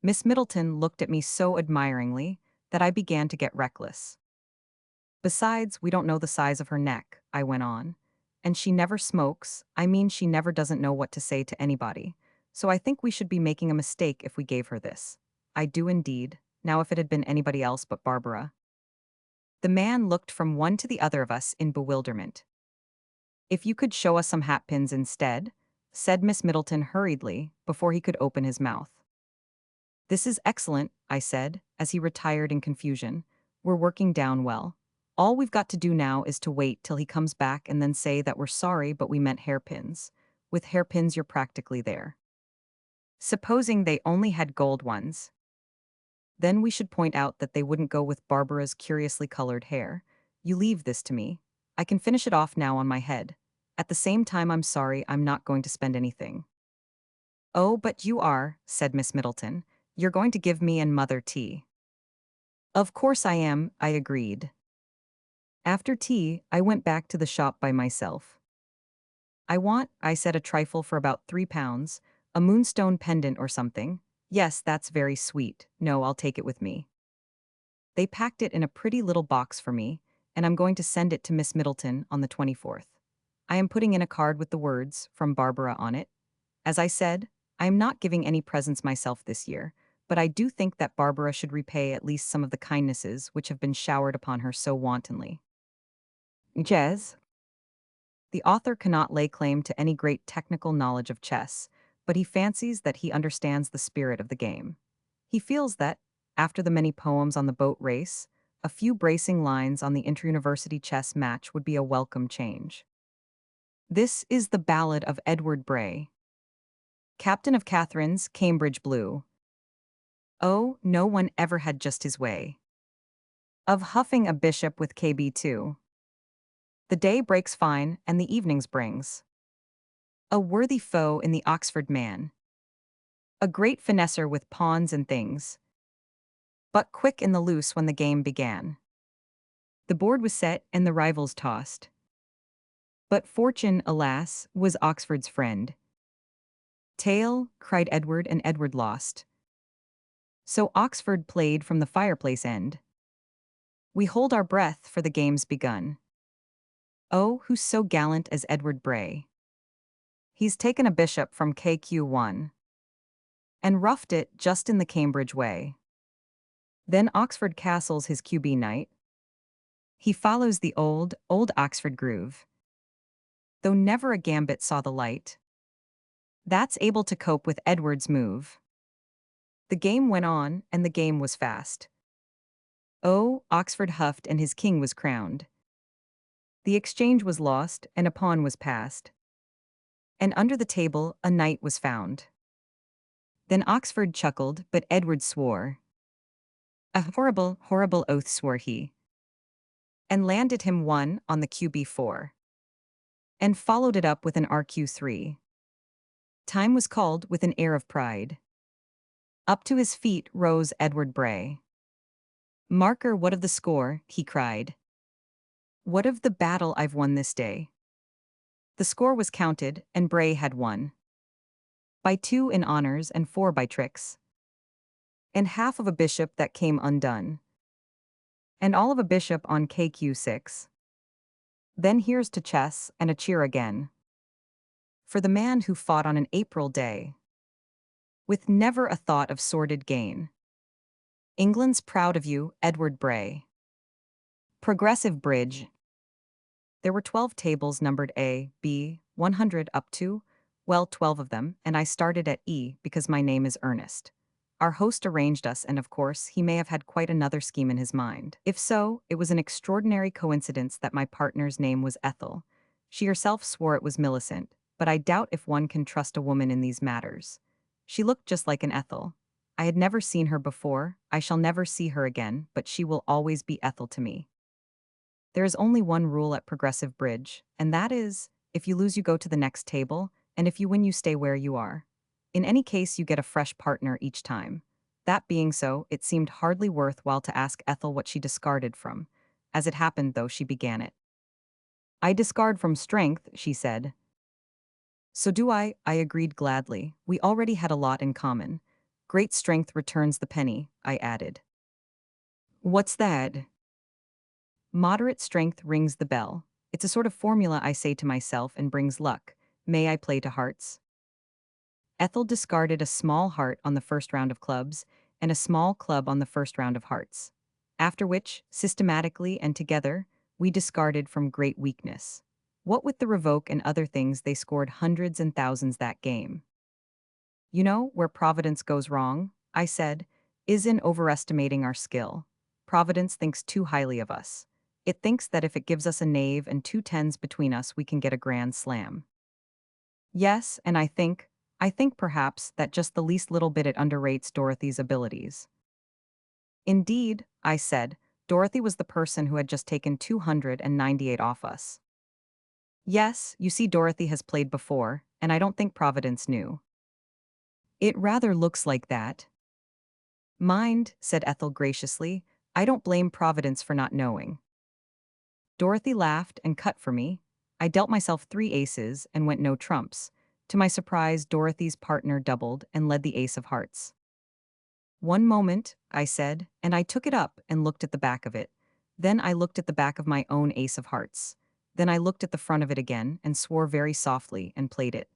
A: Miss Middleton looked at me so admiringly that I began to get reckless. Besides, we don't know the size of her neck, I went on. And she never smokes, I mean she never doesn't know what to say to anybody. So I think we should be making a mistake if we gave her this. I do indeed. Now if it had been anybody else but Barbara. The man looked from one to the other of us in bewilderment. If you could show us some hat pins instead, said Miss Middleton hurriedly, before he could open his mouth. This is excellent, I said, as he retired in confusion. We're working down well. All we've got to do now is to wait till he comes back and then say that we're sorry but we meant hairpins. With hairpins you're practically there. Supposing they only had gold ones. Then we should point out that they wouldn't go with Barbara's curiously colored hair. You leave this to me. I can finish it off now on my head. At the same time I'm sorry I'm not going to spend anything. Oh, but you are, said Miss Middleton. You're going to give me and Mother tea. Of course I am, I agreed. After tea, I went back to the shop by myself. I said, a trifle for about £3, a moonstone pendant or something. Yes, that's very sweet. No, I'll take it with me. They packed it in a pretty little box for me, and I'm going to send it to Miss Middleton on the 24th. I am putting in a card with the words, from Barbara, on it. As I said, I am not giving any presents myself this year, but I do think that Barbara should repay at least some of the kindnesses which have been showered upon her so wantonly. Jez? The author cannot lay claim to any great technical knowledge of chess, but he fancies that he understands the spirit of the game. He feels that, after the many poems on the boat race, a few bracing lines on the inter-university chess match would be a welcome change. This is the Ballad of Edward Bray, Captain of Catherine's, Cambridge Blue. Oh, no one ever had just his way of huffing a bishop with KB2. The day breaks fine, and the evenings brings a worthy foe in the Oxford man, a great finesser with pawns and things, but quick in the loose when the game began. The board was set and the rivals tossed. But fortune, alas, was Oxford's friend. Tail, cried Edward, and Edward lost. So Oxford played from the fireplace end. We hold our breath for the game's begun. Oh, who's so gallant as Edward Bray? He's taken a bishop from KQ1 and roughed it just in the Cambridge way. Then Oxford castles his QB knight. He follows the old Oxford groove, though never a gambit saw the light. That's able to cope with Edward's move. The game went on, and the game was fast. Oh, Oxford huffed and his king was crowned. The exchange was lost, and a pawn was passed. And under the table a knight was found. Then Oxford chuckled, but Edward swore. A horrible, horrible oath swore he, and landed him one on the QB4, and followed it up with an RQ3. Time was called with an air of pride. Up to his feet rose Edward Bray. Marker, what of the score? He cried. What of the battle I've won this day? The score was counted, and Bray had won. By 2 in honors and 4 by tricks. And half of a bishop that came undone. And all of a bishop on KQ6. Then here's to chess and a cheer again. For the man who fought on an April day, with never a thought of sordid gain. England's proud of you, Edward Bray. Progressive Bridge. There were 12 tables numbered A, B, 100 up to, well, 12 of them, and I started at E because my name is Ernest. Our host arranged us, and of course, he may have had quite another scheme in his mind. If so, it was an extraordinary coincidence that my partner's name was Ethel. She herself swore it was Millicent, but I doubt if one can trust a woman in these matters. She looked just like an Ethel. I had never seen her before, I shall never see her again, but she will always be Ethel to me. There is only one rule at Progressive Bridge, and that is, if you lose you go to the next table, and if you win you stay where you are. In any case you get a fresh partner each time. That being so, it seemed hardly worthwhile to ask Ethel what she discarded from. As it happened though, she began it. I discard from strength, she said. So do I agreed gladly. We already had a lot in common. Great strength returns the penny, I added. What's that? Moderate strength rings the bell. It's a sort of formula I say to myself and brings luck. May I play to hearts? Ethel discarded a small heart on the first round of clubs and a small club on the first round of hearts. After which, systematically and together, we discarded from great weakness. What with the revoke and other things, they scored hundreds and thousands that game. You know where Providence goes wrong, I said, is in overestimating our skill. Providence thinks too highly of us. It thinks that if it gives us a knave and two tens between us, we can get a grand slam. Yes, and I think perhaps that just the least little bit it underrates Dorothy's abilities. Indeed, I said, Dorothy was the person who had just taken 298 off us. Yes, you see Dorothy has played before, and I don't think Providence knew. It rather looks like that. Mind, said Ethel graciously, I don't blame Providence for not knowing. Dorothy laughed and cut for me. I dealt myself 3 aces and went no trumps. To my surprise, Dorothy's partner doubled and led the ace of hearts. One moment, I said, and I took it up and looked at the back of it. Then I looked at the back of my own ace of hearts. Then I looked at the front of it again and swore very softly and played it.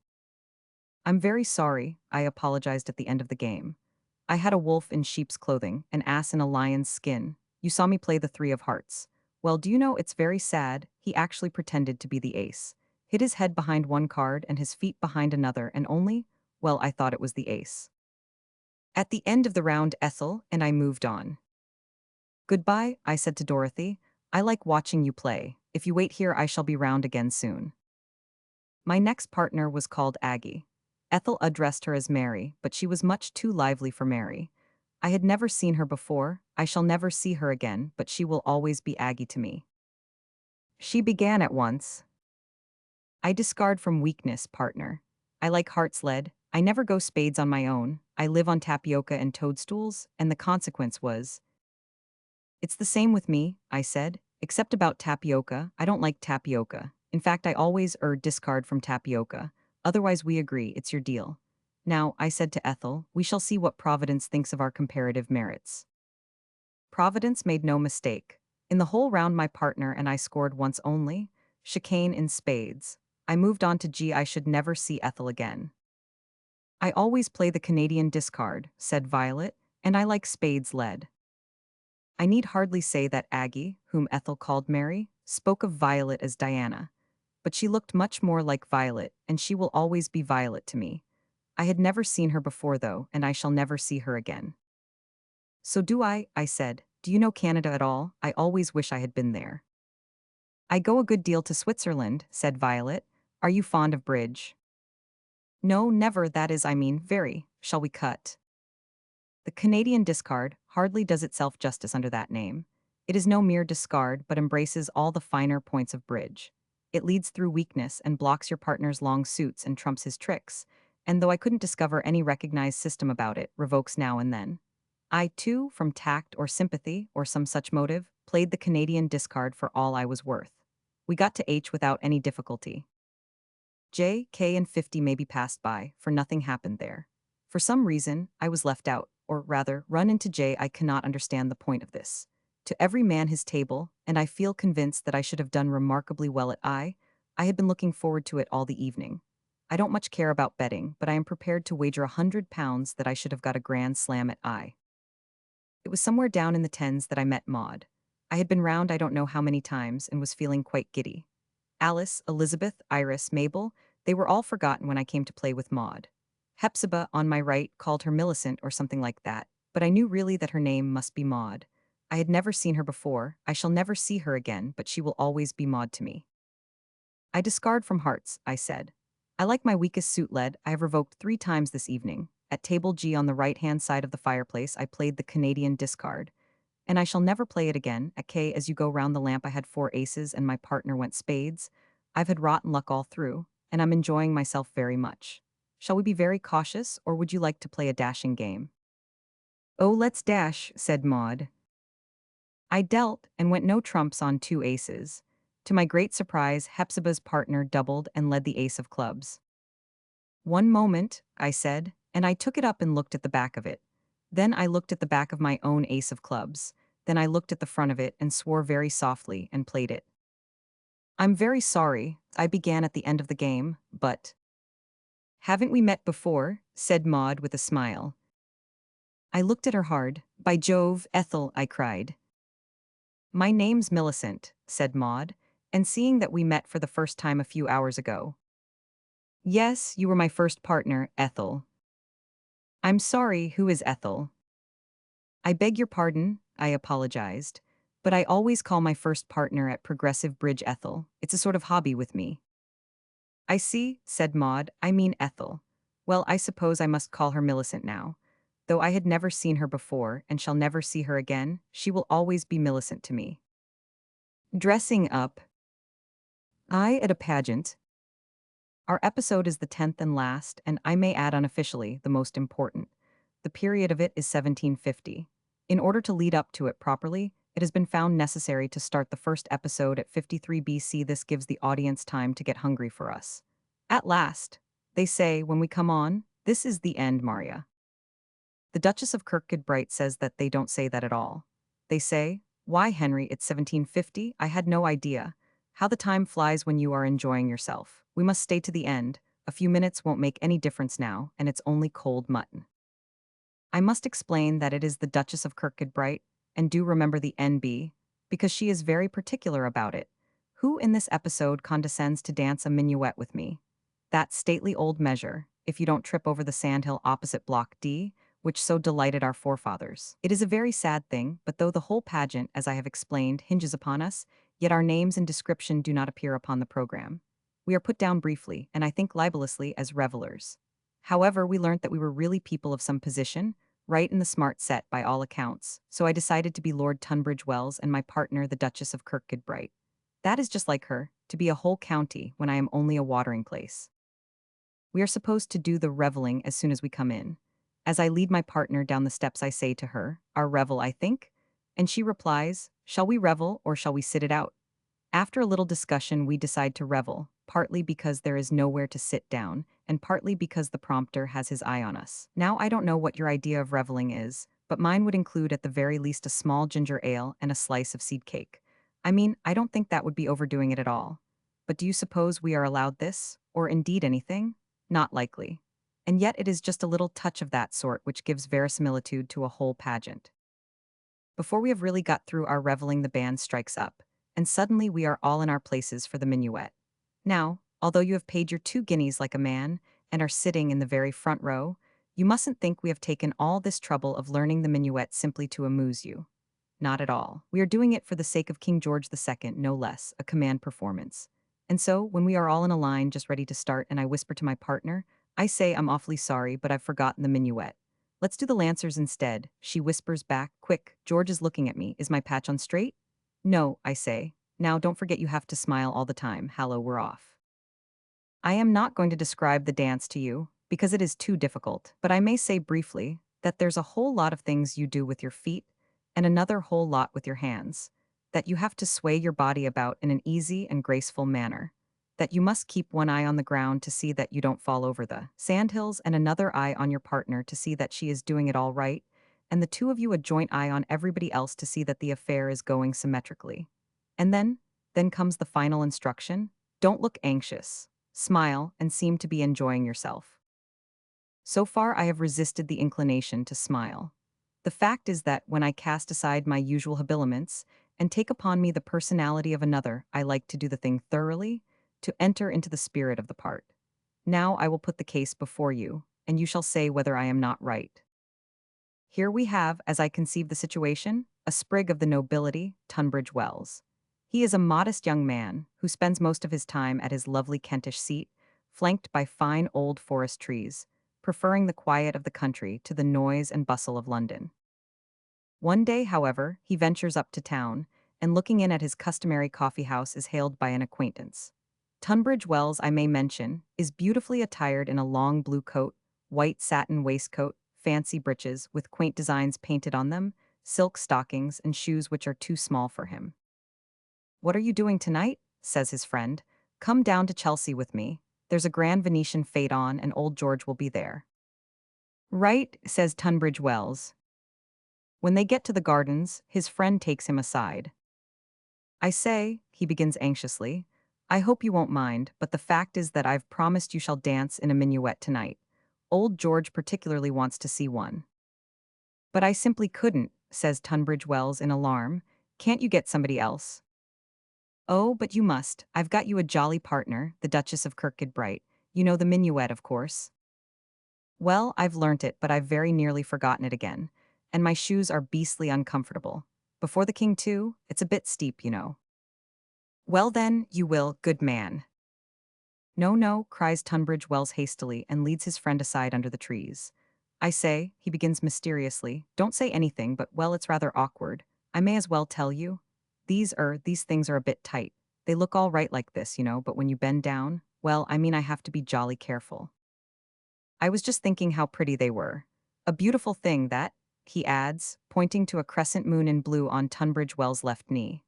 A: I'm very sorry, I apologized at the end of the game. I had a wolf in sheep's clothing, an ass in a lion's skin. You saw me play the 3 of hearts. Well, do you know it's very sad, he actually pretended to be the ace. Hid his head behind one card and his feet behind another and only, well, I thought it was the ace. At the end of the round, Ethel and I moved on. Goodbye, I said to Dorothy. I like watching you play. If you wait here, I shall be round again soon. My next partner was called Aggie. Ethel addressed her as Mary, but she was much too lively for Mary. I had never seen her before, I shall never see her again, but she will always be Aggie to me. She began at once. I discard from weakness, partner. I like hearts led, I never go spades on my own, I live on tapioca and toadstools, and the consequence was. It's the same with me, I said, except about tapioca, I don't like tapioca. In fact, I always discard from tapioca. Otherwise we agree, it's your deal. Now, I said to Ethel, we shall see what Providence thinks of our comparative merits. Providence made no mistake. In the whole round my partner and I scored once only, chicane in spades. I moved on to G. I should never see Ethel again. I always play the Canadian discard, said Violet, and I like spades led. I need hardly say that Aggie, whom Ethel called Mary, spoke of Violet as Diana. But she looked much more like Violet, and she will always be Violet to me. I had never seen her before though, and I shall never see her again. So do I said. Do you know Canada at all? I always wish I had been there. I go a good deal to Switzerland, said Violet. Are you fond of bridge? No, never, that is, I mean, very. Shall we cut? The Canadian discard hardly does itself justice under that name. It is no mere discard but embraces all the finer points of bridge. It leads through weakness and blocks your partner's long suits and trumps his tricks, and though I couldn't discover any recognized system about it, revokes now and then. I, too, from tact or sympathy or some such motive, played the Canadian discard for all I was worth. We got to H without any difficulty. J, K, and 50 may be passed by, for nothing happened there. For some reason, I was left out, or rather, run into J. I cannot understand the point of this. To every man his table, and I feel convinced that I should have done remarkably well at I. I had been looking forward to it all the evening. I don't much care about betting, but I am prepared to wager £100 that I should have got a grand slam at I. It was somewhere down in the tens that I met Maud. I had been round I don't know how many times and was feeling quite giddy. Alice, Elizabeth, Iris, Mabel, they were all forgotten when I came to play with Maud. Hepzibah, on my right, called her Millicent or something like that, but I knew really that her name must be Maud. I had never seen her before, I shall never see her again, but she will always be Maud to me. I discard from hearts, I said. I like my weakest suit led, I have revoked 3 times this evening. At table G on the right-hand side of the fireplace, I played the Canadian discard. And I shall never play it again. At K, as you go round the lamp, I had 4 aces and my partner went spades. I've had rotten luck all through, and I'm enjoying myself very much. Shall we be very cautious, or would you like to play a dashing game? Oh, let's dash, said Maud. I dealt and went no trumps on 2 aces. To my great surprise, Hepzibah's partner doubled and led the ace of clubs. One moment, I said, and I took it up and looked at the back of it. Then I looked at the back of my own ace of clubs. Then I looked at the front of it and swore very softly and played it. I'm very sorry, I began at the end of the game, but. Haven't we met before? Said Maud with a smile. I looked at her hard. By Jove, Ethel, I cried. My name's Millicent, said Maud, and seeing that we met for the first time a few hours ago. Yes, you were my first partner, Ethel. I'm sorry, who is Ethel? I beg your pardon, I apologized, but I always call my first partner at Progressive Bridge Ethel. It's a sort of hobby with me. I see, said Maud, I mean Ethel. Well, I suppose I must call her Millicent now. Though I had never seen her before and shall never see her again, she will always be Millicent to me. Dressing up. I at a pageant. Our episode is the 10th and last, and I may add unofficially, the most important. The period of it is 1750. In order to lead up to it properly, it has been found necessary to start the first episode at 53 BC. This gives the audience time to get hungry for us. At last, they say, when we come on, this is the end, Maria. The Duchess of Kirkcudbright says that they don't say that at all. They say, why, Henry, it's 1750? I had no idea. How the time flies when you are enjoying yourself. We must stay to the end. A few minutes won't make any difference now, and it's only cold mutton. I must explain that it is the Duchess of Kirkcudbright, and do remember the NB, because she is very particular about it. Who in this episode condescends to dance a minuet with me? That stately old measure, if you don't trip over the sandhill opposite Block D, which so delighted our forefathers. It is a very sad thing, but though the whole pageant, as I have explained, hinges upon us, yet our names and description do not appear upon the program. We are put down briefly, and I think libelously, as revelers. However, we learnt that we were really people of some position, right in the smart set by all accounts, so I decided to be Lord Tunbridge Wells and my partner the Duchess of Kirkcudbright. That is just like her, to be a whole county when I am only a watering place. We are supposed to do the reveling as soon as we come in. As I lead my partner down the steps, I say to her, our revel, I think? And she replies, shall we revel or shall we sit it out? After a little discussion, we decide to revel, partly because there is nowhere to sit down, and partly because the prompter has his eye on us. Now, I don't know what your idea of reveling is, but mine would include at the very least a small ginger ale and a slice of seed cake. I mean, I don't think that would be overdoing it at all. But do you suppose we are allowed this, or indeed anything? Not likely. And yet it is just a little touch of that sort which gives verisimilitude to a whole pageant. Before we have really got through our reveling, the band strikes up, and suddenly we are all in our places for the minuet. Now, although you have paid your 2 guineas like a man, and are sitting in the very front row, you mustn't think we have taken all this trouble of learning the minuet simply to amuse you. Not at all. We are doing it for the sake of King George II, no less, a command performance. And so, when we are all in a line just ready to start and I whisper to my partner, I say I'm awfully sorry, but I've forgotten the minuet. Let's do the Lancers instead. She whispers back, quick, George is looking at me. Is my patch on straight? No, I say. Now don't forget you have to smile all the time. Hallo, we're off. I am not going to describe the dance to you, because it is too difficult, but I may say briefly that there's a whole lot of things you do with your feet, and another whole lot with your hands, that you have to sway your body about in an easy and graceful manner, that you must keep one eye on the ground to see that you don't fall over the sandhills and another eye on your partner to see that she is doing it all right, and the two of you a joint eye on everybody else to see that the affair is going symmetrically. And then comes the final instruction. Don't look anxious. Smile and seem to be enjoying yourself. So far I have resisted the inclination to smile. The fact is that when I cast aside my usual habiliments and take upon me the personality of another, I like to do the thing thoroughly, to enter into the spirit of the part. Now I will put the case before you, and you shall say whether I am not right. Here we have, as I conceive the situation, a sprig of the nobility, Tunbridge Wells. He is a modest young man, who spends most of his time at his lovely Kentish seat, flanked by fine old forest trees, preferring the quiet of the country to the noise and bustle of London. One day, however, he ventures up to town, and looking in at his customary coffee house is hailed by an acquaintance. Tunbridge Wells, I may mention, is beautifully attired in a long blue coat, white satin waistcoat, fancy breeches with quaint designs painted on them, silk stockings, and shoes which are too small for him. "What are you doing tonight?" says his friend. "Come down to Chelsea with me. There's a grand Venetian fete on, and old George will be there." "Right," says Tunbridge Wells. When they get to the gardens, his friend takes him aside. "I say," he begins anxiously, "I hope you won't mind, but the fact is that I've promised you shall dance in a minuet tonight. Old George particularly wants to see one." "But I simply couldn't," says Tunbridge Wells in alarm. "Can't you get somebody else?" "Oh, but you must. I've got you a jolly partner, the Duchess of Kirkcudbright. You know the minuet, of course." "Well, I've learnt it, but I've very nearly forgotten it again. And my shoes are beastly uncomfortable. Before the king, too? It's a bit steep, you know." "Well then, you will, good man." "No, no," cries Tunbridge Wells hastily and leads his friend aside under the trees. "I say," he begins mysteriously, "don't say anything, but well, it's rather awkward. I may as well tell you. These things are a bit tight. They look all right like this, you know, but when you bend down, well, I mean, I have to be jolly careful. I was just thinking how pretty they were. A beautiful thing, that," he adds, pointing to a crescent moon in blue on Tunbridge Wells' left knee.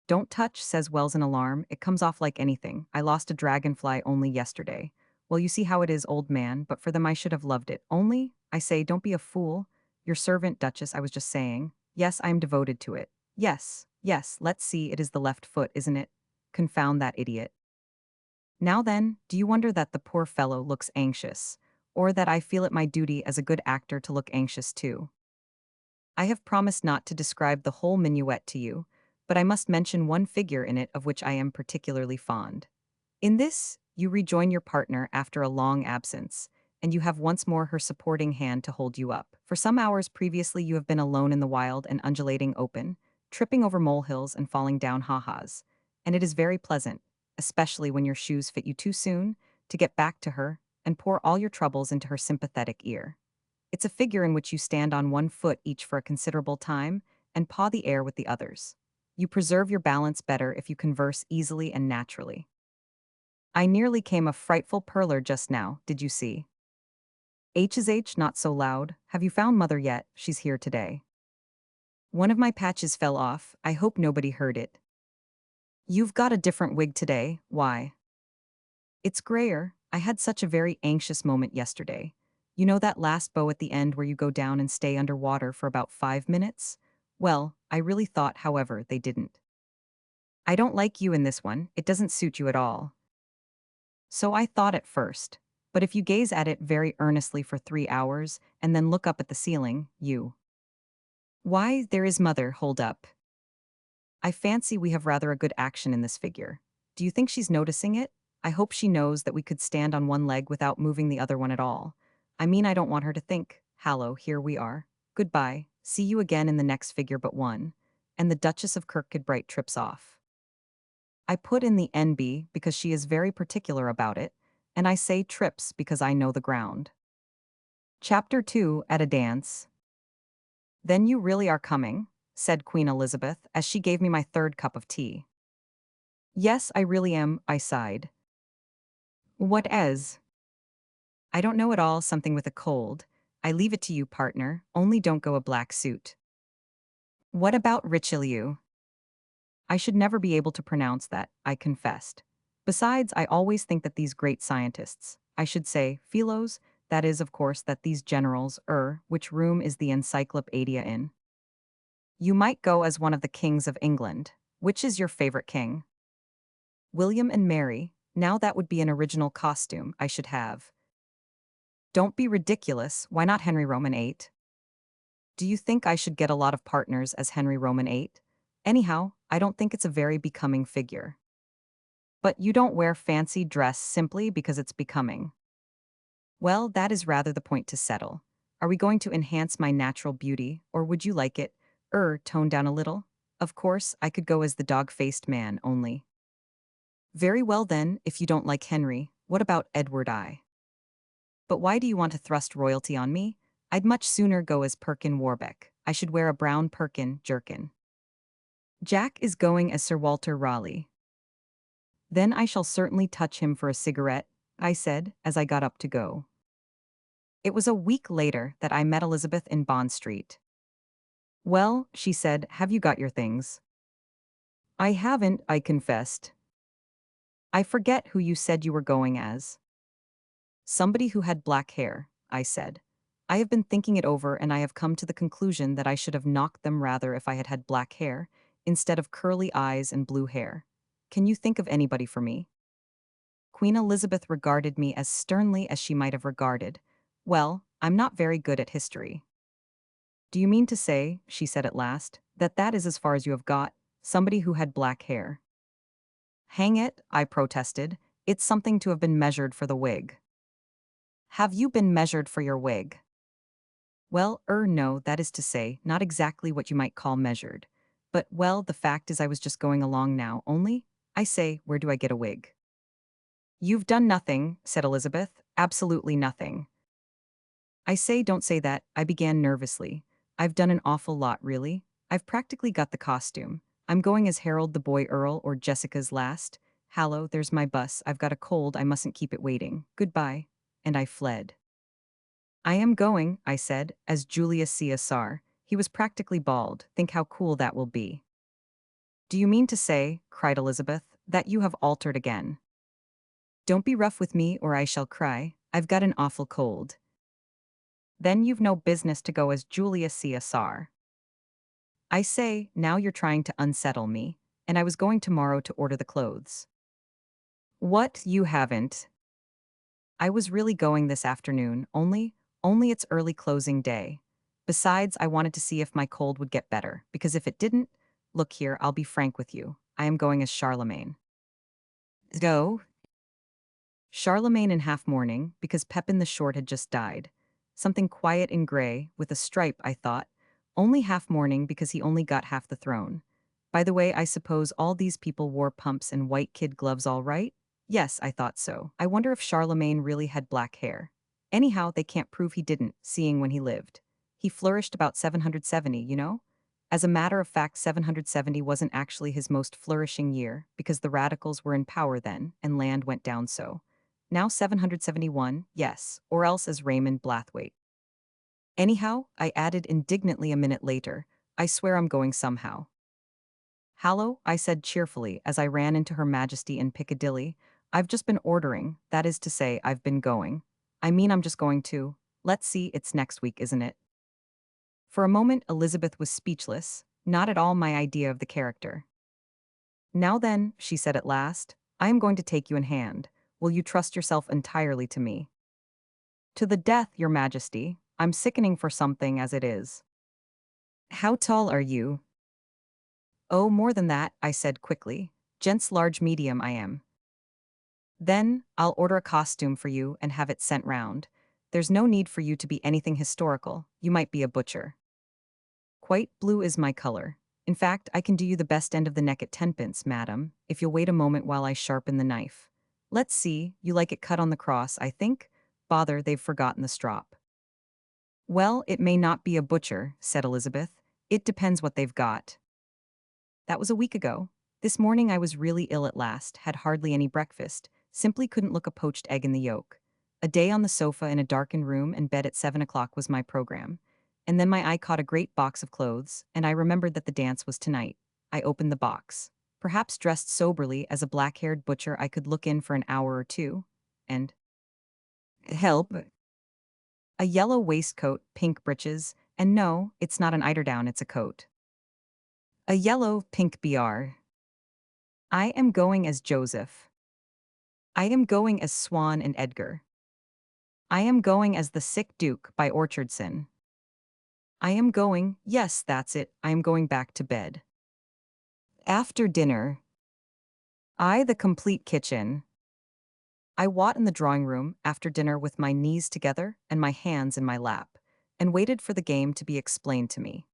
A: "Don't touch," says Wells in alarm. "It comes off like anything. I lost a dragonfly only yesterday. Well, you see how it is, old man, but for them I should have loved it. Only, I say, don't be a fool. Your servant, Duchess, I was just saying. Yes, I am devoted to it. Yes, yes, let's see, it is the left foot, isn't it? Confound that idiot. Now then, do you wonder that the poor fellow looks anxious? Or that I feel it my duty as a good actor to look anxious too? I have promised not to describe the whole minuet to you, but I must mention one figure in it of which I am particularly fond. In this, you rejoin your partner after a long absence, and you have once more her supporting hand to hold you up. For some hours previously you have been alone in the wild and undulating open, tripping over molehills and falling down ha-has, and it is very pleasant, especially when your shoes fit you too soon, to get back to her and pour all your troubles into her sympathetic ear. It's a figure in which you stand on one foot each for a considerable time and paw the air with the others. You preserve your balance better if you converse easily and naturally. I nearly came a frightful purler just now, did you see? H is H, not so loud. Have you found mother yet? She's here today. One of my patches fell off. I hope nobody heard it. You've got a different wig today. Why? It's grayer. I had such a very anxious moment yesterday. You know that last bow at the end where you go down and stay underwater for about 5 minutes? Well, I really thought, however, they didn't. I don't like you in this one. It doesn't suit you at all. So I thought at first. But if you gaze at it very earnestly for 3 hours and then look up at the ceiling, you. Why, there is mother, hold up. I fancy we have rather a good action in this figure. Do you think she's noticing it? I hope she knows that we could stand on one leg without moving the other one at all. I mean, I don't want her to think, hallo, here we are. Goodbye, see you again in the next figure but one. And the Duchess of Kirkcudbright trips off. I put in the NB because she is very particular about it, and I say trips because I know the ground. Chapter 2, At a Dance. "Then you really are coming," said Queen Elizabeth as she gave me my third cup of tea. "Yes, I really am," I sighed. "What as?" "I don't know at all, something with a cold. I leave it to you, partner, only don't go a black suit." "What about Richelieu?" I should never be able to pronounce that, I confessed. Besides, I always think that these great scientists, I should say, philos, that is, of course, that these generals, which room is the encyclopedia in? You might go as one of the kings of England. Which is your favorite king? William and Mary. Now that would be an original costume I should have. Don't be ridiculous, why not Henry Roman VIII? Do you think I should get a lot of partners as Henry Roman VIII? Anyhow, I don't think it's a very becoming figure. But you don't wear fancy dress simply because it's becoming. Well, that is rather the point to settle. Are we going to enhance my natural beauty, or would you like it, toned down a little? Of course, I could go as the dog-faced man only. Very well then, if you don't like Henry, what about Edward I? But why do you want to thrust royalty on me? I'd much sooner go as Perkin Warbeck. I should wear a brown Perkin jerkin. Jack is going as Sir Walter Raleigh. Then I shall certainly touch him for a cigarette, I said, as I got up to go. It was a week later that I met Elizabeth in Bond Street. Well, she said, have you got your things? I haven't, I confessed. I forget who you said you were going as. Somebody who had black hair, I said. I have been thinking it over and I have come to the conclusion that I should have knocked them rather if I had had black hair, instead of curly eyes and blue hair. Can you think of anybody for me? Queen Elizabeth regarded me as sternly as she might have regarded. Well, I'm not very good at history. Do you mean to say, she said at last, that that is as far as you have got, somebody who had black hair? Hang it, I protested, it's something to have been measured for the wig. Have you been measured for your wig? Well, no, that is to say, not exactly what you might call measured. But, well, the fact is I was just going along now, only, I say, where do I get a wig? You've done nothing, said Elizabeth, absolutely nothing. I say, don't say that, I began nervously. I've done an awful lot, really. I've practically got the costume. I'm going as Harold the Boy Earl or Jessica's last. Hallo, there's my bus, I've got a cold, I mustn't keep it waiting. Goodbye. And I fled. I am going, I said, as Julius Caesar. He was practically bald. Think how cool that will be. Do you mean to say, cried Elizabeth, that you have altered again? Don't be rough with me or I shall cry. I've got an awful cold. Then you've no business to go as Julius Caesar. I say, now you're trying to unsettle me, and I was going tomorrow to order the clothes. What, you haven't? I was really going this afternoon, only it's early closing day. Besides, I wanted to see if my cold would get better, because if it didn't, look here, I'll be frank with you. I am going as Charlemagne. Go? Charlemagne in half mourning, because Pepin the Short had just died. Something quiet and gray, with a stripe, I thought. Only half mourning because he only got half the throne. By the way, I suppose all these people wore pumps and white kid gloves all right? Yes, I thought so. I wonder if Charlemagne really had black hair. Anyhow, they can't prove he didn't, seeing when he lived. He flourished about 770, you know? As a matter of fact, 770 wasn't actually his most flourishing year, because the radicals were in power then, and land went down so. Now 771, yes, or else as Raymond Blathwaite. Anyhow, I added indignantly a minute later, I swear I'm going somehow. Hallo, I said cheerfully as I ran into Her Majesty in Piccadilly. I've just been ordering, that is to say, I've been going. I mean, I'm just going to. Let's see, it's next week, isn't it? For a moment, Elizabeth was speechless, not at all my idea of the character. Now then, she said at last, I am going to take you in hand. Will you trust yourself entirely to me? To the death, Your Majesty. I'm sickening for something as it is. How tall are you? Oh, more than that, I said quickly. Gents large medium I am. Then, I'll order a costume for you and have it sent round. There's no need for you to be anything historical, you might be a butcher. Quite blue is my color. In fact, I can do you the best end of the neck at 10 pence, madam, if you'll wait a moment while I sharpen the knife. Let's see, you like it cut on the cross, I think? Bother, they've forgotten the strop. Well, it may not be a butcher, said Elizabeth. It depends what they've got. That was a week ago. This morning I was really ill at last, had hardly any breakfast, simply couldn't look a poached egg in the yolk. A day on the sofa in a darkened room and bed at 7 o'clock was my program. And then my eye caught a great box of clothes, and I remembered that the dance was tonight. I opened the box. Perhaps dressed soberly as a black-haired butcher I could look in for an hour or two. And help. A yellow waistcoat, pink breeches, and no, it's not an eiderdown, it's a coat. A yellow, pink BR. I am going as Joseph. I am going as Swan and Edgar. I am going as the Sick Duke by Orchardson. I am going, yes, that's it, I am going back to bed. After dinner. I the complete kitchen. I wrought in the drawing room after dinner with my knees together and my hands in my lap, and waited for the game to be explained to me.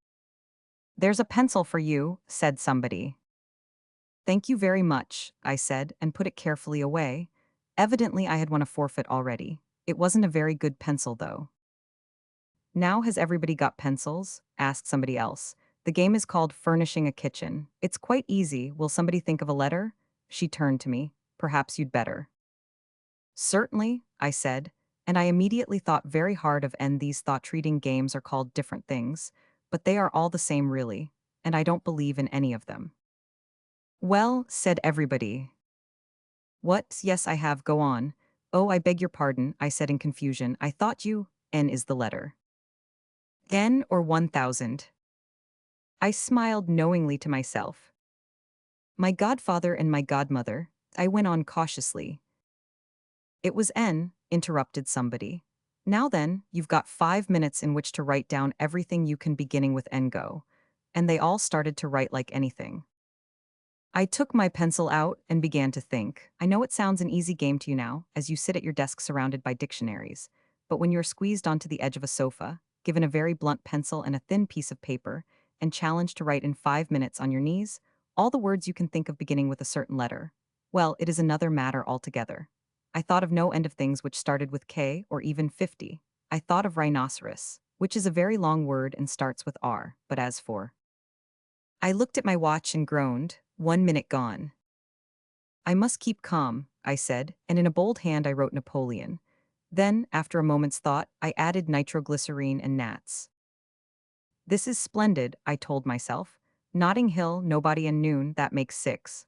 A: There's a pencil for you, said somebody. Thank you very much, I said, and put it carefully away. Evidently I had won a forfeit already. It wasn't a very good pencil, though. Now has everybody got pencils? Asked somebody else. The game is called Furnishing a Kitchen. It's quite easy. Will somebody think of a letter? She turned to me. Perhaps you'd better. Certainly, I said, and I immediately thought very hard of and these thought-treating games are called different things, but they are all the same really, and I don't believe in any of them. Well, said everybody. What? Yes, I have. Go on. Oh, I beg your pardon, I said in confusion. I thought you. N is the letter. N or 1000. I smiled knowingly to myself. My godfather and my godmother, I went on cautiously. It was N, interrupted somebody. Now then, you've got 5 minutes in which to write down everything you can beginning with N go. And they all started to write like anything. I took my pencil out and began to think. I know it sounds an easy game to you now, as you sit at your desk surrounded by dictionaries. But when you're squeezed onto the edge of a sofa, given a very blunt pencil and a thin piece of paper, and challenged to write in 5 minutes on your knees, all the words you can think of beginning with a certain letter, well, it is another matter altogether. I thought of no end of things which started with K or even 50. I thought of rhinoceros, which is a very long word and starts with R, but as for I looked at my watch and groaned, 1 minute gone. I must keep calm, I said, and in a bold hand I wrote Napoleon. Then, after a moment's thought, I added nitroglycerine and gnats. This is splendid, I told myself. Notting Hill, nobody and noon, that makes 6.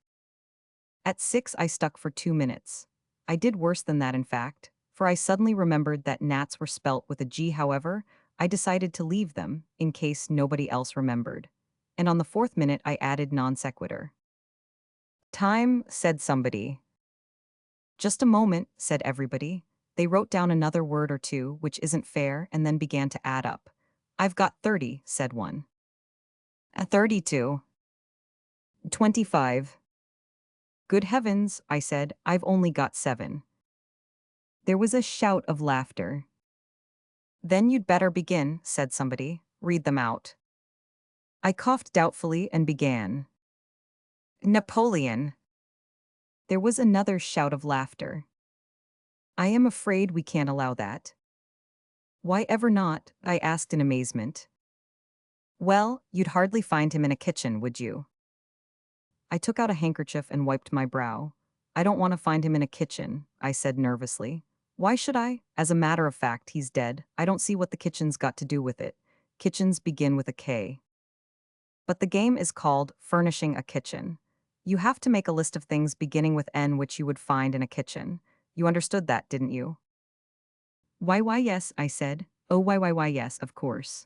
A: At 6 I stuck for 2 minutes. I did worse than that in fact, for I suddenly remembered that gnats were spelt with a G. However, I decided to leave them, in case nobody else remembered. And on the 4th minute I added non sequitur. Time, said somebody. Just a moment, said everybody. They wrote down another word or two, which isn't fair, and then began to add up. I've got 30, said one. 32. 25. Good heavens, I said, I've only got 7. There was a shout of laughter. Then you'd better begin, said somebody. Read them out. I coughed doubtfully and began. Napoleon. There was another shout of laughter. I am afraid we can't allow that. Why ever not? I asked in amazement. Well, you'd hardly find him in a kitchen, would you? I took out a handkerchief and wiped my brow. I don't want to find him in a kitchen, I said nervously. Why should I? As a matter of fact, he's dead. I don't see what the kitchen's got to do with it. Kitchens begin with a K. But the game is called Furnishing a Kitchen. You have to make a list of things beginning with N which you would find in a kitchen. You understood that, didn't you? Why, yes, I said. Oh, why, yes, of course.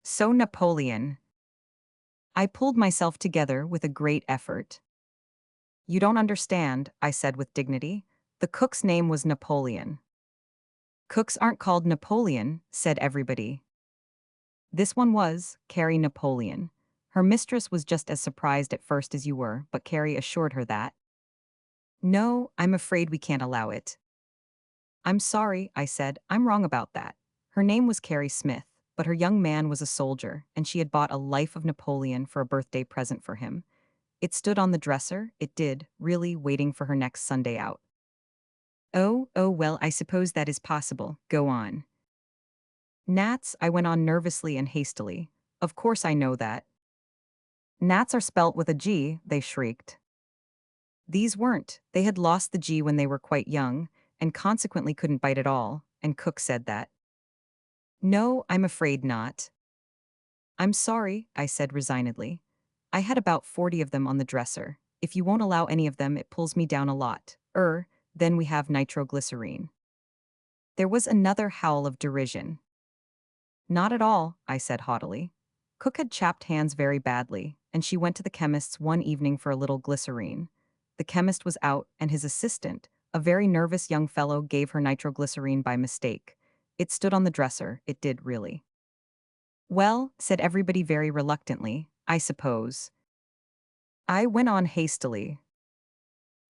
A: So Napoleon. I pulled myself together with a great effort. You don't understand, I said with dignity. The cook's name was Napoleon. Cooks aren't called Napoleon, said everybody. This one was, Carrie Napoleon. Her mistress was just as surprised at first as you were, but Carrie assured her that. No, I'm afraid we can't allow it. I'm sorry, I said, I'm wrong about that. Her name was Carrie Smith, but her young man was a soldier, and she had bought a Life of Napoleon for a birthday present for him. It stood on the dresser, it did, really waiting for her next Sunday out. Oh, well, I suppose that is possible. Go on. Gnats, I went on nervously and hastily. Of course I know that. Gnats are spelt with a G, they shrieked. These weren't. They had lost the G when they were quite young, and consequently couldn't bite at all, and Cook said that. No, I'm afraid not. I'm sorry, I said resignedly. I had about 40 of them on the dresser. If you won't allow any of them, it pulls me down a lot. Then we have nitroglycerine. There was another howl of derision. Not at all, I said haughtily. Cook had chapped hands very badly, and she went to the chemist's one evening for a little glycerine. The chemist was out, and his assistant, a very nervous young fellow, gave her nitroglycerine by mistake. It stood on the dresser, it did really. Well, said everybody very reluctantly, I suppose. I went on hastily.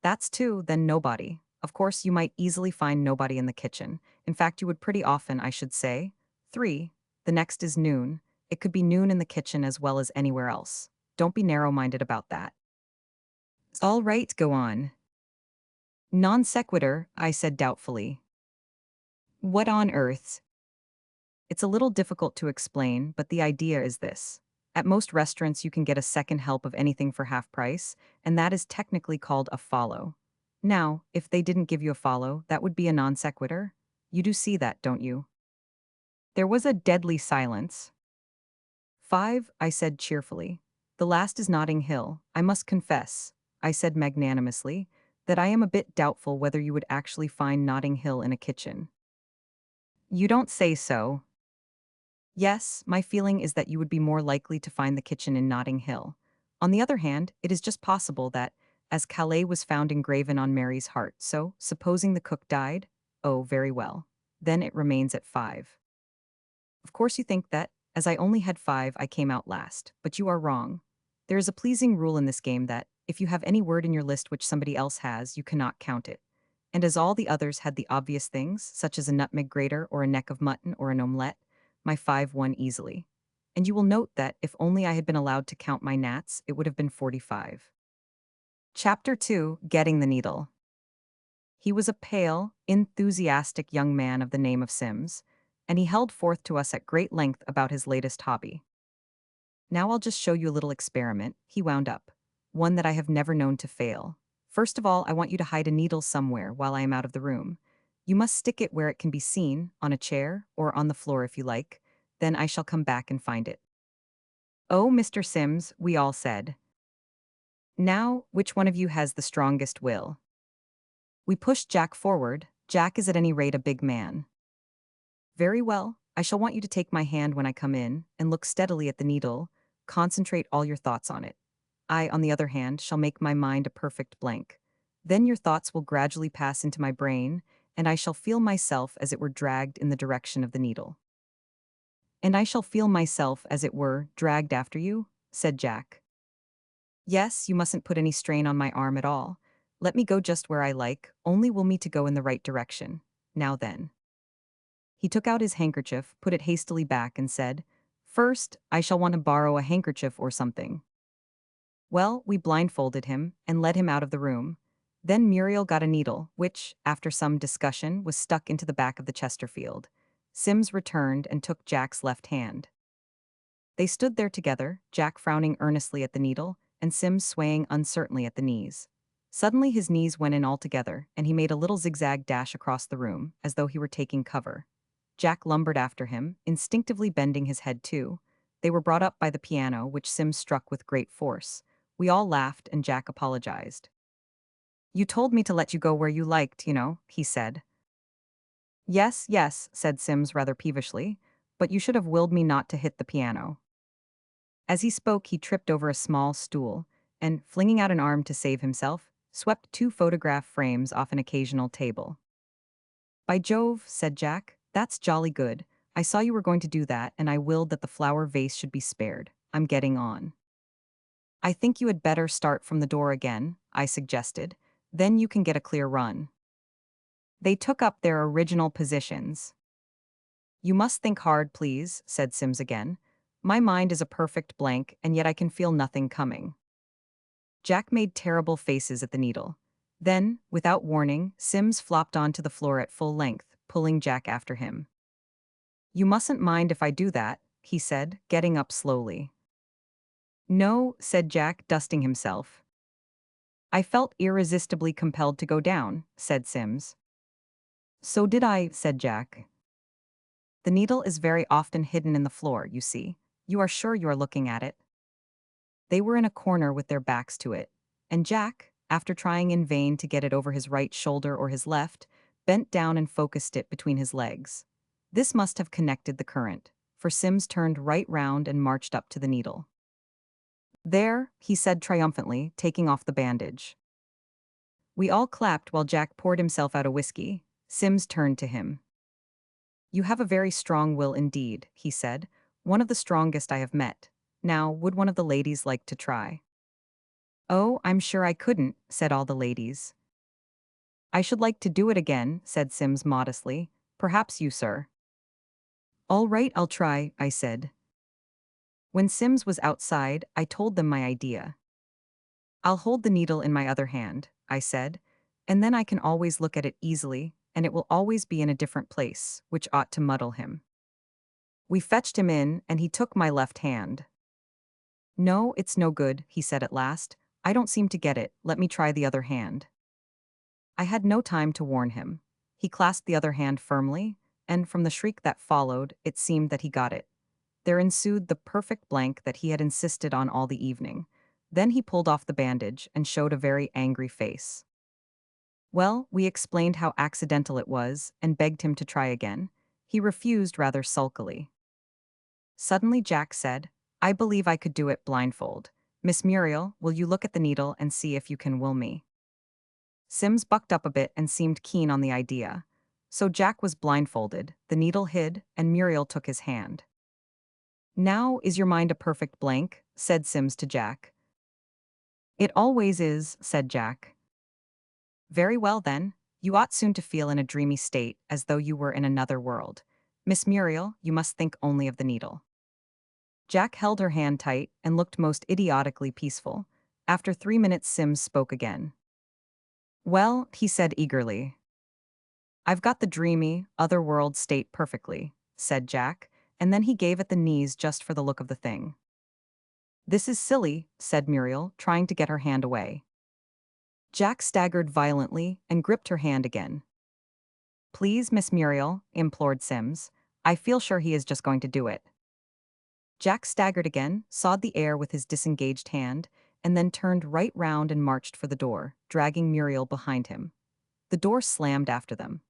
A: That's two, then nobody. Of course, you might easily find nobody in the kitchen. In fact, you would pretty often, I should say. 3. The next is noon. It could be noon in the kitchen as well as anywhere else. Don't be narrow-minded about that. All right, go on. Non sequitur, I said doubtfully. What on earth? It's a little difficult to explain, but the idea is this. At most restaurants, you can get a second help of anything for half price, and that is technically called a follow. Now, if they didn't give you a follow, that would be a non sequitur. You do see that, don't you? There was a deadly silence. 5, I said cheerfully. The last is Notting Hill. I must confess, I said magnanimously, that I am a bit doubtful whether you would actually find Notting Hill in a kitchen. You don't say so. Yes, my feeling is that you would be more likely to find the kitchen in Notting Hill. On the other hand, it is just possible that, as Calais was found engraven on Mary's heart, so, supposing the cook died? Oh, very well. Then it remains at 5. Of course you think that, as I only had 5, I came out last, but you are wrong. There is a pleasing rule in this game that, if you have any word in your list which somebody else has, you cannot count it. And as all the others had the obvious things, such as a nutmeg grater or a neck of mutton or an omelette, my 5 won easily. And you will note that if only I had been allowed to count my gnats, it would have been 45. Chapter 2, Getting the Needle. He was a pale, enthusiastic young man of the name of Sims, and he held forth to us at great length about his latest hobby. Now I'll just show you a little experiment, he wound up, one that I have never known to fail. First of all, I want you to hide a needle somewhere while I am out of the room. You must stick it where it can be seen, on a chair, or on the floor if you like. Then I shall come back and find it. Oh, Mr. Sims, we all said. Now, which one of you has the strongest will? We pushed Jack forward. Jack is at any rate a big man. Very well, I shall want you to take my hand when I come in, and look steadily at the needle. Concentrate all your thoughts on it. I, on the other hand, shall make my mind a perfect blank. Then your thoughts will gradually pass into my brain, and I shall feel myself as it were dragged in the direction of the needle. And I shall feel myself, as it were, dragged after you, said Jack. Yes, you mustn't put any strain on my arm at all. Let me go just where I like, only will me to go in the right direction. Now then. He took out his handkerchief, put it hastily back, and said, First, I shall want to borrow a handkerchief or something. Well, we blindfolded him, and led him out of the room. Then Muriel got a needle, which, after some discussion, was stuck into the back of the Chesterfield. Sims returned and took Jack's left hand. They stood there together, Jack frowning earnestly at the needle, and Sims swaying uncertainly at the knees. Suddenly his knees went in altogether, and he made a little zigzag dash across the room, as though he were taking cover. Jack lumbered after him, instinctively bending his head too. They were brought up by the piano, which Sims struck with great force. We all laughed, and Jack apologized. You told me to let you go where you liked, you know, he said. Yes, yes, said Sims rather peevishly, but you should have willed me not to hit the piano. As he spoke, he tripped over a small stool, and, flinging out an arm to save himself, swept 2 photograph frames off an occasional table. By Jove, said Jack, that's jolly good. I saw you were going to do that, and I willed that the flower vase should be spared. I'm getting on. I think you had better start from the door again, I suggested. Then you can get a clear run. They took up their original positions. You must think hard, please, said Sims again. My mind is a perfect blank, and yet I can feel nothing coming. Jack made terrible faces at the needle. Then, without warning, Sims flopped onto the floor at full length, pulling Jack after him. You mustn't mind if I do that, he said, getting up slowly. No, said Jack, dusting himself. I felt irresistibly compelled to go down, said Sims. So did I, said Jack. The needle is very often hidden in the floor, you see. You are sure you are looking at it? They were in a corner with their backs to it, and Jack, after trying in vain to get it over his right shoulder or his left, bent down and focused it between his legs. This must have connected the current, for Sims turned right round and marched up to the needle. There, he said triumphantly, taking off the bandage. We all clapped while Jack poured himself out a whiskey. Sims turned to him. You have a very strong will indeed, he said, one of the strongest I have met. Now, would one of the ladies like to try? Oh, I'm sure I couldn't, said all the ladies. I should like to do it again, said Sims modestly. Perhaps you, sir. All right, I'll try, I said. When Sims was outside, I told them my idea. I'll hold the needle in my other hand, I said, and then I can always look at it easily, and it will always be in a different place, which ought to muddle him. We fetched him in, and he took my left hand. No, it's no good, he said at last. I don't seem to get it, let me try the other hand. I had no time to warn him. He clasped the other hand firmly, and from the shriek that followed, it seemed that he got it. There ensued the perfect blank that he had insisted on all the evening. Then he pulled off the bandage and showed a very angry face. Well, we explained how accidental it was and begged him to try again. He refused rather sulkily. Suddenly Jack said, I believe I could do it blindfold. Miss Muriel, will you look at the needle and see if you can will me? Sims bucked up a bit and seemed keen on the idea. So Jack was blindfolded, the needle hid, and Muriel took his hand. Now is your mind a perfect blank? Said Sims to Jack. It always is, said Jack. Very well then, you ought soon to feel in a dreamy state, as though you were in another world. Miss Muriel, you must think only of the needle. Jack held her hand tight and looked most idiotically peaceful. After 3 minutes Sims spoke again. Well, he said eagerly. I've got the dreamy, other-world state perfectly, said Jack, and then he gave at the knees just for the look of the thing. This is silly, said Muriel, trying to get her hand away. Jack staggered violently and gripped her hand again. Please, Miss Muriel, implored Sims. I feel sure he is just going to do it. Jack staggered again, sawed the air with his disengaged hand, and then turned right round and marched for the door, dragging Muriel behind him. The door slammed after them.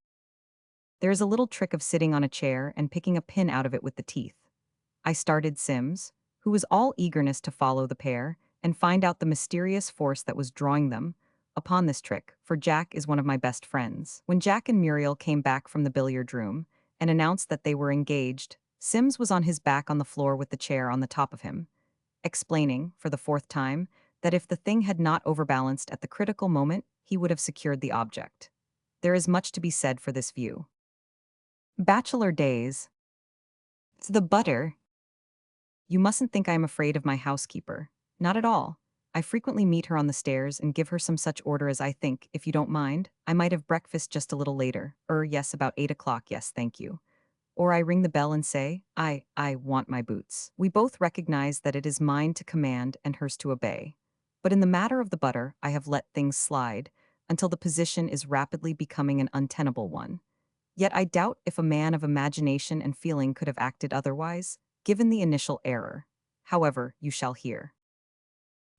A: There is a little trick of sitting on a chair and picking a pin out of it with the teeth. I started Sims, who was all eagerness to follow the pair and find out the mysterious force that was drawing them upon this trick, for Jack is one of my best friends. When Jack and Muriel came back from the billiard room and announced that they were engaged, Sims was on his back on the floor with the chair on the top of him, explaining, for the fourth time, that if the thing had not overbalanced at the critical moment, he would have secured the object. There is much to be said for this view. Bachelor days. The butter. You mustn't think I am afraid of my housekeeper. Not at all. I frequently meet her on the stairs and give her some such order as I think, if you don't mind, I might have breakfast just a little later. Yes, about 8 o'clock, yes, thank you. Or I ring the bell and say, I want my boots. We both recognize that it is mine to command and hers to obey. But in the matter of the butter, I have let things slide, until the position is rapidly becoming an untenable one. Yet I doubt if a man of imagination and feeling could have acted otherwise, given the initial error. However, you shall hear.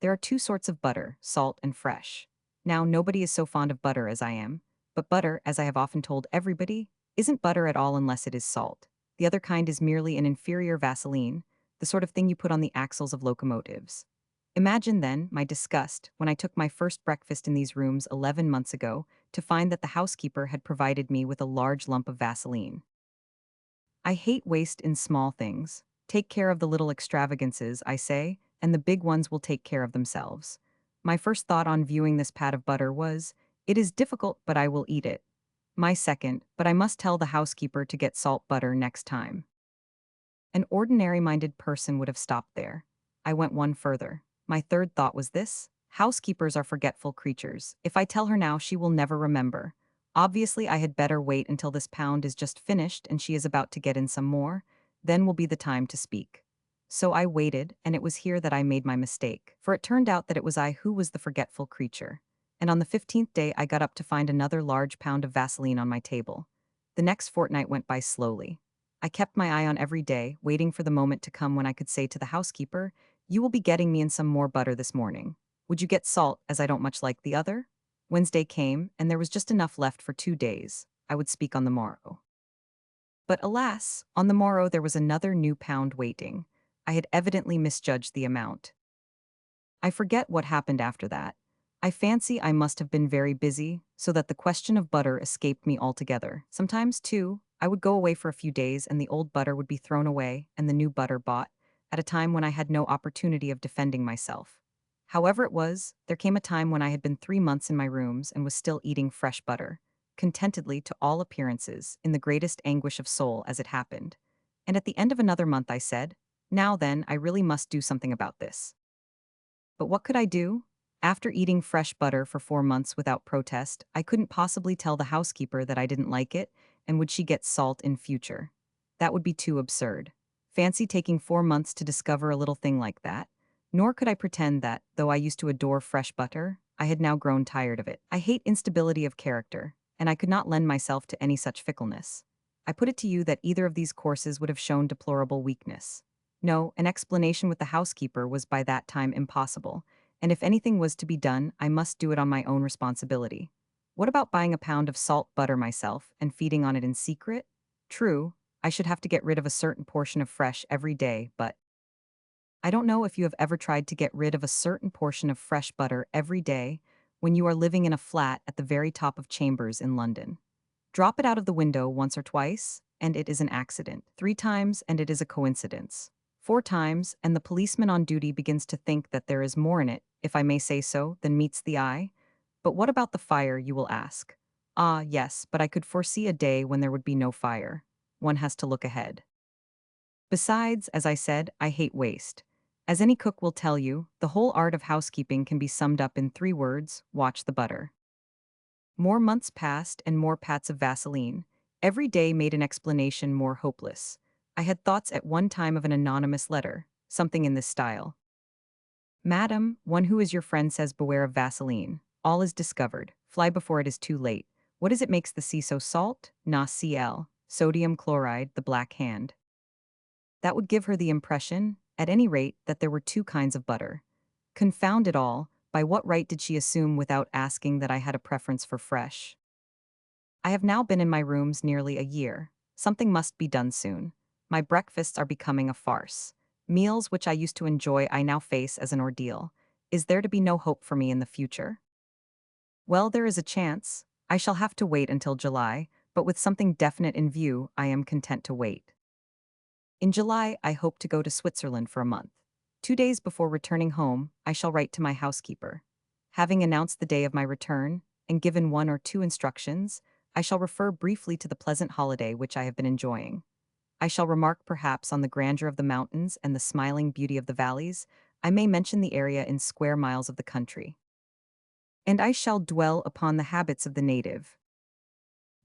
A: There are two sorts of butter, salt and fresh. Now, nobody is so fond of butter as I am, but butter, as I have often told everybody, isn't butter at all unless it is salt. The other kind is merely an inferior Vaseline, the sort of thing you put on the axles of locomotives. Imagine, then, my disgust when I took my first breakfast in these rooms 11 months ago to find that the housekeeper had provided me with a large lump of Vaseline. I hate waste in small things. Take care of the little extravagances, I say, and the big ones will take care of themselves. My first thought on viewing this pat of butter was, it is difficult, but I will eat it. My second, but I must tell the housekeeper to get salt butter next time. An ordinary-minded person would have stopped there. I went one further. My third thought was this: housekeepers are forgetful creatures. If I tell her now, she will never remember. Obviously, I had better wait until this pound is just finished and she is about to get in some more. Then will be the time to speak. So I waited, and it was here that I made my mistake, for it turned out that it was I who was the forgetful creature. And on the 15th day I got up to find another large pound of Vaseline on my table. The next fortnight went by slowly. I kept my eye on every day, waiting for the moment to come when I could say to the housekeeper, "You will be getting me in some more butter this morning. Would you get salt, as I don't much like the other?" Wednesday came, and there was just enough left for 2 days. I would speak on the morrow. But alas, on the morrow there was another new pound waiting. I had evidently misjudged the amount. I forget what happened after that. I fancy I must have been very busy, so that the question of butter escaped me altogether. Sometimes, too, I would go away for a few days and the old butter would be thrown away and the new butter bought, at a time when I had no opportunity of defending myself. However it was, there came a time when I had been 3 months in my rooms and was still eating fresh butter, contentedly to all appearances, in the greatest anguish of soul as it happened. And at the end of another month I said, "Now then, I really must do something about this." But what could I do? After eating fresh butter for 4 months without protest, I couldn't possibly tell the housekeeper that I didn't like it, and would she get salt in future? That would be too absurd. Fancy taking 4 months to discover a little thing like that. Nor could I pretend that, though I used to adore fresh butter, I had now grown tired of it. I hate instability of character, and I could not lend myself to any such fickleness. I put it to you that either of these courses would have shown deplorable weakness. No, an explanation with the housekeeper was by that time impossible, and if anything was to be done, I must do it on my own responsibility. What about buying a pound of salt butter myself and feeding on it in secret? True, I should have to get rid of a certain portion of fresh every day, but I don't know if you have ever tried to get rid of a certain portion of fresh butter every day when you are living in a flat at the very top of Chambers in London. Drop it out of the window once or twice, and it is an accident. 3 times, and it is a coincidence. 4 times, and the policeman on duty begins to think that there is more in it, if I may say so, than meets the eye. But what about the fire, you will ask? Ah, yes, but I could foresee a day when there would be no fire. One has to look ahead. Besides, as I said, I hate waste. As any cook will tell you, the whole art of housekeeping can be summed up in 3 words: watch the butter. More months passed and more pats of Vaseline. Every day made an explanation more hopeless. I had thoughts at one time of an anonymous letter, something in this style. Madam, one who is your friend says beware of Vaseline. All is discovered. Fly before it is too late. What is it makes the sea so salt? NaCl. Sodium chloride, the black hand. That would give her the impression, at any rate, that there were 2 kinds of butter. Confound it all, by what right did she assume without asking that I had a preference for fresh? I have now been in my rooms nearly a year. Something must be done soon. My breakfasts are becoming a farce. Meals which I used to enjoy I now face as an ordeal. Is there to be no hope for me in the future? Well, there is a chance. I shall have to wait until July, but with something definite in view, I am content to wait. In July, I hope to go to Switzerland for a month. 2 days before returning home, I shall write to my housekeeper. Having announced the day of my return, and given 1 or 2 instructions, I shall refer briefly to the pleasant holiday which I have been enjoying. I shall remark perhaps on the grandeur of the mountains and the smiling beauty of the valleys. I may mention the area in square miles of the country. And I shall dwell upon the habits of the native.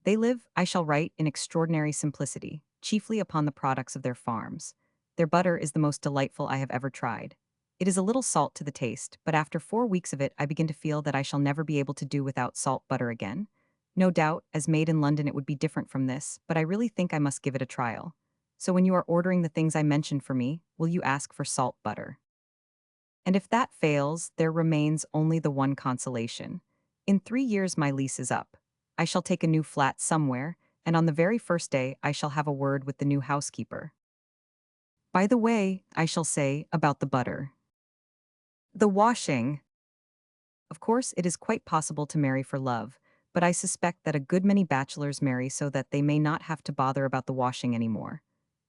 A: They live, I shall write, in extraordinary simplicity, chiefly upon the products of their farms. Their butter is the most delightful I have ever tried. It is a little salt to the taste, but after 4 weeks of it I begin to feel that I shall never be able to do without salt butter again. No doubt, as made in London it would be different from this, but I really think I must give it a trial. So when you are ordering the things I mentioned for me, will you ask for salt butter? And if that fails, there remains only the one consolation. In 3 years my lease is up. I shall take a new flat somewhere, and on the very first day I shall have a word with the new housekeeper. By the way, I shall say, about the butter. The washing. Of course, it is quite possible to marry for love, but I suspect that a good many bachelors marry so that they may not have to bother about the washing anymore.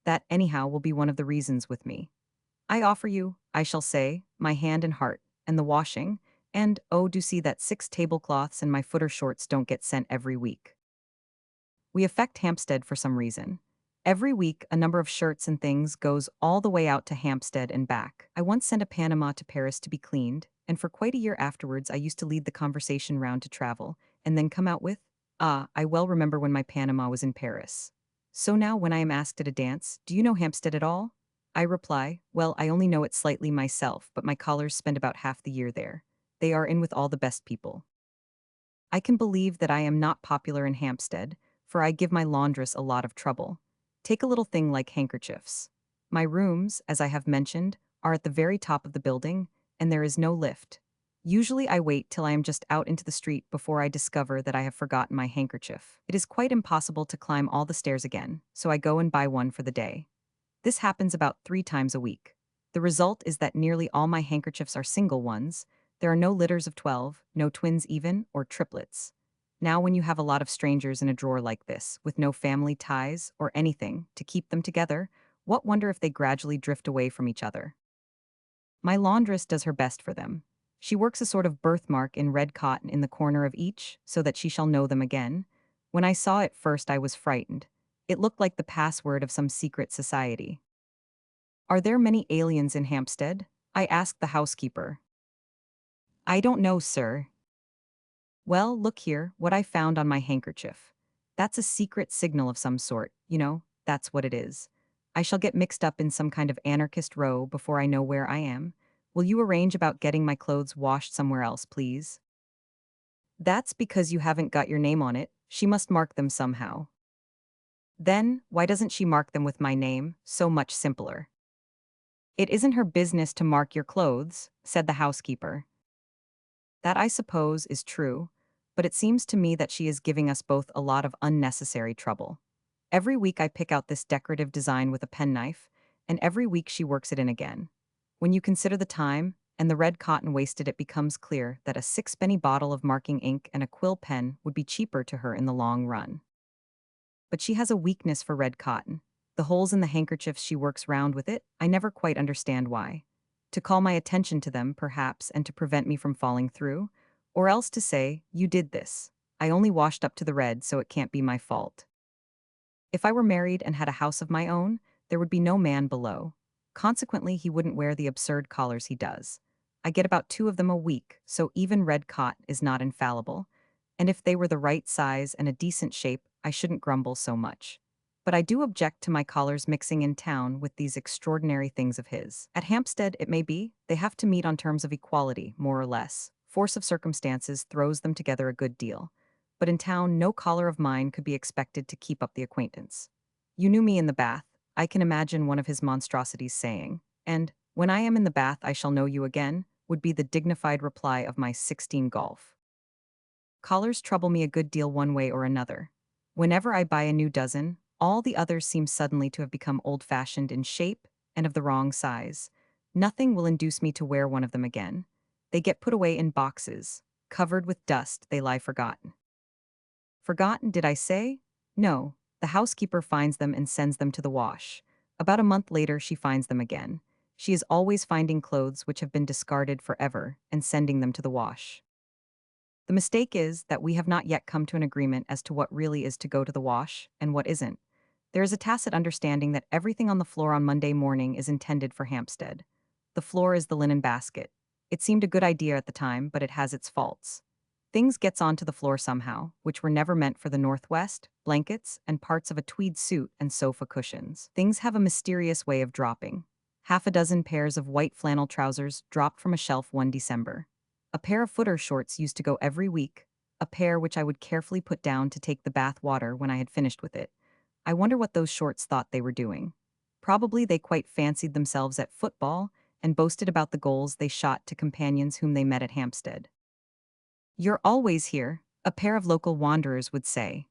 A: That, anyhow, will be one of the reasons with me. I offer you, I shall say, my hand and heart, and the washing, and, oh, do see that 6 tablecloths and my footer shorts don't get sent every week. We affect Hampstead for some reason. Every week, a number of shirts and things goes all the way out to Hampstead and back. I once sent a Panama to Paris to be cleaned, and for quite a year afterwards I used to lead the conversation round to travel, and then come out with, "Ah, I well remember when my Panama was in Paris." So now when I am asked at a dance, "Do you know Hampstead at all?" I reply, "Well, I only know it slightly myself, but my callers spend about half the year there. They are in with all the best people." I can believe that I am not popular in Hampstead, for I give my laundress a lot of trouble. Take a little thing like handkerchiefs. My rooms, as I have mentioned, are at the very top of the building, and there is no lift. Usually I wait till I am just out into the street before I discover that I have forgotten my handkerchief. It is quite impossible to climb all the stairs again, so I go and buy one for the day. This happens about 3 times a week. The result is that nearly all my handkerchiefs are single ones. There are no litters of 12, no twins even, or triplets. Now when you have a lot of strangers in a drawer like this, with no family ties or anything to keep them together, what wonder if they gradually drift away from each other? My laundress does her best for them. She works a sort of birthmark in red cotton in the corner of each, so that she shall know them again. When I saw it first I was frightened. It looked like the password of some secret society. "Are there many aliens in Hampstead?" I asked the housekeeper. I don't know, sir. Well, look here, what I found on my handkerchief. That's a secret signal of some sort, that's what it is. I shall get mixed up in some kind of anarchist row before I know where I am. Will you arrange about getting my clothes washed somewhere else, please? That's because you haven't got your name on it. She must mark them somehow. Then, why doesn't she mark them with my name? So much simpler. It isn't her business to mark your clothes, said the housekeeper. That, I suppose, is true, but it seems to me that she is giving us both a lot of unnecessary trouble. Every week I pick out this decorative design with a penknife, and every week she works it in again. When you consider the time and the red cotton wasted, it becomes clear that a sixpenny bottle of marking ink and a quill pen would be cheaper to her in the long run. But she has a weakness for red cotton. The holes in the handkerchiefs she works round with it, I never quite understand why. To call my attention to them, perhaps, and to prevent me from falling through, or else to say, you did this. I only washed up to the red, so it can't be my fault. If I were married and had a house of my own, there would be no man below. Consequently, he wouldn't wear the absurd collars he does. I get about 2 of them a week, so even red cotton is not infallible, and if they were the right size and a decent shape, I shouldn't grumble so much. But I do object to my collars mixing in town with these extraordinary things of his. At Hampstead, it may be, they have to meet on terms of equality, more or less. Force of circumstances throws them together a good deal. But in town, no collar of mine could be expected to keep up the acquaintance. You knew me in the bath, I can imagine one of his monstrosities saying, and, when I am in the bath I shall know you again, would be the dignified reply of my 16 golf. Collars trouble me a good deal one way or another. Whenever I buy a new dozen, all the others seem suddenly to have become old-fashioned in shape and of the wrong size. Nothing will induce me to wear one of them again. They get put away in boxes. Covered with dust, they lie forgotten. Forgotten, did I say? No. The housekeeper finds them and sends them to the wash. About a month later, she finds them again. She is always finding clothes which have been discarded forever and sending them to the wash. The mistake is that we have not yet come to an agreement as to what really is to go to the wash and what isn't. There is a tacit understanding that everything on the floor on Monday morning is intended for Hampstead. The floor is the linen basket. It seemed a good idea at the time, but it has its faults. Things gets onto the floor somehow, which were never meant for the Northwest, blankets, and parts of a tweed suit and sofa cushions. Things have a mysterious way of dropping. Half a dozen pairs of white flannel trousers dropped from a shelf one December. A pair of footer shorts used to go every week, a pair which I would carefully put down to take the bath water when I had finished with it. I wonder what those shorts thought they were doing. Probably they quite fancied themselves at football and boasted about the goals they shot to companions whom they met at Hampstead. You're always here, a pair of local wanderers would say.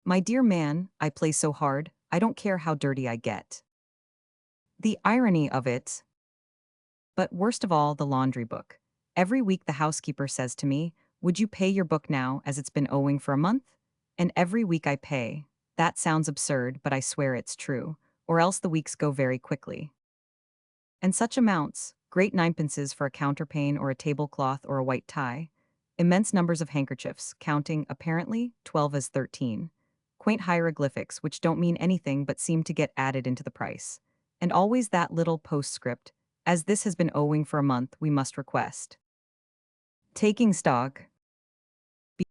A: My dear man, I play so hard, I don't care how dirty I get. The irony of it. But worst of all, the laundry book. Every week the housekeeper says to me, would you pay your book now as it's been owing for a month? And every week I pay. That sounds absurd, but I swear it's true, or else the weeks go very quickly. And such amounts, great ninepences for a counterpane or a tablecloth or a white tie, immense numbers of handkerchiefs, counting, apparently, 12 as 13, quaint hieroglyphics which don't mean anything but seem to get added into the price, and always that little postscript, as this has been owing for a month, we must request. Taking stock.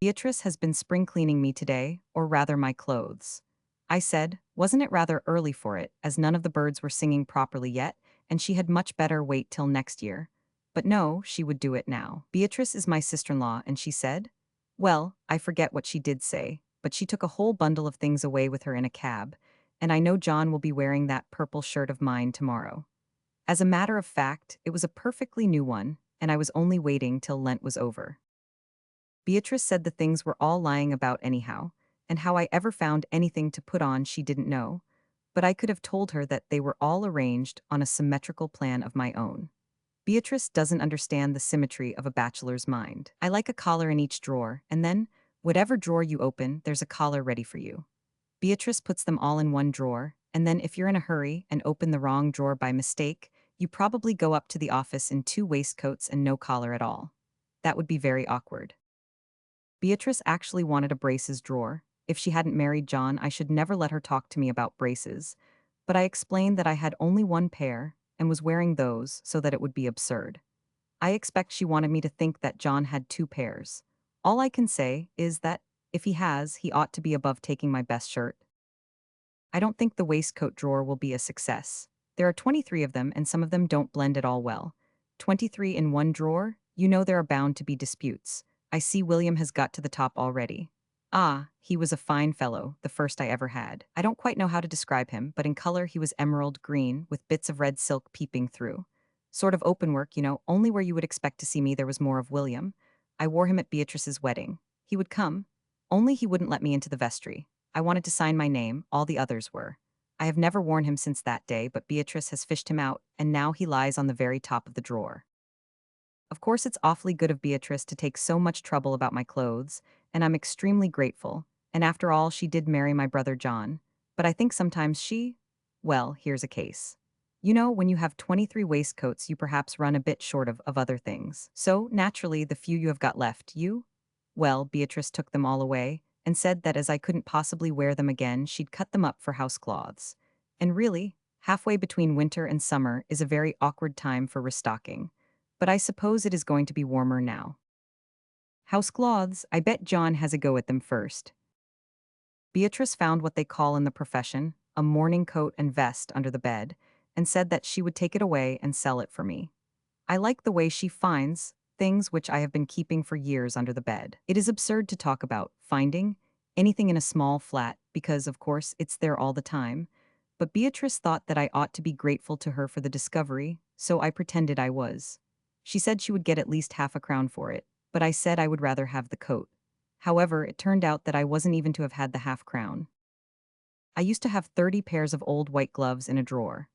A: Beatrice has been spring cleaning me today, or rather my clothes. I said, wasn't it rather early for it, as none of the birds were singing properly yet, and she had much better wait till next year. But no, she would do it now. Beatrice is my sister-in-law, and she said, well, I forget what she did say, but she took a whole bundle of things away with her in a cab, and I know John will be wearing that purple shirt of mine tomorrow. As a matter of fact, it was a perfectly new one, and I was only waiting till Lent was over. Beatrice said the things were all lying about anyhow, and how I ever found anything to put on she didn't know, but I could have told her that they were all arranged on a symmetrical plan of my own. Beatrice doesn't understand the symmetry of a bachelor's mind. I like a collar in each drawer, and then, whatever drawer you open, there's a collar ready for you. Beatrice puts them all in one drawer, and then if you're in a hurry and open the wrong drawer by mistake, you probably go up to the office in 2 waistcoats and no collar at all. That would be very awkward. Beatrice actually wanted a braces drawer. If she hadn't married John, I should never let her talk to me about braces. But I explained that I had only one pair and was wearing those so that it would be absurd. I expect she wanted me to think that John had two pairs. All I can say is that, if he has, he ought to be above taking my best shirt. I don't think the waistcoat drawer will be a success. There are 23 of them, and some of them don't blend at all well. 23 in one drawer? You know there are bound to be disputes. I see William has got to the top already. Ah, he was a fine fellow, the first I ever had. I don't quite know how to describe him, but in color he was emerald green, with bits of red silk peeping through. Sort of open work, only where you would expect to see me there was more of William. I wore him at Beatrice's wedding. He would come. Only he wouldn't let me into the vestry. I wanted to sign my name, all the others were. I have never worn him since that day, but Beatrice has fished him out, and now he lies on the very top of the drawer. Of course, it's awfully good of Beatrice to take so much trouble about my clothes, and I'm extremely grateful, and after all, she did marry my brother John. But I think sometimes well, here's a case. When you have 23 waistcoats, you perhaps run a bit short of other things. So, naturally, the few you have got left, well, Beatrice took them all away, and said that as I couldn't possibly wear them again, she'd cut them up for house cloths. And really, halfway between winter and summer is a very awkward time for restocking. But I suppose it is going to be warmer now. House cloths, I bet John has a go at them first. Beatrice found what they call in the profession a morning coat and vest under the bed, and said that she would take it away and sell it for me. I like the way she finds things which I have been keeping for years under the bed. It is absurd to talk about finding anything in a small flat because, of course, it's there all the time. But Beatrice thought that I ought to be grateful to her for the discovery, so I pretended I was. She said she would get at least half a crown for it, but I said I would rather have the coat. However, it turned out that I wasn't even to have had the half crown. I used to have 30 pairs of old white gloves in a drawer.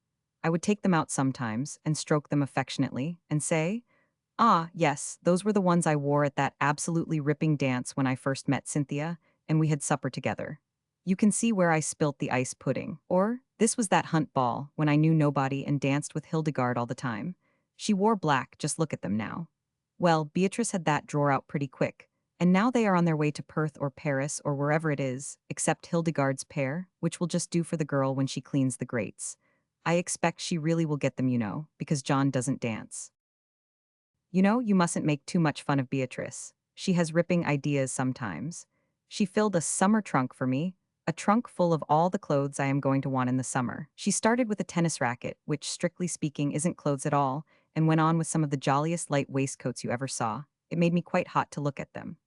A: I would take them out sometimes and stroke them affectionately and say, "Ah, yes, those were the ones I wore at that absolutely ripping dance when I first met Cynthia, and we had supper together. You can see where I spilt the ice pudding." Or, "This was that hunt ball, when I knew nobody and danced with Hildegard all the time. She wore black, just look at them now." Well, Beatrice had that drawer out pretty quick, and now they are on their way to Perth or Paris or wherever it is, except Hildegard's pair, which will just do for the girl when she cleans the grates. I expect she really will get them, because John doesn't dance. You mustn't make too much fun of Beatrice. She has ripping ideas sometimes. She filled a summer trunk for me, a trunk full of all the clothes I am going to want in the summer. She started with a tennis racket, which, strictly speaking, isn't clothes at all, and went on with some of the jolliest light waistcoats you ever saw. It made me quite hot to look at them.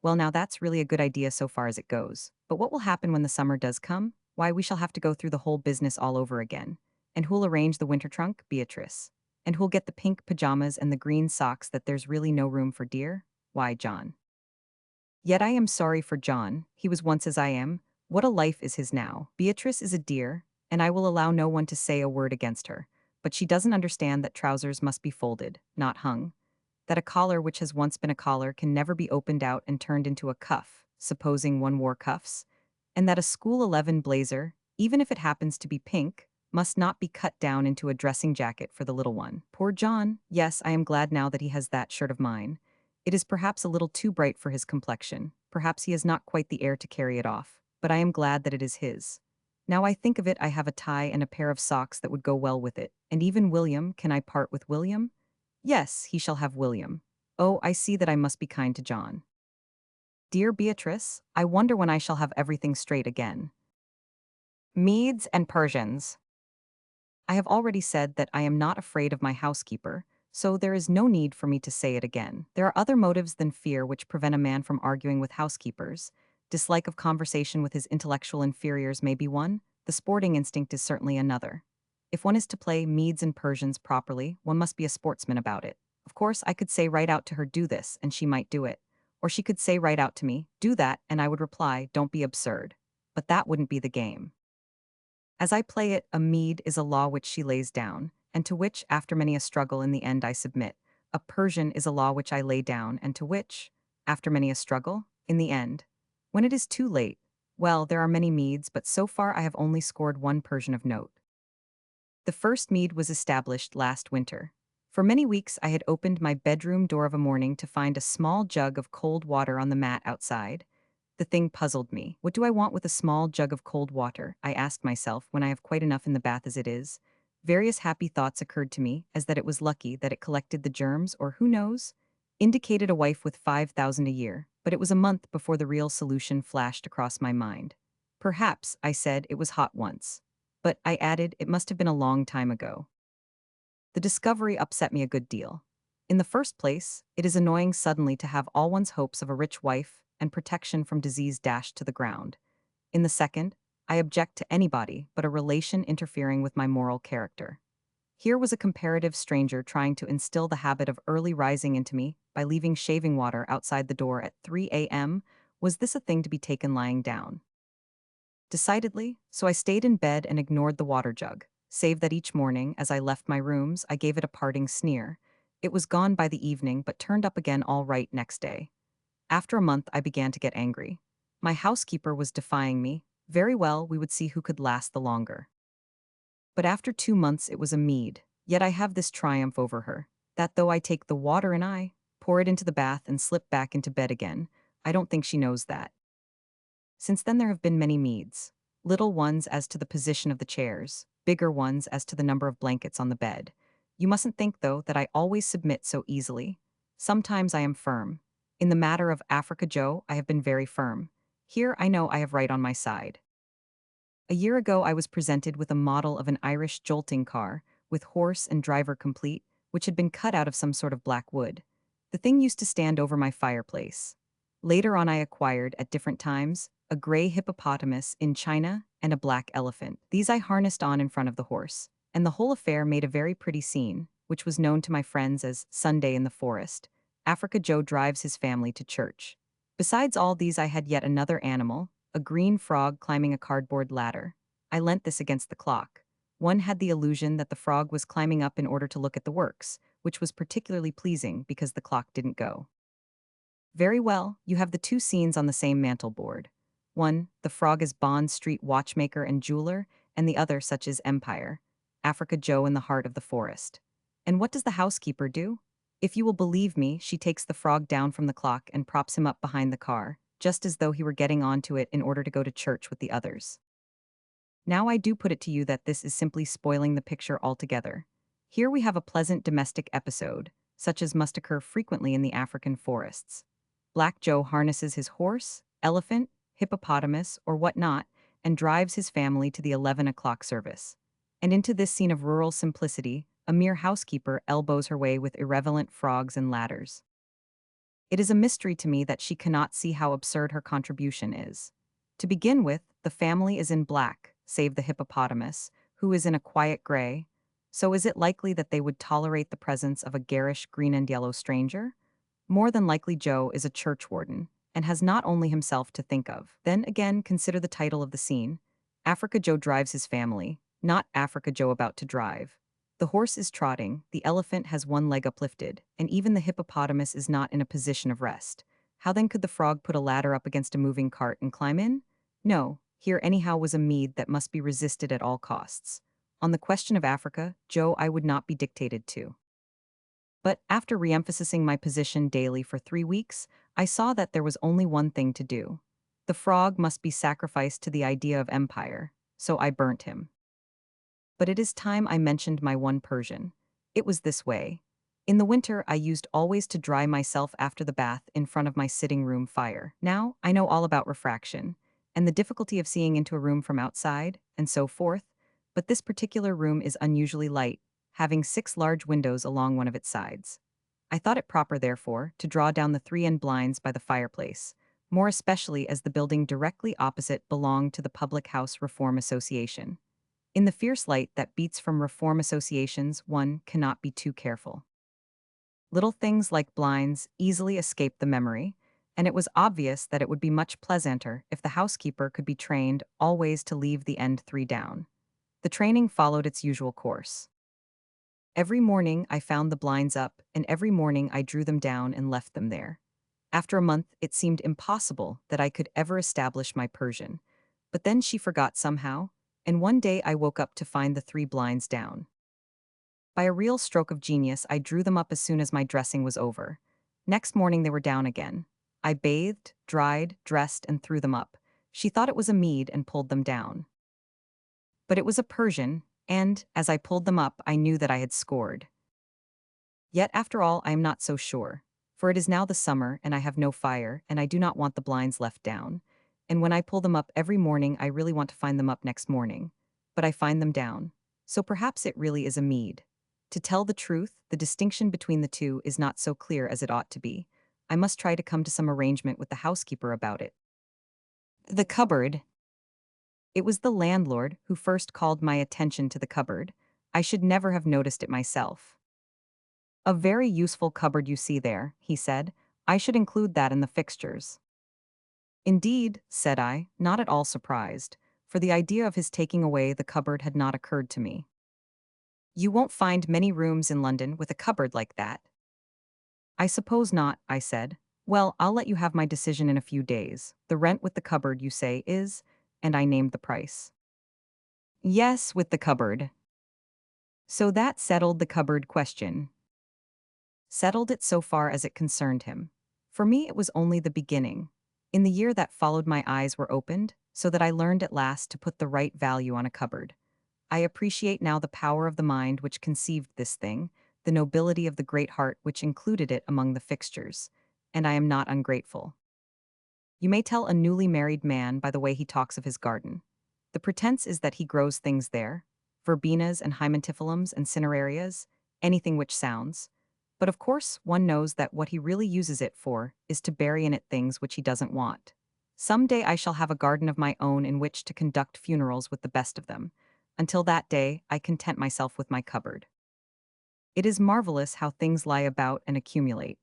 A: Well, now that's really a good idea so far as it goes. But what will happen when the summer does come? Why, we shall have to go through the whole business all over again. And who'll arrange the winter trunk? Beatrice. And who'll get the pink pajamas and the green socks that there's really no room for, dear? Why, John. Yet I am sorry for John, he was once as I am. What a life is his now. Beatrice is a dear, and I will allow no one to say a word against her. But she doesn't understand that trousers must be folded, not hung. That a collar which has once been a collar can never be opened out and turned into a cuff, supposing one wore cuffs. And that a school 11 blazer, even if it happens to be pink, must not be cut down into a dressing jacket for the little one. Poor John, yes, I am glad now that he has that shirt of mine. It is perhaps a little too bright for his complexion, perhaps he has not quite the air to carry it off, but I am glad that it is his. Now I think of it, I have a tie and a pair of socks that would go well with it, and even William, can I part with William? Yes, he shall have William. Oh, I see that I must be kind to John. Dear Beatrice, I wonder when I shall have everything straight again. Medes and Persians. I have already said that I am not afraid of my housekeeper, so there is no need for me to say it again. There are other motives than fear which prevent a man from arguing with housekeepers. Dislike of conversation with his intellectual inferiors may be one, the sporting instinct is certainly another. If one is to play Medes and Persians properly, one must be a sportsman about it. Of course, I could say right out to her, "Do this," and she might do it. Or she could say right out to me, "Do that," and I would reply, "Don't be absurd." But that wouldn't be the game. As I play it, a Mede is a law which she lays down, and to which, after many a struggle, in the end I submit. A Persian is a law which I lay down, and to which, after many a struggle, in the end. When it is too late, well, there are many Medes, but so far I have only scored one Persian of note. The first Mede was established last winter. For many weeks I had opened my bedroom door of a morning to find a small jug of cold water on the mat outside. The thing puzzled me. What do I want with a small jug of cold water? I asked myself, when I have quite enough in the bath as it is. Various happy thoughts occurred to me, as that it was lucky that it collected the germs, or who knows, indicated a wife with 5,000 a year, but it was a month before the real solution flashed across my mind. Perhaps, I said, it was hot once. But, I added, it must have been a long time ago. The discovery upset me a good deal. In the first place, it is annoying suddenly to have all one's hopes of a rich wife and protection from disease dashed to the ground. In the second, I object to anybody but a relation interfering with my moral character. Here was a comparative stranger trying to instill the habit of early rising into me by leaving shaving water outside the door at 3 a.m. Was this a thing to be taken lying down? Decidedly, so I stayed in bed and ignored the water jug, save that each morning, as I left my rooms, I gave it a parting sneer. It was gone by the evening but turned up again all right next day. After a month, I began to get angry. My housekeeper was defying me. Very well, we would see who could last the longer. But after 2 months it was a mead, yet I have this triumph over her, that though I take the water and I pour it into the bath and slip back into bed again, I don't think she knows that. Since then there have been many meads. Little ones as to the position of the chairs, bigger ones as to the number of blankets on the bed. You mustn't think, though, that I always submit so easily. Sometimes I am firm. In the matter of Africa Joe, I have been very firm. Here I know I have right on my side. A year ago I was presented with a model of an Irish jolting car, with horse and driver complete, which had been cut out of some sort of black wood. The thing used to stand over my fireplace. Later on I acquired, at different times, a gray hippopotamus in China and a black elephant. These I harnessed on in front of the horse, and the whole affair made a very pretty scene, which was known to my friends as Sunday in the Forest. Africa Joe drives his family to church. Besides all these I had yet another animal, a green frog climbing a cardboard ladder. I leant this against the clock. One had the illusion that the frog was climbing up in order to look at the works, which was particularly pleasing because the clock didn't go. Very well, you have the two scenes on the same mantelboard. One, the frog is Bond Street watchmaker and jeweler, and the other such as Empire, Africa Joe in the heart of the forest. And what does the housekeeper do? If you will believe me, she takes the frog down from the clock and props him up behind the car, just as though he were getting onto it in order to go to church with the others. Now I do put it to you that this is simply spoiling the picture altogether. Here we have a pleasant domestic episode, such as must occur frequently in the African forests. Black Joe harnesses his horse, elephant, hippopotamus, or what not, and drives his family to the 11 o'clock service. And into this scene of rural simplicity, a mere housekeeper elbows her way with irrelevant frogs and ladders. It is a mystery to me that she cannot see how absurd her contribution is. To begin with, the family is in black, save the hippopotamus, who is in a quiet gray. So is it likely that they would tolerate the presence of a garish green and yellow stranger? More than likely Joe is a churchwarden, and has not only himself to think of. Then again, consider the title of the scene. Africa Joe drives his family, not Africa Joe about to drive. The horse is trotting, the elephant has one leg uplifted, and even the hippopotamus is not in a position of rest. How then could the frog put a ladder up against a moving cart and climb in? No, here anyhow was a mead that must be resisted at all costs. On the question of Africa, Joe, I would not be dictated to. But after re-emphasizing my position daily for 3 weeks, I saw that there was only one thing to do. The frog must be sacrificed to the idea of empire, so I burnt him. But it is time I mentioned my one Persian. It was this way. In the winter I used always to dry myself after the bath in front of my sitting room fire. Now I know all about refraction, and the difficulty of seeing into a room from outside, and so forth, but this particular room is unusually light, having 6 large windows along one of its sides. I thought it proper, therefore, to draw down the 3 end blinds by the fireplace, more especially as the building directly opposite belonged to the Public House Reform Association. In the fierce light that beats from reform associations, one cannot be too careful. Little things like blinds easily escape the memory, and it was obvious that it would be much pleasanter if the housekeeper could be trained always to leave the end 3 down. The training followed its usual course. Every morning I found the blinds up, and every morning I drew them down and left them there. After a month, it seemed impossible that I could ever establish my Persian. But then she forgot somehow, and one day I woke up to find the 3 blinds down. By a real stroke of genius, I drew them up as soon as my dressing was over. Next morning they were down again. I bathed, dried, dressed, and threw them up. She thought it was a mead and pulled them down. But it was a Persian, And, as I pulled them up, I knew that I had scored. Yet, after all, I am not so sure. For it is now the summer, and I have no fire, and I do not want the blinds left down. And when I pull them up every morning, I really want to find them up next morning. But I find them down. So perhaps it really is a mead. To tell the truth, the distinction between the two is not so clear as it ought to be. I must try to come to some arrangement with the housekeeper about it. The cupboard. It was the landlord who first called my attention to the cupboard. I should never have noticed it myself. A very useful cupboard you see there, he said. I should include that in the fixtures. Indeed, said I, not at all surprised, for the idea of his taking away the cupboard had not occurred to me. You won't find many rooms in London with a cupboard like that. I suppose not, I said. Well, I'll let you have my decision in a few days. The rent with the cupboard, you say, is, and I named the price. Yes, with the cupboard. So that settled the cupboard question. Settled it so far as it concerned him. For me, it was only the beginning. In the year that followed, my eyes were opened, so that I learned at last to put the right value on a cupboard. I appreciate now the power of the mind which conceived this thing, the nobility of the great heart which included it among the fixtures, and I am not ungrateful. You may tell a newly married man by the way he talks of his garden. The pretense is that he grows things there, verbenas and hymenophyllums and cinerarias, anything which sounds. But of course, one knows that what he really uses it for is to bury in it things which he doesn't want. Some day I shall have a garden of my own in which to conduct funerals with the best of them. Until that day, I content myself with my cupboard. It is marvelous how things lie about and accumulate.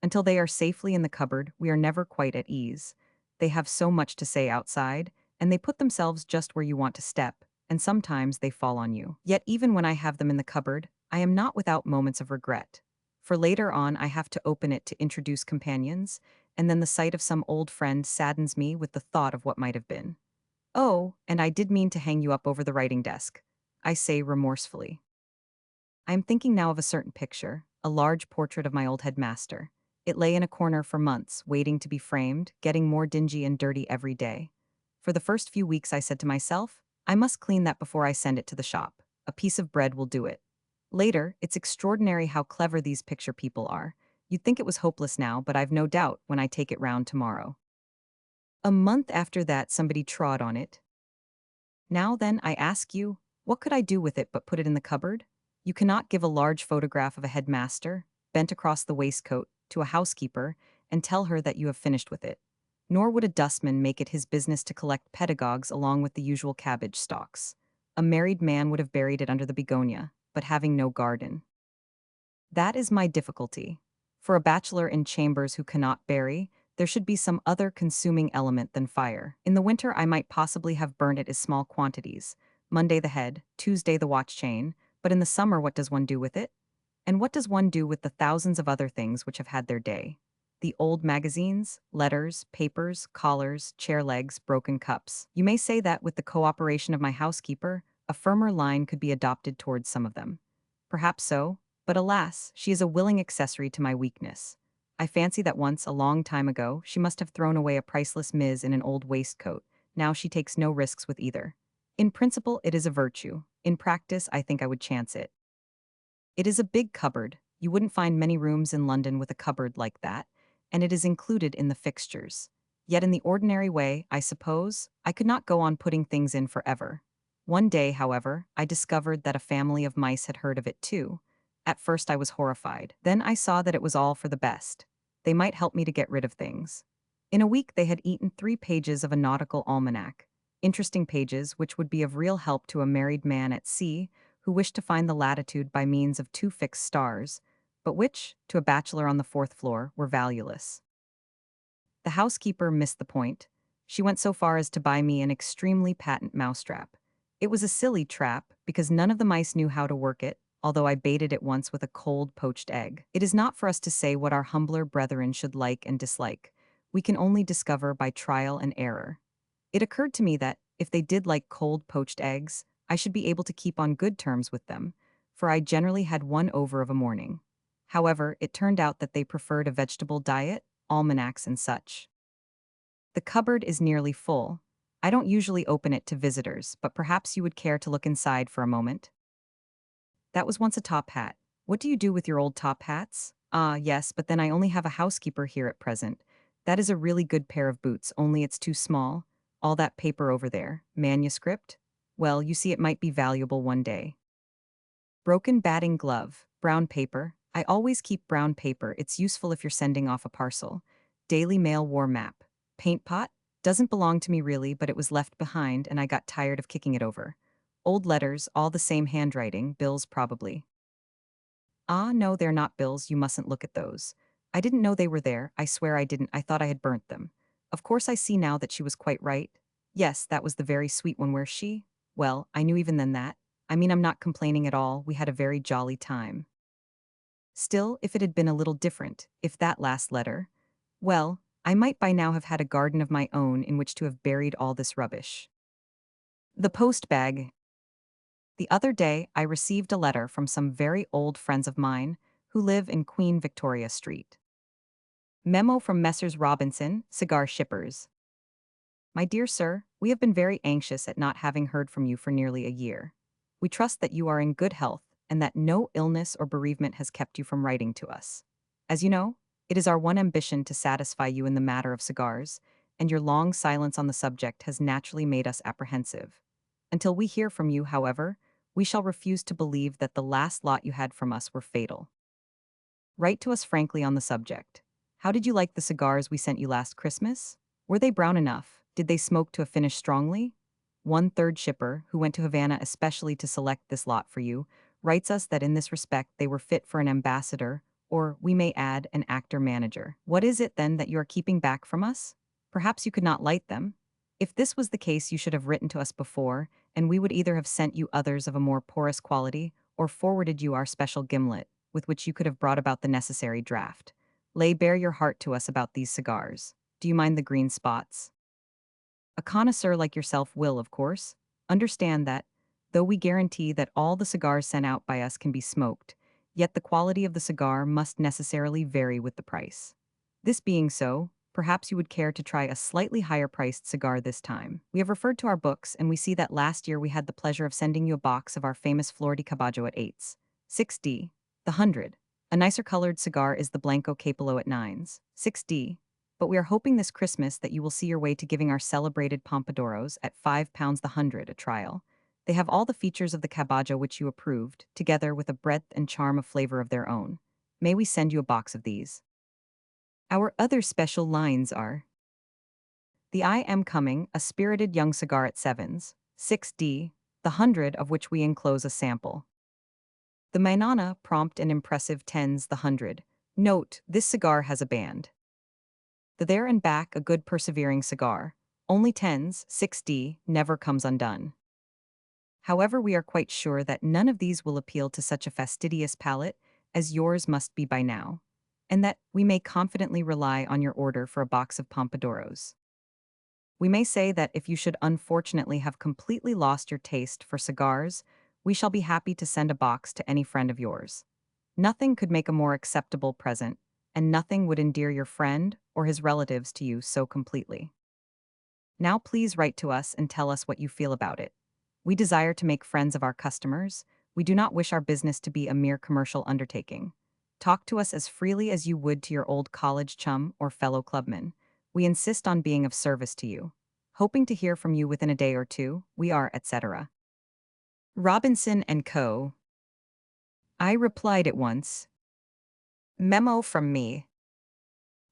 A: Until they are safely in the cupboard, we are never quite at ease. They have so much to say outside, and they put themselves just where you want to step, and sometimes they fall on you. Yet even when I have them in the cupboard, I am not without moments of regret. For later on I have to open it to introduce companions, and then the sight of some old friend saddens me with the thought of what might have been. Oh, and I did mean to hang you up over the writing desk, I say remorsefully. I am thinking now of a certain picture, a large portrait of my old headmaster. It lay in a corner for months, waiting to be framed, getting more dingy and dirty every day. For the first few weeks I said to myself, I must clean that before I send it to the shop. A piece of bread will do it. Later, it's extraordinary how clever these picture people are. You'd think it was hopeless now, but I've no doubt when I take it round tomorrow. A month after that, somebody trod on it. Now then, I ask you, what could I do with it but put it in the cupboard? You cannot give a large photograph of a headmaster, bent across the waistcoat, to a housekeeper, and tell her that you have finished with it. Nor would a dustman make it his business to collect pedagogues along with the usual cabbage stalks. A married man would have buried it under the begonia, but having no garden. That is my difficulty. For a bachelor in chambers who cannot bury, there should be some other consuming element than fire. In the winter I might possibly have burnt it as small quantities, Monday the head, Tuesday the watch chain, but in the summer what does one do with it? And what does one do with the thousands of other things which have had their day? The old magazines, letters, papers, collars, chair legs, broken cups. You may say that with the cooperation of my housekeeper, a firmer line could be adopted towards some of them. Perhaps so, but alas, she is a willing accessory to my weakness. I fancy that once, a long time ago, she must have thrown away a priceless Ms. in an old waistcoat. Now she takes no risks with either. In principle, it is a virtue. In practice, I think I would chance it. It is a big cupboard. You wouldn't find many rooms in London with a cupboard like that, and it is included in the fixtures. Yet in the ordinary way, I suppose, I could not go on putting things in forever. One day, however, I discovered that a family of mice had heard of it too. At first I was horrified. Then I saw that it was all for the best. They might help me to get rid of things. In a week they had eaten 3 pages of a nautical almanac. Interesting pages which would be of real help to a married man at sea who wished to find the latitude by means of 2 fixed stars, but which, to a bachelor on the 4th floor, were valueless. The housekeeper missed the point. She went so far as to buy me an extremely patent mousetrap. It was a silly trap, because none of the mice knew how to work it, although I baited it once with a cold poached egg. It is not for us to say what our humbler brethren should like and dislike. We can only discover by trial and error. It occurred to me that, if they did like cold poached eggs, I should be able to keep on good terms with them, for I generally had one over of a morning. However, it turned out that they preferred a vegetable diet, almanacs and such. The cupboard is nearly full. I don't usually open it to visitors, but perhaps you would care to look inside for a moment. That was once a top hat. What do you do with your old top hats? Ah, yes, but then I only have a housekeeper here at present. That is a really good pair of boots, only it's too small. All that paper over there. Manuscript? Well, you see, it might be valuable one day. Broken batting glove. Brown paper. I always keep brown paper. It's useful if you're sending off a parcel. Daily Mail war map. Paint pot? Doesn't belong to me really, but it was left behind and I got tired of kicking it over. Old letters, all the same handwriting, bills probably. Ah, no, they're not bills, you mustn't look at those. I didn't know they were there, I swear I didn't, I thought I had burnt them. Of course I see now that she was quite right. Yes, that was the very sweet one, where's she? Well, I knew even then that. I mean, I'm not complaining at all, we had a very jolly time. Still, if it had been a little different, if that last letter, well, I might by now have had a garden of my own in which to have buried all this rubbish. The post bag. The other day, I received a letter from some very old friends of mine who live in Queen Victoria Street. Memo from Messrs. Robinson, cigar shippers. My dear sir, we have been very anxious at not having heard from you for nearly a year. We trust that you are in good health and that no illness or bereavement has kept you from writing to us. As you know, it is our one ambition to satisfy you in the matter of cigars, and your long silence on the subject has naturally made us apprehensive. Until we hear from you, however, we shall refuse to believe that the last lot you had from us were fatal. Write to us frankly on the subject. How did you like the cigars we sent you last Christmas? Were they brown enough? Did they smoke to a finish strongly? One third shipper, who went to Havana especially to select this lot for you, writes us that in this respect they were fit for an ambassador, or, we may add, an actor-manager. What is it, then, that you are keeping back from us? Perhaps you could not light them? If this was the case, you should have written to us before, and we would either have sent you others of a more porous quality, or forwarded you our special gimlet, with which you could have brought about the necessary draught. Lay bare your heart to us about these cigars. Do you mind the green spots? A connoisseur like yourself will, of course, understand that, though we guarantee that all the cigars sent out by us can be smoked, yet the quality of the cigar must necessarily vary with the price. This being so, perhaps you would care to try a slightly higher priced cigar this time. We have referred to our books, and we see that last year we had the pleasure of sending you a box of our famous Flor de Caballo at 8s, 6D, the 100. A nicer colored cigar is the Blanco Capello at 9s, 6D, but we are hoping this Christmas that you will see your way to giving our celebrated Pompadoros at £5 the hundred a trial. They have all the features of the Caballo which you approved, together with a breadth and charm of flavor of their own. May we send you a box of these? Our other special lines are the I Am Coming, a spirited young cigar at 7s, 6D, the 100 of which we enclose a sample. The Mainana, prompt and impressive 10s, the 100. Note, this cigar has a band. The There and Back, a good persevering cigar. Only 10s, 6D, never comes undone. However, we are quite sure that none of these will appeal to such a fastidious palate as yours must be by now, and that we may confidently rely on your order for a box of Pompadoros. We may say that if you should unfortunately have completely lost your taste for cigars, we shall be happy to send a box to any friend of yours. Nothing could make a more acceptable present, and nothing would endear your friend or his relatives to you so completely. Now please write to us and tell us what you feel about it. We desire to make friends of our customers. We do not wish our business to be a mere commercial undertaking. Talk to us as freely as you would to your old college chum or fellow clubman. We insist on being of service to you. Hoping to hear from you within a day or two, we are, etc. Robinson and Co. I replied at once. Memo from me.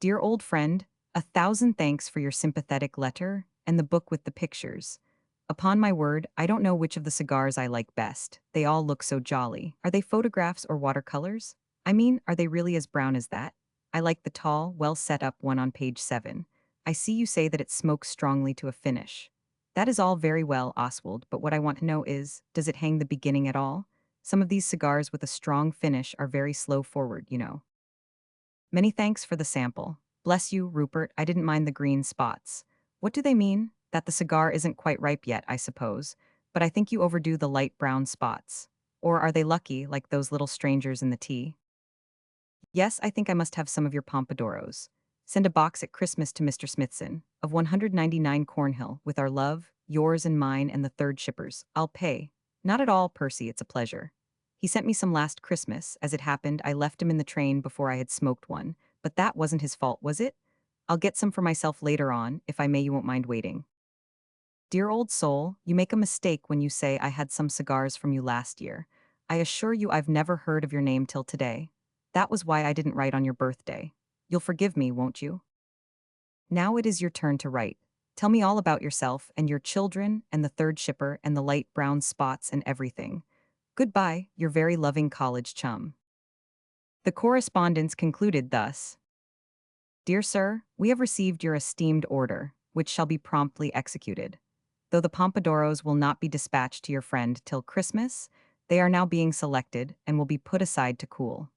A: Dear old friend, 1,000 thanks for your sympathetic letter and the book with the pictures. Upon my word, I don't know which of the cigars I like best. They all look so jolly. Are they photographs or watercolors? I mean, are they really as brown as that? I like the tall, well set up one on page 7. I see you say that it smokes strongly to a finish. That is all very well, Oswald, but what I want to know is, does it hang the beginning at all? Some of these cigars with a strong finish are very slow forward, you know. Many thanks for the sample. Bless you, Rupert, I didn't mind the green spots. What do they mean? That the cigar isn't quite ripe yet, I suppose, but I think you overdo the light brown spots. Or are they lucky, like those little strangers in the tea? Yes, I think I must have some of your Pompadoros. Send a box at Christmas to Mr. Smithson, of 199 Cornhill, with our love, yours and mine and the third shippers. I'll pay. Not at all, Percy, it's a pleasure. He sent me some last Christmas. As it happened, I left him in the train before I had smoked one, but that wasn't his fault, was it? I'll get some for myself later on, if I may, you won't mind waiting. Dear old soul, you make a mistake when you say I had some cigars from you last year. I assure you I've never heard of your name till today. That was why I didn't write on your birthday. You'll forgive me, won't you? Now it is your turn to write. Tell me all about yourself and your children and the third shipper and the light brown spots and everything. Goodbye, your very loving college chum. The correspondence concluded thus. Dear sir, we have received your esteemed order, which shall be promptly executed. Though the pompadoros will not be dispatched to your friend till Christmas, they are now being selected and will be put aside to cool.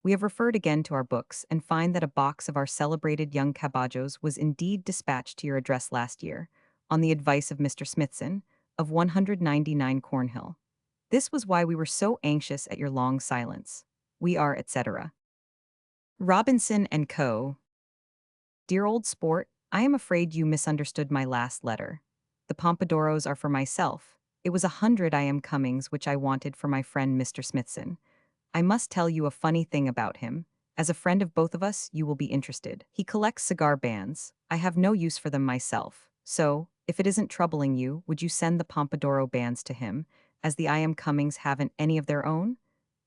A: We have referred again to our books and find that a box of our celebrated young cabajos was indeed dispatched to your address last year, on the advice of Mr. Smithson, of 199 Cornhill. This was why we were so anxious at your long silence. We are, etc. Robinson and Co. Dear old sport, I am afraid you misunderstood my last letter. The pompadoros are for myself. It was 100 I am Cummings which I wanted for my friend Mr. Smithson. I must tell you a funny thing about him. As a friend of both of us, you will be interested. He collects cigar bands. I have no use for them myself. So, if it isn't troubling you, would you send the Pompadour bands to him, as the I am Cummings haven't any of their own?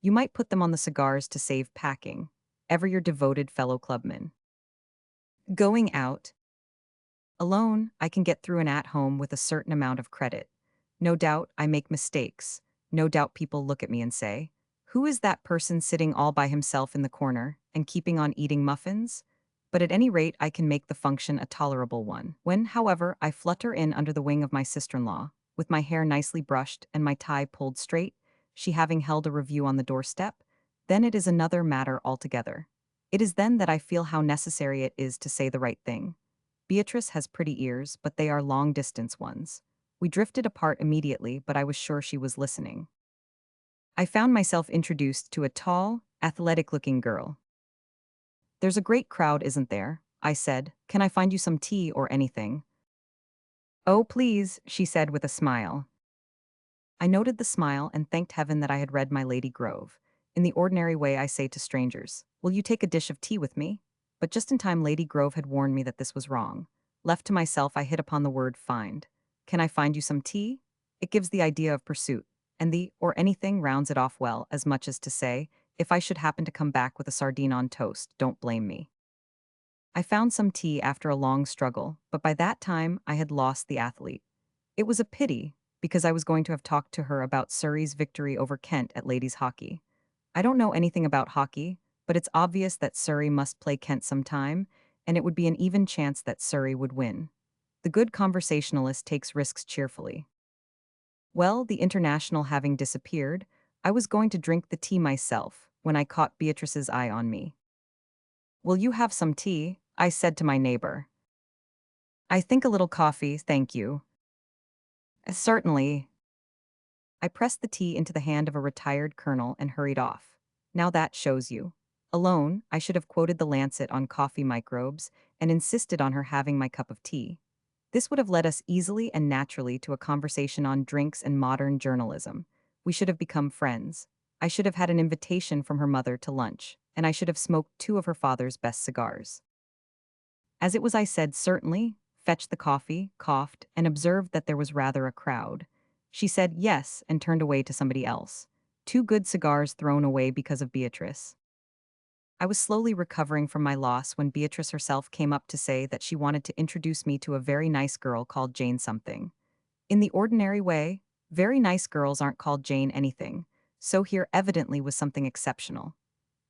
A: You might put them on the cigars to save packing. Ever your devoted fellow clubman. Going out. Alone, I can get through an at-home with a certain amount of credit. No doubt I make mistakes. No doubt people look at me and say, who is that person sitting all by himself in the corner and keeping on eating muffins? But at any rate, I can make the function a tolerable one. When, however, I flutter in under the wing of my sister-in-law, with my hair nicely brushed and my tie pulled straight, she having held a review on the doorstep, then it is another matter altogether. It is then that I feel how necessary it is to say the right thing. Beatrice has pretty ears, but they are long-distance ones. We drifted apart immediately, but I was sure she was listening. I found myself introduced to a tall, athletic-looking girl. There's a great crowd, isn't there? I said. Can I find you some tea or anything? Oh, please, she said with a smile. I noted the smile and thanked heaven that I had read my Lady Grove. In the ordinary way I say to strangers, will you take a dish of tea with me? But just in time Lady Grove had warned me that this was wrong. Left to myself, I hit upon the word find. Can I find you some tea? It gives the idea of pursuit, and the or anything rounds it off well, as much as to say, if I should happen to come back with a sardine on toast, don't blame me. I found some tea after a long struggle, but by that time I had lost the athlete. It was a pity, because I was going to have talked to her about Surrey's victory over Kent at ladies' hockey. I don't know anything about hockey, but it's obvious that Surrey must play Kent sometime, and it would be an even chance that Surrey would win. The good conversationalist takes risks cheerfully. Well, the international having disappeared, I was going to drink the tea myself, when I caught Beatrice's eye on me. Will you have some tea? I said to my neighbor. I think a little coffee, thank you. Certainly. I pressed the tea into the hand of a retired colonel and hurried off. Now that shows you. Alone, I should have quoted the Lancet on coffee microbes and insisted on her having my cup of tea. This would have led us easily and naturally to a conversation on drinks and modern journalism. We should have become friends. I should have had an invitation from her mother to lunch, and I should have smoked 2 of her father's best cigars. As it was, I said certainly, fetched the coffee, coughed, and observed that there was rather a crowd. She said yes and turned away to somebody else. 2 good cigars thrown away because of Beatrice. I was slowly recovering from my loss when Beatrice herself came up to say that she wanted to introduce me to a very nice girl called Jane something. In the ordinary way, very nice girls aren't called Jane anything, so here evidently was something exceptional.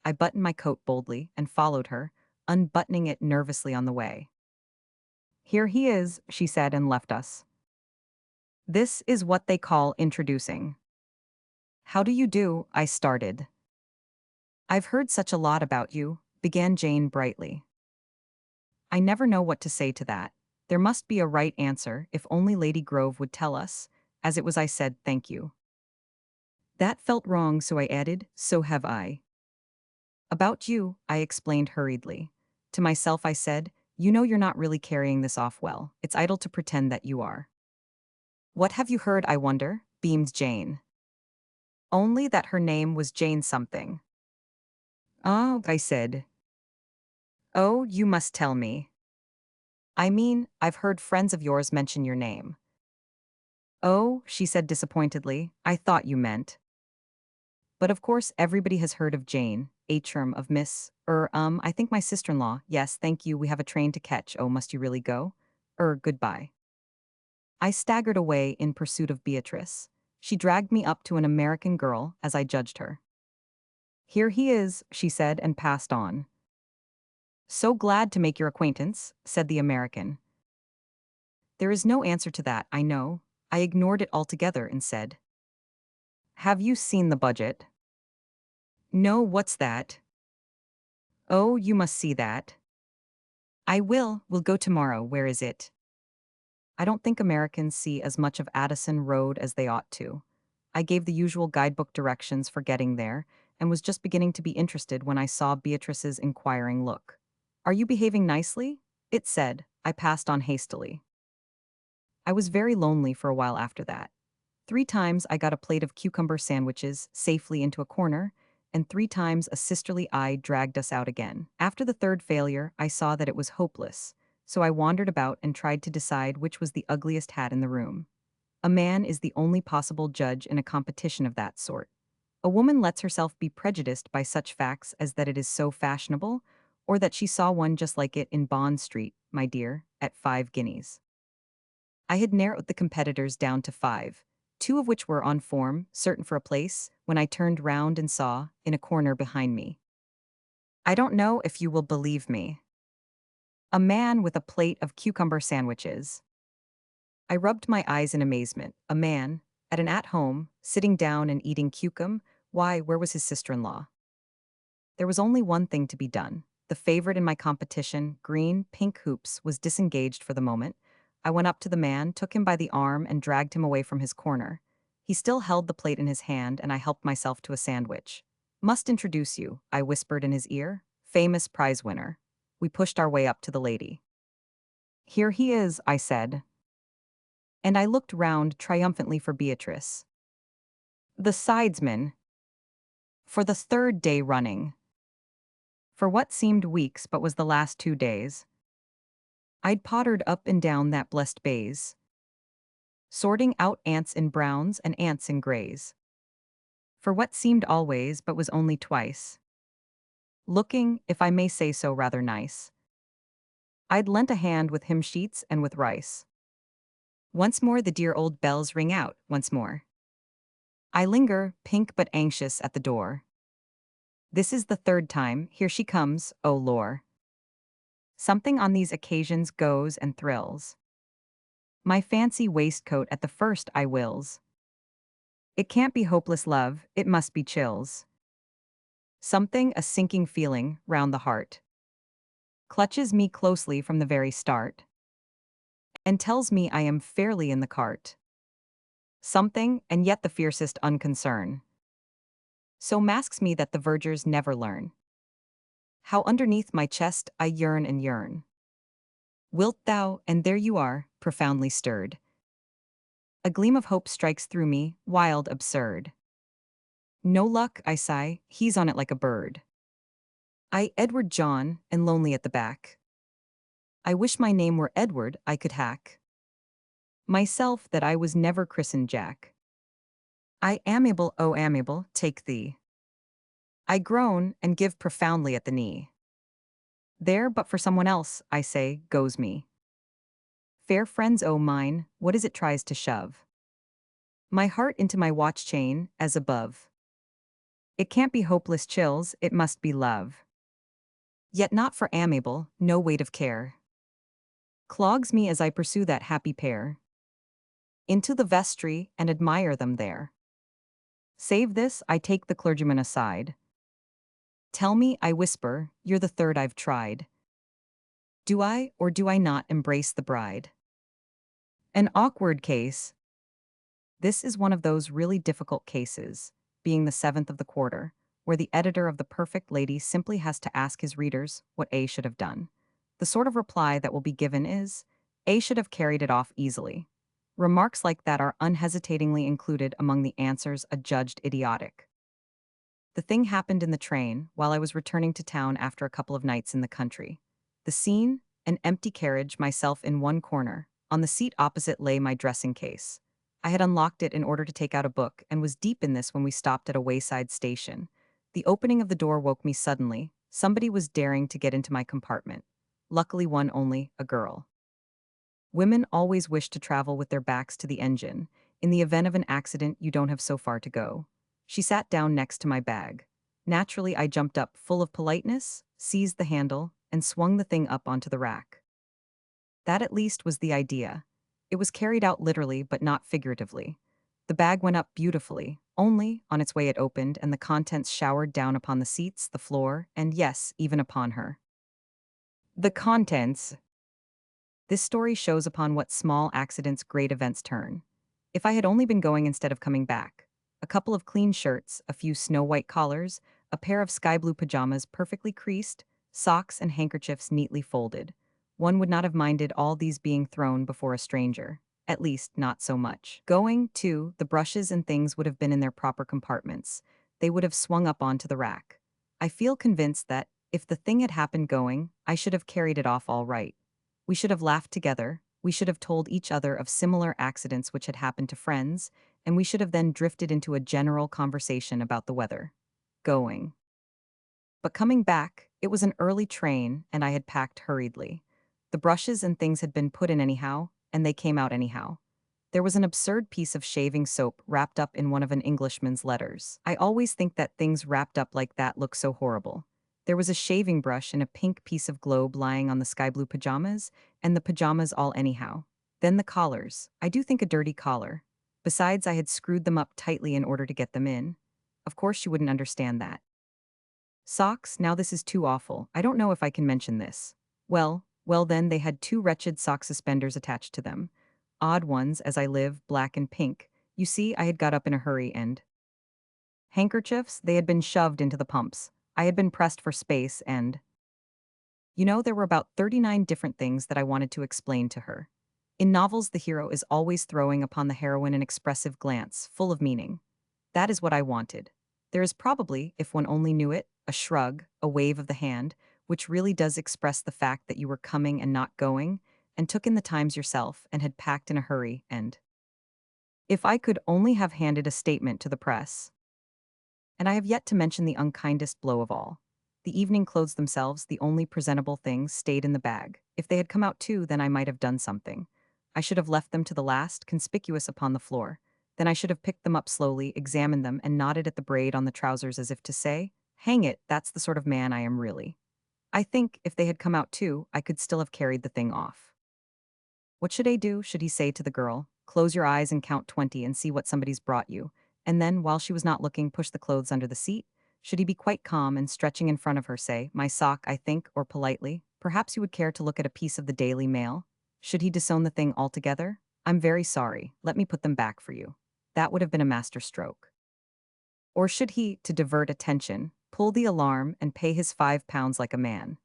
A: I buttoned my coat boldly and followed her, unbuttoning it nervously on the way. Here he is, she said and left us. This is what they call introducing. How do you do? I started. I've heard such a lot about you, began Jane brightly. I never know what to say to that. There must be a right answer if only Lady Grove would tell us. As it was, I said thank you. That felt wrong, so I added, so have I. About you, I explained hurriedly. To myself I said, you know you're not really carrying this off well. It's idle to pretend that you are. What have you heard, I wonder? Beamed Jane. Only that her name was Jane something. Oh, I said. Oh, you must tell me. I mean, I've heard friends of yours mention your name. Oh, she said disappointedly, I thought you meant. But of course everybody has heard of Jane, Atrum of Miss, I think my sister-in-law. Yes, thank you, we have a train to catch. Oh, must you really go? Goodbye. I staggered away in pursuit of Beatrice. She dragged me up to an American girl as I judged her. Here he is, she said and passed on. So glad to make your acquaintance, said the American. There is no answer to that, I know. I ignored it altogether and said, have you seen the budget? No, what's that? Oh, you must see that. I will, we'll go tomorrow, where is it? I don't think Americans see as much of Addison Road as they ought to. I gave the usual guidebook directions for getting there, and was just beginning to be interested when I saw Beatrice's inquiring look. Are you behaving nicely? It said. I passed on hastily. I was very lonely for a while after that. 3 times I got a plate of cucumber sandwiches safely into a corner, and 3 times a sisterly eye dragged us out again. After the third failure, I saw that it was hopeless, so I wandered about and tried to decide which was the ugliest hat in the room. A man is the only possible judge in a competition of that sort. A woman lets herself be prejudiced by such facts as that it is so fashionable, or that she saw one just like it in Bond Street, my dear, at 5 guineas. I had narrowed the competitors down to 5, 2 of which were on form, certain for a place, when I turned round and saw, in a corner behind me. I don't know if you will believe me. A man with a plate of cucumber sandwiches. I rubbed my eyes in amazement. A man, at an at-home, sitting down and eating cucumber. Why, where was his sister-in-law? There was only one thing to be done. The favorite in my competition, green, pink hoops, was disengaged for the moment. I went up to the man, took him by the arm, and dragged him away from his corner. He still held the plate in his hand, and I helped myself to a sandwich. Must introduce you, I whispered in his ear. Famous prize winner. We pushed our way up to the lady. Here he is, I said. And I looked round triumphantly for Beatrice. The sidesman. For the 3rd day running. For what seemed weeks but was the last 2 days. I'd pottered up and down that blessed bays, sorting out ants in browns and ants in grays. For what seemed always but was only twice. Looking, if I may say so, rather nice. I'd lent a hand with hymn sheets and with rice. Once more the dear old bells ring out, once more. I linger, pink but anxious, at the door. This is the 3rd time, here she comes, oh lore. Something on these occasions goes and thrills. My fancy waistcoat at the first I wills. It can't be hopeless love, it must be chills. Something, a sinking feeling, round the heart. Clutches me closely from the very start. And tells me I am fairly in the cart. Something, and yet the fiercest unconcern. So masks me that the vergers never learn. How underneath my chest I yearn and yearn. Wilt thou, and there you are, profoundly stirred. A gleam of hope strikes through me, wild, absurd. No luck, I sigh, he's on it like a bird. I, Edward John, and lonely at the back. I wish my name were Edward, I could hack myself that I was never christened Jack. I amiable, oh amiable, take thee. I groan and give profoundly at the knee. There, but for someone else, I say, goes me. Fair friends, oh mine, what is it tries to shove? My heart into my watch chain, as above. It can't be hopeless chills, it must be love. Yet not for amiable, no weight of care clogs me as I pursue that happy pair into the vestry and admire them there. Save this, I take the clergyman aside. Tell me, I whisper, you're the 3rd I've tried. Do I, or do I not, embrace the bride? An awkward case. This is one of those really difficult cases, being the 7th of the quarter, where the editor of The Perfect Lady simply has to ask his readers what A should have done. The sort of reply that will be given is, A should have carried it off easily. Remarks like that are unhesitatingly included among the answers adjudged idiotic. The thing happened in the train while I was returning to town after a couple of nights in the country. The scene, an empty carriage, myself in one corner. On the seat opposite lay my dressing case. I had unlocked it in order to take out a book and was deep in this when we stopped at a wayside station. The opening of the door woke me suddenly. Somebody was daring to get into my compartment. Luckily one only, a girl. Women always wish to travel with their backs to the engine. In the event of an accident, you don't have so far to go. She sat down next to my bag. Naturally, I jumped up, full of politeness, seized the handle, and swung the thing up onto the rack. That at least was the idea. It was carried out literally, but not figuratively. The bag went up beautifully, only, on its way it opened, and the contents showered down upon the seats, the floor, and yes, even upon her. The contents. This story shows upon what small accidents great events turn. If I had only been going instead of coming back. A couple of clean shirts, a few snow-white collars, a pair of sky-blue pajamas perfectly creased, socks and handkerchiefs neatly folded. One would not have minded all these being thrown before a stranger. At least, not so much. Going, too, the brushes and things would have been in their proper compartments. They would have swung up onto the rack. I feel convinced that, if the thing had happened going, I should have carried it off all right. We should have laughed together, we should have told each other of similar accidents which had happened to friends, and we should have then drifted into a general conversation about the weather. Going. But coming back, it was an early train, and I had packed hurriedly. The brushes and things had been put in anyhow, and they came out anyhow. There was an absurd piece of shaving soap wrapped up in one of an Englishman's letters. I always think that things wrapped up like that look so horrible. There was a shaving brush and a pink piece of globe lying on the sky blue pajamas, and the pajamas all anyhow. Then the collars. I do think a dirty collar. Besides, I had screwed them up tightly in order to get them in. Of course she wouldn't understand that. Socks, now this is too awful. I don't know if I can mention this. Well then they had two wretched sock suspenders attached to them. Odd ones, as I live, black and pink. You see, I had got up in a hurry and… Handkerchiefs, they had been shoved into the pumps. I had been pressed for space and… there were about 39 different things that I wanted to explain to her. In novels, the hero is always throwing upon the heroine an expressive glance, full of meaning. That is what I wanted. There is probably, if one only knew it, a shrug, a wave of the hand, which really does express the fact that you were coming and not going, and took in the times yourself, and had packed in a hurry, and… If I could only have handed a statement to the press. And I have yet to mention the unkindest blow of all. The evening clothes themselves, the only presentable things, stayed in the bag. If they had come out too, then I might have done something. I should have left them to the last, conspicuous upon the floor. Then I should have picked them up slowly, examined them, and nodded at the braid on the trousers as if to say, hang it, that's the sort of man I am really. I think, if they had come out too, I could still have carried the thing off. What should I do? Should he say to the girl, close your eyes and count 20 and see what somebody's brought you, and then, while she was not looking, push the clothes under the seat? Should he be quite calm and stretching in front of her say, my sock, I think, or politely, perhaps you would care to look at a piece of the Daily Mail? Should he disown the thing altogether? I'm very sorry, let me put them back for you. That would have been a master stroke. Or should he, to divert attention, pull the alarm and pay his £5 like a man?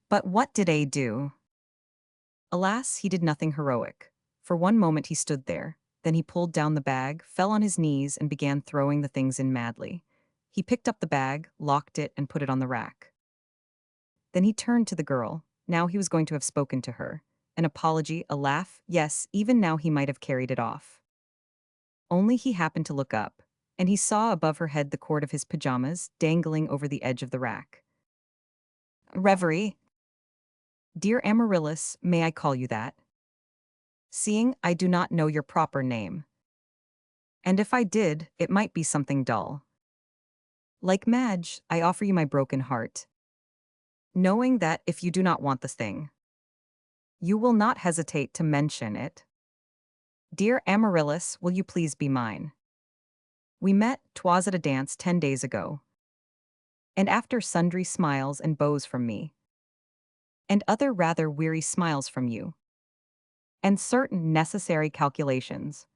A: But what did A do? Alas, he did nothing heroic. For one moment he stood there, then he pulled down the bag, fell on his knees, and began throwing the things in madly. He picked up the bag, locked it, and put it on the rack. Then he turned to the girl. Now he was going to have spoken to her. An apology, a laugh, yes, even now he might have carried it off. Only he happened to look up, and he saw above her head the cord of his pajamas dangling over the edge of the rack. Reverie. Dear Amaryllis, may I call you that? Seeing I do not know your proper name. And if I did, it might be something dull. Like Madge, I offer you my broken heart, knowing that if you do not want the thing, you will not hesitate to mention it. Dear Amaryllis, will you please be mine? We met, 'twas at a dance 10 days ago, and after sundry smiles and bows from me, and other rather weary smiles from you, and certain necessary calculations,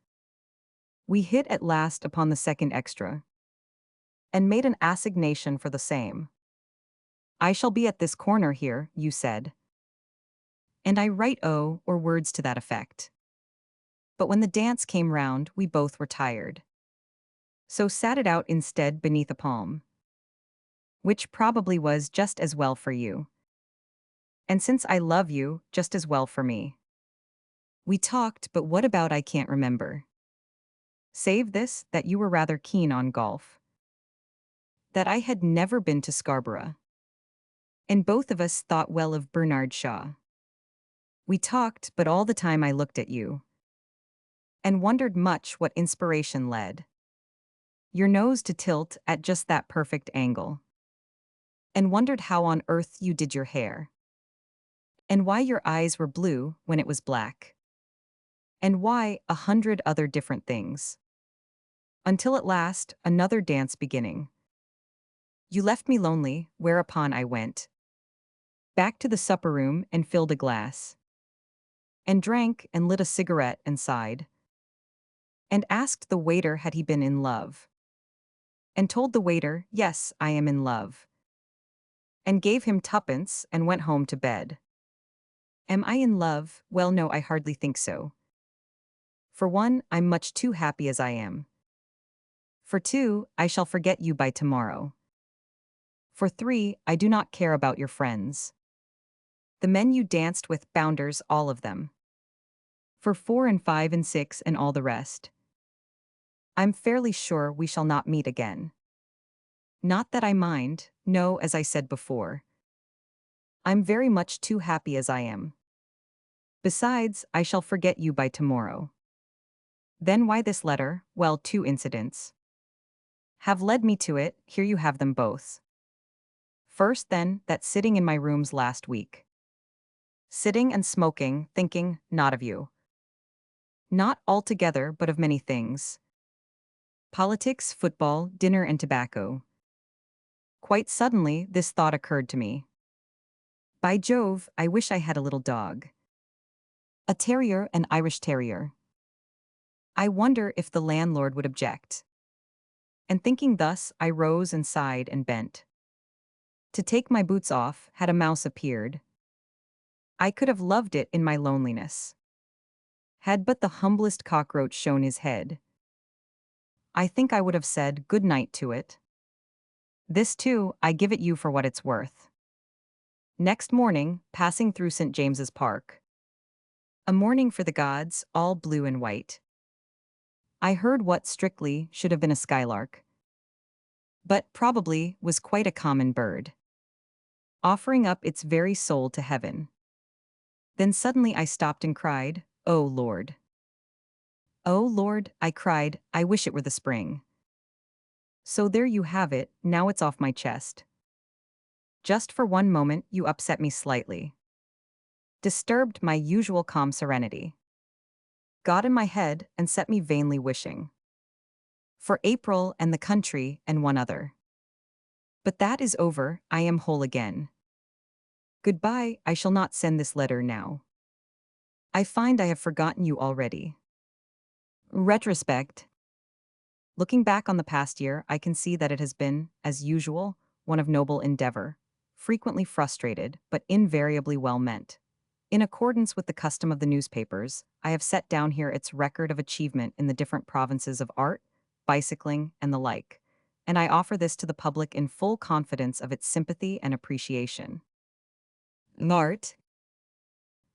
A: we hit at last upon the second extra. and made an assignation for the same. I shall be at this corner here, you said. And I write oh, or words to that effect. But when the dance came round, we both were tired. So sat it out instead beneath a palm. Which probably was just as well for you. And since I love you, just as well for me. We talked, but what about I can't remember. Save this, that you were rather keen on golf. That I had never been to Scarborough. And both of us thought well of Bernard Shaw. We talked, but all the time I looked at you. And wondered much what inspiration led. Your nose to tilt at just that perfect angle. And wondered how on earth you did your hair. And why your eyes were blue when it was black. And why 100 other different things. Until at last, another dance beginning. You left me lonely, whereupon I went back to the supper room and filled a glass. And drank and lit a cigarette and sighed. And asked the waiter had he been in love. And told the waiter, yes, I am in love. And gave him tuppence and went home to bed. Am I in love? Well, no, I hardly think so. For one, I'm much too happy as I am. For two, I shall forget you by tomorrow. For three, I do not care about your friends. The men you danced with, bounders, all of them. For 4 and 5 and 6 and all the rest. I'm fairly sure we shall not meet again. Not that I mind, no, as I said before. I'm very much too happy as I am. Besides, I shall forget you by tomorrow. Then why this letter? Well, 2 incidents have led me to it, here you have them both. First then, that sitting in my rooms last week. Sitting and smoking, thinking, not of you. Not altogether, but of many things. Politics, football, dinner and tobacco. Quite suddenly, this thought occurred to me. By Jove, I wish I had a little dog. A terrier, an Irish terrier. I wonder if the landlord would object. And thinking thus, I rose and sighed and bent. To take my boots off, had a mouse appeared. I could have loved it in my loneliness. Had but the humblest cockroach shown his head. I think I would have said good night to it. This too, I give it you for what it's worth. Next morning, passing through St. James's Park. A morning for the gods, all blue and white. I heard what strictly should have been a skylark, but probably was quite a common bird, offering up its very soul to heaven. Then suddenly I stopped and cried, "Oh Lord! Oh Lord," I cried, "I wish it were the spring." So there you have it, now it's off my chest. Just for one moment you upset me slightly. Disturbed my usual calm serenity. Got in my head and set me vainly wishing. For April and the country and one other. But that is over, I am whole again. Goodbye, I shall not send this letter now. I find I have forgotten you already. Retrospect. Looking back on the past year, I can see that it has been, as usual, one of noble endeavor, frequently frustrated, but invariably well meant. In accordance with the custom of the newspapers, I have set down here its record of achievement in the different provinces of art, bicycling, and the like, and I offer this to the public in full confidence of its sympathy and appreciation. Art.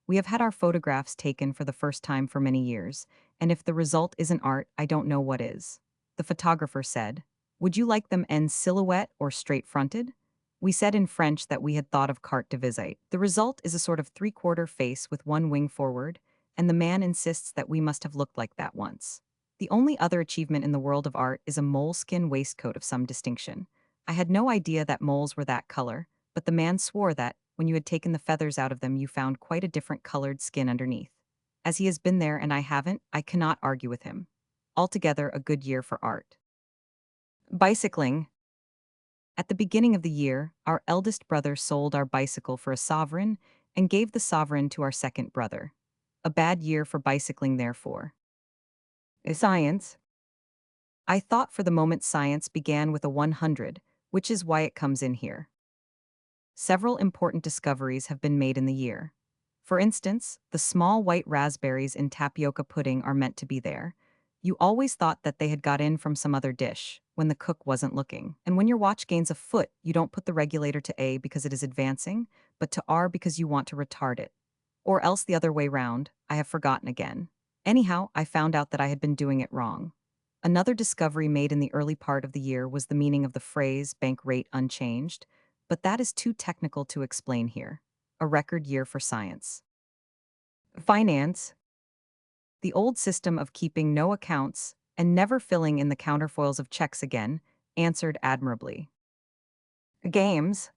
A: We have had our photographs taken for the first time for many years, and if the result isn't art, I don't know what is. The photographer said, "Would you like them en silhouette or straight-fronted?" We said in French that we had thought of carte de visite. The result is a sort of three-quarter face with one wing forward, and the man insists that we must have looked like that once. The only other achievement in the world of art is a moleskin waistcoat of some distinction. I had no idea that moles were that color, but the man swore that, when you had taken the feathers out of them, you found quite a different colored skin underneath. As he has been there and I haven't, I cannot argue with him. Altogether a good year for art. Bicycling. At the beginning of the year, our eldest brother sold our bicycle for a sovereign and gave the sovereign to our second brother. A bad year for bicycling, therefore. Science. I thought for the moment science began with a 100, which is why it comes in here. Several important discoveries have been made in the year. For instance, the small white raspberries in tapioca pudding are meant to be there. You always thought that they had got in from some other dish, when the cook wasn't looking. And when your watch gains a foot, you don't put the regulator to A because it is advancing, but to R because you want to retard it. Or else the other way round, I have forgotten again. Anyhow, I found out that I had been doing it wrong. Another discovery made in the early part of the year was the meaning of the phrase bank rate unchanged, but that is too technical to explain here. A record year for science. Finance. The old system of keeping no accounts and never filling in the counterfoils of checks again answered admirably. Games.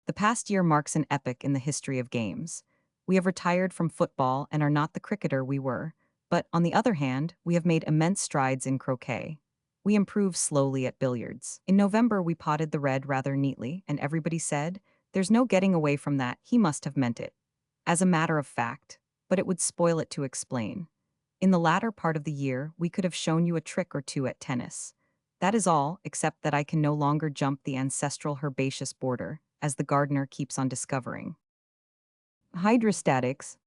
A: The past year marks an epoch in the history of games. We have retired from football and are not the cricketer we were, but on the other hand, we have made immense strides in croquet. We improve slowly at billiards. In November, we potted the red rather neatly, and everybody said, "There's no getting away from that, he must have meant it." As a matter of fact, but it would spoil it to explain. In the latter part of the year, we could have shown you a trick or two at tennis. That is all, except that I can no longer jump the ancestral herbaceous border, as the gardener keeps on discovering. Hydrostatics.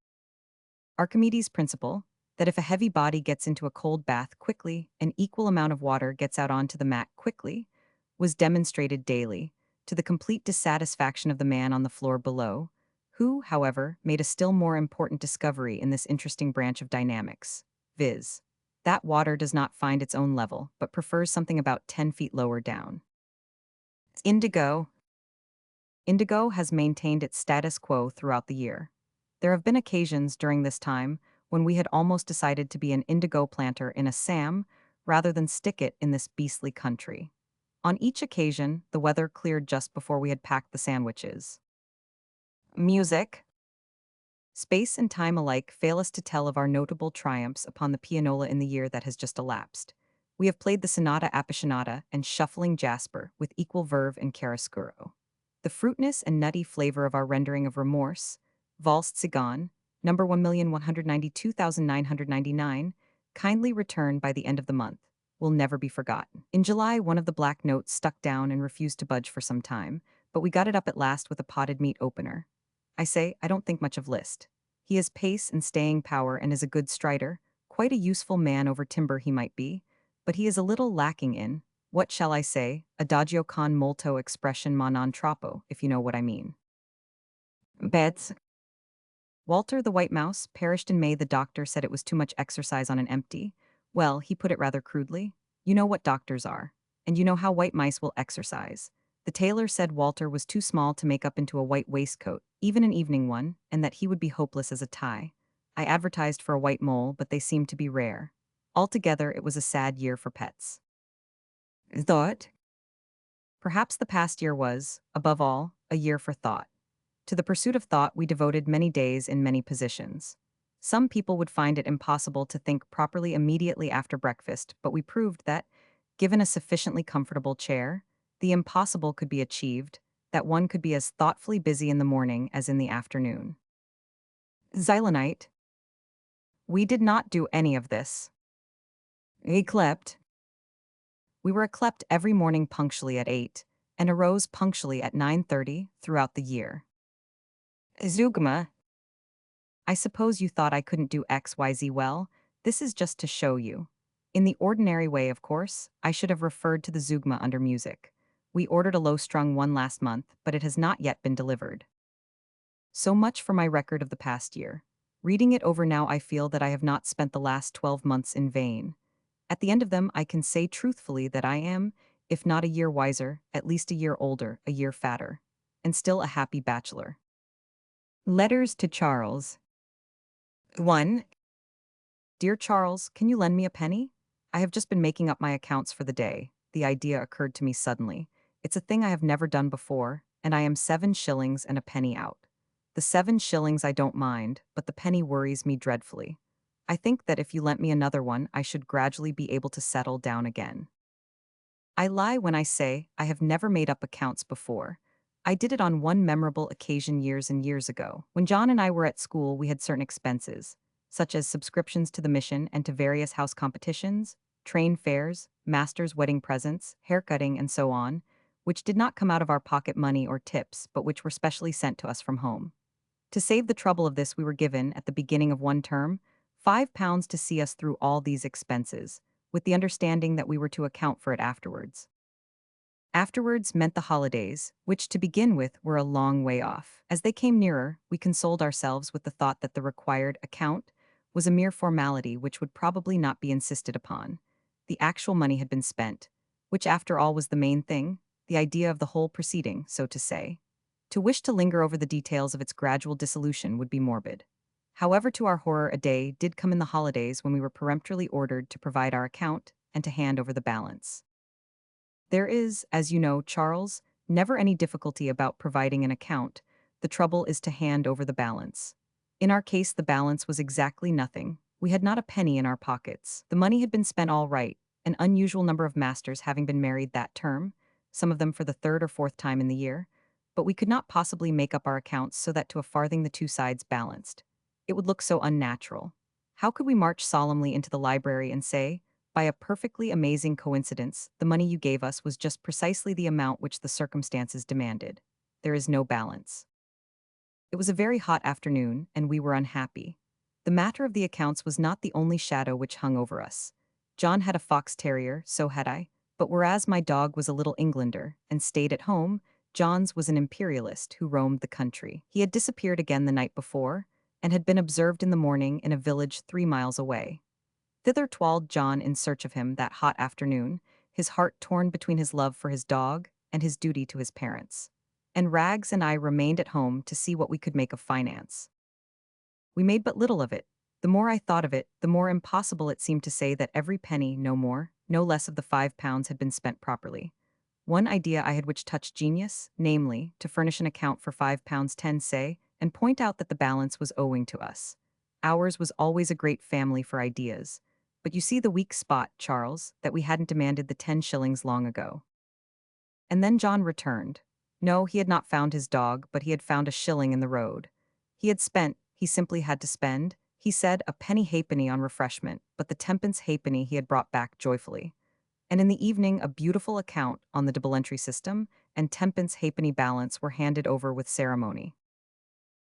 A: Archimedes' principle, that if a heavy body gets into a cold bath quickly, an equal amount of water gets out onto the mat quickly, was demonstrated daily, to the complete dissatisfaction of the man on the floor below, who, however, made a still more important discovery in this interesting branch of dynamics, viz. That water does not find its own level, but prefers something about 10 feet lower down. Indigo. Indigo has maintained its status quo throughout the year. There have been occasions during this time when we had almost decided to be an indigo planter in Assam rather than stick it in this beastly country. On each occasion, the weather cleared just before we had packed the sandwiches. Music. Space and time alike fail us to tell of our notable triumphs upon the pianola in the year that has just elapsed. We have played the sonata appassionata and shuffling jasper with equal verve and chiaroscuro. The fruitness and nutty flavor of our rendering of remorse, valse tzigane, number 1,192,999, kindly return by the end of the month, will never be forgotten. In July, one of the black notes stuck down and refused to budge for some time, but we got it up at last with a potted meat opener. I say, I don't think much of Liszt. He has pace and staying power and is a good strider, quite a useful man over timber he might be, but he is a little lacking in, what shall I say, adagio con molto expression ma non troppo, if you know what I mean. Beds. Walter the White Mouse perished in May. The doctor said it was too much exercise on an empty. Well, he put it rather crudely. You know what doctors are. And you know how white mice will exercise. The tailor said Walter was too small to make up into a white waistcoat, even an evening one, and that he would be hopeless as a tie. I advertised for a white mole, but they seemed to be rare. Altogether, it was a sad year for pets. Thought? Perhaps the past year was, above all, a year for thought. To the pursuit of thought, we devoted many days in many positions. Some people would find it impossible to think properly immediately after breakfast, but we proved that, given a sufficiently comfortable chair, the impossible could be achieved, that one could be as thoughtfully busy in the morning as in the afternoon. Xylonite. We did not do any of this. Eclept. We were eclept every morning punctually at 8, and arose punctually at 9:30 throughout the year. Zeugma. I suppose you thought I couldn't do XYZ well. This is just to show you. In the ordinary way, of course, I should have referred to the Zeugma under music. We ordered a low-strung one last month, but it has not yet been delivered. So much for my record of the past year. Reading it over now, I feel that I have not spent the last 12 months in vain. At the end of them, I can say truthfully that I am, if not a year wiser, at least a year older, a year fatter, and still a happy bachelor. Letters to Charles. 1. Dear Charles, can you lend me a penny? I have just been making up my accounts for the day. The idea occurred to me suddenly. It's a thing I have never done before, and I am 7 shillings and a penny out. The 7 shillings I don't mind, but the penny worries me dreadfully. I think that if you lent me another one, I should gradually be able to settle down again. I lie when I say I have never made up accounts before. I did it on one memorable occasion years and years ago. When John and I were at school, we had certain expenses, such as subscriptions to the mission and to various house competitions, train fares, masters' wedding presents, haircutting, and so on, which did not come out of our pocket money or tips, but which were specially sent to us from home. To save the trouble of this, we were given, at the beginning of one term, £5 to see us through all these expenses, with the understanding that we were to account for it afterwards. Afterwards meant the holidays, which to begin with were a long way off. As they came nearer, we consoled ourselves with the thought that the required account was a mere formality which would probably not be insisted upon. The actual money had been spent, which after all was the main thing, the idea of the whole proceeding, so to say. To wish to linger over the details of its gradual dissolution would be morbid. However, to our horror, a day did come in the holidays when we were peremptorily ordered to provide our account and to hand over the balance. There is, as you know, Charles, never any difficulty about providing an account. The trouble is to hand over the balance. In our case, the balance was exactly nothing. We had not a penny in our pockets. The money had been spent all right, an unusual number of masters having been married that term, some of them for the third or fourth time in the year, but we could not possibly make up our accounts so that to a farthing the two sides balanced. It would look so unnatural. How could we march solemnly into the library and say, by a perfectly amazing coincidence, the money you gave us was just precisely the amount which the circumstances demanded. There is no balance. It was a very hot afternoon, and we were unhappy. The matter of the accounts was not the only shadow which hung over us. John had a fox terrier, so had I, but whereas my dog was a little Englander and stayed at home, John's was an imperialist who roamed the country. He had disappeared again the night before, and had been observed in the morning in a village 3 miles away. Thither twirled John in search of him that hot afternoon, his heart torn between his love for his dog and his duty to his parents. And Rags and I remained at home to see what we could make of finance. We made but little of it. The more I thought of it, the more impossible it seemed to say that every penny, no more, no less of the £5 had been spent properly. One idea I had which touched genius, namely, to furnish an account for £5.10, say, and point out that the balance was owing to us. Ours was always a great family for ideas. But you see the weak spot, Charles, that we hadn't demanded the 10 shillings long ago. And then John returned. No, he had not found his dog, but he had found a shilling in the road. He had spent, he simply had to spend, he said, a penny halfpenny on refreshment, but the tenpence halfpenny he had brought back joyfully. And in the evening a beautiful account on the double entry system and tenpence halfpenny balance were handed over with ceremony.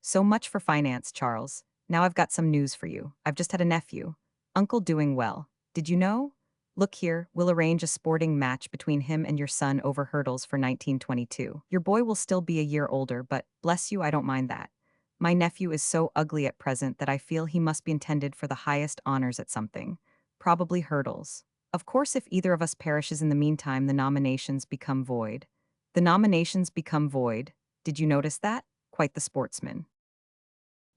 A: So much for finance, Charles. Now I've got some news for you. I've just had a nephew. Uncle doing well. Did you know? Look here, we'll arrange a sporting match between him and your son over hurdles for 1922. Your boy will still be a year older, but, bless you, I don't mind that. My nephew is so ugly at present that I feel he must be intended for the highest honors at something. Probably hurdles. Of course, if either of us perishes in the meantime, the nominations become void. The nominations become void. Did you notice that? Quite the sportsman.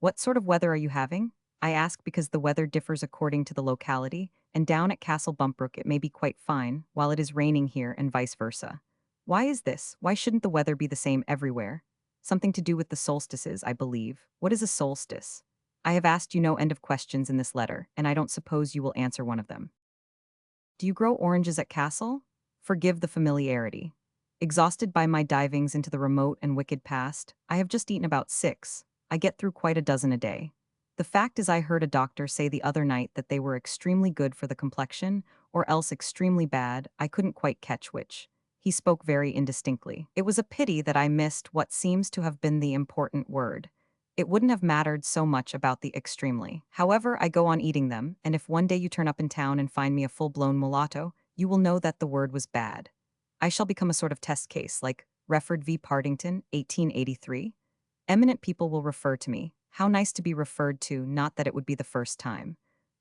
A: What sort of weather are you having? I ask because the weather differs according to the locality, and down at Castle Bumpbrook it may be quite fine, while it is raining here and vice versa. Why is this? Why shouldn't the weather be the same everywhere? Something to do with the solstices, I believe. What is a solstice? I have asked you no end of questions in this letter, and I don't suppose you will answer one of them. Do you grow oranges at Castle? Forgive the familiarity. Exhausted by my divings into the remote and wicked past, I have just eaten about 6. I get through quite a dozen a day. The fact is I heard a doctor say the other night that they were extremely good for the complexion, or else extremely bad, I couldn't quite catch which. He spoke very indistinctly. It was a pity that I missed what seems to have been the important word. It wouldn't have mattered so much about the extremely. However, I go on eating them, and if one day you turn up in town and find me a full-blown mulatto, you will know that the word was bad. I shall become a sort of test case, like Refford v. Partington, 1883. Eminent people will refer to me. How nice to be referred to, not that it would be the first time.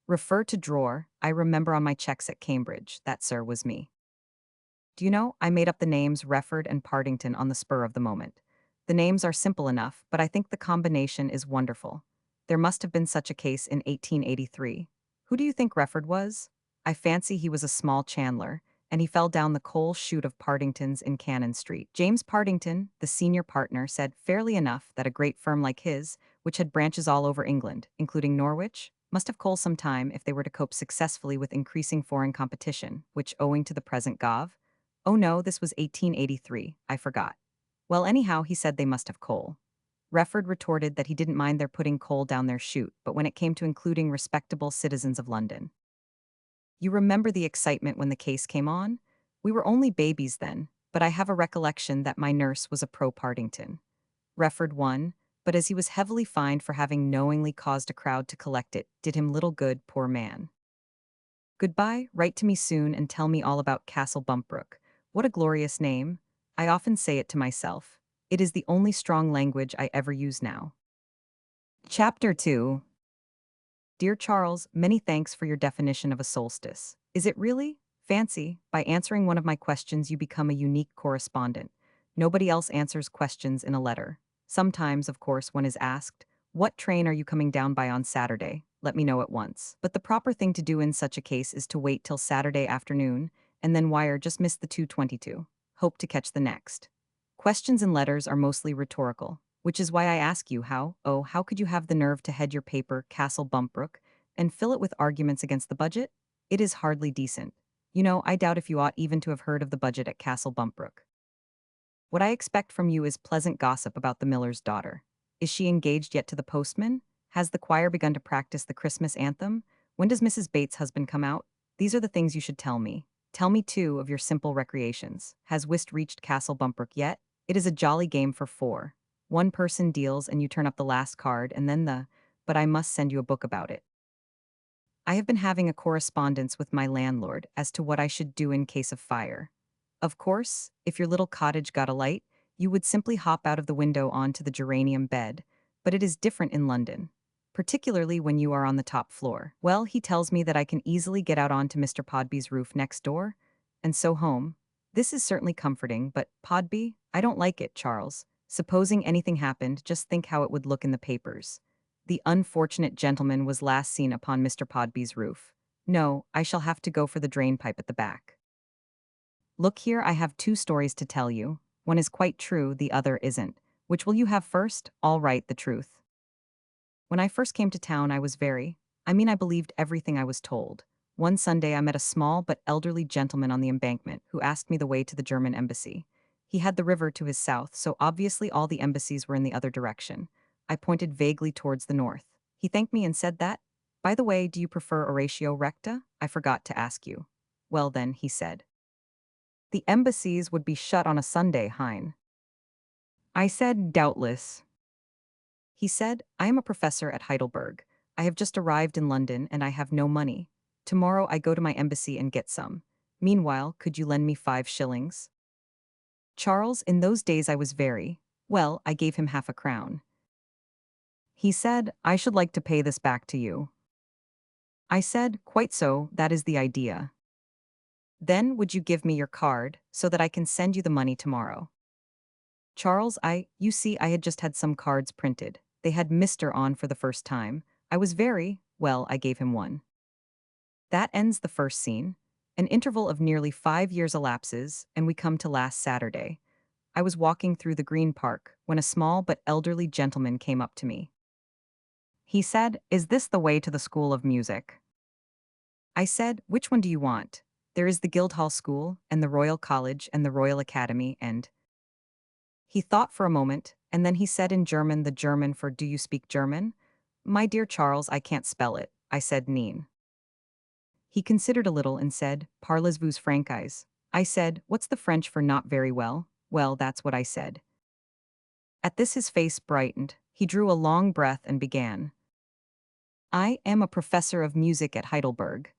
A: Refer to drawer, I remember on my checks at Cambridge, that, sir, was me. Do you know, I made up the names Refford and Partington on the spur of the moment. The names are simple enough, but I think the combination is wonderful. There must have been such a case in 1883. Who do you think Refford was? I fancy he was a small chandler, and he fell down the coal chute of Partington's in Cannon Street. James Partington, the senior partner, said fairly enough that a great firm like his, which had branches all over England, including Norwich, must have coal some time if they were to cope successfully with increasing foreign competition, which, owing to the present gov. Oh no, this was 1883, I forgot. Well, anyhow, he said they must have coal. Refford retorted that he didn't mind their putting coal down their chute, but when it came to including respectable citizens of London, You remember the excitement when the case came on? We were only babies then, but I have a recollection that my nurse was a pro Partington. Refford won, but as he was heavily fined for having knowingly caused a crowd to collect it, did him little good, poor man. Goodbye, write to me soon and tell me all about Castle Bumpbrook. What a glorious name. I often say it to myself. It is the only strong language I ever use now. Chapter 2. Dear Charles, many thanks for your definition of a solstice. Is it really? Fancy, by answering one of my questions you become a unique correspondent. Nobody else answers questions in a letter. Sometimes, of course, one is asked, what train are you coming down by on Saturday? Let me know at once. But the proper thing to do in such a case is to wait till Saturday afternoon, and then wire just missed the 2:22. Hope to catch the next. Questions in letters are mostly rhetorical, which is why I ask you how could you have the nerve to head your paper, Castle Bumpbrook, and fill it with arguments against the budget? It is hardly decent. You know, I doubt if you ought even to have heard of the budget at Castle Bumpbrook. What I expect from you is pleasant gossip about the miller's daughter. Is she engaged yet to the postman? Has the choir begun to practice the Christmas anthem? When does Mrs. Bates' husband come out? These are the things you should tell me. Tell me, too, of your simple recreations. Has whist reached Castle Bumpbrook yet? It is a jolly game for four. One person deals and you turn up the last card and then but I must send you a book about it. I have been having a correspondence with my landlord as to what I should do in case of fire. Of course, if your little cottage got a light, you would simply hop out of the window onto the geranium bed, but it is different in London, particularly when you are on the top floor. Well, he tells me that I can easily get out onto Mr. Podby's roof next door, and so home. This is certainly comforting, but Podby, I don't like it, Charles. Supposing anything happened, just think how it would look in the papers. The unfortunate gentleman was last seen upon Mr. Podby's roof. No, I shall have to go for the drain pipe at the back. Look here, I have two stories to tell you. One is quite true, the other isn't. Which will you have first? All right, the truth. When I first came to town, I believed everything I was told. One Sunday, I met a small but elderly gentleman on the embankment who asked me the way to the German embassy. He had the river to his south, so obviously all the embassies were in the other direction. I pointed vaguely towards the north. He thanked me and said that, by the way, do you prefer Oratio Recta? I forgot to ask you. Well then, he said. The embassies would be shut on a Sunday, Hein. I said, doubtless. He said, I am a professor at Heidelberg. I have just arrived in London and I have no money. Tomorrow I go to my embassy and get some. Meanwhile, could you lend me 5 shillings? Charles, in those days I was well, I gave him half a crown. He said, I should like to pay this back to you. I said, quite so, that is the idea. Then would you give me your card, so that I can send you the money tomorrow? Charles, you see, I had just had some cards printed. They had Mr. on for the first time. I was well, I gave him one. That ends the first scene. An interval of nearly 5 years elapses, and we come to last Saturday. I was walking through the Green Park when a small but elderly gentleman came up to me. He said, is this the way to the School of Music? I said, which one do you want? There is the Guildhall School, and the Royal College, and the Royal Academy, and... He thought for a moment, and then he said in German the German for do you speak German? My dear Charles, I can't spell it. I said neen. He considered a little and said, parlez-vous francais? I said, what's the French for not very well? Well, that's what I said. At this his face brightened. He drew a long breath and began. I am a professor of music at Heidelberg.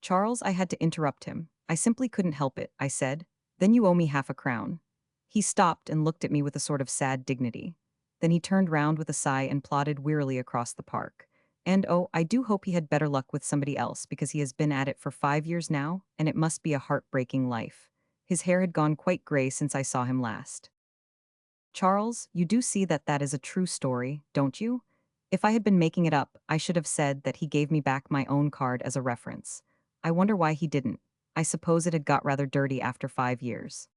A: Charles, I had to interrupt him. I simply couldn't help it, I said. Then you owe me half a crown. He stopped and looked at me with a sort of sad dignity. Then he turned round with a sigh and plodded wearily across the park. And oh, I do hope he had better luck with somebody else because he has been at it for 5 years now, and it must be a heartbreaking life. His hair had gone quite gray since I saw him last. Charles, you do see that that is a true story, don't you? If I had been making it up, I should have said that he gave me back my own card as a reference. I wonder why he didn't. I suppose it had got rather dirty after 5 years.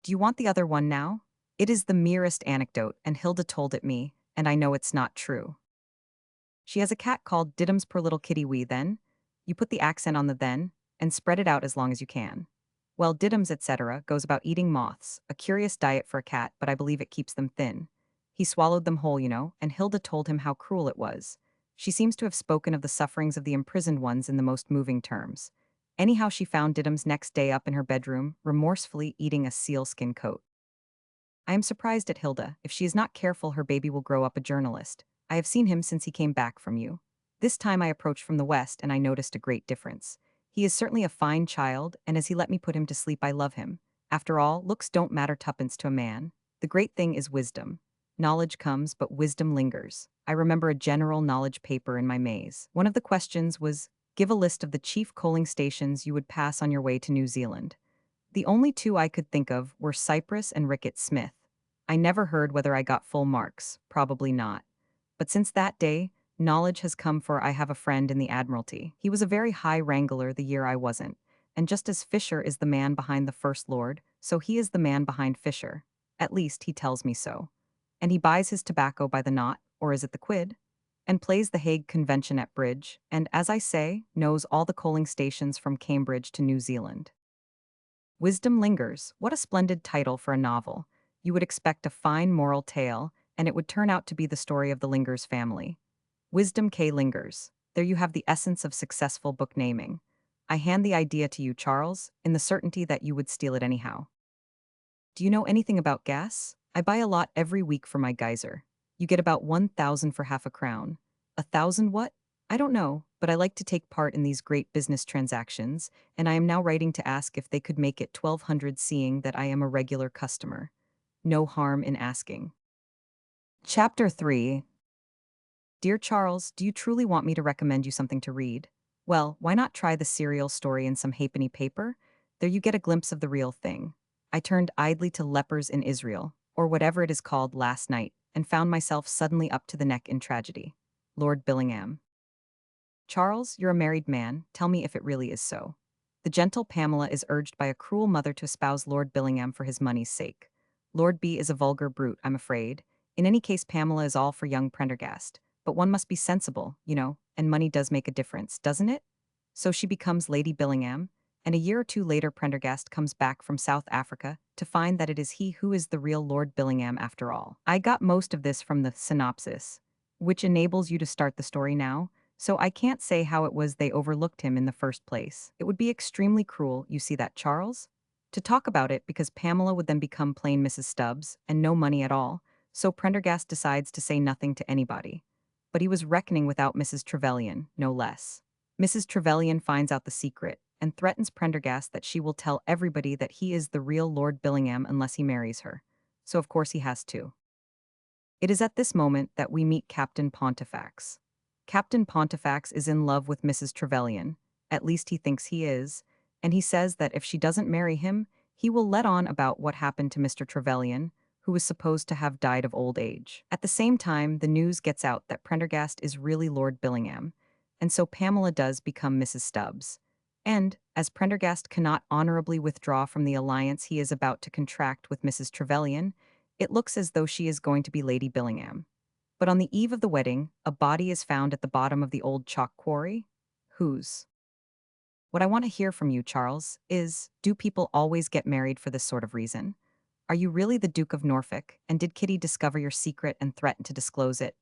A: Do you want the other one now? It is the merest anecdote, and Hilda told it me, and I know it's not true. She has a cat called Diddums per little kitty wee then. You put the accent on the then, and spread it out as long as you can. Well, Diddums, etc., goes about eating moths, a curious diet for a cat, but I believe it keeps them thin. He swallowed them whole, and Hilda told him how cruel it was. She seems to have spoken of the sufferings of the imprisoned ones in the most moving terms. Anyhow, she found Diddums next day up in her bedroom, remorsefully eating a sealskin coat. I am surprised at Hilda. If she is not careful, her baby will grow up a journalist. I have seen him since he came back from you. This time I approached from the west and I noticed a great difference. He is certainly a fine child, and as he let me put him to sleep, I love him. After all, looks don't matter tuppence to a man. The great thing is wisdom. Knowledge comes, but wisdom lingers. I remember a general knowledge paper in my maze. One of the questions was, give a list of the chief coaling stations you would pass on your way to New Zealand. The only two I could think of were Cypress and Rickett Smith. I never heard whether I got full marks, probably not. But since that day, knowledge has come, for I have a friend in the Admiralty. He was a very high wrangler the year I wasn't. And just as Fisher is the man behind the First Lord, so he is the man behind Fisher. At least he tells me so. And he buys his tobacco by the knot, or is it the quid? And plays the Hague Convention at bridge, and, as I say, knows all the coaling stations from Cambridge to New Zealand. Wisdom Lingers, what a splendid title for a novel. You would expect a fine moral tale, and it would turn out to be the story of the Lingers family. Wisdom K. Lingers. There you have the essence of successful book naming. I hand the idea to you, Charles, in the certainty that you would steal it anyhow. Do you know anything about gas? I buy a lot every week for my geyser. You get about 1,000 for half a crown. 1,000 what? I don't know, but I like to take part in these great business transactions, and I am now writing to ask if they could make it 1,200, seeing that I am a regular customer. No harm in asking. Chapter 3. Dear Charles, do you truly want me to recommend you something to read? Well, why not try the serial story in some halfpenny paper? There you get a glimpse of the real thing. I turned idly to Lepers in Israel, or whatever it is called, last night, and found myself suddenly up to the neck in tragedy. Lord Billingham. Charles, you're a married man, tell me if it really is so. The gentle Pamela is urged by a cruel mother to espouse Lord Billingham for his money's sake. Lord B is a vulgar brute, I'm afraid. In any case, Pamela is all for young Prendergast. But one must be sensible, you know, and money does make a difference, doesn't it? So she becomes Lady Billingham, and a year or two later Prendergast comes back from South Africa to find that it is he who is the real Lord Billingham after all. I got most of this from the synopsis, which enables you to start the story now, so I can't say how it was they overlooked him in the first place. It would be extremely cruel, you see that, Charles? To talk about it, because Pamela would then become plain Mrs. Stubbs, and no money at all, so Prendergast decides to say nothing to anybody. But he was reckoning without Mrs. Trevelyan, no less. Mrs. Trevelyan finds out the secret, and threatens Prendergast that she will tell everybody that he is the real Lord Billingham unless he marries her. So of course he has to. It is at this moment that we meet Captain Pontifex. Captain Pontifex is in love with Mrs. Trevelyan, at least he thinks he is, and he says that if she doesn't marry him, he will let on about what happened to Mr. Trevelyan, who is supposed to have died of old age. At the same time, the news gets out that Prendergast is really Lord Billingham, and so Pamela does become Mrs. Stubbs. And, as Prendergast cannot honorably withdraw from the alliance he is about to contract with Mrs. Trevelyan, it looks as though she is going to be Lady Billingham. But on the eve of the wedding, a body is found at the bottom of the old chalk quarry. Whose? What I want to hear from you, Charles, is, do people always get married for this sort of reason? Are you really the Duke of Norfolk, and did Kitty discover your secret and threaten to disclose it?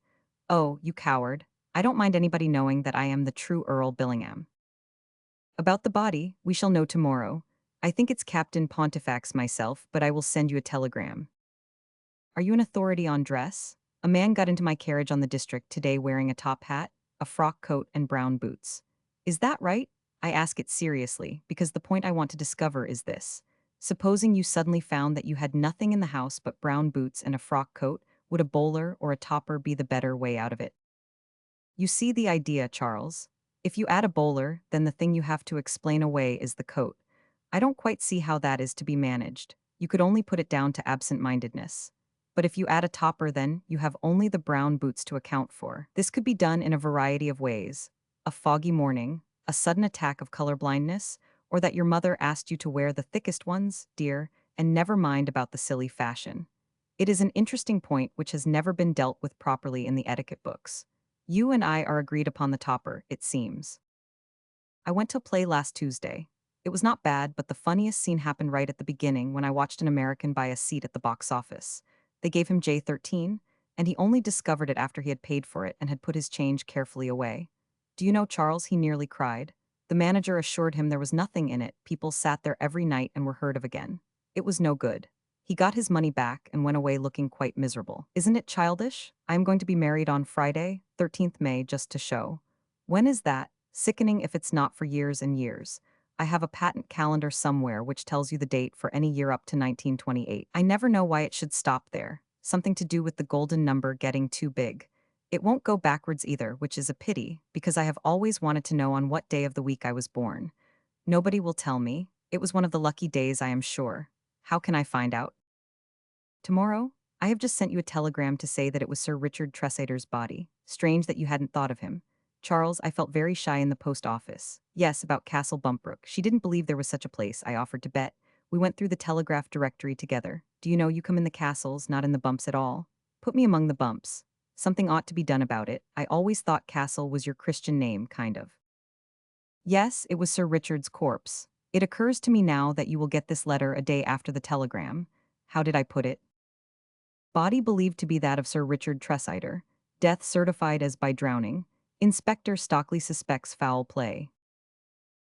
A: Oh, you coward. I don't mind anybody knowing that I am the true Earl Billingham. About the body, we shall know tomorrow. I think it's Captain Pontifex myself, but I will send you a telegram. Are you an authority on dress? A man got into my carriage on the district today wearing a top hat, a frock coat, and brown boots. Is that right? I ask it seriously, because the point I want to discover is this. Supposing you suddenly found that you had nothing in the house but brown boots and a frock coat, would a bowler or a topper be the better way out of it? You see the idea, Charles. If you add a bowler, then the thing you have to explain away is the coat. I don't quite see how that is to be managed. You could only put it down to absent-mindedness. But if you add a topper, then you have only the brown boots to account for. This could be done in a variety of ways. A foggy morning, a sudden attack of color blindness, or that your mother asked you to wear the thickest ones, dear, and never mind about the silly fashion. It is an interesting point which has never been dealt with properly in the etiquette books. You and I are agreed upon the topper, it seems. I went to a play last Tuesday. It was not bad, but the funniest scene happened right at the beginning when I watched an American buy a seat at the box office. They gave him J13, and he only discovered it after he had paid for it and had put his change carefully away. Do you know, Charles, he nearly cried. The manager assured him there was nothing in it. People sat there every night and were heard of again. It was no good. He got his money back and went away looking quite miserable. Isn't it childish? I am going to be married on Friday, 13th May, just to show. When is that? Sickening if it's not for years and years. I have a patent calendar somewhere which tells you the date for any year up to 1928. I never know why it should stop there. Something to do with the golden number getting too big. It won't go backwards either, which is a pity, because I have always wanted to know on what day of the week I was born. Nobody will tell me. It was one of the lucky days, I am sure. How can I find out? Tomorrow? I have just sent you a telegram to say that it was Sir Richard Tressider's body. Strange that you hadn't thought of him. Charles, I felt very shy in the post office. Yes, about Castle Bumpbrook. She didn't believe there was such a place, I offered to bet. We went through the telegraph directory together. Do you know you come in the castles, not in the bumps at all? Put me among the bumps. Something ought to be done about it. I always thought Castle was your Christian name, kind of. Yes, it was Sir Richard's corpse. It occurs to me now that you will get this letter a day after the telegram. How did I put it? Body believed to be that of Sir Richard Tressider. Death certified as by drowning. Inspector Stockley suspects foul play.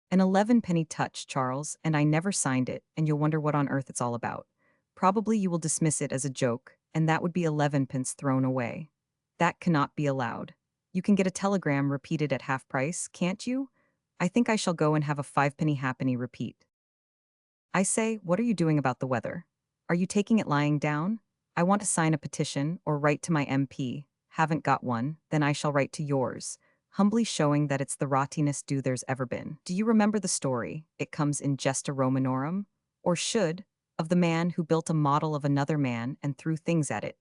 A: An 11-penny touch, Charles, and I never signed it, and you'll wonder what on earth it's all about. Probably you will dismiss it as a joke, and that would be 11 pence thrown away. That cannot be allowed. You can get a telegram repeated at half price, can't you? I think I shall go and have a 5-penny halfpenny repeat. I say, what are you doing about the weather? Are you taking it lying down? I want to sign a petition or write to my MP. Haven't got one, then I shall write to yours, humbly showing that it's the rottinest do there's ever been. Do you remember the story? It comes in Gesta Romanorum, or should, of the man who built a model of another man and threw things at it,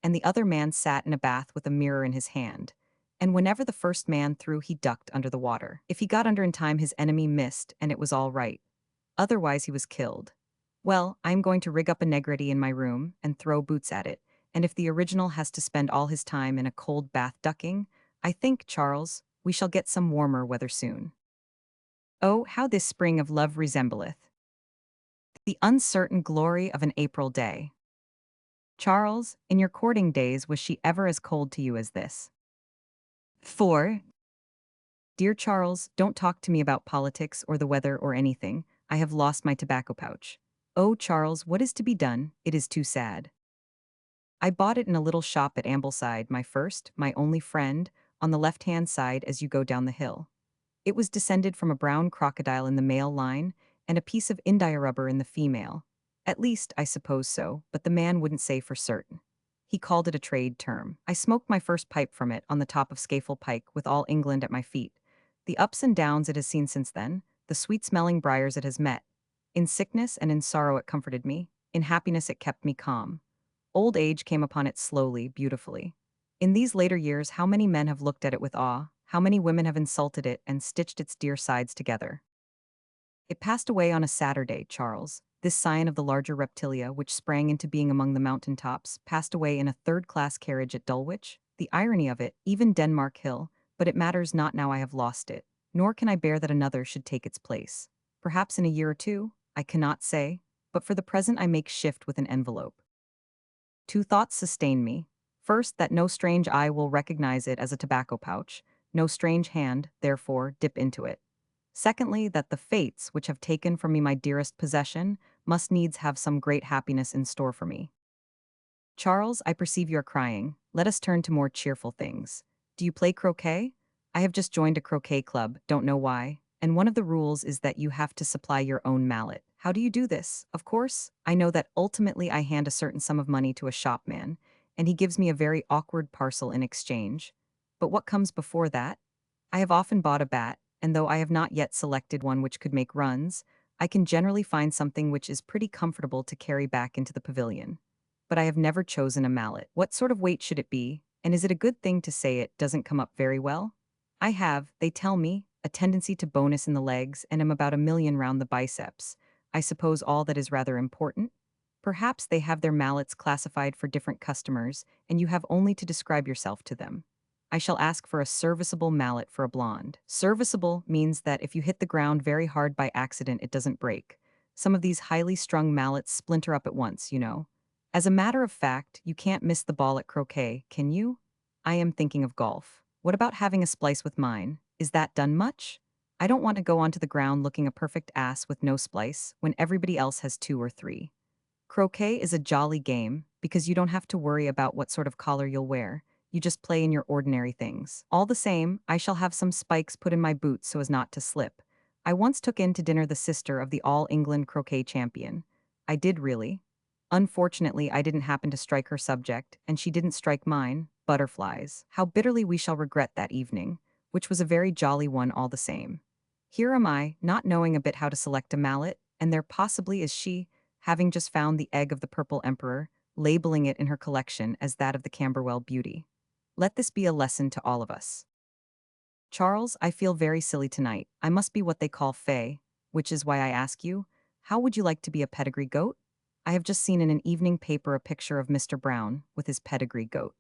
A: and the other man sat in a bath with a mirror in his hand. And whenever the first man threw, he ducked under the water. If he got under in time, his enemy missed, and it was all right. Otherwise, he was killed. Well, I am going to rig up a Negrete in my room and throw boots at it, and if the original has to spend all his time in a cold bath ducking, I think, Charles, we shall get some warmer weather soon. Oh, how this spring of love resembleth the uncertain glory of an April day. Charles, in your courting days was she ever as cold to you as this? 4. Dear Charles, don't talk to me about politics or the weather or anything. I have lost my tobacco pouch. Oh, Charles, what is to be done? It is too sad. I bought it in a little shop at Ambleside, my first, my only friend, on the left-hand side as you go down the hill. It was descended from a brown crocodile in the male line and a piece of india rubber in the female. At least, I suppose so, but the man wouldn't say for certain. He called it a trade term. I smoked my first pipe from it on the top of Scafell Pike with all England at my feet. The ups and downs it has seen since then, the sweet-smelling briars it has met. In sickness and in sorrow it comforted me, in happiness it kept me calm. Old age came upon it slowly, beautifully. In these later years, how many men have looked at it with awe, how many women have insulted it and stitched its dear sides together. It passed away on a Saturday, Charles. This scion of the larger reptilia, which sprang into being among the mountain tops, passed away in a third-class carriage at Dulwich. The irony of it, even Denmark Hill, but it matters not now I have lost it, nor can I bear that another should take its place. Perhaps in a year or two, I cannot say, but for the present I make shift with an envelope. 2 thoughts sustain me. First, that no strange eye will recognize it as a tobacco pouch, no strange hand, therefore, dip into it. Secondly, that the fates, which have taken from me my dearest possession, must needs have some great happiness in store for me. Charles, I perceive you are crying. Let us turn to more cheerful things. Do you play croquet? I have just joined a croquet club, don't know why, and one of the rules is that you have to supply your own mallet. How do you do this? Of course, I know that ultimately I hand a certain sum of money to a shopman, and he gives me a very awkward parcel in exchange. But what comes before that? I have often bought a bat, and though I have not yet selected one which could make runs, I can generally find something which is pretty comfortable to carry back into the pavilion. But I have never chosen a mallet. What sort of weight should it be, and is it a good thing to say it doesn't come up very well? I have, they tell me, a tendency to bonus in the legs and am about 1 million round the biceps. I suppose all that is rather important? Perhaps they have their mallets classified for different customers, and you have only to describe yourself to them. I shall ask for a serviceable mallet for a blonde. Serviceable means that if you hit the ground very hard by accident, it doesn't break. Some of these highly strung mallets splinter up at once, you know. As a matter of fact, you can't miss the ball at croquet, can you? I am thinking of golf. What about having a splice with mine? Is that done much? I don't want to go onto the ground looking a perfect ass with no splice when everybody else has two or three. Croquet is a jolly game because you don't have to worry about what sort of collar you'll wear. You just play in your ordinary things. All the same, I shall have some spikes put in my boots so as not to slip. I once took in to dinner the sister of the All England croquet champion. I did really. Unfortunately, I didn't happen to strike her subject, and she didn't strike mine, butterflies. How bitterly we shall regret that evening, which was a very jolly one all the same. Here am I, not knowing a bit how to select a mallet, and there possibly is she, having just found the egg of the purple emperor, labeling it in her collection as that of the Camberwell beauty. Let this be a lesson to all of us. Charles, I feel very silly tonight. I must be what they call fey, which is why I ask you, how would you like to be a pedigree goat? I have just seen in an evening paper a picture of Mr. Brown with his pedigree goat.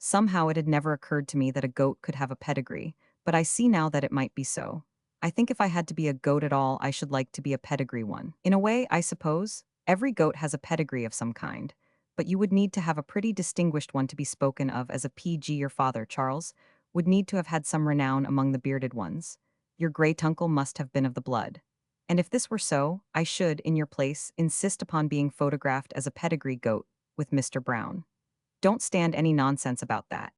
A: Somehow it had never occurred to me that a goat could have a pedigree, but I see now that it might be so. I think if I had to be a goat at all, I should like to be a pedigree one. In a way, I suppose, every goat has a pedigree of some kind, but you would need to have a pretty distinguished one to be spoken of as a PG. Your father, Charles, would need to have had some renown among the bearded ones. Your great-uncle must have been of the blood. And if this were so, I should, in your place, insist upon being photographed as a pedigree goat with Mr. Brown. Don't stand any nonsense about that.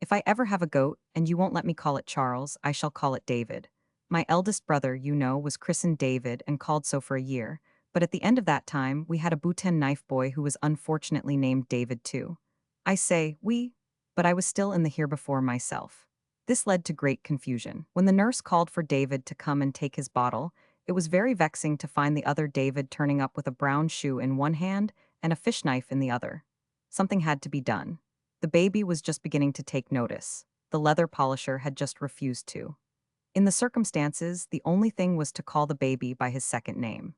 A: If I ever have a goat, and you won't let me call it Charles, I shall call it David. My eldest brother, you know, was christened David and called so for a year, but at the end of that time, we had a Bhutan knife boy who was unfortunately named David too. I say, we, but I was still in the here before myself. This led to great confusion. When the nurse called for David to come and take his bottle, it was very vexing to find the other David turning up with a brown shoe in one hand and a fish knife in the other. Something had to be done. The baby was just beginning to take notice. The leather polisher had just refused to. In the circumstances, the only thing was to call the baby by his second name.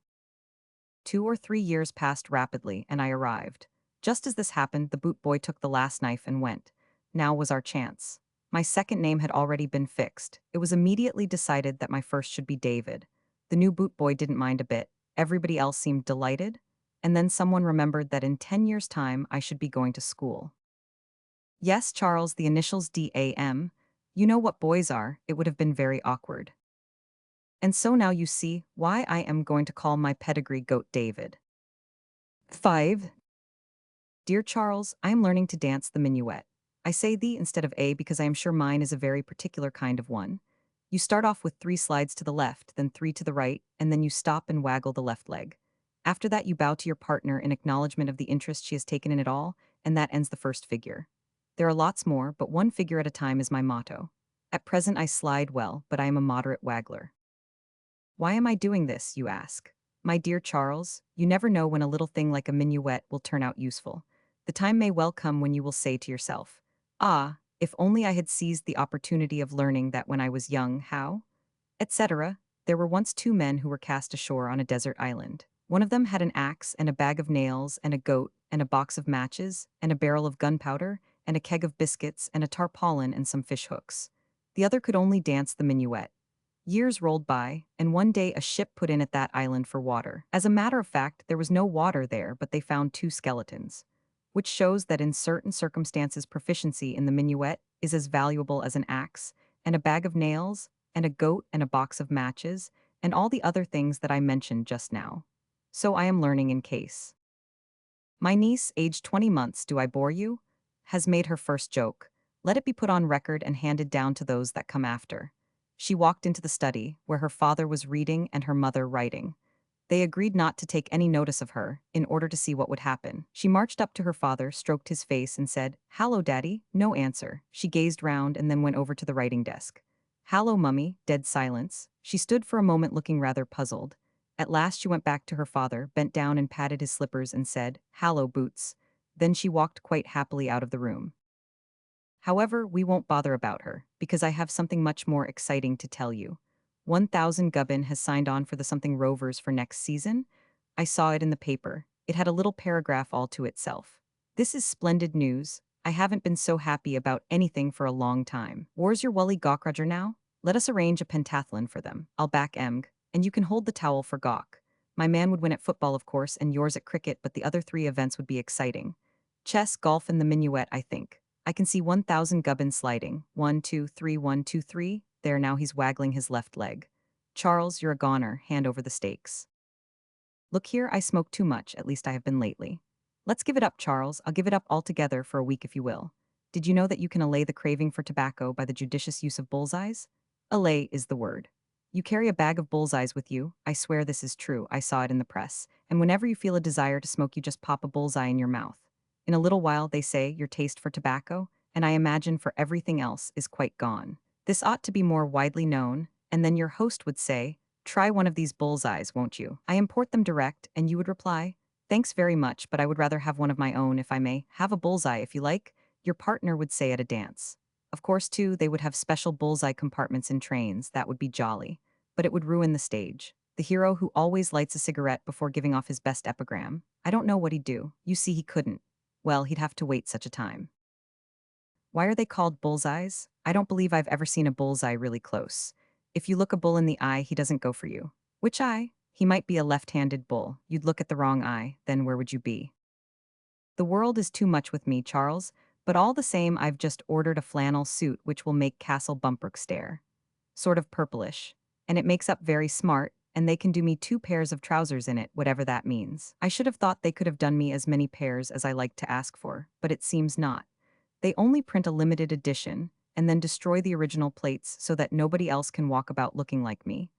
A: 2 or 3 years passed rapidly, and I arrived. Just as this happened, the boot boy took the last knife and went. Now was our chance. My second name had already been fixed. It was immediately decided that my first should be David. The new boot boy didn't mind a bit. Everybody else seemed delighted. And then someone remembered that in 10 years' time I should be going to school. Yes, Charles, the initials DAM. You know what boys are, it would have been very awkward. And so now you see why I am going to call my pedigree goat David. 5. Dear Charles, I am learning to dance the minuet. I say thee instead of a because I am sure mine is a very particular kind of one. You start off with 3 slides to the left, then 3 to the right, and then you stop and waggle the left leg. After that you bow to your partner in acknowledgement of the interest she has taken in it all, and that ends the first figure. There are lots more, but 1 figure at a time is my motto. At present I slide well, but I am a moderate waggler. Why am I doing this, you ask? My dear Charles, you never know when a little thing like a minuet will turn out useful. The time may well come when you will say to yourself, ah, if only I had seized the opportunity of learning that when I was young, how? Etc. There were once 2 men who were cast ashore on a desert island. One of them had an axe and a bag of nails and a goat and a box of matches and a barrel of gunpowder and a keg of biscuits and a tarpaulin and some fish hooks. The other could only dance the minuet. Years rolled by, and one day a ship put in at that island for water. As a matter of fact, there was no water there, but they found 2 skeletons, which shows that in certain circumstances proficiency in the minuet is as valuable as an axe, and a bag of nails, and a goat and a box of matches, and all the other things that I mentioned just now. So I am learning in case. My niece, aged 20 months, do I bore you? Has made her first joke. Let it be put on record and handed down to those that come after. She walked into the study, where her father was reading and her mother writing. They agreed not to take any notice of her, in order to see what would happen. She marched up to her father, stroked his face, and said, "Hallo, Daddy." No answer. She gazed round and then went over to the writing desk. "Hallo, Mummy." Dead silence. She stood for a moment looking rather puzzled. At last she went back to her father, bent down and patted his slippers and said, "Hallo, Boots." Then she walked quite happily out of the room. However, we won't bother about her, because I have something much more exciting to tell you. 1000 Gubbin has signed on for the something Rovers for next season. I saw it in the paper. It had a little paragraph all to itself. This is splendid news. I haven't been so happy about anything for a long time. Where's your Wully Gawk-Roger now? Let us arrange a pentathlon for them. I'll back Emg, and you can hold the towel for Gawk. My man would win at football, of course, and yours at cricket, but the other three events would be exciting. Chess, golf, and the minuet, I think. I can see 1,000 gubbins sliding. 1, 2, 3, 1, 2, 3. There, now he's waggling his left leg. Charles, you're a goner. Hand over the stakes. Look here, I smoke too much, at least I have been lately. Let's give it up, Charles. I'll give it up altogether for a week if you will. Did you know that you can allay the craving for tobacco by the judicious use of bullseyes? Allay is the word. You carry a bag of bullseyes with you. I swear this is true. I saw it in the press. And whenever you feel a desire to smoke, you just pop a bullseye in your mouth. In a little while, they say, your taste for tobacco, and I imagine for everything else, is quite gone. This ought to be more widely known, and then your host would say, try one of these bullseyes, won't you? I import them direct, and you would reply, thanks very much, but I would rather have one of my own if I may. Have a bullseye if you like, your partner would say at a dance. Of course, too, they would have special bullseye compartments in trains. That would be jolly. But it would ruin the stage. The hero who always lights a cigarette before giving off his best epigram. I don't know what he'd do. You see, he couldn't. Well, he'd have to wait such a time. Why are they called bullseyes? I don't believe I've ever seen a bullseye really close. If you look a bull in the eye, he doesn't go for you. Which eye? He might be a left-handed bull. You'd look at the wrong eye, then where would you be? The world is too much with me, Charles, but all the same I've just ordered a flannel suit which will make Castle Bumperk stare. Sort of purplish. And it makes up very smart, and they can do me 2 pairs of trousers in it, whatever that means. I should have thought they could have done me as many pairs as I like to ask for, but it seems not. They only print a limited edition, and then destroy the original plates so that nobody else can walk about looking like me.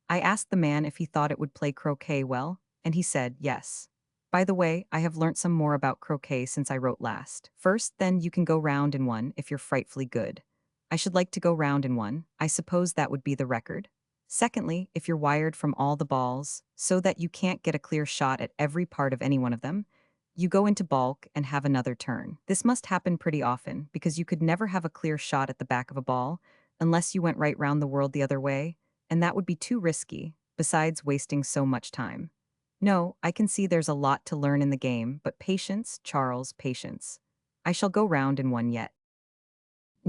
A: I asked the man if he thought it would play croquet well, and he said yes. By the way, I have learnt some more about croquet since I wrote last. First, then, you can go round in one if you're frightfully good. I should like to go round in one. I suppose that would be the record. Secondly, if you're wired from all the balls, so that you can't get a clear shot at every part of any one of them, you go into balk and have another turn. This must happen pretty often, because you could never have a clear shot at the back of a ball, unless you went right round the world the other way, and that would be too risky, besides wasting so much time. No, I can see there's a lot to learn in the game, but patience, Charles, patience. I shall go round in one yet.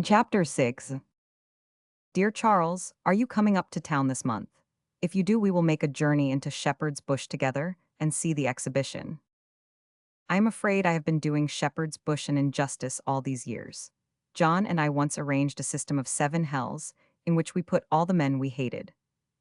A: Chapter 6. Dear Charles, are you coming up to town this month? If you do, we will make a journey into Shepherd's Bush together and see the exhibition. I am afraid I have been doing Shepherd's Bush an injustice all these years. John and I once arranged a system of 7 hells in which we put all the men we hated.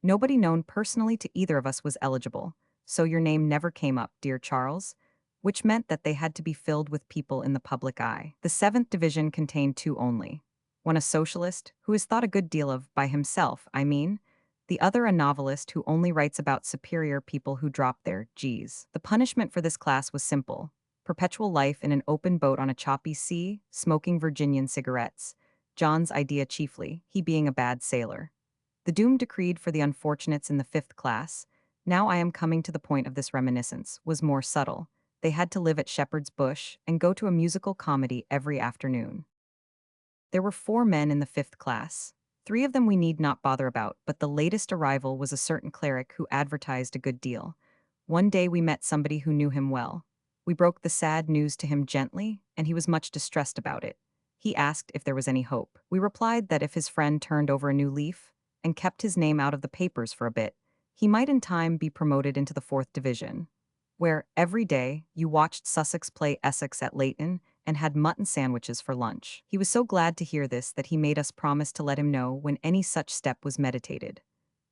A: Nobody known personally to either of us was eligible, so your name never came up, dear Charles, which meant that they had to be filled with people in the public eye. The 7th division contained 2 only. One a socialist, who is thought a good deal of by himself, I mean. The other a novelist who only writes about superior people who drop their G's. The punishment for this class was simple. Perpetual life in an open boat on a choppy sea, smoking Virginian cigarettes. John's idea chiefly, he being a bad sailor. The doom decreed for the unfortunates in the 5th class, now I am coming to the point of this reminiscence, was more subtle. They had to live at Shepherd's Bush and go to a musical comedy every afternoon. There were 4 men in the 5th class. 3 of them we need not bother about, but the latest arrival was a certain cleric who advertised a good deal. One day we met somebody who knew him well. We broke the sad news to him gently, and he was much distressed about it. He asked if there was any hope. We replied that if his friend turned over a new leaf and kept his name out of the papers for a bit, he might in time be promoted into the 4th division, where, every day, you watched Sussex play Essex at Leighton and had mutton sandwiches for lunch. He was so glad to hear this that he made us promise to let him know when any such step was meditated.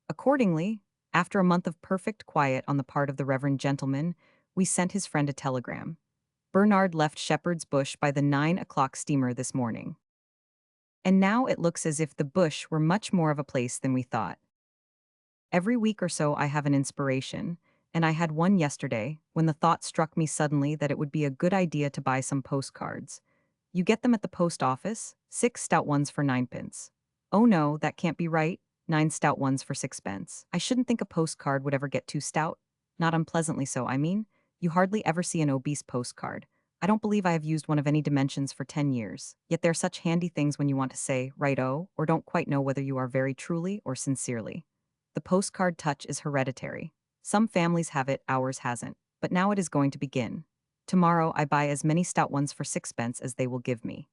A: Accordingly, after a month of perfect quiet on the part of the reverend gentleman, we sent his friend a telegram. Bernard left Shepherd's Bush by the 9 o'clock steamer this morning. And now it looks as if the bush were much more of a place than we thought. Every week or so I have an inspiration, and I had one yesterday when the thought struck me suddenly that it would be a good idea to buy some postcards. You get them at the post office, 6 stout ones for 9 pence. Oh no, that can't be right, 9 stout ones for 6 pence. I shouldn't think a postcard would ever get too stout. Not unpleasantly so, I mean. You hardly ever see an obese postcard. I don't believe I have used one of any dimensions for 10 years. Yet they're such handy things when you want to say, right-o, or don't quite know whether you are very truly or sincerely. The postcard touch is hereditary. Some families have it, ours hasn't. But now it is going to begin. Tomorrow I buy as many stout ones for 6 pence as they will give me.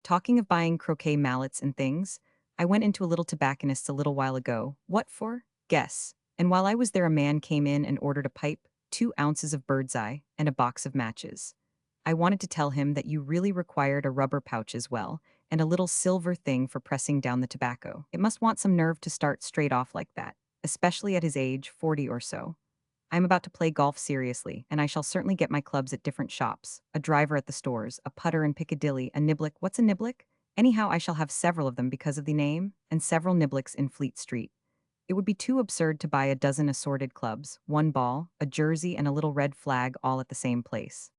A: Talking of buying croquet mallets and things, I went into a little tobacconist's a little while ago. What for? Guess. And while I was there, a man came in and ordered a pipe, 2 ounces of bird's eye, and a box of matches. I wanted to tell him that you really required a rubber pouch as well, and a little silver thing for pressing down the tobacco. It must want some nerve to start straight off like that, especially at his age, 40 or so. I am about to play golf seriously, and I shall certainly get my clubs at different shops, a driver at the stores, a putter in Piccadilly, a niblick. What's a niblick? Anyhow, I shall have several of them because of the name, and several niblicks in Fleet Street. It would be too absurd to buy a dozen assorted clubs, one ball, a jersey, and a little red flag all at the same place.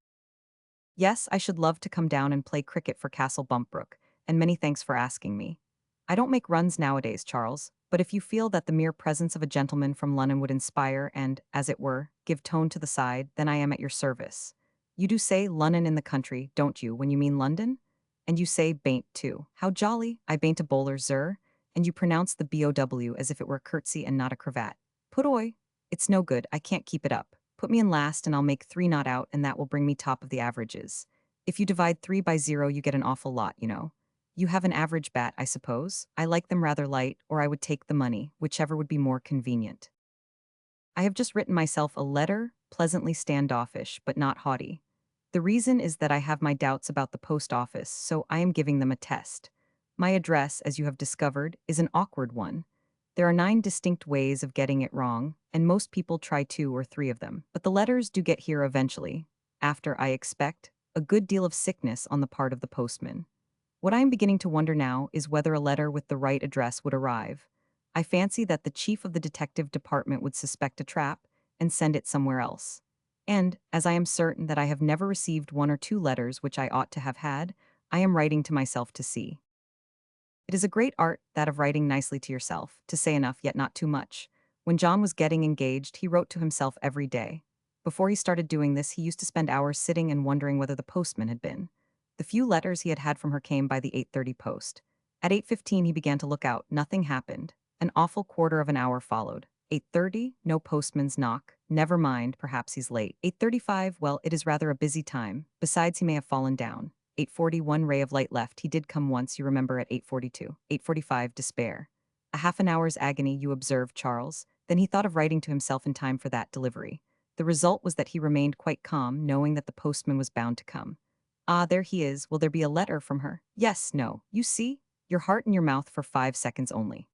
A: Yes, I should love to come down and play cricket for Castle Bumpbrook, and many thanks for asking me. I don't make runs nowadays, Charles, but if you feel that the mere presence of a gentleman from London would inspire and, as it were, give tone to the side, then I am at your service. You do say Lunnon in the country, don't you, when you mean London? And you say baint too. How jolly, I baint a bowler, sir, and you pronounce the BOW as if it were a curtsy and not a cravat. Put oi. It's no good, I can't keep it up. Put me in last and I'll make 3 not out and that will bring me top of the averages. If you divide 3 by 0, you get an awful lot, you know. You have an average bat, I suppose. I like them rather light, or I would take the money, whichever would be more convenient. I have just written myself a letter, pleasantly standoffish, but not haughty. The reason is that I have my doubts about the post office, so I am giving them a test. My address, as you have discovered, is an awkward one. There are 9 distinct ways of getting it wrong, and most people try 2 or 3 of them. But the letters do get here eventually, after, I expect, a good deal of sickness on the part of the postman. What I am beginning to wonder now is whether a letter with the right address would arrive. I fancy that the chief of the detective department would suspect a trap and send it somewhere else. And, as I am certain that I have never received 1 or 2 letters which I ought to have had, I am writing to myself to see. It is a great art, that of writing nicely to yourself, to say enough yet not too much. When John was getting engaged, he wrote to himself every day. Before he started doing this, he used to spend hours sitting and wondering whether the postman had been. The few letters he had had from her came by the 8:30 post. At 8:15 he began to look out. Nothing happened. An awful quarter of an hour followed. 8:30, no postman's knock. Never mind, perhaps he's late. 8:35, well, it is rather a busy time. Besides, he may have fallen down. 8:40, one ray of light left. He did come once, you remember, at 8:42. 8:45, despair. A half an hour's agony, you observe, Charles. Then he thought of writing to himself in time for that delivery. The result was that he remained quite calm, knowing that the postman was bound to come. Ah, there he is. Will there be a letter from her? Yes, no. You see? Your heart in your mouth for 5 seconds only.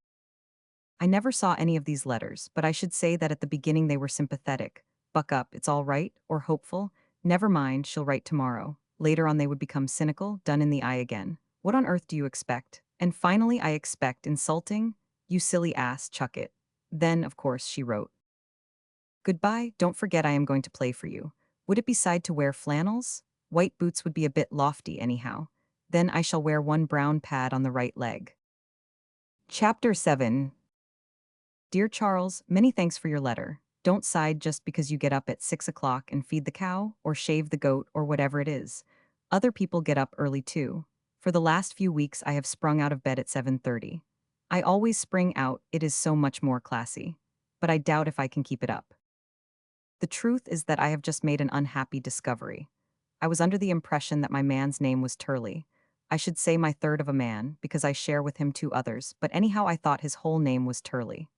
A: I never saw any of these letters, but I should say that at the beginning they were sympathetic. Buck up, it's all right, or hopeful. Never mind, she'll write tomorrow. Later on they would become cynical, done in the eye again. What on earth do you expect? And finally I expect insulting. You silly ass, chuck it. Then, of course, she wrote. Goodbye, don't forget I am going to play for you. Would it be side to wear flannels? White boots would be a bit lofty anyhow. Then I shall wear one brown pad on the right leg. Chapter 7. Dear Charles, many thanks for your letter. Don't sigh just because you get up at 6 o'clock and feed the cow, or shave the goat, or whatever it is. Other people get up early too. For the last few weeks I have sprung out of bed at 7:30. I always spring out, it is so much more classy. But I doubt if I can keep it up. The truth is that I have just made an unhappy discovery. I was under the impression that my man's name was Turley. I should say my third of a man, because I share with him 2 others, but anyhow I thought his whole name was Turley.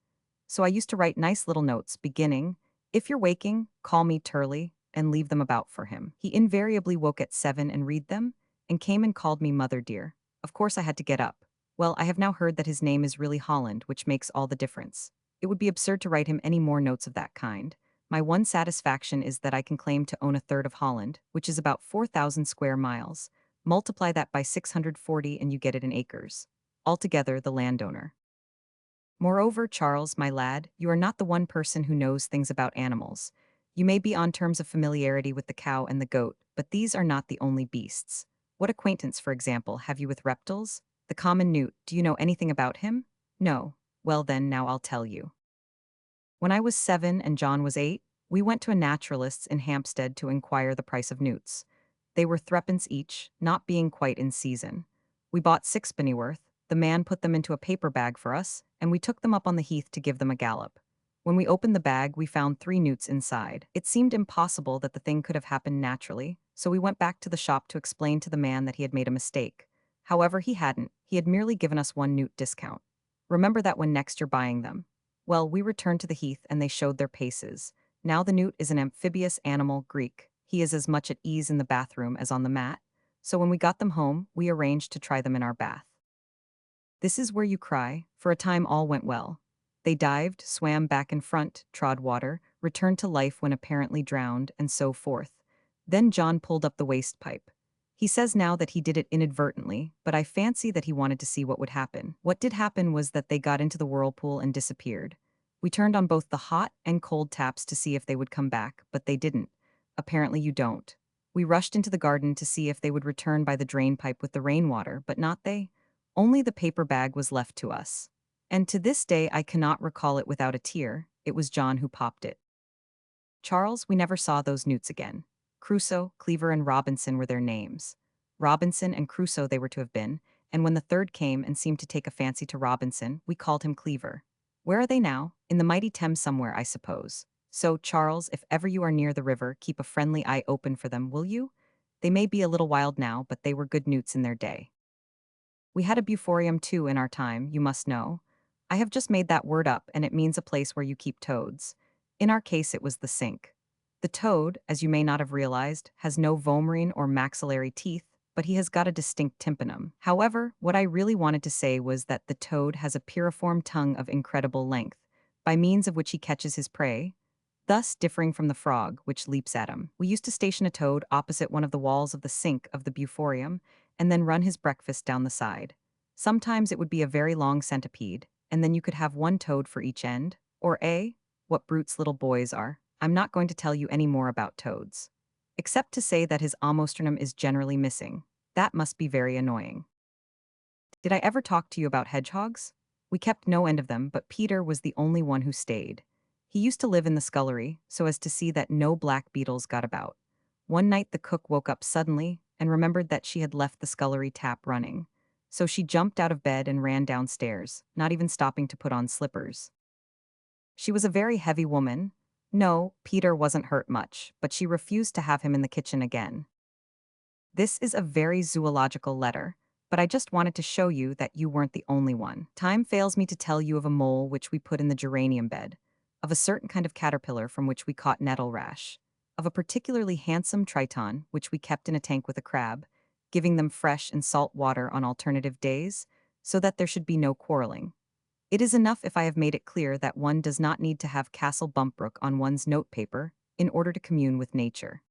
A: So I used to write nice little notes beginning, "If you're waking, call me Turley," and leave them about for him. He invariably woke at 7 and read them, and came and called me mother dear. Of course I had to get up. Well, I have now heard that his name is really Holland, which makes all the difference. It would be absurd to write him any more notes of that kind. My one satisfaction is that I can claim to own a third of Holland, which is about 4,000 square miles. Multiply that by 640 and you get it in acres. Altogether, the landowner. Moreover, Charles, my lad, you are not the one person who knows things about animals. You may be on terms of familiarity with the cow and the goat, but these are not the only beasts. What acquaintance, for example, have you with reptiles? The common newt, do you know anything about him? No. Well then, now I'll tell you. When I was 7 and John was 8, we went to a naturalist's in Hampstead to inquire the price of newts. They were threepence each, not being quite in season. We bought sixpennyworth. The man put them into a paper bag for us, and we took them up on the heath to give them a gallop. When we opened the bag, we found 3 newts inside. It seemed impossible that the thing could have happened naturally, so we went back to the shop to explain to the man that he had made a mistake. However, he hadn't. He had merely given us 1 newt discount. Remember that when next you're buying them. Well, we returned to the heath and they showed their paces. Now the newt is an amphibious animal, Greek. He is as much at ease in the bathroom as on the mat. So when we got them home, we arranged to try them in our bath. This is where you cry. For a time all went well. They dived, swam back in front, trod water, returned to life when apparently drowned, and so forth. Then John pulled up the waste pipe. He says now that he did it inadvertently, but I fancy that he wanted to see what would happen. What did happen was that they got into the whirlpool and disappeared. We turned on both the hot and cold taps to see if they would come back, but they didn't. Apparently you don't. We rushed into the garden to see if they would return by the drain pipe with the rainwater, but not they. Only the paper bag was left to us. And to this day I cannot recall it without a tear. It was John who popped it. Charles, we never saw those newts again. Crusoe, Cleaver, and Robinson were their names. Robinson and Crusoe they were to have been, and when the third came and seemed to take a fancy to Robinson, we called him Cleaver. Where are they now? In the mighty Thames somewhere, I suppose. So, Charles, if ever you are near the river, keep a friendly eye open for them, will you? They may be a little wild now, but they were good newts in their day. We had a buforium too in our time, you must know. I have just made that word up, and it means a place where you keep toads. In our case, it was the sink. The toad, as you may not have realized, has no vomerine or maxillary teeth, but he has got a distinct tympanum. However, what I really wanted to say was that the toad has a piriform tongue of incredible length, by means of which he catches his prey, thus differing from the frog, which leaps at him. We used to station a toad opposite one of the walls of the sink of the buforium, and then run his breakfast down the side. Sometimes it would be a very long centipede, and then you could have one toad for each end, or what brutes little boys are. I'm not going to tell you any more about toads. Except to say that his almosternum is generally missing. That must be very annoying. Did I ever talk to you about hedgehogs? We kept no end of them, but Peter was the only one who stayed. He used to live in the scullery, so as to see that no black beetles got about. One night the cook woke up suddenly and remembered that she had left the scullery tap running. So she jumped out of bed and ran downstairs, not even stopping to put on slippers. She was a very heavy woman. No, Peter wasn't hurt much, but she refused to have him in the kitchen again. This is a very zoological letter, but I just wanted to show you that you weren't the only one. Time fails me to tell you of a mole which we put in the geranium bed, of a certain kind of caterpillar from which we caught nettle rash, of a particularly handsome triton which we kept in a tank with a crab, giving them fresh and salt water on alternative days, so that there should be no quarreling. It is enough if I have made it clear that one does not need to have Castle Bumpbrook on one's notepaper in order to commune with nature.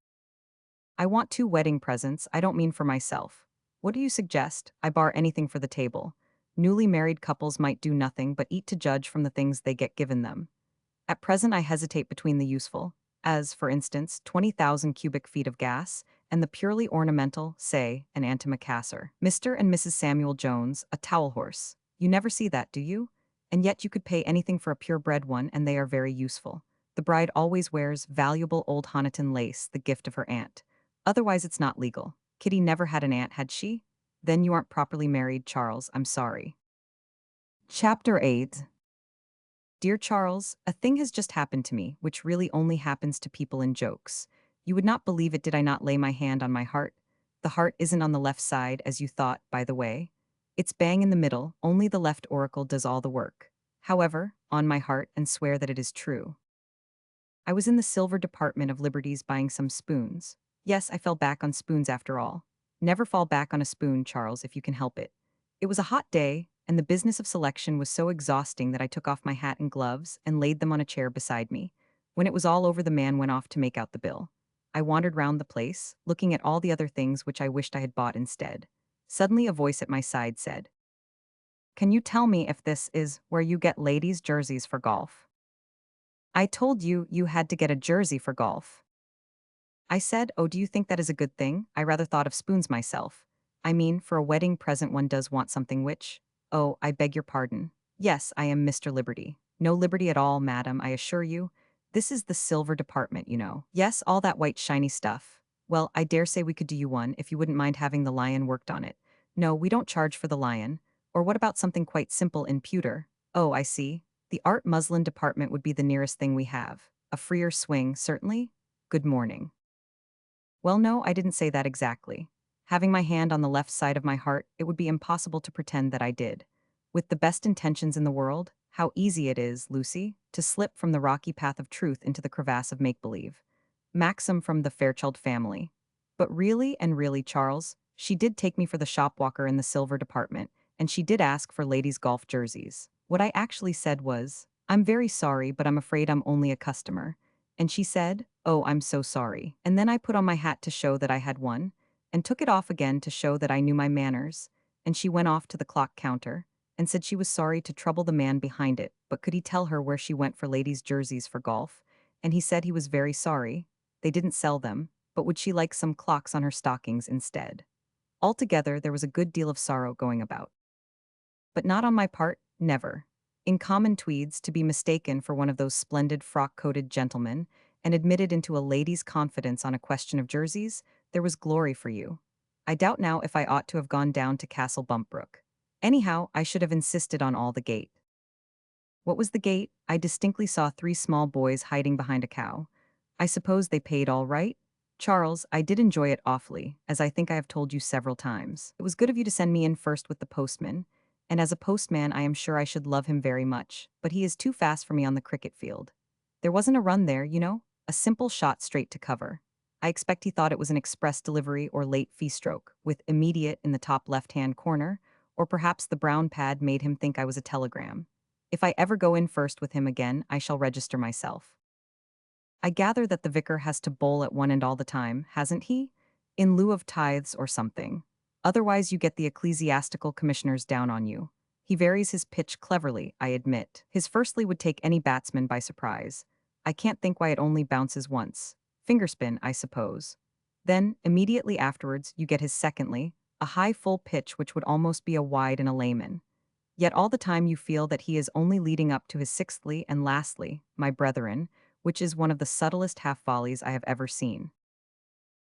A: I want 2 wedding presents, I don't mean for myself. What do you suggest? I bar anything for the table. Newly married couples might do nothing but eat to judge from the things they get given them. At present I hesitate between the useful, as, for instance, 20,000 cubic feet of gas, and the purely ornamental, say, an antimacassar. Mr. and Mrs. Samuel Jones, a towel horse. You never see that, do you? And yet you could pay anything for a purebred one, and they are very useful. The bride always wears valuable old Honiton lace, the gift of her aunt. Otherwise it's not legal. Kitty never had an aunt, had she? Then you aren't properly married, Charles, I'm sorry. Chapter 8. Dear Charles, a thing has just happened to me, which really only happens to people in jokes. You would not believe it did I not lay my hand on my heart. The heart isn't on the left side, as you thought, by the way. It's bang in the middle, only the left auricle does all the work. However, on my heart, and swear that it is true. I was in the silver department of Liberty's buying some spoons. Yes, I fell back on spoons after all. Never fall back on a spoon, Charles, if you can help it. It was a hot day, and the business of selection was so exhausting that I took off my hat and gloves and laid them on a chair beside me. When it was all over, the man went off to make out the bill. I wandered round the place, looking at all the other things which I wished I had bought instead. Suddenly a voice at my side said, "Can you tell me if this is where you get ladies' jerseys for golf?" "I told you you had to get a jersey for golf." I said, "Oh, do you think that is a good thing? I rather thought of spoons myself. I mean, for a wedding present one does want something which— Oh, I beg your pardon. Yes, I am Mr. Liberty. No liberty at all, madam, I assure you. This is the silver department, you know. Yes, all that white shiny stuff. Well, I dare say we could do you one, if you wouldn't mind having the lion worked on it. No, we don't charge for the lion. Or what about something quite simple in pewter? Oh, I see. The art muslin department would be the nearest thing we have. A freer swing, certainly. Good morning." Well, no, I didn't say that exactly. Having my hand on the left side of my heart, it would be impossible to pretend that I did. With the best intentions in the world, How easy it is, Lucy, to slip from the rocky path of truth into the crevasse of make-believe. Maxim from the Fairchild family. But really and really, Charles, she did take me for the shop walker in the silver department, and she did ask for ladies' golf jerseys. What I actually said was, "I'm very sorry, but I'm afraid I'm only a customer." And she said, "Oh, I'm so sorry." And then I put on my hat to show that I had one, and took it off again to show that I knew my manners, and she went off to the clock counter and said she was sorry to trouble the man behind it, but could he tell her where she went for ladies' jerseys for golf? And he said he was very sorry. They didn't sell them, but would she like some clocks on her stockings instead? Altogether, there was a good deal of sorrow going about. But not on my part, never. In common tweeds, to be mistaken for one of those splendid frock-coated gentlemen, and admitted into a lady's confidence on a question of jerseys, there was glory for you. I doubt now if I ought to have gone down to Castle Bumpbrook. Anyhow, I should have insisted on all the gate. What was the gate? I distinctly saw three small boys hiding behind a cow. I suppose they paid all right? Charles, I did enjoy it awfully, as I think I have told you several times. It was good of you to send me in first with the postman, and as a postman I am sure I should love him very much, but he is too fast for me on the cricket field. There wasn't a run there, you know? A simple shot straight to cover. I expect he thought it was an express delivery or late fee stroke, with immediate in the top left-hand corner, or perhaps the brown pad made him think I was a telegram. If I ever go in first with him again, I shall register myself. I gather that the vicar has to bowl at one end all the time, hasn't he? In lieu of tithes or something. Otherwise you get the ecclesiastical commissioners down on you. He varies his pitch cleverly, I admit. His firstly would take any batsman by surprise. I can't think why it only bounces once. Fingerspin, I suppose. Then, immediately afterwards, you get his secondly, a high full pitch which would almost be a wide in a layman. Yet all the time you feel that he is only leading up to his sixthly and lastly, my brethren, which is one of the subtlest half-volleys I have ever seen.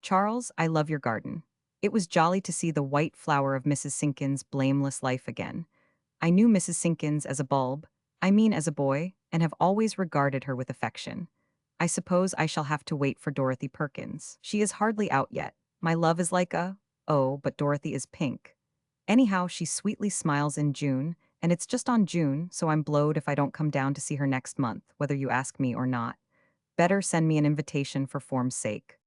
A: Charles, I love your garden. It was jolly to see the white flower of Mrs. Sinkins' blameless life again. I knew Mrs. Sinkins as a bulb, I mean as a boy, and have always regarded her with affection. I suppose I shall have to wait for Dorothy Perkins. She is hardly out yet. My love is like a— oh, but Dorothy is pink. Anyhow, she sweetly smiles in June, and it's just on June, so I'm blowed if I don't come down to see her next month, whether you ask me or not. Better send me an invitation for form's sake.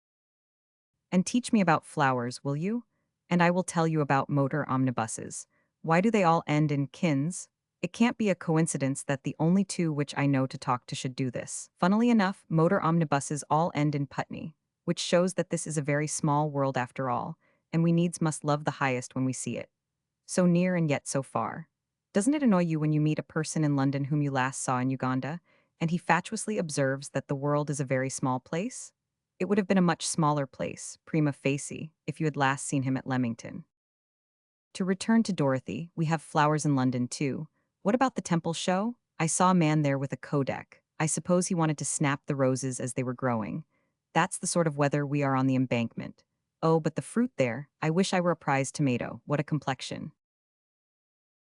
A: And teach me about flowers, will you? And I will tell you about motor omnibuses. Why do they all end in kins? It can't be a coincidence that the only two which I know to talk to should do this. Funnily enough, motor omnibuses all end in Putney, which shows that this is a very small world after all, and we needs must love the highest when we see it. So near and yet so far. Doesn't it annoy you when you meet a person in London whom you last saw in Uganda, and he fatuously observes that the world is a very small place? It would have been a much smaller place, prima facie, if you had last seen him at Leamington. To return to Dorothy, we have flowers in London too. What about the Temple show? I saw a man there with a kodak. I suppose he wanted to snap the roses as they were growing. That's the sort of weather we are on the Embankment. Oh, but the fruit there, I wish I were a prize tomato, what a complexion.